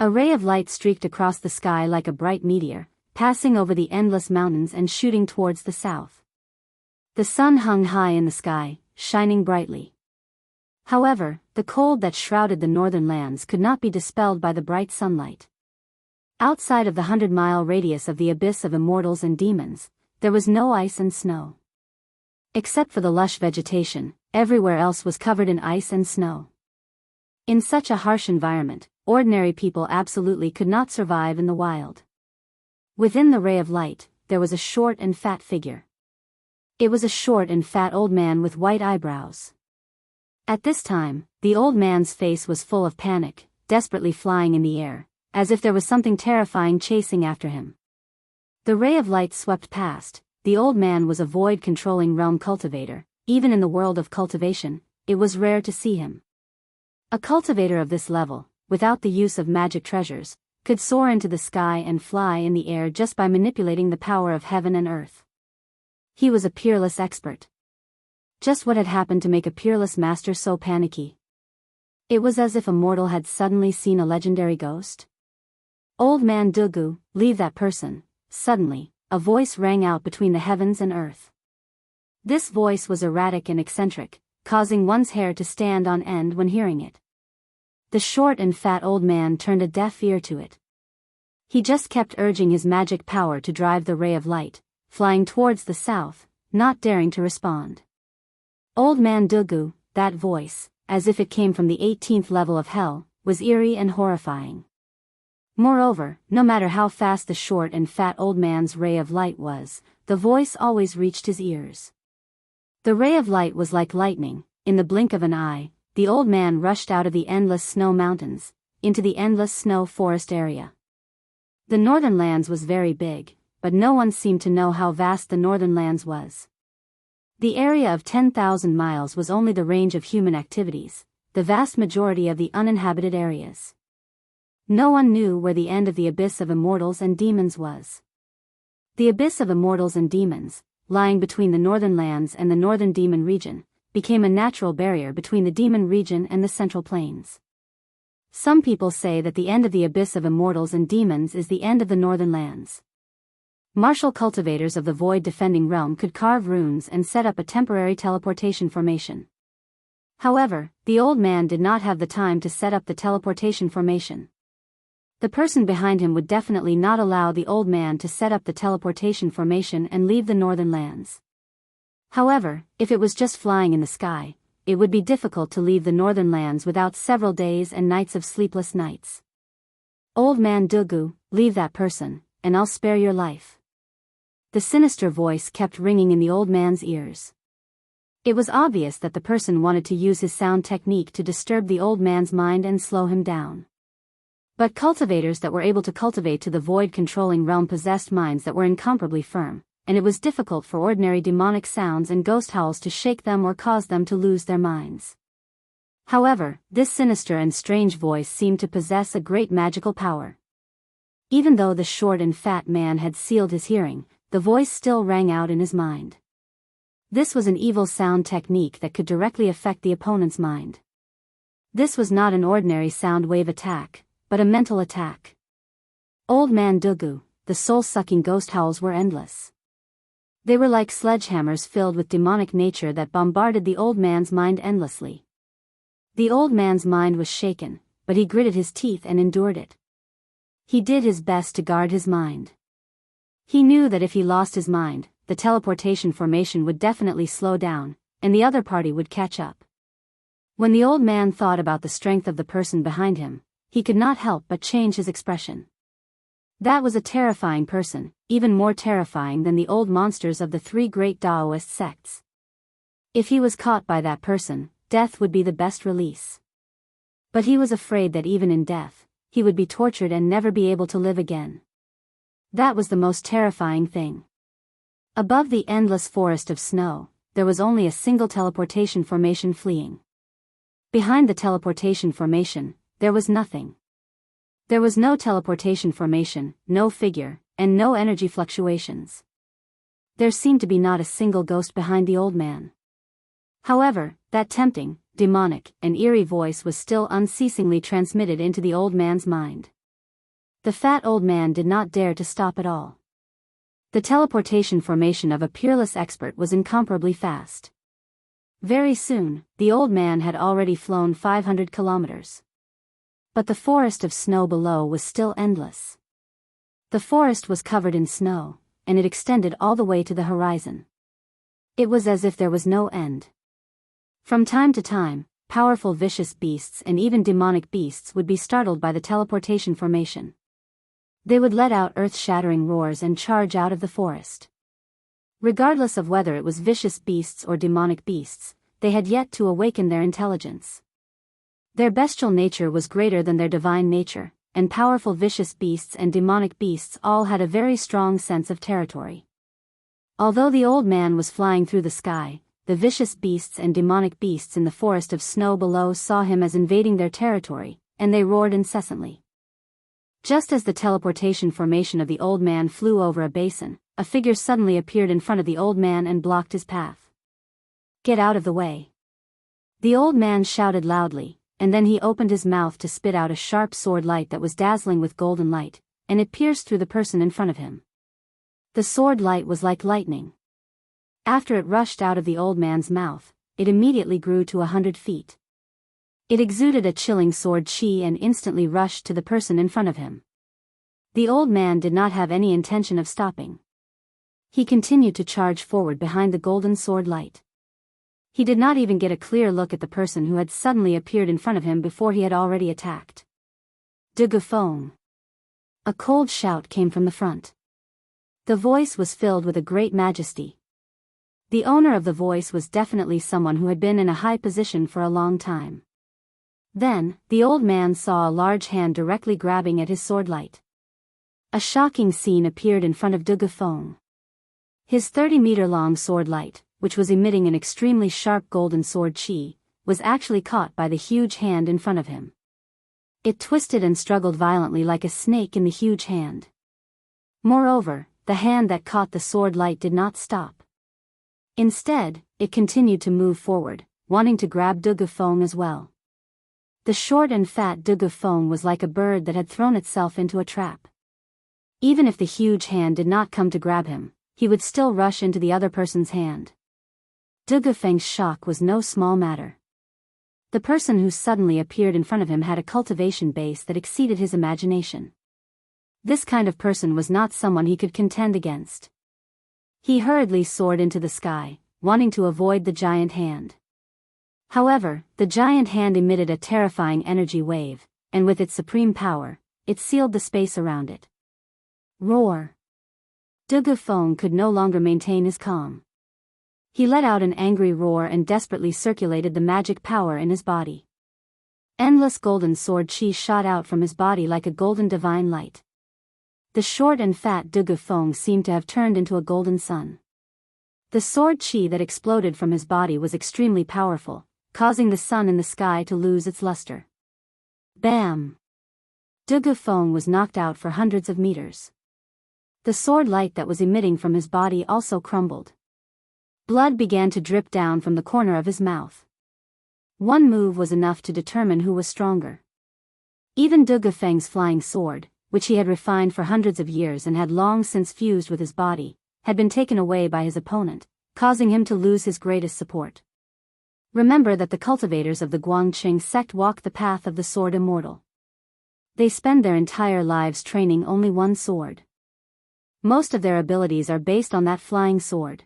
A ray of light streaked across the sky like a bright meteor, passing over the endless mountains and shooting towards the south. The sun hung high in the sky, shining brightly. However, the cold that shrouded the northern lands could not be dispelled by the bright sunlight. Outside of the 100-mile radius of the abyss of immortals and demons, there was no ice and snow. Except for the lush vegetation, everywhere else was covered in ice and snow. In such a harsh environment, ordinary people absolutely could not survive in the wild. Within the ray of light, there was a short and fat figure. It was a short and fat old man with white eyebrows. At this time, the old man's face was full of panic, desperately flying in the air, as if there was something terrifying chasing after him. The ray of light swept past. The old man was a void-controlling realm cultivator. Even in the world of cultivation, it was rare to see him. A cultivator of this level, without the use of magic treasures, could soar into the sky and fly in the air just by manipulating the power of heaven and earth. He was a peerless expert. Just what had happened to make a peerless master so panicky? It was as if a mortal had suddenly seen a legendary ghost. Old man Dugu, leave that person. Suddenly, a voice rang out between the heavens and earth. This voice was erratic and eccentric, causing one's hair to stand on end when hearing it. The short and fat old man turned a deaf ear to it. He just kept urging his magic power to drive the ray of light, flying towards the south, not daring to respond. Old man Dugu, that voice, as if it came from the 18th level of hell, was eerie and horrifying. Moreover, no matter how fast the short and fat old man's ray of light was, the voice always reached his ears. The ray of light was like lightning. In the blink of an eye, the old man rushed out of the endless snow mountains, into the endless snow forest area. The northern lands was very big, but no one seemed to know how vast the northern lands was. The area of 10,000 miles was only the range of human activities, the vast majority of the uninhabited areas. No one knew where the end of the abyss of immortals and demons was. The abyss of immortals and demons, lying between the northern lands and the northern demon region, became a natural barrier between the demon region and the central plains. Some people say that the end of the abyss of immortals and demons is the end of the northern lands. Martial cultivators of the void defending realm could carve runes and set up a temporary teleportation formation. However, the old man did not have the time to set up the teleportation formation. The person behind him would definitely not allow the old man to set up the teleportation formation and leave the northern lands. However, if it was just flying in the sky, it would be difficult to leave the northern lands without several days and nights of sleepless nights. Old man Dugu, leave that person, and I'll spare your life. The sinister voice kept ringing in the old man's ears. It was obvious that the person wanted to use his sound technique to disturb the old man's mind and slow him down. But cultivators that were able to cultivate to the void-controlling realm possessed minds that were incomparably firm, and it was difficult for ordinary demonic sounds and ghost howls to shake them or cause them to lose their minds. However, this sinister and strange voice seemed to possess a great magical power. Even though the short and fat man had sealed his hearing, the voice still rang out in his mind. This was an evil sound technique that could directly affect the opponent's mind. This was not an ordinary sound wave attack, but a mental attack. Old man Dugu, the soul-sucking ghost howls were endless. They were like sledgehammers filled with demonic nature that bombarded the old man's mind endlessly. The old man's mind was shaken, but he gritted his teeth and endured it. He did his best to guard his mind. He knew that if he lost his mind, the teleportation formation would definitely slow down, and the other party would catch up. When the old man thought about the strength of the person behind him, he could not help but change his expression. That was a terrifying person, even more terrifying than the old monsters of the three great Taoist sects. If he was caught by that person, death would be the best release. But he was afraid that even in death, he would be tortured and never be able to live again. That was the most terrifying thing. Above the endless forest of snow, there was only a single teleportation formation fleeing. Behind the teleportation formation, there was nothing. There was no teleportation formation, no figure, and no energy fluctuations. There seemed to be not a single ghost behind the old man. However, that tempting, demonic, and eerie voice was still unceasingly transmitted into the old man's mind. The fat old man did not dare to stop at all. The teleportation formation of a peerless expert was incomparably fast. Very soon, the old man had already flown 500 kilometers. But the forest of snow below was still endless. The forest was covered in snow, and it extended all the way to the horizon. It was as if there was no end. From time to time, powerful vicious beasts and even demonic beasts would be startled by the teleportation formation. They would let out earth-shattering roars and charge out of the forest. Regardless of whether it was vicious beasts or demonic beasts, they had yet to awaken their intelligence. Their bestial nature was greater than their divine nature, and powerful vicious beasts and demonic beasts all had a very strong sense of territory. Although the old man was flying through the sky, the vicious beasts and demonic beasts in the forest of snow below saw him as invading their territory, and they roared incessantly. Just as the teleportation formation of the old man flew over a basin, a figure suddenly appeared in front of the old man and blocked his path. "Get out of the way!" The old man shouted loudly, and then he opened his mouth to spit out a sharp sword light that was dazzling with golden light, and it pierced through the person in front of him. The sword light was like lightning. After it rushed out of the old man's mouth, it immediately grew to 100 feet. It exuded a chilling sword chi and instantly rushed to the person in front of him. The old man did not have any intention of stopping. He continued to charge forward behind the golden sword light. He did not even get a clear look at the person who had suddenly appeared in front of him before he had already attacked. "Dugafong!" A cold shout came from the front. The voice was filled with a great majesty. The owner of the voice was definitely someone who had been in a high position for a long time. Then, the old man saw a large hand directly grabbing at his sword light. A shocking scene appeared in front of Dugafong. His 30-meter-long sword light, which was emitting an extremely sharp golden sword chi, was actually caught by the huge hand in front of him. It twisted and struggled violently like a snake in the huge hand. Moreover, the hand that caught the sword light did not stop. Instead, it continued to move forward, wanting to grab Dugafong as well. The short and fat Dugafong was like a bird that had thrown itself into a trap. Even if the huge hand did not come to grab him, he would still rush into the other person's hand. Dugafeng's shock was no small matter. The person who suddenly appeared in front of him had a cultivation base that exceeded his imagination. This kind of person was not someone he could contend against. He hurriedly soared into the sky, wanting to avoid the giant hand. However, the giant hand emitted a terrifying energy wave, and with its supreme power, it sealed the space around it. Roar! Dugafong could no longer maintain his calm. He let out an angry roar and desperately circulated the magic power in his body. Endless golden sword chi shot out from his body like a golden divine light. The short and fat Dugafong seemed to have turned into a golden sun. The sword chi that exploded from his body was extremely powerful, causing the sun in the sky to lose its luster. Bam! Dugafong was knocked out for hundreds of meters. The sword light that was emitting from his body also crumbled. Blood began to drip down from the corner of his mouth. One move was enough to determine who was stronger. Even Dugafeng's flying sword, which he had refined for hundreds of years and had long since fused with his body, had been taken away by his opponent, causing him to lose his greatest support. Remember that the cultivators of the Guangqing sect walk the path of the sword immortal. They spend their entire lives training only one sword. Most of their abilities are based on that flying sword.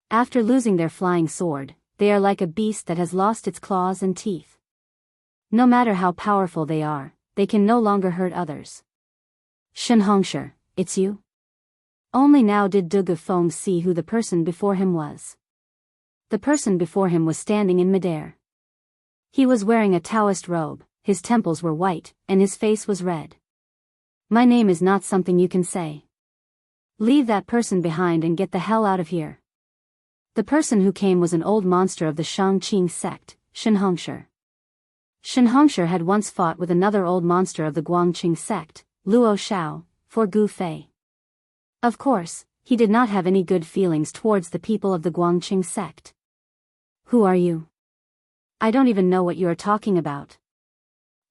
After losing their flying sword, they are like a beast that has lost its claws and teeth. No matter how powerful they are, they can no longer hurt others. Shenhongsher, it's you? Only now did Dugafeng see who the person before him was. The person before him was standing in midair. He was wearing a Taoist robe, his temples were white, and his face was red. My name is not something you can say. Leave that person behind and get the hell out of here. The person who came was an old monster of the Shangqing sect, Shenhongshi. Shenhongshi had once fought with another old monster of the Guangqing sect, Luo Shao, for Gu Fei. Of course, he did not have any good feelings towards the people of the Guangqing sect. Who are you? I don't even know what you are talking about.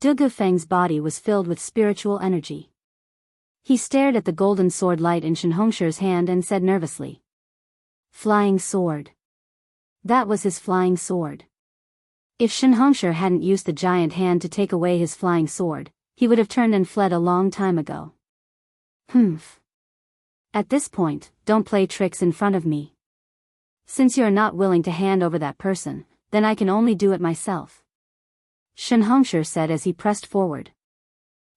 Du Gufeng's body was filled with spiritual energy. He stared at the golden sword light in Shenhongshi's hand and said nervously. Flying sword. That was his flying sword. If Shenhongshi hadn't used the giant hand to take away his flying sword, he would have turned and fled a long time ago. Humph. At this point, don't play tricks in front of me. Since you are not willing to hand over that person, then I can only do it myself. Shenhongshi said as he pressed forward.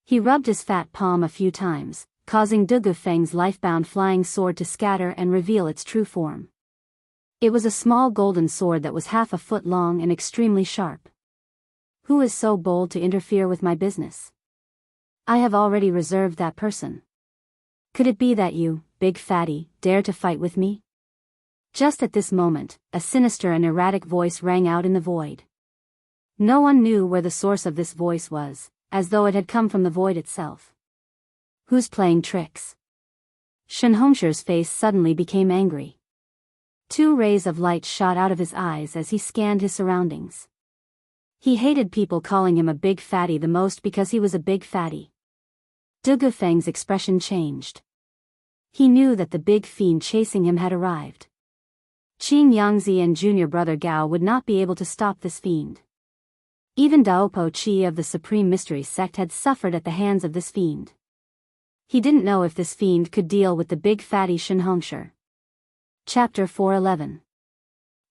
He rubbed his fat palm a few times, causing Du Gufeng's lifebound flying sword to scatter and reveal its true form. It was a small golden sword that was half a foot long and extremely sharp. Who is so bold to interfere with my business? I have already reserved that person. Could it be that you, big fatty, dare to fight with me? Just at this moment, a sinister and erratic voice rang out in the void. No one knew where the source of this voice was, as though it had come from the void itself. Who's playing tricks? Shenhongshi's face suddenly became angry. Two rays of light shot out of his eyes as he scanned his surroundings. He hated people calling him a big fatty the most because he was a big fatty. Du Gufeng's expression changed. He knew that the big fiend chasing him had arrived. Qing Yangzi and junior brother Gao would not be able to stop this fiend. Even Daopo Chi of the Supreme Mystery sect had suffered at the hands of this fiend. He didn't know if this fiend could deal with the big fatty Shenhongshi. Chapter 411.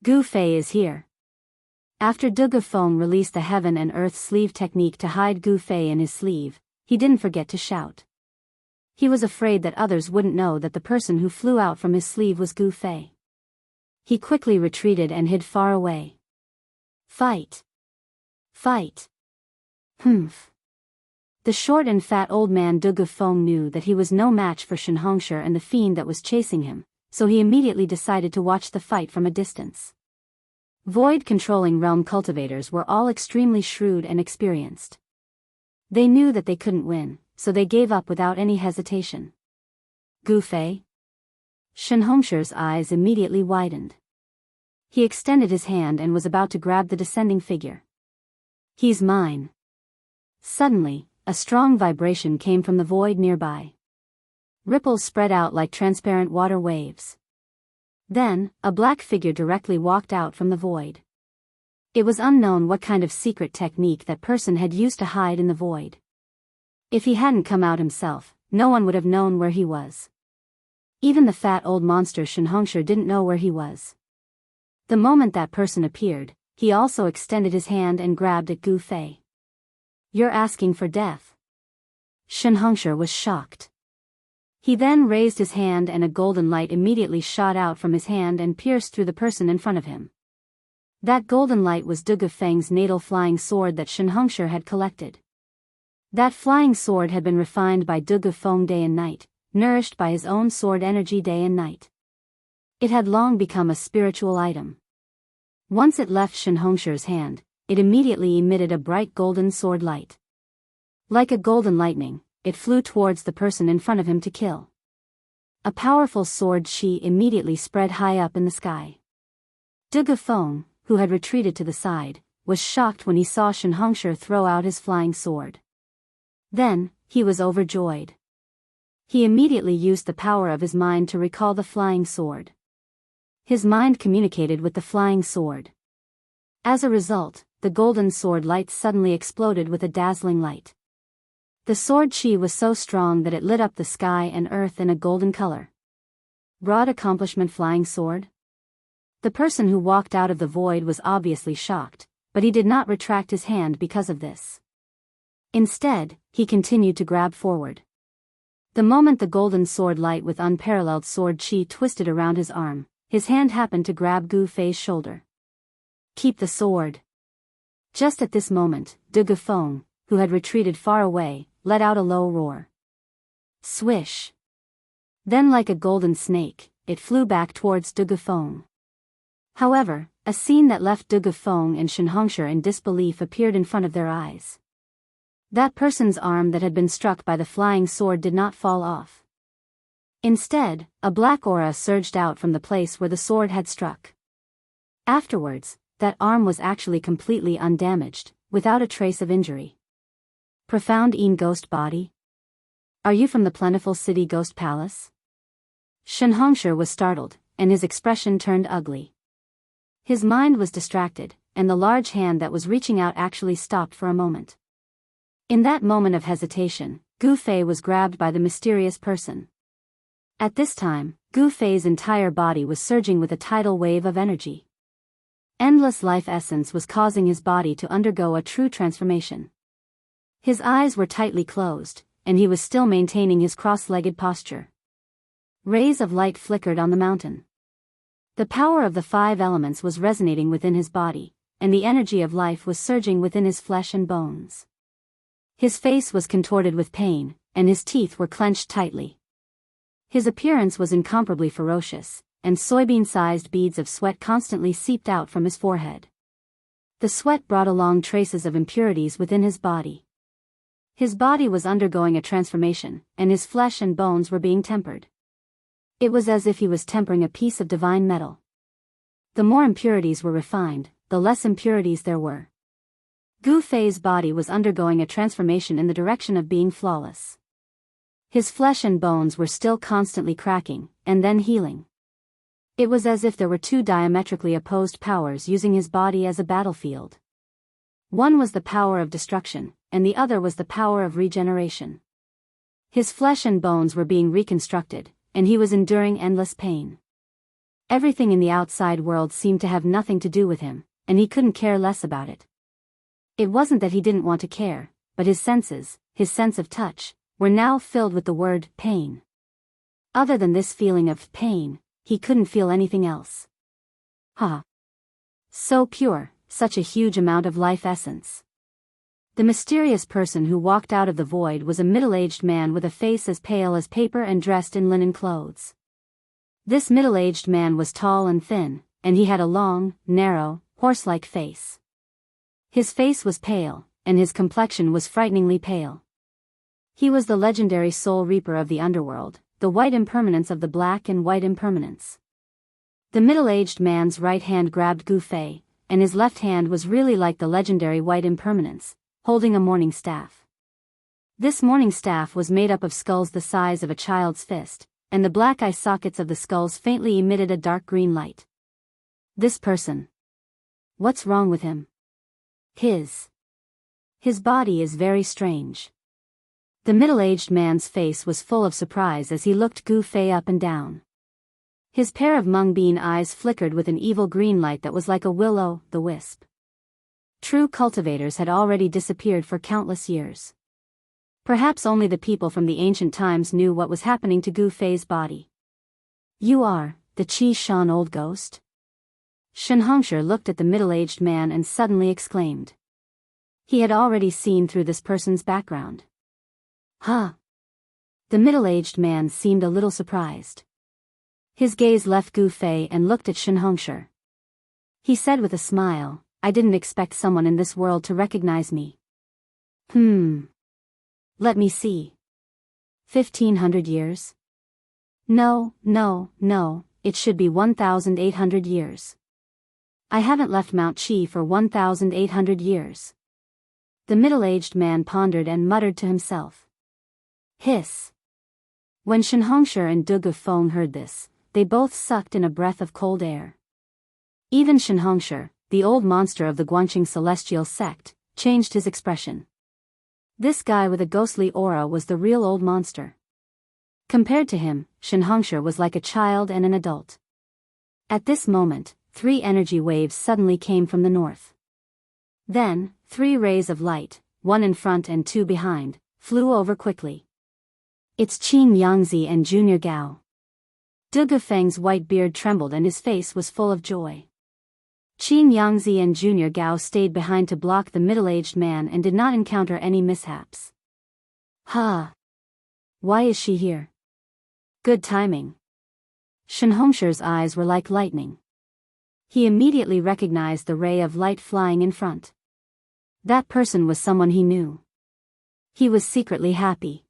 Gu Fei is here. After Du Gufeng released the heaven and earth sleeve technique to hide Gu Fei in his sleeve, he didn't forget to shout. He was afraid that others wouldn't know that the person who flew out from his sleeve was Gu Fei. He quickly retreated and hid far away. Fight! Fight! Humph! The short and fat old man Du Gufeng knew that he was no match for Shenhongshi and the fiend that was chasing him, so he immediately decided to watch the fight from a distance. Void-controlling realm cultivators were all extremely shrewd and experienced. They knew that they couldn't win, so they gave up without any hesitation. Gu Fei? Shenhongshi's eyes immediately widened. He extended his hand and was about to grab the descending figure. He's mine. Suddenly, a strong vibration came from the void nearby. Ripples spread out like transparent water waves. Then, a black figure directly walked out from the void. It was unknown what kind of secret technique that person had used to hide in the void. If he hadn't come out himself, no one would have known where he was. Even the fat old monster Shenhongshi didn't know where he was. The moment that person appeared, he also extended his hand and grabbed at Gu Fei. You're asking for death. Shenhongshi was shocked. He then raised his hand and a golden light immediately shot out from his hand and pierced through the person in front of him. That golden light was Du Gufeng's natal flying sword that Shenhongshi had collected. That flying sword had been refined by Du Gufeng day and night, nourished by his own sword energy day and night. It had long become a spiritual item. Once it left Shenhongshi's hand, it immediately emitted a bright golden sword light. Like a golden lightning, it flew towards the person in front of him to kill. A powerful sword chi immediately spread high up in the sky. Du Gufeng, who had retreated to the side, was shocked when he saw Shenhongshi throw out his flying sword. Then, he was overjoyed. He immediately used the power of his mind to recall the flying sword. His mind communicated with the flying sword. As a result, the golden sword light suddenly exploded with a dazzling light. The sword chi was so strong that it lit up the sky and earth in a golden color. Broad accomplishment flying sword? The person who walked out of the void was obviously shocked, but he did not retract his hand because of this. Instead, he continued to grab forward. The moment the golden sword light with unparalleled sword chi twisted around his arm, his hand happened to grab Gu Fei's shoulder. Keep the sword. Just at this moment, Du Gufeng, who had retreated far away, let out a low roar. Swish! Then like a golden snake, it flew back towards De Gufeng. However, a scene that left De Gufeng and Shenhongshi in disbelief appeared in front of their eyes. That person's arm that had been struck by the flying sword did not fall off. Instead, a black aura surged out from the place where the sword had struck. Afterwards, that arm was actually completely undamaged, without a trace of injury. Profound ghost body? Are you from the plentiful city ghost palace? Shenhongshi was startled, and his expression turned ugly. His mind was distracted, and the large hand that was reaching out actually stopped for a moment. In that moment of hesitation, Gu Fei was grabbed by the mysterious person. At this time, Gu Fei's entire body was surging with a tidal wave of energy. Endless life essence was causing his body to undergo a true transformation. His eyes were tightly closed, and he was still maintaining his cross-legged posture. Rays of light flickered on the mountain. The power of the 5 elements was resonating within his body, and the energy of life was surging within his flesh and bones. His face was contorted with pain, and his teeth were clenched tightly. His appearance was incomparably ferocious, and soybean-sized beads of sweat constantly seeped out from his forehead. The sweat brought along traces of impurities within his body. His body was undergoing a transformation, and his flesh and bones were being tempered. It was as if he was tempering a piece of divine metal. The more impurities were refined, the less impurities there were. Gu Fei's body was undergoing a transformation in the direction of being flawless. His flesh and bones were still constantly cracking, and then healing. It was as if there were 2 diametrically opposed powers using his body as a battlefield. One was the power of destruction, and the other was the power of regeneration. His flesh and bones were being reconstructed, and he was enduring endless pain. Everything in the outside world seemed to have nothing to do with him, and he couldn't care less about it. It wasn't that he didn't want to care, but his senses, his sense of touch, were now filled with the word pain. Other than this feeling of pain, he couldn't feel anything else. So pure, such a huge amount of life essence. The mysterious person who walked out of the void was a middle-aged man with a face as pale as paper and dressed in linen clothes. This middle-aged man was tall and thin, and he had a long, narrow, horse-like face. His face was pale, and his complexion was frighteningly pale. He was the legendary soul reaper of the underworld, the white impermanence of the black and white impermanence. The middle-aged man's right hand grabbed Gu Fei, and his left hand was really like the legendary white impermanence, holding a morning staff. This morning staff was made up of skulls the size of a child's fist, and the black eye sockets of the skulls faintly emitted a dark green light. This person. What's wrong with him? His body is very strange. The middle-aged man's face was full of surprise as he looked Gu Fei up and down. His pair of mung-bean eyes flickered with an evil green light that was like a will-o'-the-wisp. True cultivators had already disappeared for countless years. Perhaps only the people from the ancient times knew what was happening to Gu Fei's body. You are the Qi Shan old ghost? Shenhongshi looked at the middle-aged man and suddenly exclaimed. He had already seen through this person's background. The middle-aged man seemed a little surprised. His gaze left Gu Fei and looked at Shenhongshi. He said with a smile, I didn't expect someone in this world to recognize me. Let me see. 1,500 years? No, it should be 1,800 years. I haven't left Mount Qi for 1,800 years. The middle-aged man pondered and muttered to himself. Hiss. When Shenhongshi and De Gufeng heard this, they both sucked in a breath of cold air. Even Shenhongshi, the old monster of the Guangqing celestial sect, changed his expression. This guy with a ghostly aura was the real old monster. Compared to him, Shenhongshi was like a child and an adult. At this moment, 3 energy waves suddenly came from the north. Then, 3 rays of light, 1 in front and 2 behind, flew over quickly. It's Qin Yangzi and Junior Gao. De Gufeng's white beard trembled and his face was full of joy. Qin Yangzi and Junior Gao stayed behind to block the middle-aged man and did not encounter any mishaps. Huh. Why is she here? Good timing. Shen Hongshi's eyes were like lightning. He immediately recognized the ray of light flying in front. That person was someone he knew. He was secretly happy.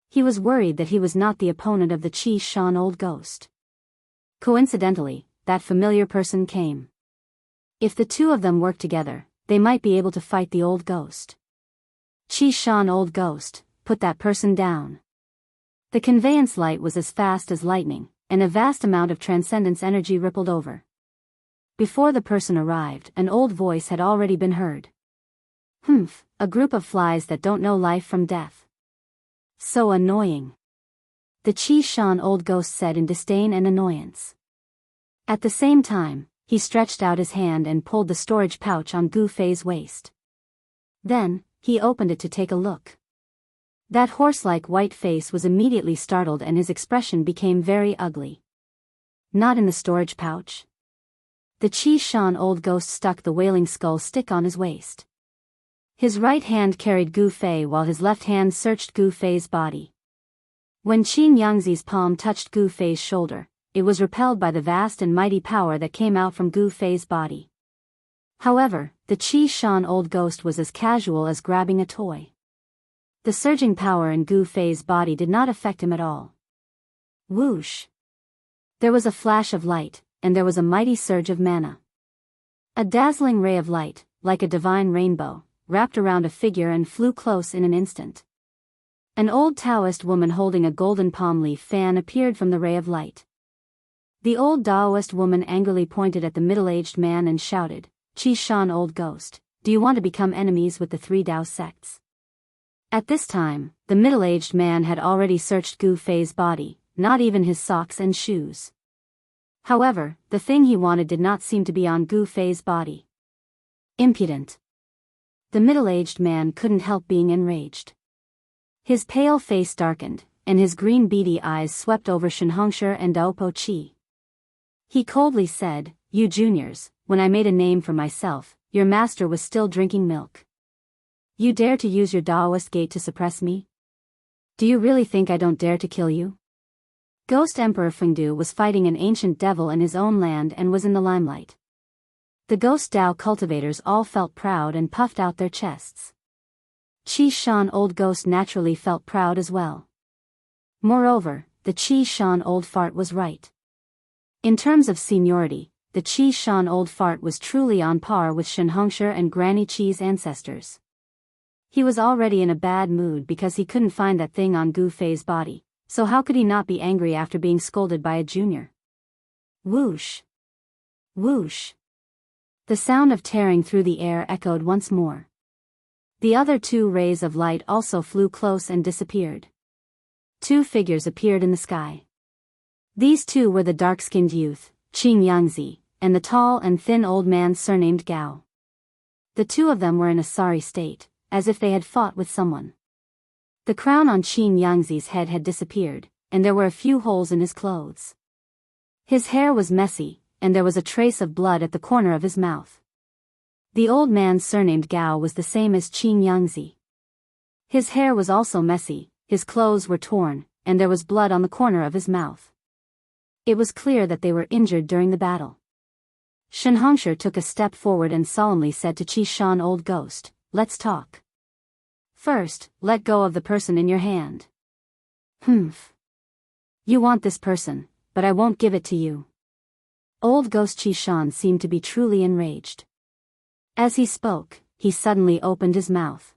He was worried that he was not the opponent of the Qi Shan old ghost. Coincidentally, that familiar person came. If the two of them worked together, they might be able to fight the old ghost. Qi Shan old ghost, put that person down. The conveyance light was as fast as lightning, and a vast amount of transcendence energy rippled over. Before the person arrived, an old voice had already been heard. Humph, a group of flies that don't know life from death. So annoying. The Qi Shan old ghost said in disdain and annoyance. At the same time, he stretched out his hand and pulled the storage pouch on Gu Fei's waist. Then, he opened it to take a look. That horse-like white face was immediately startled and his expression became very ugly. Not in the storage pouch. The Qi Shan old ghost stuck the wailing skull stick on his waist. His right hand carried Gu Fei while his left hand searched Gu Fei's body. When Qin Yangzi's palm touched Gu Fei's shoulder, it was repelled by the vast and mighty power that came out from Gu Fei's body. However, the Qi Shan old ghost was as casual as grabbing a toy. The surging power in Gu Fei's body did not affect him at all. Whoosh! There was a flash of light, and there was a mighty surge of mana. A dazzling ray of light, like a divine rainbow, wrapped around a figure and flew close in an instant. An old Taoist woman holding a golden palm leaf fan appeared from the ray of light. The old Taoist woman angrily pointed at the middle-aged man and shouted, Qi Shan old ghost, do you want to become enemies with the three Tao sects? At this time, the middle-aged man had already searched Gu Fei's body, not even his socks and shoes. However, the thing he wanted did not seem to be on Gu Fei's body. Impudent. The middle-aged man couldn't help being enraged. His pale face darkened, and his green beady eyes swept over Shen Hongshi and Daopo Qi. He coldly said, you juniors, when I made a name for myself, your master was still drinking milk. You dare to use your Daoist gate to suppress me? Do you really think I don't dare to kill you? Ghost Emperor Fengdu was fighting an ancient devil in his own land and was in the limelight. The ghost Tao cultivators all felt proud and puffed out their chests. Qi Shan old ghost naturally felt proud as well. Moreover, the Qi Shan old fart was right. In terms of seniority, the Qi Shan old fart was truly on par with Shen Hongshi and Granny Qi's ancestors. He was already in a bad mood because he couldn't find that thing on Gu Fei's body, so how could he not be angry after being scolded by a junior? Whoosh! Whoosh! The sound of tearing through the air echoed once more. The other two rays of light also flew close and disappeared. Two figures appeared in the sky. These two were the dark-skinned youth, Qin Yangzi, and the tall and thin old man surnamed Gao. The two of them were in a sorry state, as if they had fought with someone. The crown on Qin Yangzi's head had disappeared, and there were a few holes in his clothes. His hair was messy, and there was a trace of blood at the corner of his mouth. The old man surnamed Gao was the same as Qin Yangzi. His hair was also messy, his clothes were torn, and there was blood on the corner of his mouth. It was clear that they were injured during the battle. Shen Hongshi took a step forward and solemnly said to Qi Shan old ghost, let's talk. First, let go of the person in your hand. Humph. You want this person, but I won't give it to you. Old ghost Qi Shan seemed to be truly enraged. As he spoke, he suddenly opened his mouth.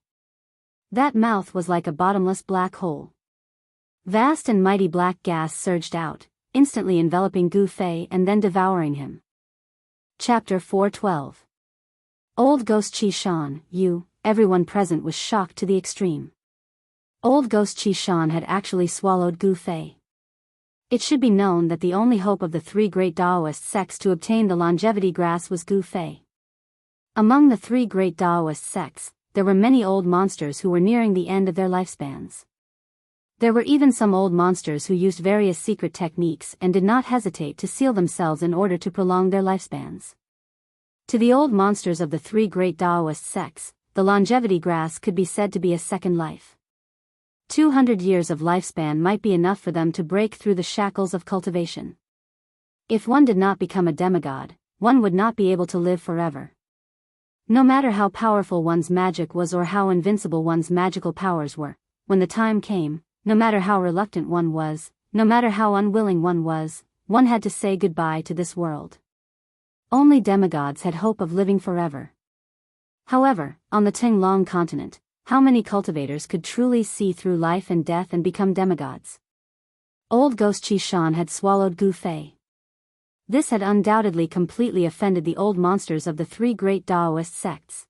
That mouth was like a bottomless black hole. Vast and mighty black gas surged out, instantly enveloping Gu Fei and then devouring him. Chapter 412. Old Ghost Qi Shan, everyone present was shocked to the extreme. Old Ghost Qi Shan had actually swallowed Gu Fei. It should be known that the only hope of the three great Taoist sects to obtain the longevity grass was Gu Fei. Among the three great Taoist sects, there were many old monsters who were nearing the end of their lifespans. There were even some old monsters who used various secret techniques and did not hesitate to seal themselves in order to prolong their lifespans. To the old monsters of the three great Taoist sects, the longevity grass could be said to be a second life. 200 years of lifespan might be enough for them to break through the shackles of cultivation. If one did not become a demigod, one would not be able to live forever. No matter how powerful one's magic was or how invincible one's magical powers were, when the time came, no matter how reluctant one was, no matter how unwilling one was, one had to say goodbye to this world. Only demigods had hope of living forever. However, on the Tinglong continent, how many cultivators could truly see through life and death and become demigods? Old Ghost Chi Shan had swallowed Gu Fei. This had undoubtedly completely offended the old monsters of the three great Taoist sects.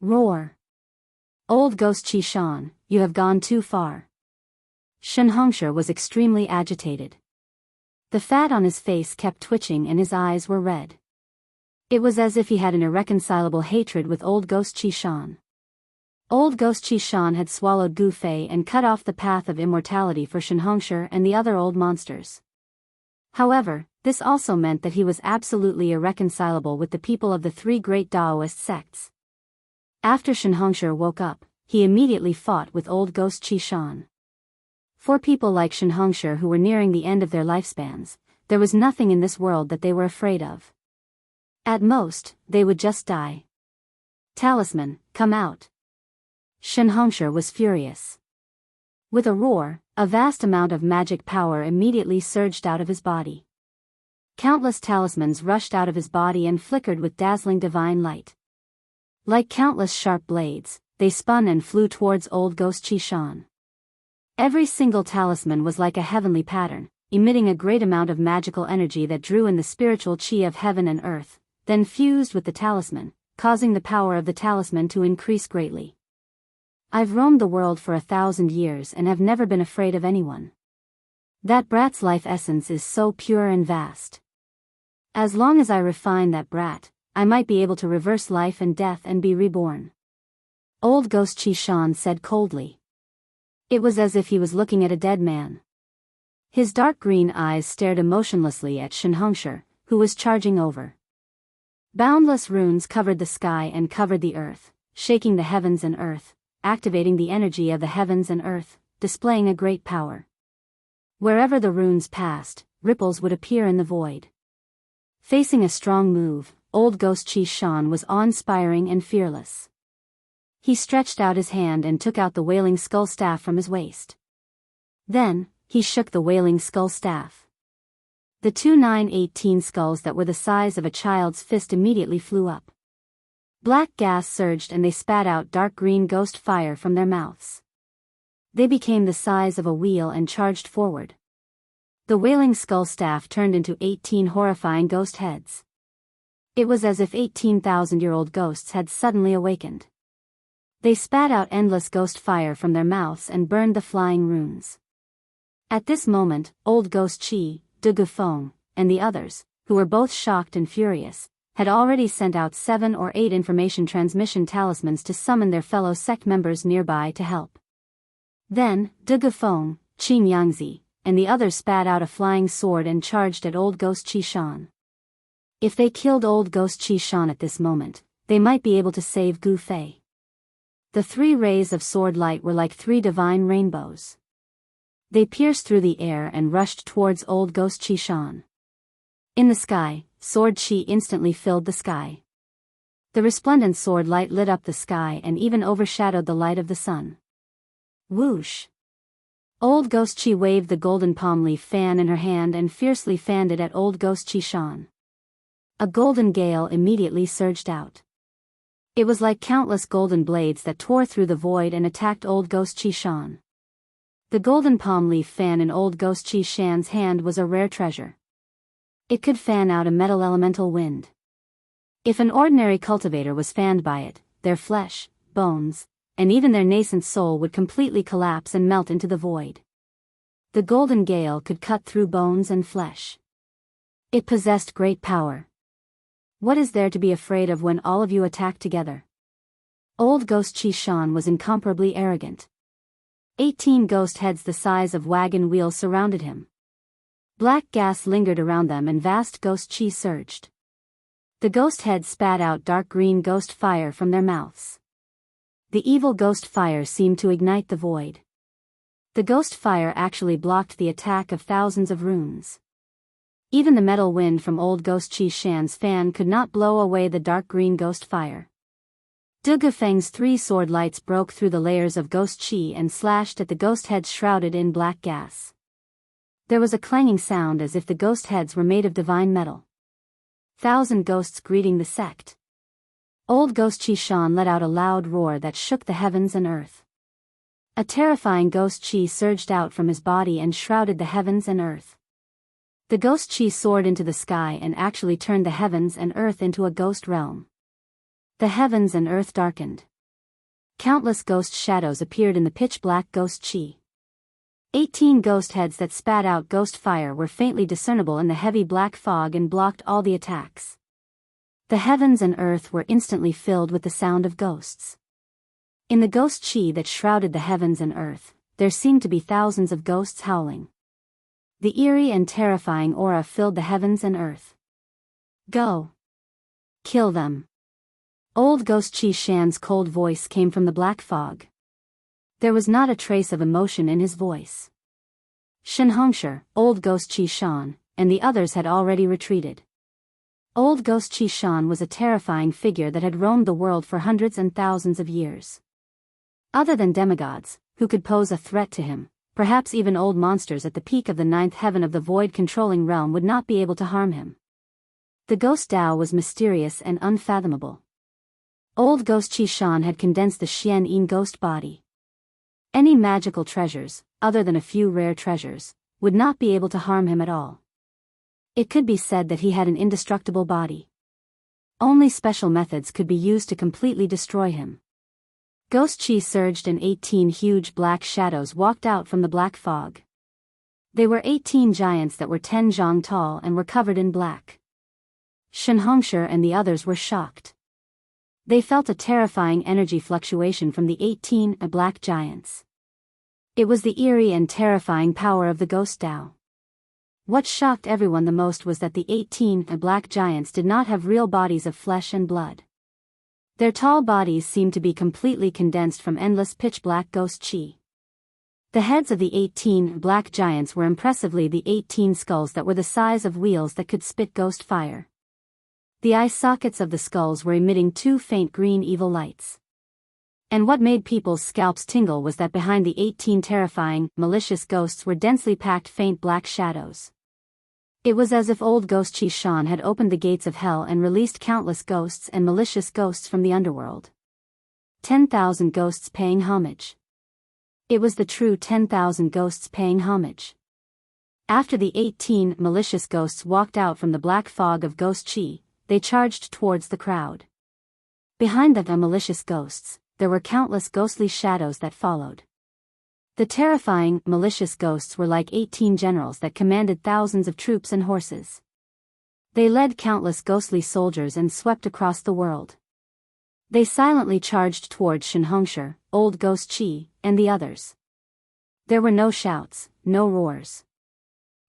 Roar! Old Ghost Chi Shan, you have gone too far. Shen Hongshi was extremely agitated. The fat on his face kept twitching and his eyes were red. It was as if he had an irreconcilable hatred with Old Ghost Chi Shan. Old Ghost Chi Shan had swallowed Gu Fei and cut off the path of immortality for Shen Hongshi and the other old monsters. However, this also meant that he was absolutely irreconcilable with the people of the three great Taoist sects. After Shen Hongshi woke up, he immediately fought with Old Ghost Chi Shan. For people like Shen Hongshi who were nearing the end of their lifespans, there was nothing in this world that they were afraid of. At most, they would just die. Talisman, come out. Shen Hongshi was furious. With a roar, a vast amount of magic power immediately surged out of his body. Countless talismans rushed out of his body and flickered with dazzling divine light. Like countless sharp blades, they spun and flew towards Old Ghost Chi Shan. Every single talisman was like a heavenly pattern, emitting a great amount of magical energy that drew in the spiritual chi of heaven and earth, then fused with the talisman, causing the power of the talisman to increase greatly. I've roamed the world for 1,000 years and have never been afraid of anyone. That brat's life essence is so pure and vast. As long as I refine that brat, I might be able to reverse life and death and be reborn. Old Ghost Chi Shan said coldly. It was as if he was looking at a dead man. His dark green eyes stared emotionlessly at Shen Hongshi, who was charging over. Boundless runes covered the sky and covered the earth, shaking the heavens and earth, activating the energy of the heavens and earth, displaying a great power. Wherever the runes passed, ripples would appear in the void. Facing a strong move, Old Ghost Chi Shan was awe-inspiring and fearless. He stretched out his hand and took out the Wailing Skull Staff from his waist. Then, he shook the Wailing Skull Staff. The 2 skulls that were the size of a child's fist immediately flew up. Black gas surged and they spat out dark green ghost fire from their mouths. They became the size of a wheel and charged forward. The Wailing Skull Staff turned into 18 horrifying ghost heads. It was as if 18,000-year-old ghosts had suddenly awakened. They spat out endless ghost fire from their mouths and burned the flying runes. At this moment, Old Ghost Chi, De Gufeng, and the others, who were both shocked and furious, had already sent out 7 or 8 information transmission talismans to summon their fellow sect members nearby to help. Then, De Gufeng, Qing Yangzi, and the others spat out a flying sword and charged at Old Ghost Chi Shan. If they killed Old Ghost Chi Shan at this moment, they might be able to save Gu Fei. The 3 rays of sword light were like 3 divine rainbows. They pierced through the air and rushed towards Old Ghost Chi Shan. In the sky, sword chi instantly filled the sky. The resplendent sword light lit up the sky and even overshadowed the light of the sun. Whoosh! Old Ghost Chi waved the golden palm leaf fan in her hand and fiercely fanned it at Old Ghost Chi Shan. A golden gale immediately surged out. It was like countless golden blades that tore through the void and attacked Old Ghost Chi Shan. The golden palm leaf fan in Old Ghost Chi Shan's hand was a rare treasure. It could fan out a metal elemental wind. If an ordinary cultivator was fanned by it, their flesh, bones, and even their nascent soul would completely collapse and melt into the void. The golden gale could cut through bones and flesh. It possessed great power. What is there to be afraid of when all of you attack together? Old Ghost Chi Shan was incomparably arrogant. 18 ghost heads the size of wagon wheels surrounded him. Black gas lingered around them and vast ghost chi surged. The ghost heads spat out dark green ghost fire from their mouths. The evil ghost fire seemed to ignite the void. The ghost fire actually blocked the attack of thousands of runes. Even the metal wind from old Ghost Chi Shan's fan could not blow away the dark green ghost fire. Du Gufeng's three sword lights broke through the layers of ghost chi and slashed at the ghost heads shrouded in black gas. There was a clanging sound as if the ghost heads were made of divine metal. 1,000 ghosts greeting the sect. Old Ghost Chi Shan let out a loud roar that shook the heavens and earth. A terrifying ghost chi surged out from his body and shrouded the heavens and earth. The ghost chi soared into the sky and actually turned the heavens and earth into a ghost realm. The heavens and earth darkened. Countless ghost shadows appeared in the pitch-black ghost chi. 18 ghost heads that spat out ghost fire were faintly discernible in the heavy black fog and blocked all the attacks. The heavens and earth were instantly filled with the sound of ghosts. In the ghost chi that shrouded the heavens and earth, there seemed to be thousands of ghosts howling. The eerie and terrifying aura filled the heavens and earth. Go! Kill them! Old Ghost Chi Shan's cold voice came from the black fog. There was not a trace of emotion in his voice. Shen Hongshi, Old Ghost Chi Shan, and the others had already retreated. Old Ghost Chi Shan was a terrifying figure that had roamed the world for hundreds and thousands of years. Other than demigods, who could pose a threat to him, perhaps even old monsters at the peak of the ninth heaven of the void-controlling realm would not be able to harm him. The Ghost Tao was mysterious and unfathomable. Old Ghost Chi Shan had condensed the Xian Yin ghost body. Any magical treasures, other than a few rare treasures, would not be able to harm him at all. It could be said that he had an indestructible body. Only special methods could be used to completely destroy him. Ghost Chi surged and 18 huge black shadows walked out from the black fog. They were 18 giants that were 10 zhang tall and were covered in black. Shen Hongshi and the others were shocked. They felt a terrifying energy fluctuation from the 18 black giants. It was the eerie and terrifying power of the Ghost Tao. What shocked everyone the most was that the 18 black giants did not have real bodies of flesh and blood. Their tall bodies seemed to be completely condensed from endless pitch-black ghost chi. The heads of the 18 black giants were impressively the 18 skulls that were the size of wheels that could spit ghost fire. The eye sockets of the skulls were emitting 2 faint green evil lights. And what made people's scalps tingle was that behind the 18 terrifying, malicious ghosts were densely packed faint black shadows. It was as if old Ghost Chi Shan had opened the gates of hell and released countless ghosts and malicious ghosts from the underworld. 10,000 ghosts paying homage. It was the true 10,000 ghosts paying homage. After the 18 malicious ghosts walked out from the black fog of ghost chi, they charged towards the crowd. Behind the malicious ghosts, there were countless ghostly shadows that followed. The terrifying, malicious ghosts were like 18 generals that commanded thousands of troops and horses. They led countless ghostly soldiers and swept across the world. They silently charged towards Shen Hongshi, Old Ghost Chi, and the others. There were no shouts, no roars.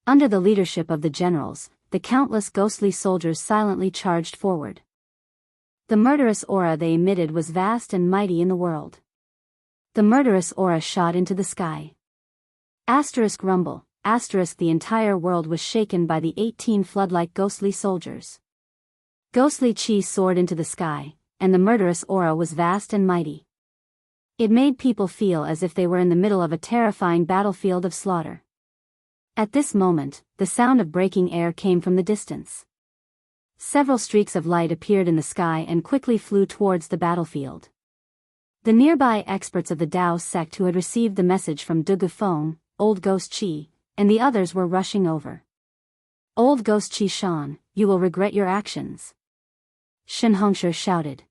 Under the leadership of the generals, the countless ghostly soldiers silently charged forward. The murderous aura they emitted was vast and mighty in the world. The murderous aura shot into the sky. Asterisk rumble, asterisk the entire world was shaken by the 18 flood-like ghostly soldiers. Ghostly chi soared into the sky, and the murderous aura was vast and mighty. It made people feel as if they were in the middle of a terrifying battlefield of slaughter. At this moment, the sound of breaking air came from the distance. Several streaks of light appeared in the sky and quickly flew towards the battlefield. The nearby experts of the Dao sect who had received the message from Du Gufeng, Old Ghost Chi, and the others were rushing over. Old Ghost Chi Shan, you will regret your actions. Shen Hongshi shouted.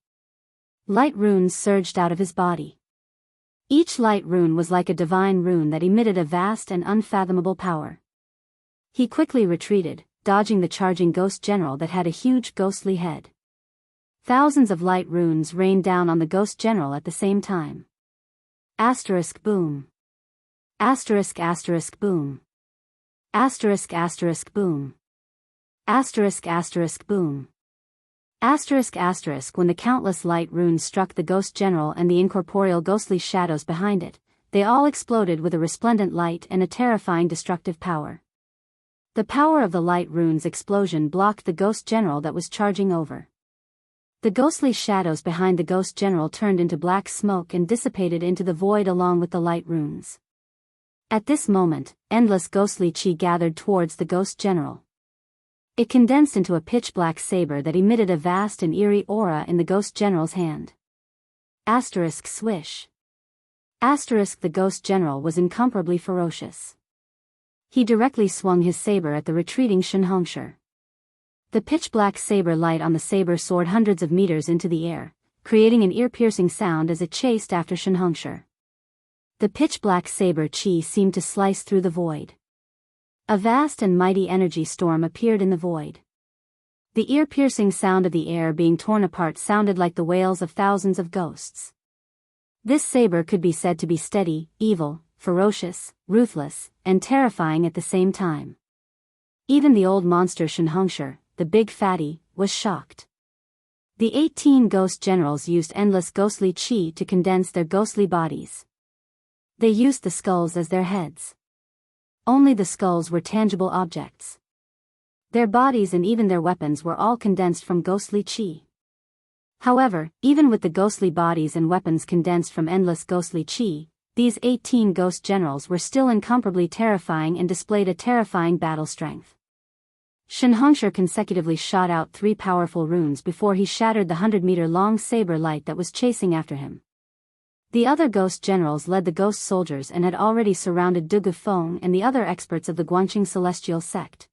Light runes surged out of his body. Each light rune was like a divine rune that emitted a vast and unfathomable power. He quickly retreated, dodging the charging ghost general that had a huge ghostly head. Thousands of light runes rained down on the ghost general at the same time. Asterisk boom. Asterisk asterisk boom. Asterisk asterisk boom. Asterisk asterisk boom. When the countless light runes struck the ghost general and the incorporeal ghostly shadows behind it, they all exploded with a resplendent light and a terrifying destructive power. The power of the light runes explosion blocked the ghost general that was charging over. The ghostly shadows behind the ghost general turned into black smoke and dissipated into the void along with the light runes. At this moment, endless ghostly chi gathered towards the ghost general. It condensed into a pitch-black saber that emitted a vast and eerie aura in the ghost general's hand. Swish. The ghost general was incomparably ferocious. He directly swung his saber at the retreating Shenhongsher. The pitch-black saber light on the saber soared hundreds of meters into the air, creating an ear-piercing sound as it chased after Shenhongsher. The pitch-black saber chi seemed to slice through the void. A vast and mighty energy storm appeared in the void. The ear-piercing sound of the air being torn apart sounded like the wails of thousands of ghosts. This saber could be said to be steady, evil, ferocious, ruthless, and terrifying at the same time. Even the old monster Shenhongsher, the big fatty, was shocked. The 18 ghost generals used endless ghostly chi to condense their ghostly bodies. They used the skulls as their heads. Only the skulls were tangible objects. Their bodies and even their weapons were all condensed from ghostly chi. However, even with the ghostly bodies and weapons condensed from endless ghostly chi, these 18 ghost generals were still incomparably terrifying and displayed a terrifying battle strength. Shenhongsher consecutively shot out 3 powerful runes before he shattered the 100-meter-long saber light that was chasing after him. The other ghost generals led the ghost soldiers and had already surrounded Dugu Feng and the other experts of the Guanqing celestial sect.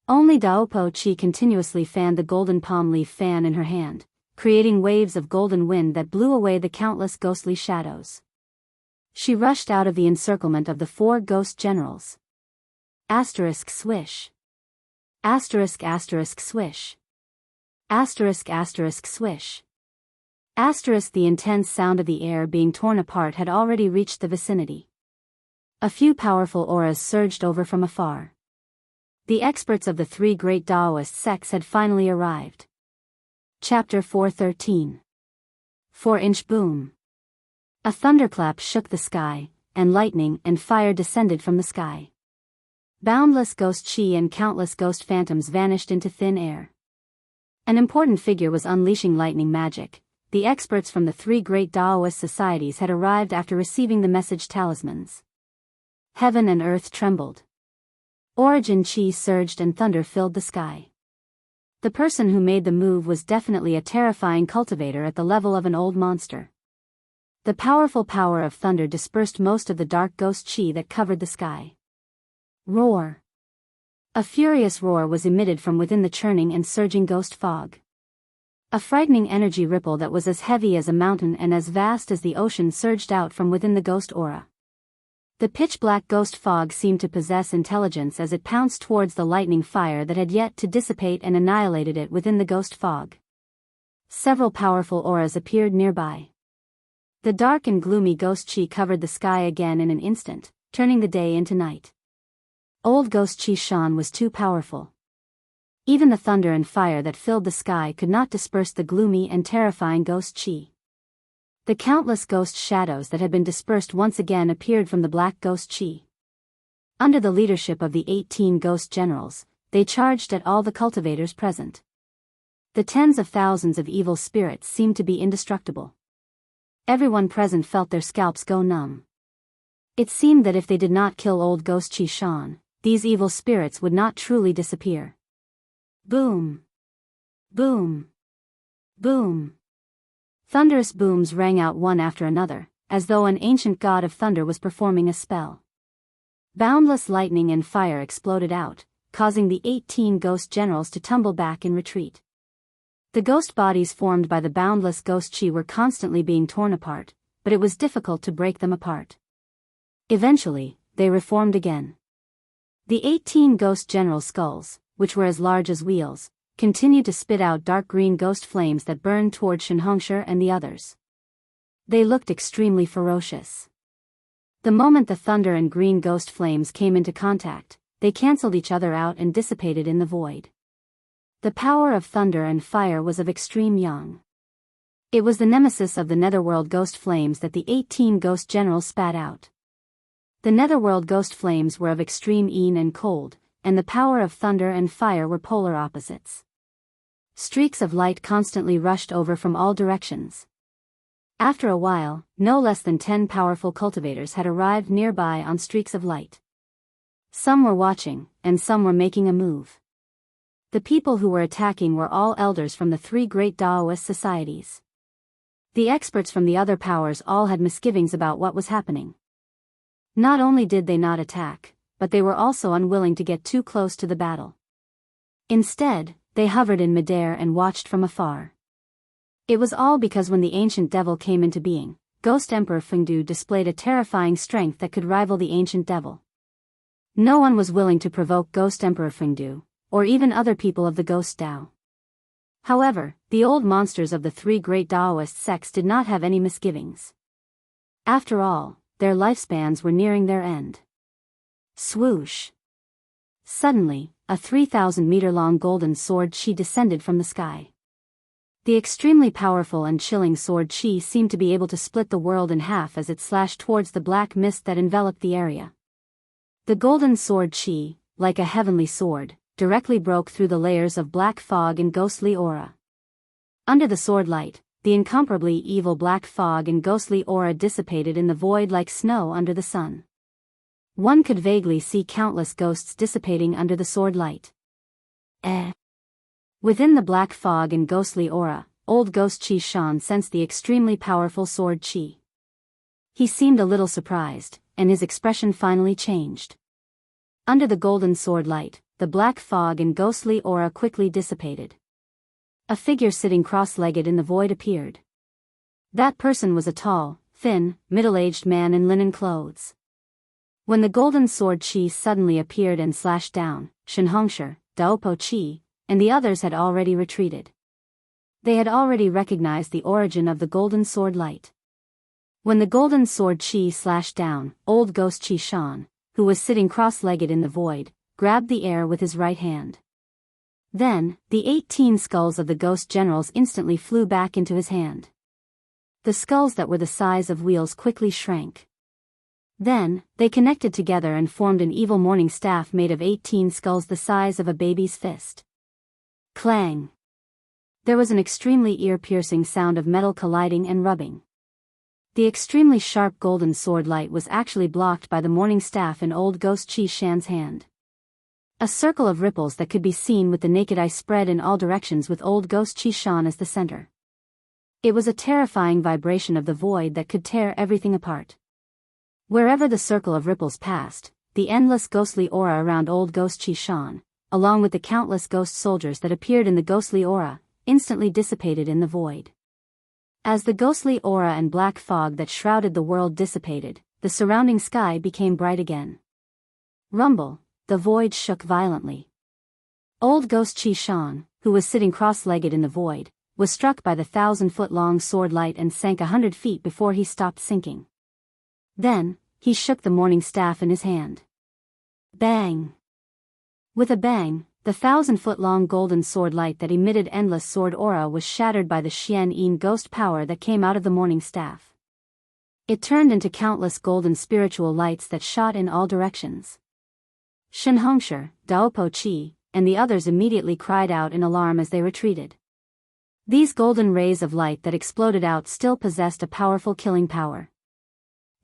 Only Daopo Chi continuously fanned the golden palm leaf fan in her hand, creating waves of golden wind that blew away the countless ghostly shadows. She rushed out of the encirclement of the 4 ghost generals. Swish. Swish. Swish. The intense sound of the air being torn apart had already reached the vicinity. A few powerful auras surged over from afar. The experts of the 3 great Taoist sects had finally arrived. Chapter 413. 4-inch boom. A thunderclap shook the sky, and lightning and fire descended from the sky. Boundless ghost chi and countless ghost phantoms vanished into thin air. An important figure was unleashing lightning magic. The experts from the 3 great Taoist societies had arrived after receiving the message talismans. Heaven and earth trembled. Origin chi surged and thunder filled the sky. The person who made the move was definitely a terrifying cultivator at the level of an old monster. The powerful power of thunder dispersed most of the dark ghost chi that covered the sky. Roar. A furious roar was emitted from within the churning and surging ghost fog. A frightening energy ripple that was as heavy as a mountain and as vast as the ocean surged out from within the ghost aura. The pitch-black ghost fog seemed to possess intelligence as it pounced towards the lightning fire that had yet to dissipate and annihilated it within the ghost fog. Several powerful auras appeared nearby. The dark and gloomy ghost chi covered the sky again in an instant, turning the day into night. Old ghost chi Shan was too powerful. Even the thunder and fire that filled the sky could not disperse the gloomy and terrifying ghost chi. The countless ghost shadows that had been dispersed once again appeared from the black ghost chi. Under the leadership of the 18 ghost generals, they charged at all the cultivators present. The tens of thousands of evil spirits seemed to be indestructible. Everyone present felt their scalps go numb. It seemed that if they did not kill old ghost chi Shan, these evil spirits would not truly disappear. Boom! Boom! Boom! Thunderous booms rang out one after another, as though an ancient god of thunder was performing a spell. Boundless lightning and fire exploded out, causing the 18 ghost generals to tumble back in retreat. The ghost bodies formed by the boundless ghost chi were constantly being torn apart, but it was difficult to break them apart. Eventually, they reformed again. The 18 ghost general skulls, which were as large as wheels, continued to spit out dark green ghost flames that burned toward Shenhongsher and the others. They looked extremely ferocious. The moment the thunder and green ghost flames came into contact, they cancelled each other out and dissipated in the void. The power of thunder and fire was of extreme yang. It was the nemesis of the netherworld ghost flames that the 18 ghost generals spat out. The netherworld ghost flames were of extreme yin and cold, and the power of thunder and fire were polar opposites. Streaks of light constantly rushed over from all directions. After a while, no less than 10 powerful cultivators had arrived nearby on streaks of light. Some were watching, and some were making a move. The people who were attacking were all elders from the 3 great Daoist societies. The experts from the other powers all had misgivings about what was happening. Not only did they not attack, but they were also unwilling to get too close to the battle. Instead, they hovered in midair and watched from afar. It was all because when the ancient devil came into being, Ghost Emperor Fengdu displayed a terrifying strength that could rival the ancient devil. No one was willing to provoke Ghost Emperor Fengdu, or even other people of the Ghost Dao. However, the old monsters of the 3 great Daoist sects did not have any misgivings. After all, their lifespans were nearing their end. Swoosh! Suddenly, a 3,000-meter-long golden sword chi descended from the sky. The extremely powerful and chilling sword chi seemed to be able to split the world in half as it slashed towards the black mist that enveloped the area. The golden sword chi, like a heavenly sword, directly broke through the layers of black fog and ghostly aura. Under the sword light, the incomparably evil black fog and ghostly aura dissipated in the void like snow under the sun. One could vaguely see countless ghosts dissipating under the sword light. Within the black fog and ghostly aura, old Ghost Chi Shan sensed the extremely powerful sword chi. He seemed a little surprised, and his expression finally changed. Under the golden sword light, the black fog and ghostly aura quickly dissipated. A figure sitting cross-legged in the void appeared. That person was a tall, thin, middle-aged man in linen clothes. When the golden sword chi suddenly appeared and slashed down, Shenhongsher, Daopo Chi, and the others had already retreated. They had already recognized the origin of the golden sword light. When the golden sword chi slashed down, old Ghost Chi Shan, who was sitting cross-legged in the void, grabbed the air with his right hand. Then, the 18 skulls of the ghost generals instantly flew back into his hand. The skulls that were the size of wheels quickly shrank. Then, they connected together and formed an evil morning staff made of 18 skulls the size of a baby's fist. Clang! There was an extremely ear-piercing sound of metal colliding and rubbing. The extremely sharp golden sword light was actually blocked by the morning staff in old Ghost Chi Shan's hand. A circle of ripples that could be seen with the naked eye spread in all directions with old Ghost Chi Shan as the center. It was a terrifying vibration of the void that could tear everything apart. Wherever the circle of ripples passed, the endless ghostly aura around old Ghost Chi Shan, along with the countless ghost soldiers that appeared in the ghostly aura, instantly dissipated in the void. As the ghostly aura and black fog that shrouded the world dissipated, the surrounding sky became bright again. Rumble! The void shook violently. Old Ghost Chi Shan, who was sitting cross-legged in the void, was struck by the 1,000-foot-long sword light and sank 100 feet before he stopped sinking. Then, he shook the morning staff in his hand. Bang! With a bang, the 1,000-foot-long golden sword light that emitted endless sword aura was shattered by the Xian Yin ghost power that came out of the morning staff. It turned into countless golden spiritual lights that shot in all directions. Shenhongsher, Daopo Chi, and the others immediately cried out in alarm as they retreated. These golden rays of light that exploded out still possessed a powerful killing power.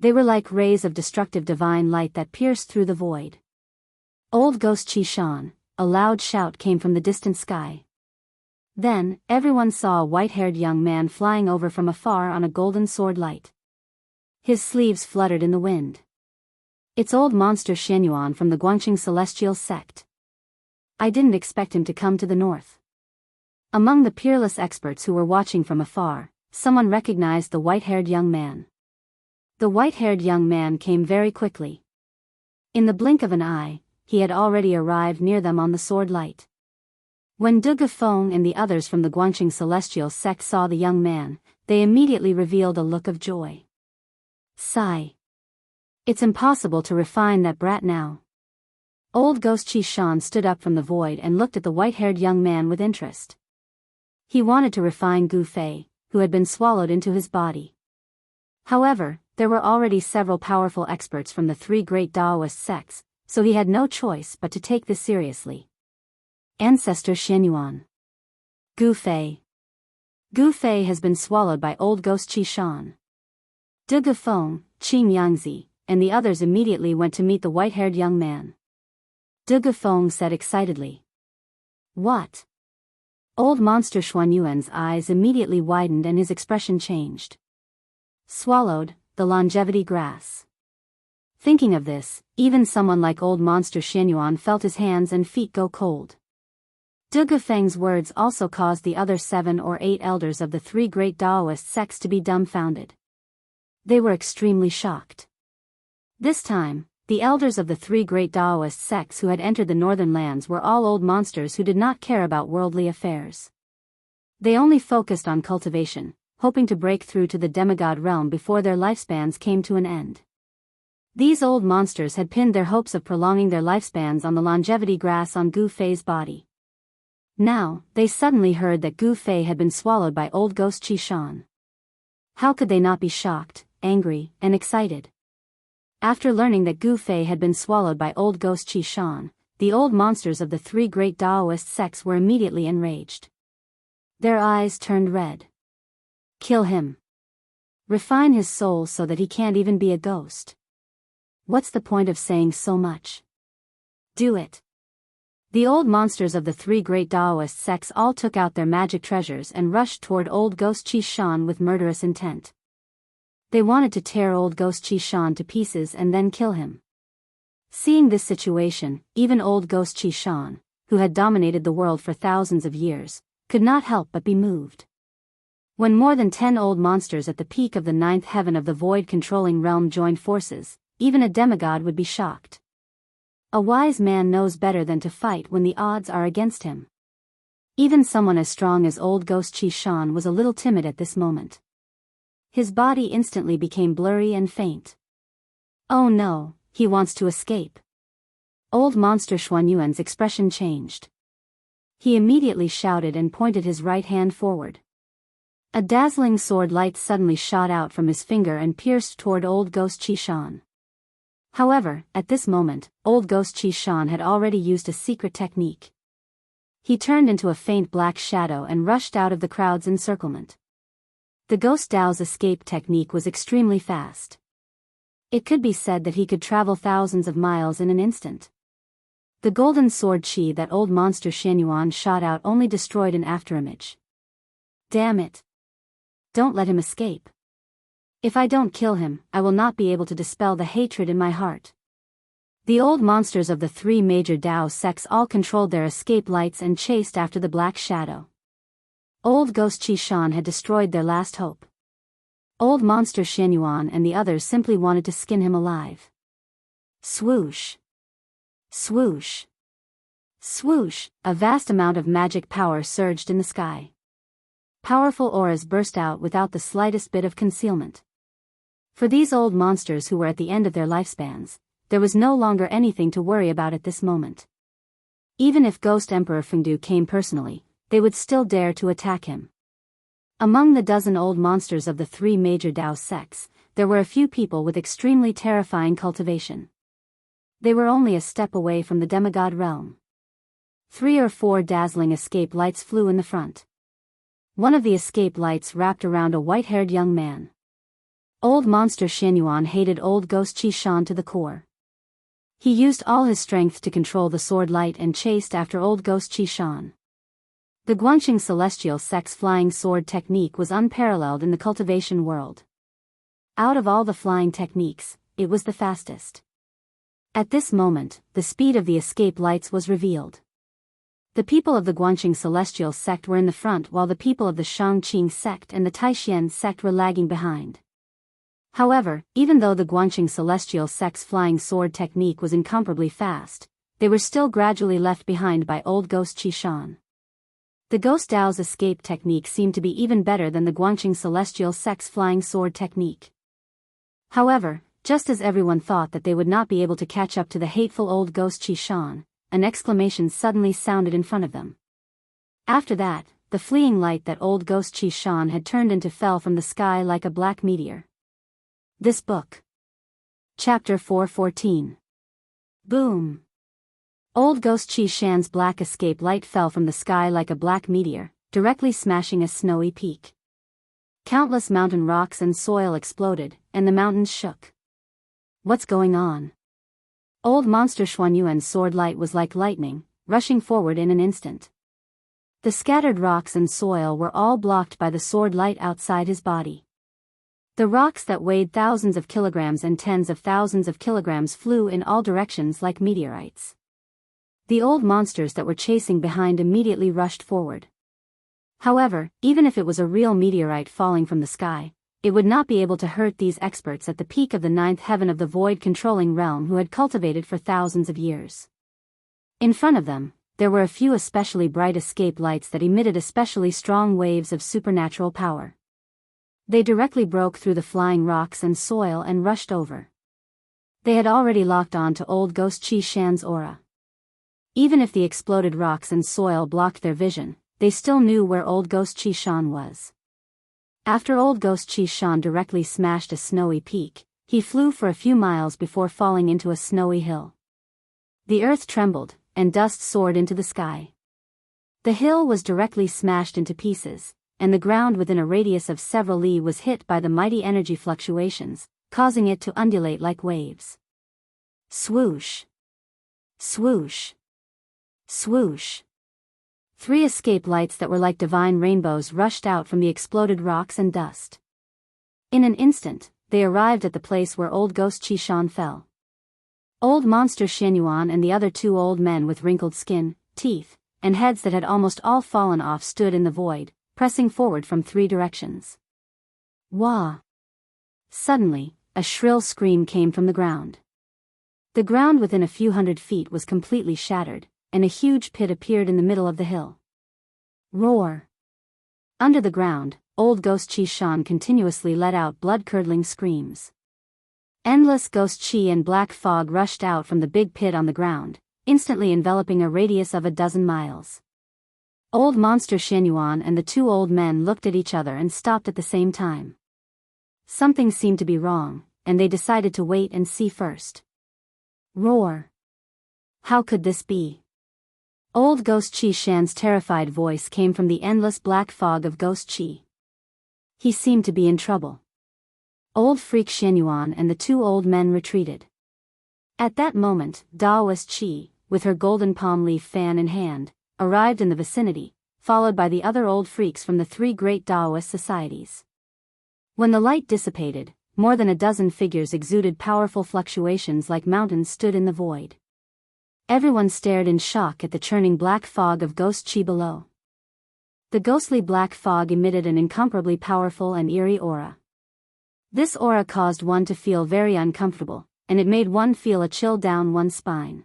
They were like rays of destructive divine light that pierced through the void. Old Ghost Chi Shan, a loud shout came from the distant sky. Then, everyone saw a white-haired young man flying over from afar on a golden sword light. His sleeves fluttered in the wind. It's old monster Xianyuan from the Guangqing Celestial Sect. I didn't expect him to come to the north. Among the peerless experts who were watching from afar, someone recognized the white-haired young man. The white-haired young man came very quickly. In the blink of an eye, he had already arrived near them on the sword light. When Du Gafeng and the others from the Guangqing Celestial Sect saw the young man, they immediately revealed a look of joy. Sigh. It's impossible to refine that brat now. Old Ghost Chi Shan stood up from the void and looked at the white-haired young man with interest. He wanted to refine Gu Fei, who had been swallowed into his body. However, there were already several powerful experts from the three great Taoist sects, so he had no choice but to take this seriously. Ancestor Xianyuan. Gu Fei. Gu Fei has been swallowed by Old Ghost Chi Shan. De Gufeng, Qing Yangzi, and the others immediately went to meet the white-haired young man. De Gufeng said excitedly. What? Old Monster Xuanyuan's eyes immediately widened and his expression changed. Swallowed, the longevity grass. Thinking of this, even someone like Old Monster Xianyuan felt his hands and feet go cold. De Gufeng's words also caused the other 7 or 8 elders of the three great Taoist sects to be dumbfounded. They were extremely shocked. This time, the elders of the three great Taoist sects who had entered the northern lands were all old monsters who did not care about worldly affairs. They only focused on cultivation, hoping to break through to the demigod realm before their lifespans came to an end. These old monsters had pinned their hopes of prolonging their lifespans on the longevity grass on Gu Fei's body. Now, they suddenly heard that Gu Fei had been swallowed by Old Ghost Chi Shan. How could they not be shocked, angry, and excited? After learning that Gu Fei had been swallowed by Old Ghost Chi Shan, the old monsters of the three great Taoist sects were immediately enraged. Their eyes turned red. Kill him. Refine his soul so that he can't even be a ghost. What's the point of saying so much? Do it. The old monsters of the three great Taoist sects all took out their magic treasures and rushed toward Old Ghost Chi Shan with murderous intent. They wanted to tear Old Ghost Chi Shan to pieces and then kill him. Seeing this situation, even Old Ghost Chi Shan, who had dominated the world for thousands of years, could not help but be moved. When more than 10 old monsters at the peak of the 9th heaven of the void-controlling realm joined forces, even a demigod would be shocked. A wise man knows better than to fight when the odds are against him. Even someone as strong as Old Ghost Chi Shan was a little timid at this moment. His body instantly became blurry and faint. Oh no, he wants to escape. Old Monster Xuanyuan's expression changed. He immediately shouted and pointed his right hand forward. A dazzling sword light suddenly shot out from his finger and pierced toward Old Ghost Chi Shan. However, at this moment, Old Ghost Chi Shan had already used a secret technique. He turned into a faint black shadow and rushed out of the crowd's encirclement. The Ghost Dao's escape technique was extremely fast. It could be said that he could travel thousands of miles in an instant. The golden sword chi that Old Monster Xianyuan shot out only destroyed an afterimage. Damn it. Don't let him escape. If I don't kill him, I will not be able to dispel the hatred in my heart. The old monsters of the three major Dao sects all controlled their escape lights and chased after the black shadow. Old Ghost Chi Shan had destroyed their last hope. Old Monster Xianyuan and the others simply wanted to skin him alive. Swoosh. Swoosh. Swoosh, a vast amount of magic power surged in the sky. Powerful auras burst out without the slightest bit of concealment. For these old monsters who were at the end of their lifespans, there was no longer anything to worry about at this moment. Even if Ghost Emperor Fengdu came personally, they would still dare to attack him. Among the dozen old monsters of the three major Dao sects, there were a few people with extremely terrifying cultivation. They were only a step away from the demigod realm. 3 or 4 dazzling escape lights flew in the front. One of the escape lights wrapped around a white-haired young man. Old Monster Xianyuan hated Old Ghost Chi Shan to the core. He used all his strength to control the sword light and chased after Old Ghost Chi Shan. The Guangxing Celestial Sect's flying sword technique was unparalleled in the cultivation world. Out of all the flying techniques, it was the fastest. At this moment, the speed of the escape lights was revealed. The people of the Guangxing Celestial Sect were in the front while the people of the Shangqing Sect and the Taixuan Sect were lagging behind. However, even though the Guangxing Celestial Sect's flying sword technique was incomparably fast, they were still gradually left behind by Old Ghost Chi Shan. The Ghost Dao's escape technique seemed to be even better than the Guangxing Celestial Sect's flying sword technique. However, Just as everyone thought that they would not be able to catch up to the hateful old ghost Chi Shan, an exclamation suddenly sounded in front of them. After that, the fleeing light that old ghost Chi Shan had turned into fell from the sky like a black meteor. This book. Chapter 4:14. Boom. Old ghost Chi Shan's black escape light fell from the sky like a black meteor, directly smashing a snowy peak. Countless mountain rocks and soil exploded, and the mountains shook. What's going on? Old monster Xuanyuan's sword light was like lightning, rushing forward in an instant. The scattered rocks and soil were all blocked by the sword light outside his body. The rocks that weighed thousands of kilograms and tens of thousands of kilograms flew in all directions like meteorites. The old monsters that were chasing behind immediately rushed forward. However, even if it was a real meteorite falling from the sky, it would not be able to hurt these experts at the peak of the ninth heaven of the void-controlling realm who had cultivated for thousands of years. In front of them, there were a few especially bright escape lights that emitted especially strong waves of supernatural power. They directly broke through the flying rocks and soil and rushed over. They had already locked on to old ghost Chi Shan's aura. Even if the exploded rocks and soil blocked their vision, they still knew where old ghost Chi Shan was. After old ghost Chi Shan directly smashed a snowy peak, he flew for a few miles before falling into a snowy hill. The earth trembled, and dust soared into the sky. The hill was directly smashed into pieces, and the ground within a radius of several li was hit by the mighty energy fluctuations, causing it to undulate like waves. Swoosh! Swoosh! Swoosh! 3 escape lights that were like divine rainbows rushed out from the exploded rocks and dust. In an instant, they arrived at the place where old ghost Chi Shan fell. Old monster Xuanyuan and the other 2 old men with wrinkled skin, teeth, and heads that had almost all fallen off stood in the void, pressing forward from 3 directions. Wah! Suddenly, a shrill scream came from the ground. The ground within a few hundred feet was completely shattered, and a huge pit appeared in the middle of the hill. Roar! Under the ground, old ghost Chi Shan continuously let out blood-curdling screams. Endless ghost chi and black fog rushed out from the big pit on the ground, instantly enveloping a radius of a dozen miles. Old monster Xuanyuan and the 2 old men looked at each other and stopped at the same time. Something seemed to be wrong, and they decided to wait and see first. Roar! How could this be? Old ghost Chi Shan's terrified voice came from the endless black fog of ghost chi. He seemed to be in trouble. Old freak Xuanyuan and the 2 old men retreated. At that moment, Taoist Chi, with her golden palm leaf fan in hand, arrived in the vicinity, followed by the other old freaks from the 3 great Taoist societies. When the light dissipated, more than a dozen figures exuded powerful fluctuations like mountains stood in the void. Everyone stared in shock at the churning black fog of ghost chi below. The ghostly black fog emitted an incomparably powerful and eerie aura. This aura caused one to feel very uncomfortable, and it made one feel a chill down one's spine.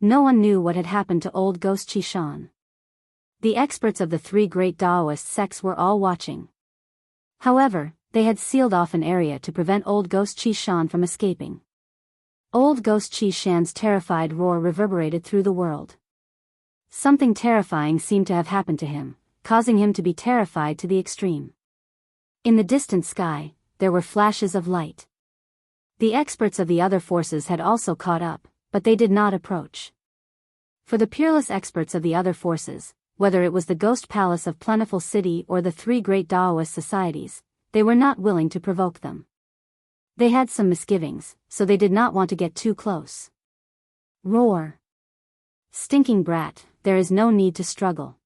No one knew what had happened to old ghost Chi Shan. The experts of the 3 great Taoist sects were all watching. However, they had sealed off an area to prevent old ghost Chi Shan from escaping. Old ghost Chi Shan's terrified roar reverberated through the world. Something terrifying seemed to have happened to him, causing him to be terrified to the extreme. In the distant sky, there were flashes of light. The experts of the other forces had also caught up, but they did not approach. For the peerless experts of the other forces, whether it was the Ghost Palace of Plentiful City or the 3 great Taoist societies, they were not willing to provoke them. They had some misgivings, so they did not want to get too close. Roar! Stinking brat, there is no need to struggle.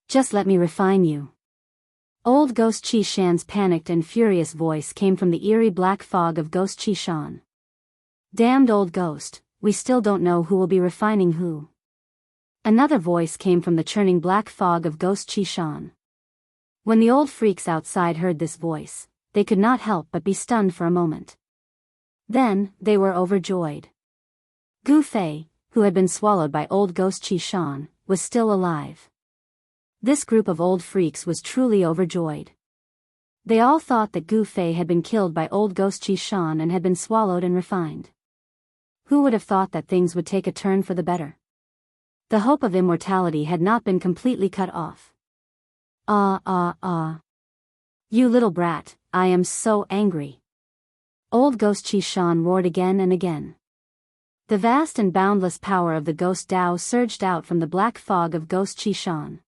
Just let me refine you. Old ghost Chi Shan's panicked and furious voice came from the eerie black fog of ghost Chi Shan. Damned old ghost, we still don't know who will be refining who. Another voice came from the churning black fog of ghost Chi Shan. When the old freaks outside heard this voice, they could not help but be stunned for a moment. Then, they were overjoyed. Gu Fei, who had been swallowed by old ghost Chi Shan, was still alive. This group of old freaks was truly overjoyed. They all thought that Gu Fei had been killed by old ghost Qi Shan and had been swallowed and refined. Who would have thought that things would take a turn for the better? The hope of immortality had not been completely cut off. You little brat, I am so angry. Old ghost Qi Shan roared again and again. The vast and boundless power of the ghost Tao surged out from the black fog of ghost Qi Shan.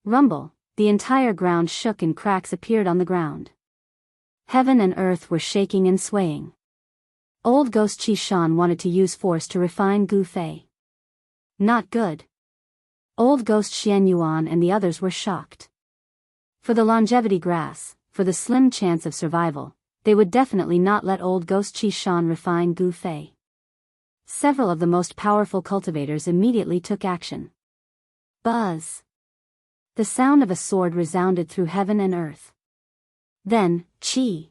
Rumble, the entire ground shook and cracks appeared on the ground. Heaven and earth were shaking and swaying. Old ghost Qi Shan wanted to use force to refine Gu Fei. Not good. Old ghost Xian Yuan and the others were shocked. For the longevity grass, for the slim chance of survival, they would definitely not let old ghost Qi Shan refine Gu Fei. Several of the most powerful cultivators immediately took action. Buzz! The sound of a sword resounded through heaven and earth. Then, Qi!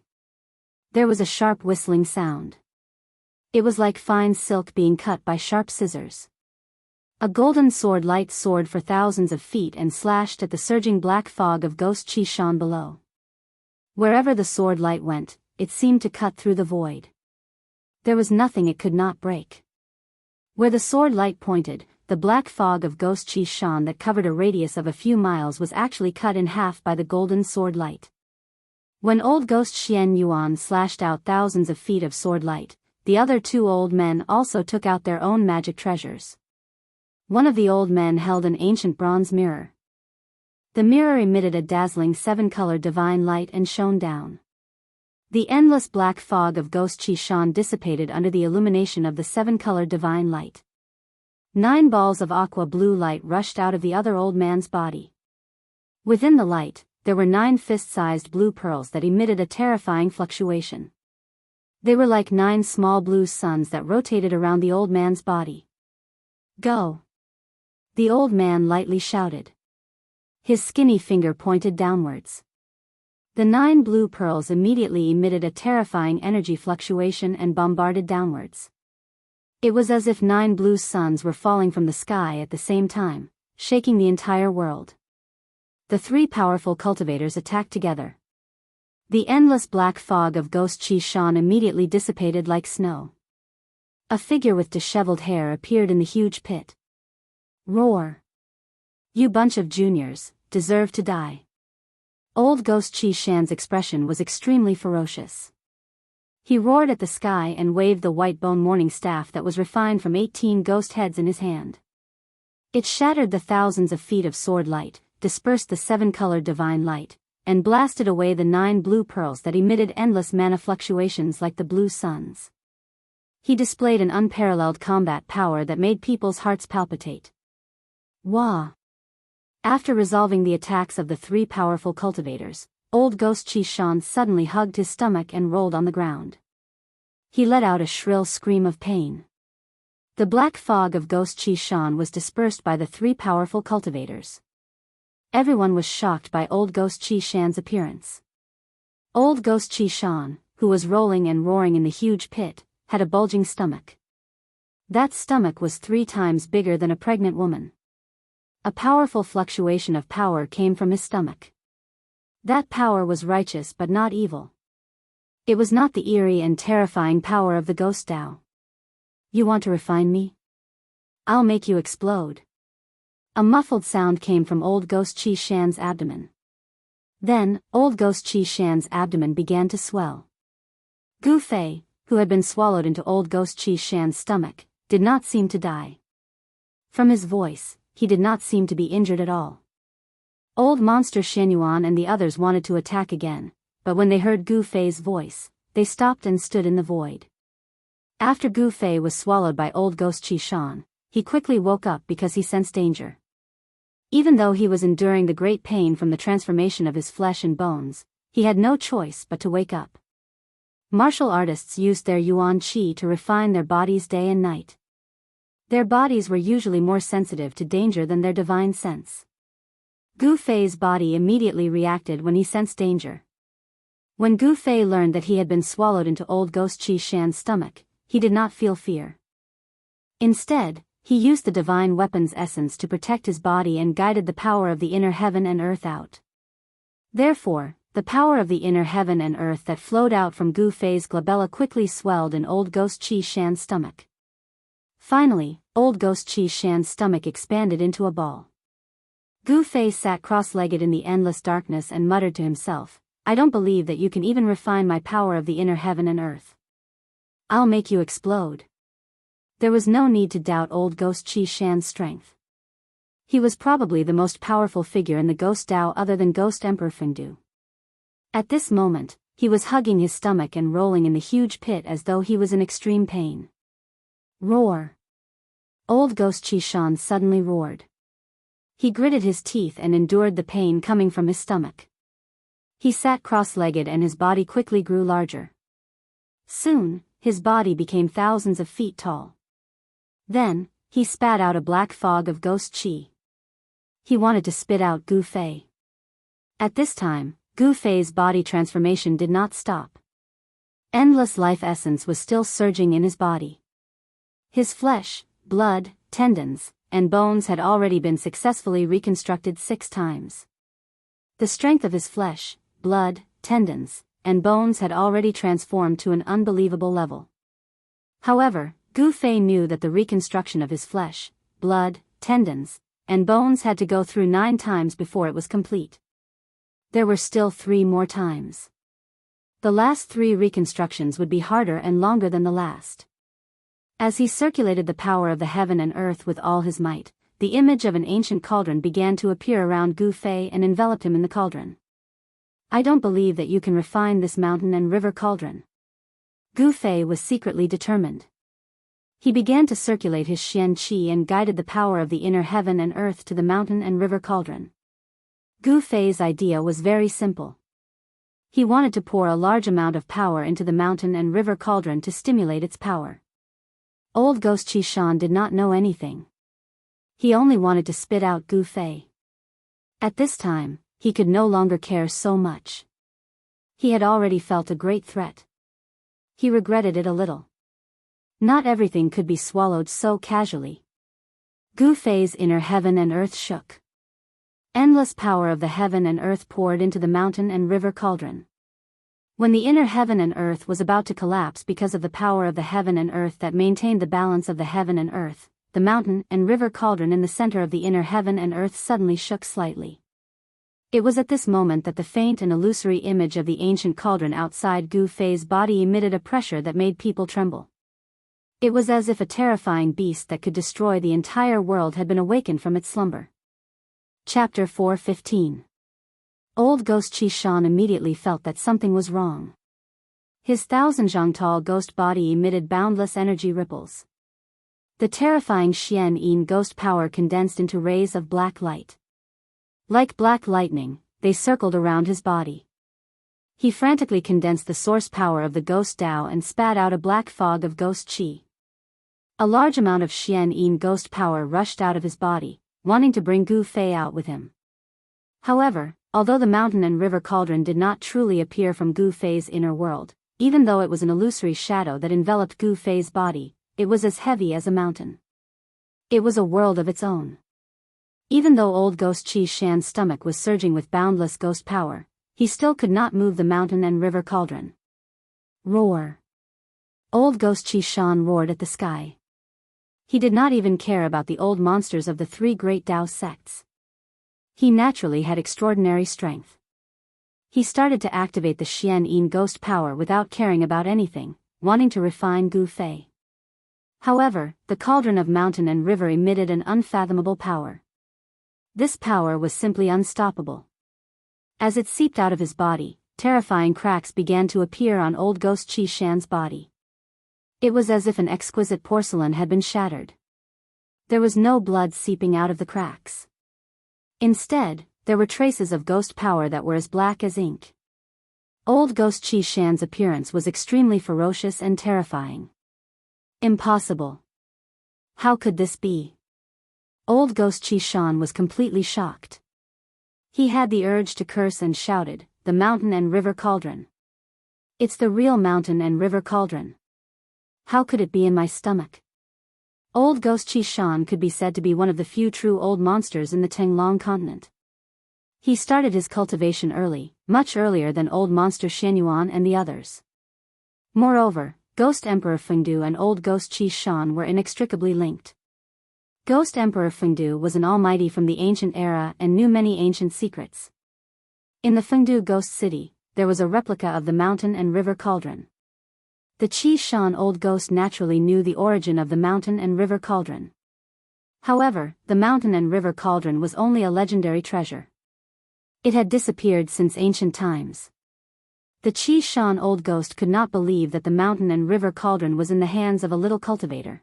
There was a sharp whistling sound. It was like fine silk being cut by sharp scissors. A golden sword light soared for thousands of feet and slashed at the surging black fog of ghost Qi Shan below. Wherever the sword light went, it seemed to cut through the void. There was nothing it could not break. Where the sword light pointed, the black fog of ghost Qi Shan that covered a radius of a few miles was actually cut in half by the golden sword light. When old ghost Xian Yuan slashed out thousands of feet of sword light, the other two old men also took out their own magic treasures. One of the old men held an ancient bronze mirror. The mirror emitted a dazzling 7-color divine light and shone down. The endless black fog of ghost Qi Shan dissipated under the illumination of the 7-color divine light. 9 balls of aqua blue light rushed out of the other old man's body. Within the light, there were 9 fist-sized blue pearls that emitted a terrifying fluctuation. They were like 9 small blue suns that rotated around the old man's body. Go! The old man lightly shouted. His skinny finger pointed downwards. The 9 blue pearls immediately emitted a terrifying energy fluctuation and bombarded downwards. It was as if 9 blue suns were falling from the sky at the same time, shaking the entire world. The 3 powerful cultivators attacked together. The endless black fog of ghost Qi Shan immediately dissipated like snow. A figure with disheveled hair appeared in the huge pit. Roar! You bunch of juniors, deserve to die. Old ghost Qi Shan's expression was extremely ferocious. He roared at the sky and waved the white bone morning staff that was refined from 18 ghost heads in his hand. It shattered the thousands of feet of sword light, dispersed the 7-color divine light, and blasted away the 9 blue pearls that emitted endless mana fluctuations like the blue suns. He displayed an unparalleled combat power that made people's hearts palpitate. Wah! After resolving the attacks of the 3 powerful cultivators, old ghost Qi Shan suddenly hugged his stomach and rolled on the ground. He let out a shrill scream of pain. The black fog of ghost Qi Shan was dispersed by the 3 powerful cultivators. Everyone was shocked by old ghost Qi Shan's appearance. Old ghost Qi Shan, who was rolling and roaring in the huge pit, had a bulging stomach. That stomach was 3 times bigger than a pregnant woman. A powerful fluctuation of power came from his stomach. That power was righteous but not evil. It was not the eerie and terrifying power of the ghost Tao. You want to refine me? I'll make you explode. A muffled sound came from old ghost Qi Shan's abdomen. Then, old ghost Qi Shan's abdomen began to swell. Gu Fei, who had been swallowed into old ghost Qi Shan's stomach, did not seem to die. From his voice, he did not seem to be injured at all. Old monster Xianyuan and the others wanted to attack again, but when they heard Gu Fei's voice, they stopped and stood in the void. After Gu Fei was swallowed by old ghost Qi Shan, he quickly woke up because he sensed danger. Even though he was enduring the great pain from the transformation of his flesh and bones, he had no choice but to wake up. Martial artists used their Yuan Qi to refine their bodies day and night. Their bodies were usually more sensitive to danger than their divine sense. Gu Fei's body immediately reacted when he sensed danger. When Gu Fei learned that he had been swallowed into old ghost Qi Shan's stomach, he did not feel fear. Instead, he used the divine weapon's essence to protect his body and guided the power of the inner heaven and earth out. Therefore, the power of the inner heaven and earth that flowed out from Gu Fei's glabella quickly swelled in old Ghost Qi Shan's stomach. Finally, old Ghost Qi Shan's stomach expanded into a ball. Gu Fei sat cross-legged in the endless darkness and muttered to himself, "I don't believe that you can even refine my power of the inner heaven and earth. I'll make you explode." There was no need to doubt old Ghost Qi Shan's strength. He was probably the most powerful figure in the Ghost Dao other than Ghost Emperor Fengdu. At this moment, he was hugging his stomach and rolling in the huge pit as though he was in extreme pain. Roar! Old Ghost Qi Shan suddenly roared. He gritted his teeth and endured the pain coming from his stomach. He sat cross-legged and his body quickly grew larger. Soon, his body became thousands of feet tall. Then, he spat out a black fog of ghost qi. He wanted to spit out Gu Fei. At this time, Gu Fei's body transformation did not stop. Endless life essence was still surging in his body. His flesh, blood, tendons, and bones had already been successfully reconstructed 6 times. The strength of his flesh, blood, tendons, and bones had already transformed to an unbelievable level. However, Gu Fei knew that the reconstruction of his flesh, blood, tendons, and bones had to go through 9 times before it was complete. There were still 3 more times. The last 3 reconstructions would be harder and longer than the last. As he circulated the power of the heaven and earth with all his might, the image of an ancient cauldron began to appear around Gu Fei and enveloped him in the cauldron. "I don't believe that you can refine this mountain and river cauldron." Gu Fei was secretly determined. He began to circulate his Xian Qi and guided the power of the inner heaven and earth to the mountain and river cauldron. Gu Fei's idea was very simple. He wanted to pour a large amount of power into the mountain and river cauldron to stimulate its power. Old Ghost Qi Shan did not know anything. He only wanted to spit out Gu Fei. At this time, he could no longer care so much. He had already felt a great threat. He regretted it a little. Not everything could be swallowed so casually. Gu Fei's inner heaven and earth shook. Endless power of the heaven and earth poured into the mountain and river cauldron. When the inner heaven and earth was about to collapse because of the power of the heaven and earth that maintained the balance of the heaven and earth, the mountain and river cauldron in the center of the inner heaven and earth suddenly shook slightly. It was at this moment that the faint and illusory image of the ancient cauldron outside Gu Fei's body emitted a pressure that made people tremble. It was as if a terrifying beast that could destroy the entire world had been awakened from its slumber. Chapter 4:15. Old Ghost Qi Shan immediately felt that something was wrong. His 1,000-zhang-tall ghost body emitted boundless energy ripples. The terrifying Xian Yin ghost power condensed into rays of black light. Like black lightning, they circled around his body. He frantically condensed the source power of the Ghost Dao and spat out a black fog of ghost qi. A large amount of Xian Yin ghost power rushed out of his body, wanting to bring Gu Fei out with him. However, although the mountain and river cauldron did not truly appear from Gu Fei's inner world, even though it was an illusory shadow that enveloped Gu Fei's body, it was as heavy as a mountain. It was a world of its own. Even though old Ghost Qi Shan's stomach was surging with boundless ghost power, he still could not move the mountain and river cauldron. Roar! Old Ghost Qi Shan roared at the sky. He did not even care about the old monsters of the 3 great Dao sects. He naturally had extraordinary strength. He started to activate the Xian Yin ghost power without caring about anything, wanting to refine Gu Fei. However, the cauldron of mountain and river emitted an unfathomable power. This power was simply unstoppable. As it seeped out of his body, terrifying cracks began to appear on old Ghost Qi Shan's body. It was as if an exquisite porcelain had been shattered. There was no blood seeping out of the cracks. Instead, there were traces of ghost power that were as black as ink. Old Ghost Qi Shan's appearance was extremely ferocious and terrifying. Impossible. How could this be? Old Ghost Qi Shan was completely shocked. He had the urge to curse and shouted, "The mountain and river cauldron. It's the real mountain and river cauldron. How could it be in my stomach?" Old Ghost Qi Shan could be said to be one of the few true old monsters in the Tenglong continent. He started his cultivation early, much earlier than old monster Xianyuan and the others. Moreover, Ghost Emperor Fengdu and old Ghost Qi Shan were inextricably linked. Ghost Emperor Fengdu was an almighty from the ancient era and knew many ancient secrets. In the Fengdu Ghost City, there was a replica of the mountain and river cauldron. The Qi Shan old ghost naturally knew the origin of the mountain and river cauldron. However, the mountain and river cauldron was only a legendary treasure. It had disappeared since ancient times. The Qi Shan old ghost could not believe that the mountain and river cauldron was in the hands of a little cultivator.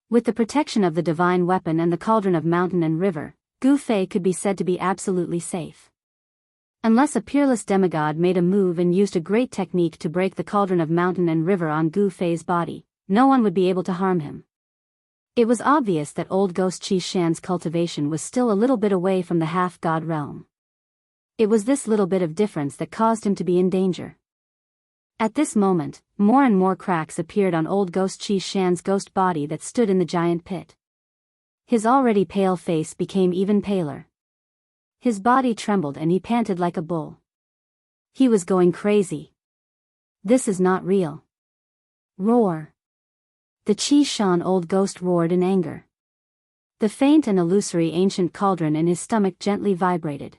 With the protection of the divine weapon and the cauldron of mountain and river, Gu Fei could be said to be absolutely safe. Unless a peerless demigod made a move and used a great technique to break the cauldron of mountain and river on Gu Fei's body, no one would be able to harm him. It was obvious that old Ghost Qi Shan's cultivation was still a little bit away from the half-god realm. It was this little bit of difference that caused him to be in danger. At this moment, more and more cracks appeared on old Ghost Qi Shan's ghost body that stood in the giant pit. His already pale face became even paler. His body trembled and he panted like a bull. He was going crazy. This is not real. Roar. The Qi Shan old ghost roared in anger. The faint and illusory ancient cauldron in his stomach gently vibrated.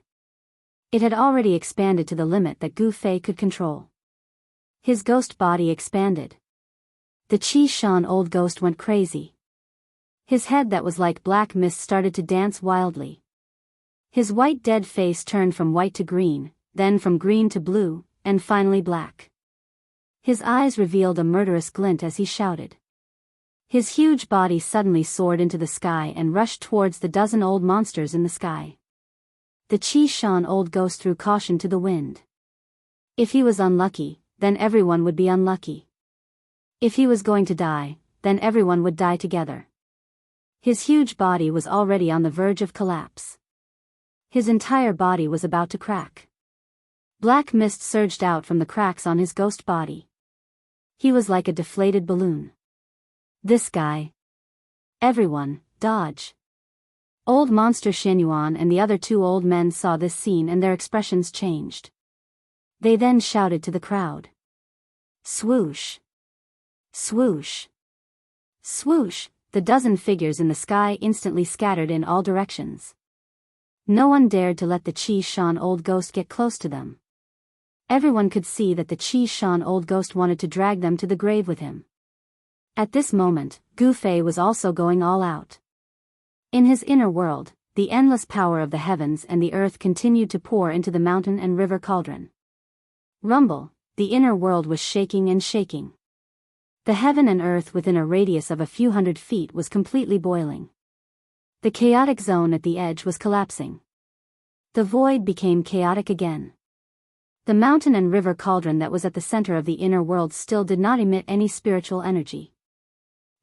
It had already expanded to the limit that Gu Fei could control. His ghost body expanded. The Qi Shan old ghost went crazy. His head that was like black mist started to dance wildly. His white dead face turned from white to green, then from green to blue, and finally black. His eyes revealed a murderous glint as he shouted. His huge body suddenly soared into the sky and rushed towards the dozen old monsters in the sky. The Qi Shan old ghost threw caution to the wind. If he was unlucky, then everyone would be unlucky. If he was going to die, then everyone would die together. His huge body was already on the verge of collapse. His entire body was about to crack. Black mist surged out from the cracks on his ghost body. He was like a deflated balloon. This guy. Everyone, dodge. Old monster Xianyuan and the other two old men saw this scene and their expressions changed. They then shouted to the crowd. Swoosh! Swoosh! Swoosh! The dozen figures in the sky instantly scattered in all directions. No one dared to let the Qi Shan old ghost get close to them. Everyone could see that the Qi Shan old ghost wanted to drag them to the grave with him. At this moment, Gu Fei was also going all out. In his inner world, the endless power of the heavens and the earth continued to pour into the mountain and river cauldron. Rumble, the inner world was shaking and shaking. The heaven and earth within a radius of a few hundred feet was completely boiling. The chaotic zone at the edge was collapsing. The void became chaotic again. The mountain and river cauldron that was at the center of the inner world still did not emit any spiritual energy.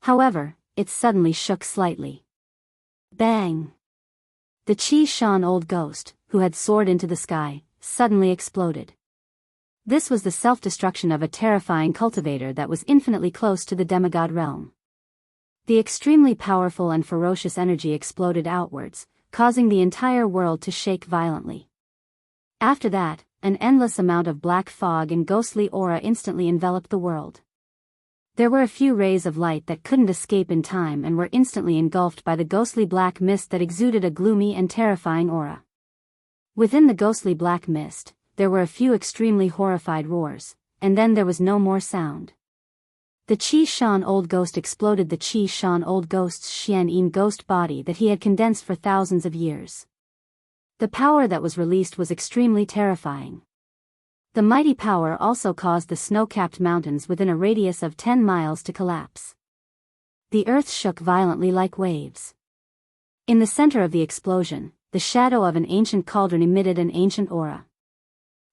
However, it suddenly shook slightly. Bang! The Qi Shan old ghost, who had soared into the sky, suddenly exploded. This was the self-destruction of a terrifying cultivator that was infinitely close to the demigod realm. The extremely powerful and ferocious energy exploded outwards, causing the entire world to shake violently. After that, an endless amount of black fog and ghostly aura instantly enveloped the world. There were a few rays of light that couldn't escape in time and were instantly engulfed by the ghostly black mist that exuded a gloomy and terrifying aura. Within the ghostly black mist, there were a few extremely horrified roars, and then there was no more sound. The Qi Shan old ghost exploded the Qi Shan old ghost's Xian ghost body that he had condensed for thousands of years. The power that was released was extremely terrifying. The mighty power also caused the snow-capped mountains within a radius of 10 miles to collapse. The earth shook violently like waves. In the center of the explosion, the shadow of an ancient cauldron emitted an ancient aura.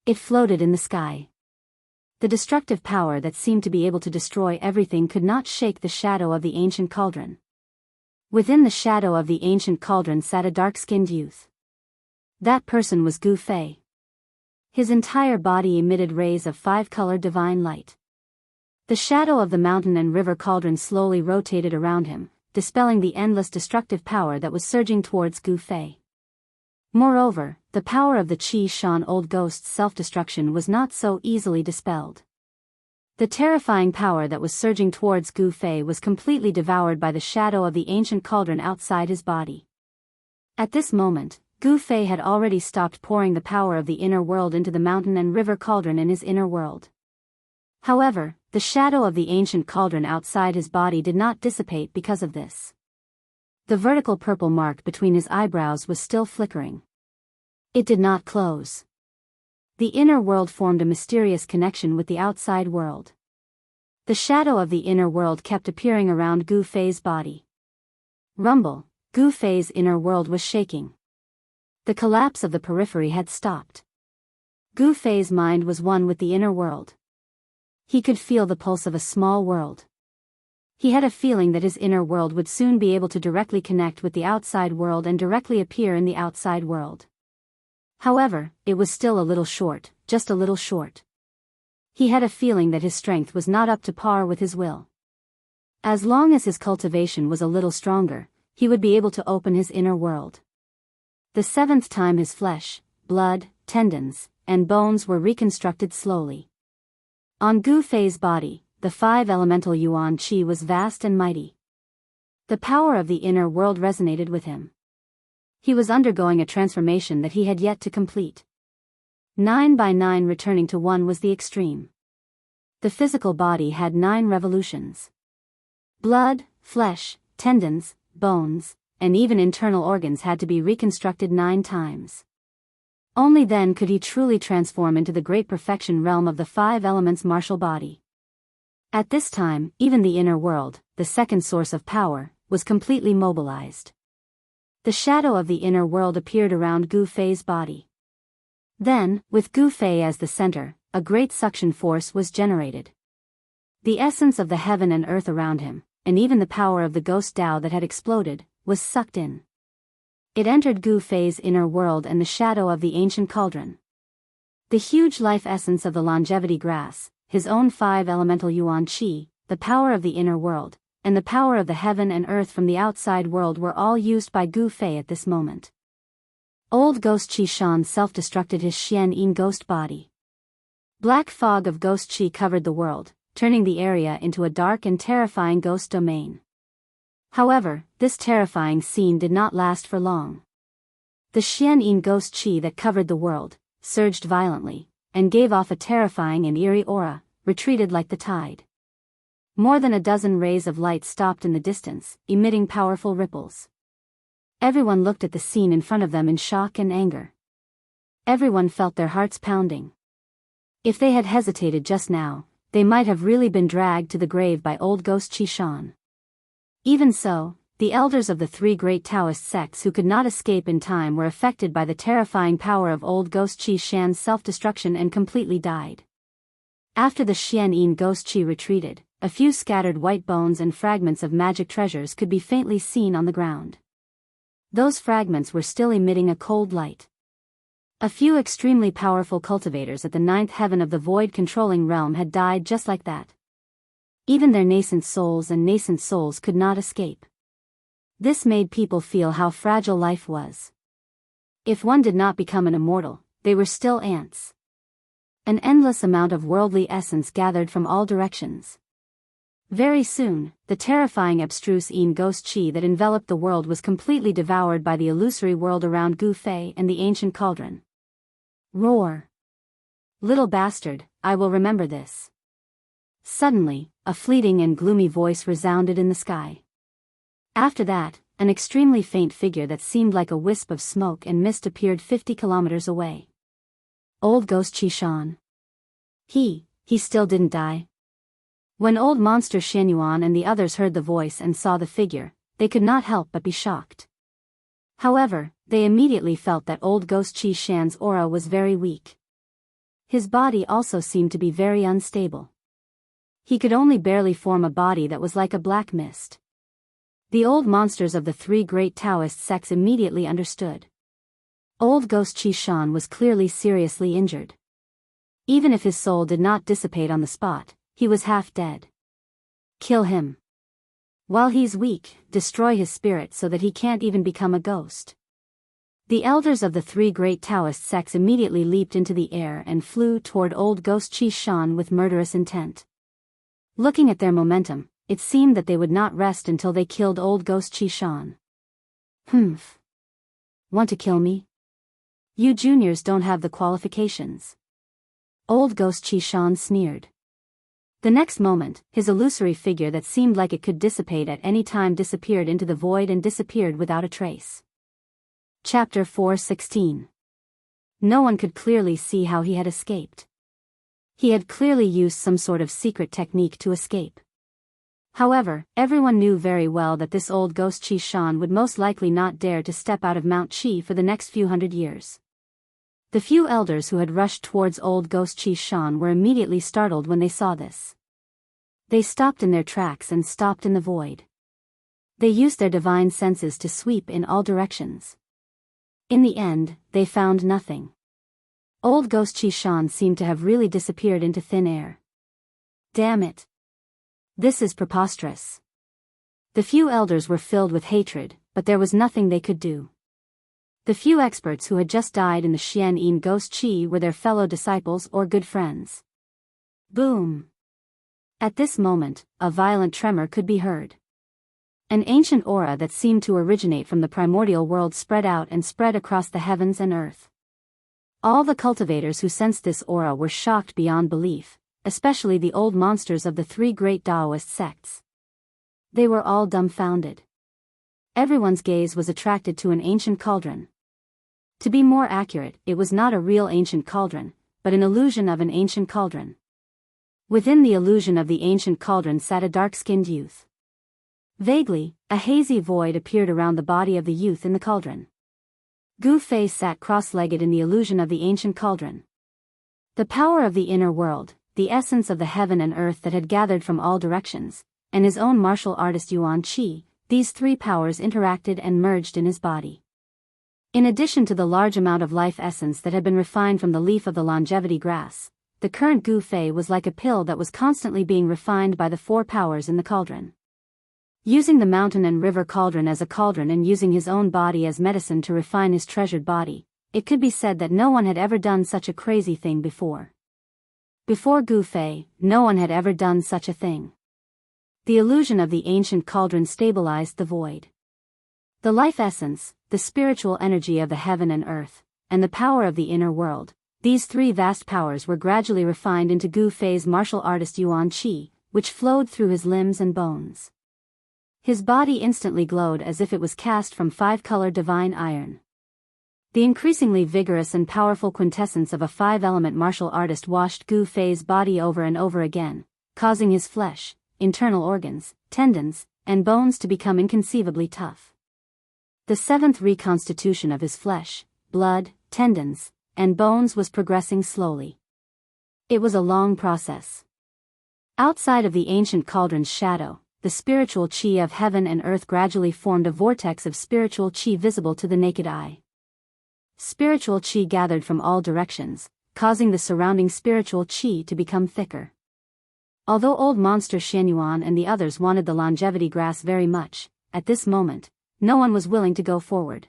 It floated in the sky. The destructive power that seemed to be able to destroy everything could not shake the shadow of the ancient cauldron. Within the shadow of the ancient cauldron sat a dark-skinned youth. That person was Gu Fei. His entire body emitted rays of 5-color divine light. The shadow of the mountain and river cauldron slowly rotated around him, dispelling the endless destructive power that was surging towards Gu Fei. Moreover, the power of the Qi Shan old ghost's self-destruction was not so easily dispelled. The terrifying power that was surging towards Gu Fei was completely devoured by the shadow of the ancient cauldron outside his body. At this moment, Gu Fei had already stopped pouring the power of the inner world into the mountain and river cauldron in his inner world. However, the shadow of the ancient cauldron outside his body did not dissipate because of this. The vertical purple mark between his eyebrows was still flickering. It did not close. The inner world formed a mysterious connection with the outside world. The shadow of the inner world kept appearing around Gu Fei's body. Rumble, Gu Fei's inner world was shaking. The collapse of the periphery had stopped. Gu Fei's mind was one with the inner world. He could feel the pulse of a small world. He had a feeling that his inner world would soon be able to directly connect with the outside world and directly appear in the outside world. However, it was still a little short, just a little short. He had a feeling that his strength was not up to par with his will. As long as his cultivation was a little stronger, he would be able to open his inner world. The seventh time his flesh, blood, tendons, and bones were reconstructed slowly. On Gu Fei's body, the 5 elemental Yuan Qi was vast and mighty. The power of the inner world resonated with him. He was undergoing a transformation that he had yet to complete. 9 by 9 returning to 1 was the extreme. The physical body had 9 revolutions. Blood, flesh, tendons, bones, and even internal organs had to be reconstructed 9 times. Only then could he truly transform into the great perfection realm of the 5 elements martial body. At this time, even the inner world, the second source of power, was completely mobilized. The shadow of the inner world appeared around Gu Fei's body. Then, with Gu Fei as the center, a great suction force was generated. The essence of the heaven and earth around him, and even the power of the ghost Tao that had exploded, was sucked in. It entered Gu Fei's inner world and the shadow of the ancient cauldron. The huge life essence of the longevity grass, his own 5 elemental Yuan Qi, the power of the inner world, and the power of the heaven and earth from the outside world were all used by Gu Fei at this moment. Old Ghost Qi Shan self-destructed his Xian Yin ghost body. Black fog of ghost Qi covered the world, turning the area into a dark and terrifying ghost domain. However, this terrifying scene did not last for long. The Xian Yin ghost Qi that covered the world surged violently, and gave off a terrifying and eerie aura, retreated like the tide. More than a dozen rays of light stopped in the distance, emitting powerful ripples. Everyone looked at the scene in front of them in shock and anger. Everyone felt their hearts pounding. If they had hesitated just now, they might have really been dragged to the grave by old Ghost Qi Shan. Even so, the elders of the 3 great Taoist sects who could not escape in time were affected by the terrifying power of old Ghost Qi Shan's self-destruction and completely died. After the Xian Yin ghost Qi retreated, a few scattered white bones and fragments of magic treasures could be faintly seen on the ground. Those fragments were still emitting a cold light. A few extremely powerful cultivators at the 9th heaven of the void controlling realm had died just like that. Even their nascent souls could not escape. This made people feel how fragile life was. If one did not become an immortal, they were still ants. An endless amount of worldly essence gathered from all directions. Very soon, the terrifying abstruse Yin ghost Qi that enveloped the world was completely devoured by the illusory world around Gu Fei and the ancient cauldron. Roar! Little bastard, I will remember this. Suddenly, a fleeting and gloomy voice resounded in the sky. After that, an extremely faint figure that seemed like a wisp of smoke and mist appeared 50 kilometers away. Old Ghost Qi Shan. He still didn't die. When old monster Xianyuan and the others heard the voice and saw the figure, they could not help but be shocked. However, they immediately felt that old Ghost Qi Shan's aura was very weak. His body also seemed to be very unstable. He could only barely form a body that was like a black mist. The old monsters of the 3 great Taoist sects immediately understood. Old Ghost Qi Shan was clearly seriously injured. Even if his soul did not dissipate on the spot, he was half dead. Kill him. While he's weak, destroy his spirit so that he can't even become a ghost. The elders of the three great Taoist sects immediately leaped into the air and flew toward old Ghost Chi Shan with murderous intent. Looking at their momentum, it seemed that they would not rest until they killed old Ghost Chi Shan. Humph. Want to kill me? You juniors don't have the qualifications. Old Ghost Chi Shan sneered. The next moment, his illusory figure that seemed like it could dissipate at any time disappeared into the void and disappeared without a trace. Chapter 4:16. No one could clearly see how he had escaped. He had clearly used some sort of secret technique to escape. However, everyone knew very well that this old Ghost Chi Shan would most likely not dare to step out of Mount Chi for the next few hundred years. The few elders who had rushed towards old Ghost Chi Shan were immediately startled when they saw this. They stopped in their tracks and stopped in the void. They used their divine senses to sweep in all directions. In the end, they found nothing. Old Ghost Chi Shan seemed to have really disappeared into thin air. Damn it. This is preposterous. The few elders were filled with hatred, but there was nothing they could do. The few experts who had just died in the Xian Yin Ghost Chi were their fellow disciples or good friends. Boom. At this moment, a violent tremor could be heard. An ancient aura that seemed to originate from the primordial world spread out and spread across the heavens and earth. All the cultivators who sensed this aura were shocked beyond belief, especially the old monsters of the three great Taoist sects. They were all dumbfounded. Everyone's gaze was attracted to an ancient cauldron. To be more accurate, it was not a real ancient cauldron, but an illusion of an ancient cauldron. Within the illusion of the ancient cauldron sat a dark-skinned youth. Vaguely, a hazy void appeared around the body of the youth in the cauldron. Gu Fei sat cross-legged in the illusion of the ancient cauldron. The power of the inner world, the essence of the heaven and earth that had gathered from all directions, and his own martial artist Yuan Qi, these three powers interacted and merged in his body. In addition to the large amount of life essence that had been refined from the leaf of the longevity grass, the current Gu Fei was like a pill that was constantly being refined by the four powers in the cauldron. Using the mountain and river cauldron as a cauldron and using his own body as medicine to refine his treasured body, it could be said that no one had ever done such a crazy thing before. Before Gu Fei, no one had ever done such a thing. The illusion of the ancient cauldron stabilized the void. The life essence, the spiritual energy of the heaven and earth, and the power of the inner world, these three vast powers were gradually refined into Gu Fei's martial artist Yuan Qi, which flowed through his limbs and bones. His body instantly glowed as if it was cast from five-color divine iron. The increasingly vigorous and powerful quintessence of a five-element martial artist washed Gu Fei's body over and over again, causing his flesh, internal organs, tendons, and bones to become inconceivably tough. The seventh reconstitution of his flesh, blood, tendons, and bones was progressing slowly. It was a long process. Outside of the ancient cauldron's shadow, the spiritual chi of heaven and earth gradually formed a vortex of spiritual chi visible to the naked eye. Spiritual chi gathered from all directions, causing the surrounding spiritual chi to become thicker. Although old monster Xianyuan and the others wanted the longevity grass very much, at this moment, no one was willing to go forward.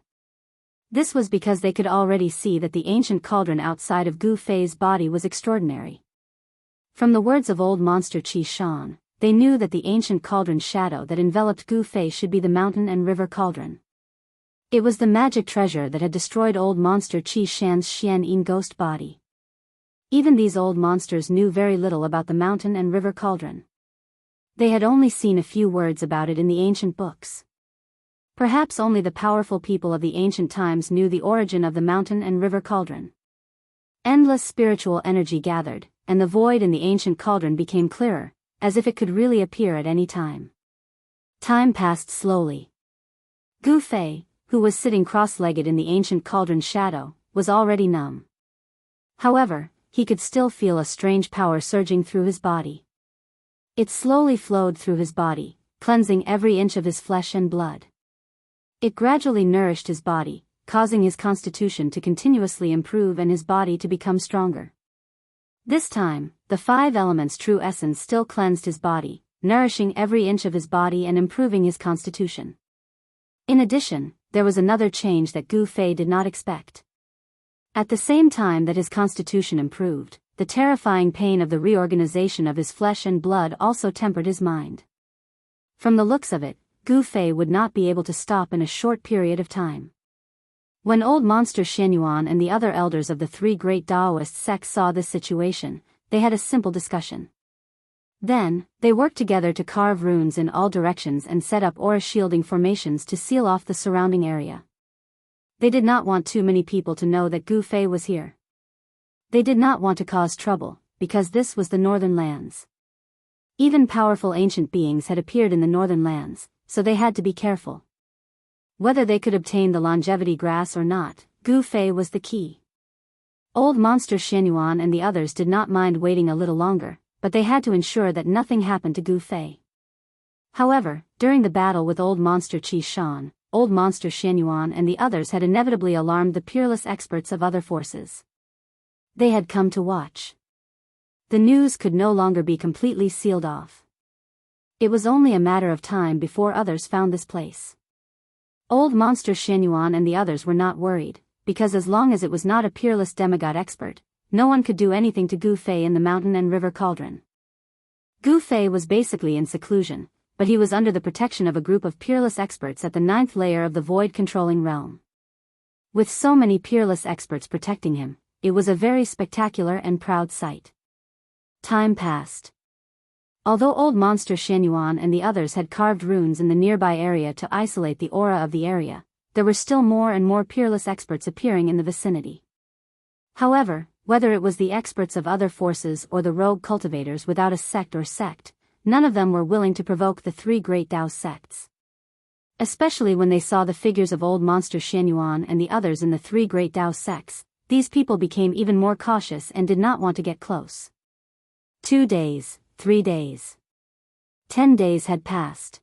This was because they could already see that the ancient cauldron outside of Gu Fei's body was extraordinary. From the words of old monster Qi Shan, they knew that the ancient cauldron shadow that enveloped Gu Fei should be the mountain and river cauldron. It was the magic treasure that had destroyed old monster Qi Shan's Xian Yin ghost body. Even these old monsters knew very little about the mountain and river cauldron. They had only seen a few words about it in the ancient books. Perhaps only the powerful people of the ancient times knew the origin of the mountain and river cauldron. Endless spiritual energy gathered, and the void in the ancient cauldron became clearer, as if it could really appear at any time. Time passed slowly. Gu Fei, who was sitting cross-legged in the ancient cauldron's shadow, was already numb. However, he could still feel a strange power surging through his body. It slowly flowed through his body, cleansing every inch of his flesh and blood. It gradually nourished his body, causing his constitution to continuously improve and his body to become stronger. This time, the five elements' true essence still cleansed his body, nourishing every inch of his body and improving his constitution. In addition, there was another change that Gu Fei did not expect. At the same time that his constitution improved, the terrifying pain of the reorganization of his flesh and blood also tempered his mind. From the looks of it, Gu Fei would not be able to stop in a short period of time. When old monster Xianyuan and the other elders of the three great Taoist sects saw this situation, they had a simple discussion. Then, they worked together to carve runes in all directions and set up aura shielding formations to seal off the surrounding area. They did not want too many people to know that Gu Fei was here. They did not want to cause trouble, because this was the northern lands. Even powerful ancient beings had appeared in the northern lands, so they had to be careful. Whether they could obtain the longevity grass or not, Gu Fei was the key. Old monster Xianyuan and the others did not mind waiting a little longer, but they had to ensure that nothing happened to Gu Fei. However, during the battle with old monster Qi Shan, old monster Xianyuan and the others had inevitably alarmed the peerless experts of other forces. They had come to watch. The news could no longer be completely sealed off. It was only a matter of time before others found this place. Old monster Xianyuan and the others were not worried, because as long as it was not a peerless demigod expert, no one could do anything to Gu Fei in the mountain and river cauldron. Gu Fei was basically in seclusion, but he was under the protection of a group of peerless experts at the 9th layer of the void-controlling realm. With so many peerless experts protecting him, it was a very spectacular and proud sight. Time passed. Although old monster Xianyuan and the others had carved runes in the nearby area to isolate the aura of the area, there were still more and more peerless experts appearing in the vicinity. However, whether it was the experts of other forces or the rogue cultivators without a sect, none of them were willing to provoke the three great Tao sects. Especially when they saw the figures of old monster Xianyuan and the others in the three great Tao sects, these people became even more cautious and did not want to get close. 2 days, 3 days. 10 days had passed.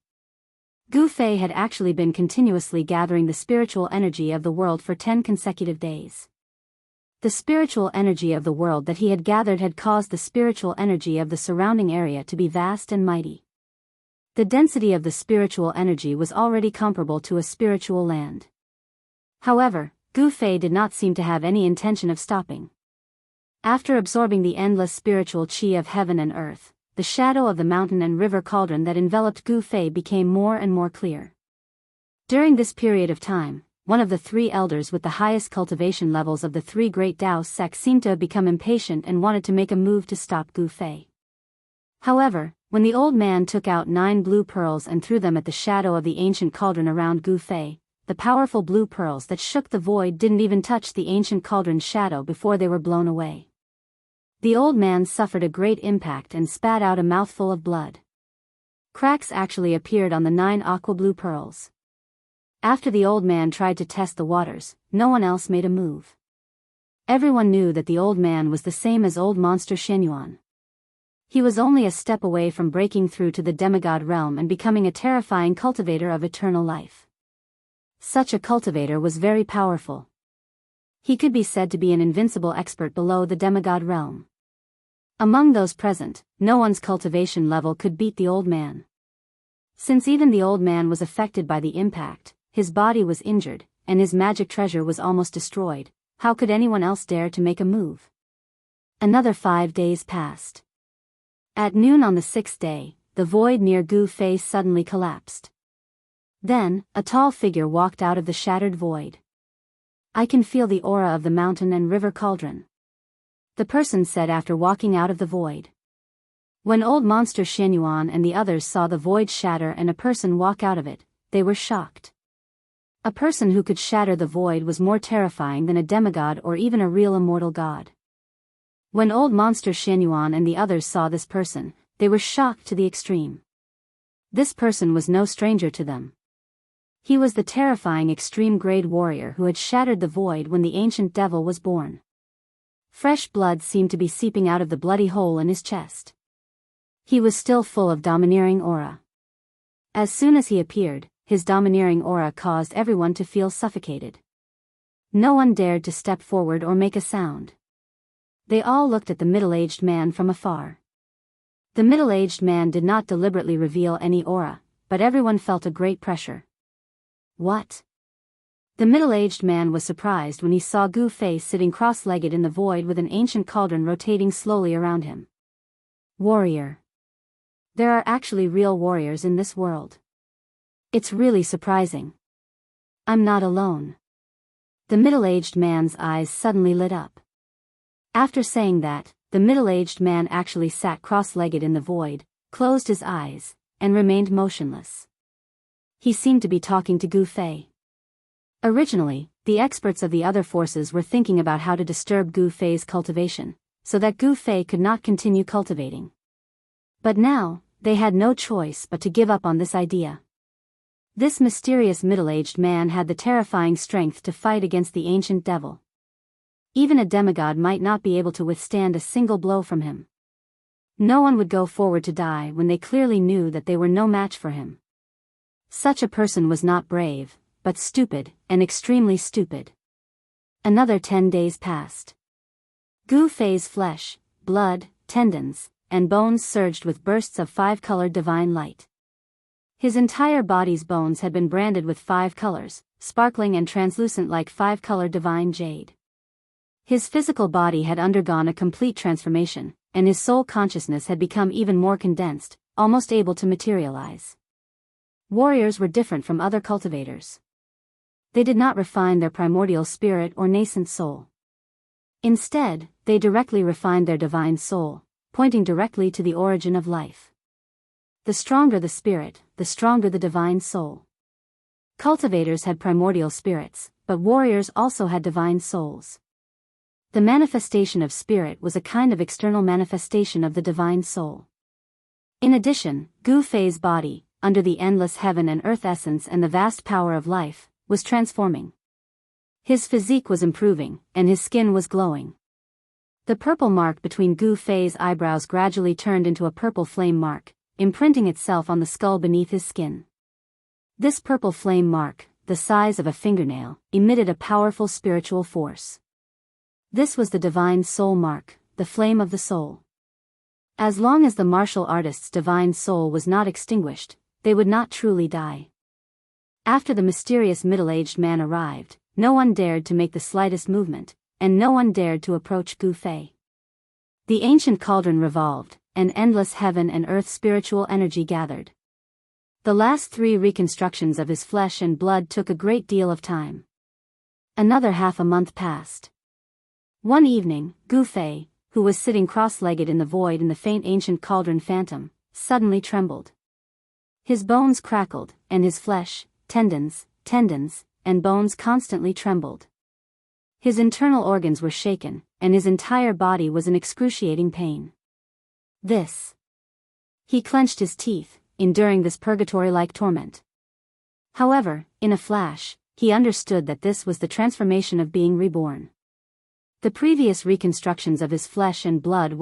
Gu Fei had actually been continuously gathering the spiritual energy of the world for 10 consecutive days. The spiritual energy of the world that he had gathered had caused the spiritual energy of the surrounding area to be vast and mighty. The density of the spiritual energy was already comparable to a spiritual land. However, Gu Fei did not seem to have any intention of stopping. After absorbing the endless spiritual qi of heaven and earth, the shadow of the mountain and river cauldron that enveloped Gu Fei became more and more clear. During this period of time, one of the three elders with the highest cultivation levels of the three great Tao sects seemed to have become impatient and wanted to make a move to stop Gu Fei. However, when the old man took out 9 blue pearls and threw them at the shadow of the ancient cauldron around Gu Fei, the powerful blue pearls that shook the void didn't even touch the ancient cauldron's shadow before they were blown away. The old man suffered a great impact and spat out a mouthful of blood. Cracks actually appeared on the 9 aqua blue pearls. After the old man tried to test the waters, no one else made a move. Everyone knew that the old man was the same as old monster Xianyuan. He was only a step away from breaking through to the demigod realm and becoming a terrifying cultivator of eternal life. Such a cultivator was very powerful. He could be said to be an invincible expert below the demigod realm. Among those present, no one's cultivation level could beat the old man. Since even the old man was affected by the impact, his body was injured, and his magic treasure was almost destroyed, how could anyone else dare to make a move? Another 5 days passed. At noon on the 6th day, the void near Gu Fei suddenly collapsed. Then, a tall figure walked out of the shattered void. "I can feel the aura of the mountain and river cauldron," the person said after walking out of the void. When old monster Xianyuan and the others saw the void shatter and a person walk out of it, they were shocked. A person who could shatter the void was more terrifying than a demigod or even a real immortal god. When old monster Xianyuan and the others saw this person, they were shocked to the extreme. This person was no stranger to them. He was the terrifying extreme-grade warrior who had shattered the void when the ancient devil was born. Fresh blood seemed to be seeping out of the bloody hole in his chest. He was still full of domineering aura. As soon as he appeared, his domineering aura caused everyone to feel suffocated. No one dared to step forward or make a sound. They all looked at the middle-aged man from afar. The middle-aged man did not deliberately reveal any aura, but everyone felt a great pressure. What? The middle-aged man was surprised when he saw Gu Fei sitting cross-legged in the void with an ancient cauldron rotating slowly around him. Warrior. There are actually real warriors in this world. It's really surprising. I'm not alone. The middle-aged man's eyes suddenly lit up. After saying that, the middle-aged man actually sat cross-legged in the void, closed his eyes, and remained motionless. He seemed to be talking to Gu Fei. Originally, the experts of the other forces were thinking about how to disturb Gu Fei's cultivation, so that Gu Fei could not continue cultivating. But now, they had no choice but to give up on this idea. This mysterious middle-aged man had the terrifying strength to fight against the ancient devil. Even a demigod might not be able to withstand a single blow from him. No one would go forward to die when they clearly knew that they were no match for him. Such a person was not brave, but stupid, and extremely stupid. Another 10 days passed. Gu Fei's flesh, blood, tendons, and bones surged with bursts of 5-colored divine light. His entire body's bones had been branded with 5 colors, sparkling and translucent like 5-colored divine jade. His physical body had undergone a complete transformation, and his soul consciousness had become even more condensed, almost able to materialize. Warriors were different from other cultivators. They did not refine their primordial spirit or nascent soul. Instead, they directly refined their divine soul, pointing directly to the origin of life. The stronger the spirit, the stronger the divine soul. Cultivators had primordial spirits, but warriors also had divine souls. The manifestation of spirit was a kind of external manifestation of the divine soul. In addition, Gu Fei's body, under the endless heaven and earth essence and the vast power of life, was transforming. His physique was improving, and his skin was glowing. The purple mark between Gu Fei's eyebrows gradually turned into a purple flame mark, imprinting itself on the skull beneath his skin. This purple flame mark, the size of a fingernail, emitted a powerful spiritual force. This was the divine soul mark, the flame of the soul. As long as the martial artist's divine soul was not extinguished, they would not truly die. After the mysterious middle-aged man arrived, no one dared to make the slightest movement, and no one dared to approach Gu Fei. The ancient cauldron revolved, and endless heaven and earth spiritual energy gathered. The last 3 reconstructions of his flesh and blood took a great deal of time. Another half a month passed. One evening, Gu Fei, who was sitting cross-legged in the void in the faint ancient cauldron phantom, suddenly trembled. His bones crackled, and his flesh, tendons, and bones constantly trembled. His internal organs were shaken, and his entire body was in excruciating pain. He clenched his teeth, enduring this purgatory-like torment. However, in a flash, he understood that this was the transformation of being reborn. The previous reconstructions of his flesh and blood